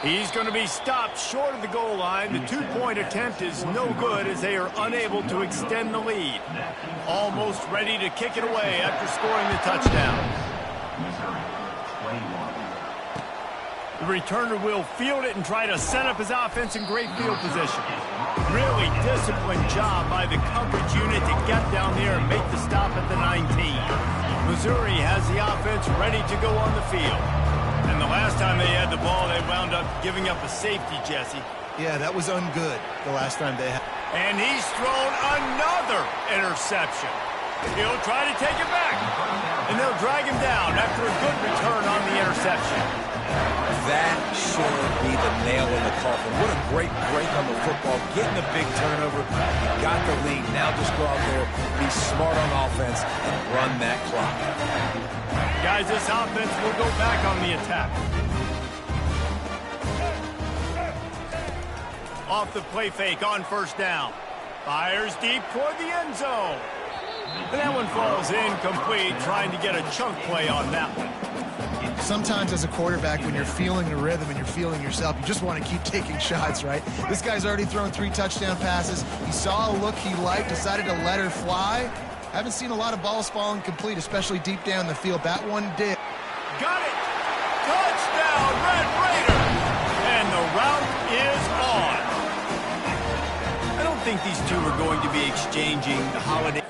He's going to be stopped short of the goal line. The 2-point attempt is no good as they are unable to extend the lead. Almost ready to kick it away after scoring the touchdown. The returner will field it and try to set up his offense in great field position. Really disciplined job by the coverage unit to get down there and make the stop at the 19. Missouri has the offense ready to go on the field. And the last time they had the ball, they wound up giving up a safety, Jesse. Yeah, that was ungood the last time they had. And he's thrown another interception. He'll try to take it back. And they'll drag him down after a good return on the interception. That should be the nail in the coffin. What a great break on the football. Getting a big turnover. You got the lead. Now just go out there, be smart on offense, and run that clock. Guys, this offense will go back on the attack. Off the play fake on first down. Fires deep toward the end zone. And that one falls incomplete, trying to get a chunk play on that one. Sometimes as a quarterback, when you're feeling the rhythm and you're feeling yourself, you just want to keep taking shots, right? This guy's already thrown 3 touchdown passes. He saw a look he liked, decided to let her fly. Haven't seen a lot of balls falling complete, especially deep down the field. That one did. Got it! Touchdown, Red Raider! And the route is on. I don't think these two are going to be exchanging the holiday.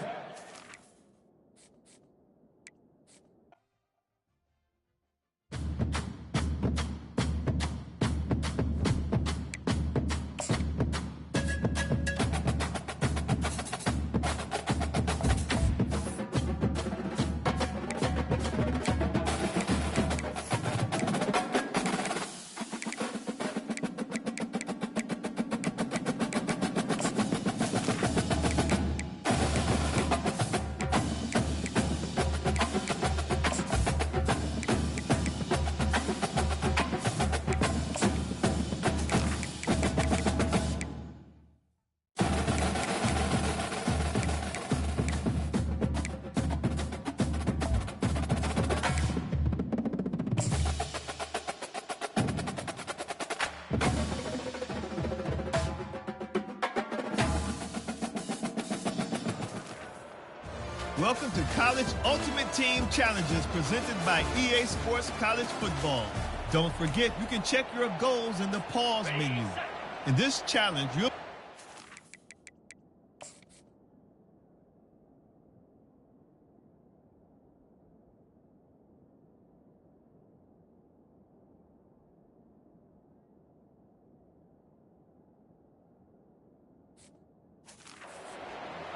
Welcome to College Ultimate Team Challenges presented by EA Sports College Football. Don't forget, you can check your goals in the pause menu. In this challenge, you'll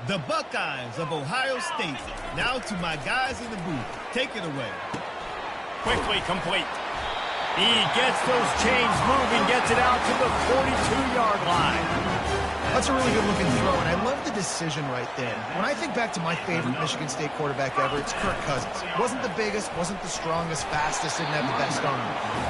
the Buckeyes of Ohio State. Now to my guys in the booth. Take it away. Quickly complete. He gets those chains moving, gets it out to the 42-yard line. That's a really good-looking throw, and I love the decision right there. When I think back to my favorite Michigan State quarterback ever, it's Kirk Cousins. Wasn't the biggest, wasn't the strongest, fastest, didn't have the best arm.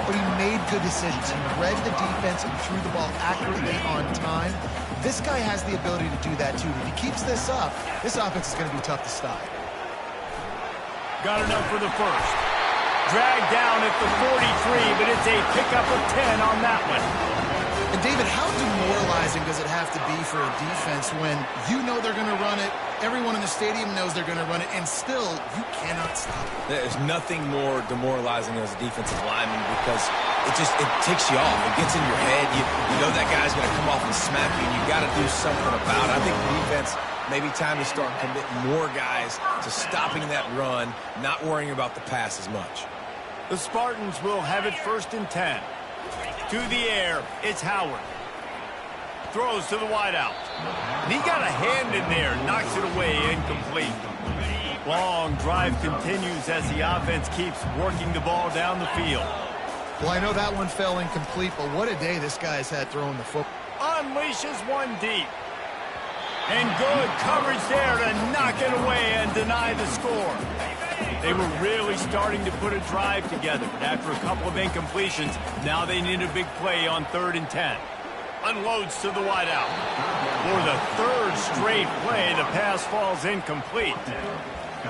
But he made good decisions. He read the defense and threw the ball accurately on time. This guy has the ability to do that, too. If he keeps this up, this offense is going to be tough to stop. Got enough for the first. Dragged down at the 43, but it's a pickup of 10 on that one. And, David, how demoralizing does it have to be for a defense when you know they're going to run it, everyone in the stadium knows they're going to run it, and still you cannot stop it? There's nothing more demoralizing as a defensive lineman because it ticks you off. It gets in your head. You know that guy's going to come off and smack you, and you got to do something about it. I think the defense, maybe time to start committing more guys to stopping that run, not worrying about the pass as much. The Spartans will have it 1st and 10. To the air, it's Howard. Throws to the wideout. And he got a hand in there, knocks it away, incomplete. Long drive continues as the offense keeps working the ball down the field. Well, I know that one fell incomplete, but what a day this guy's had throwing the football. Unleashes one deep. And good coverage there to knock it away and deny the score. They were really starting to put a drive together. After a couple of incompletions, now they need a big play on 3rd and 10. Unloads to the wideout. For the 3rd straight play, the pass falls incomplete.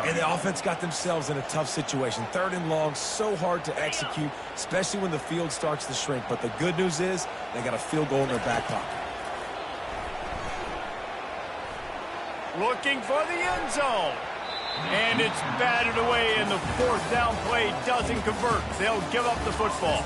And the offense got themselves in a tough situation. 3rd and long, so hard to execute, especially when the field starts to shrink. But the good news is they got a field goal in their back pocket. Looking for the end zone. And it's batted away, and the 4th down play doesn't convert. They'll give up the football.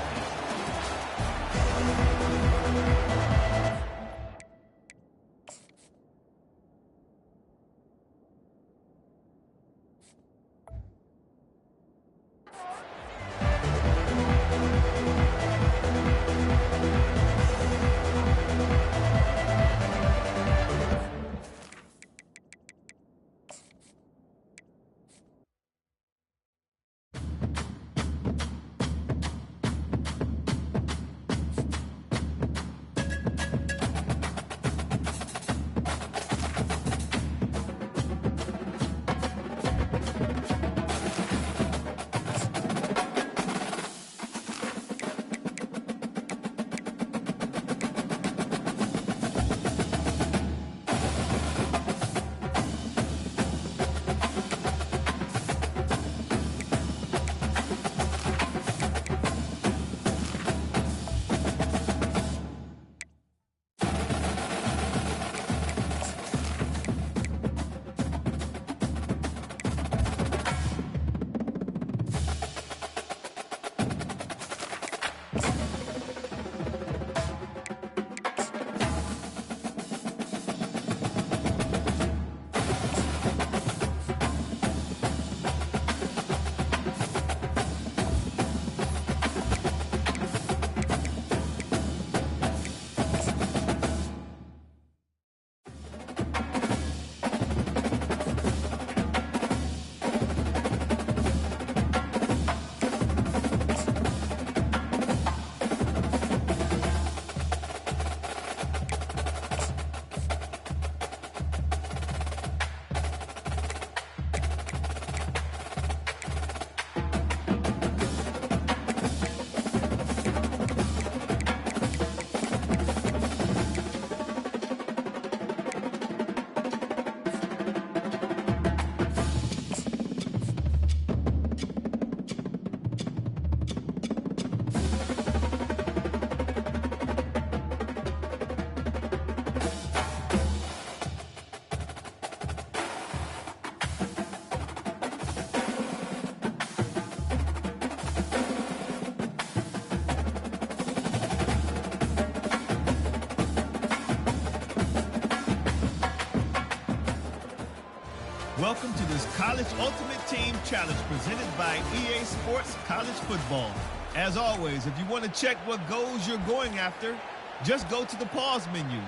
Welcome to this College Ultimate Team Challenge presented by EA Sports College Football. As always, if you want to check what goals you're going after, just go to the pause menu.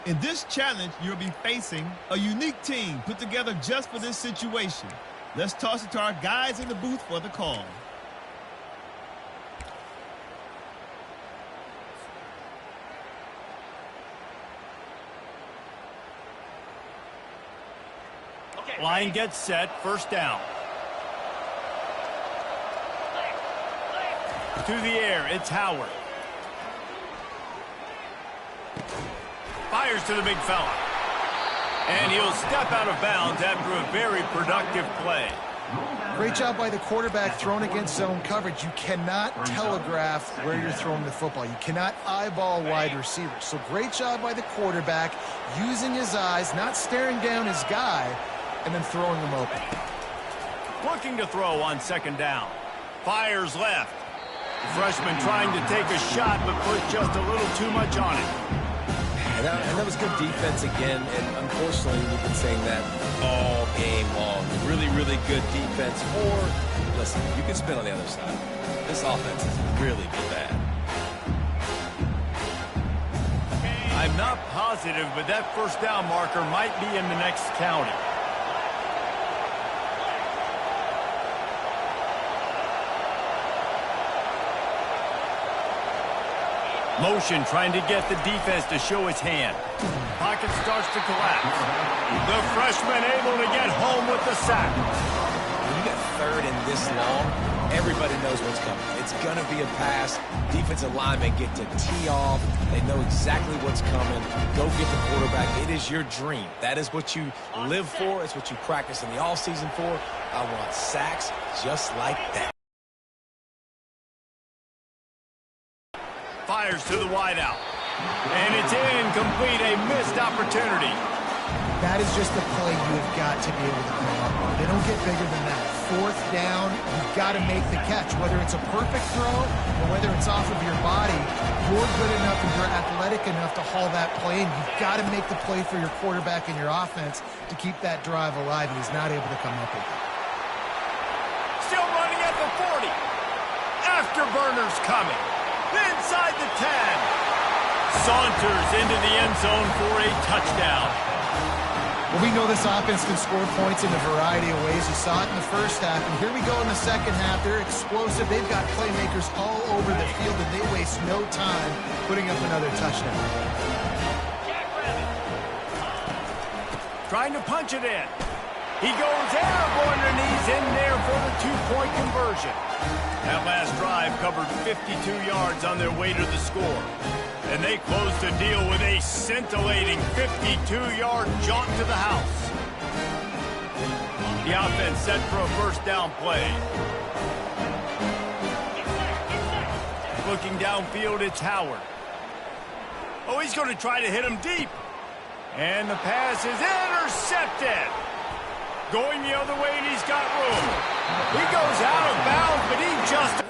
In this challenge, you'll be facing a unique team put together just for this situation. Let's toss it to our guys in the booth for the call. Line gets set, first down. To the air, it's Howard. Fires to the big fella. And he'll step out of bounds after a very productive play. Great job by the quarterback thrown against zone coverage. You cannot telegraph where you're throwing the football. You cannot eyeball wide receivers. So great job by the quarterback using his eyes, not staring down his guy, and then throwing him open. Looking to throw on second down. Fires left. The freshman trying to take a shot, but put just a little too much on it. And that was good defense again, and unfortunately we've been saying that all game long. Really, really good defense. Or, listen, you can spin on the other side. This offense has really been bad. I'm not positive, but that first down marker might be in the next county. Motion trying to get the defense to show his hand. Pocket starts to collapse. The freshman able to get home with the sack. When you get third and this long, everybody knows what's coming. It's going to be a pass. Defensive linemen get to tee off. They know exactly what's coming. Go get the quarterback. It is your dream. That is what you live for. It's what you practice in the offseason for. I want sacks just like that. Fires to the wideout. And it's incomplete, a missed opportunity. That is just the play you have got to be able to come up with. They don't get bigger than that. Fourth down, you've got to make the catch. Whether it's a perfect throw or whether it's off of your body, you're good enough and you're athletic enough to haul that play in. You've got to make the play for your quarterback and your offense to keep that drive alive, and he's not able to come up with it. Still running at the 40. Afterburners coming. Inside the 10. Saunters into the end zone for a touchdown. Well, we know this offense can score points in a variety of ways. You saw it in the first half, and here we go in the second half. They're explosive. They've got playmakers all over the field, and they waste no time putting up another touchdown. Trying to punch it in. He goes airborne, and he's in there for the two-point conversion. That last drive covered 52 yards on their way to the score. And they closed the deal with a scintillating 52-yard jaunt to the house. The offense set for a first down play. Looking downfield, it's Howard. Oh, he's going to try to hit him deep. And the pass is intercepted. Going the other way, and he's got room. He goes out of bounds, but he just...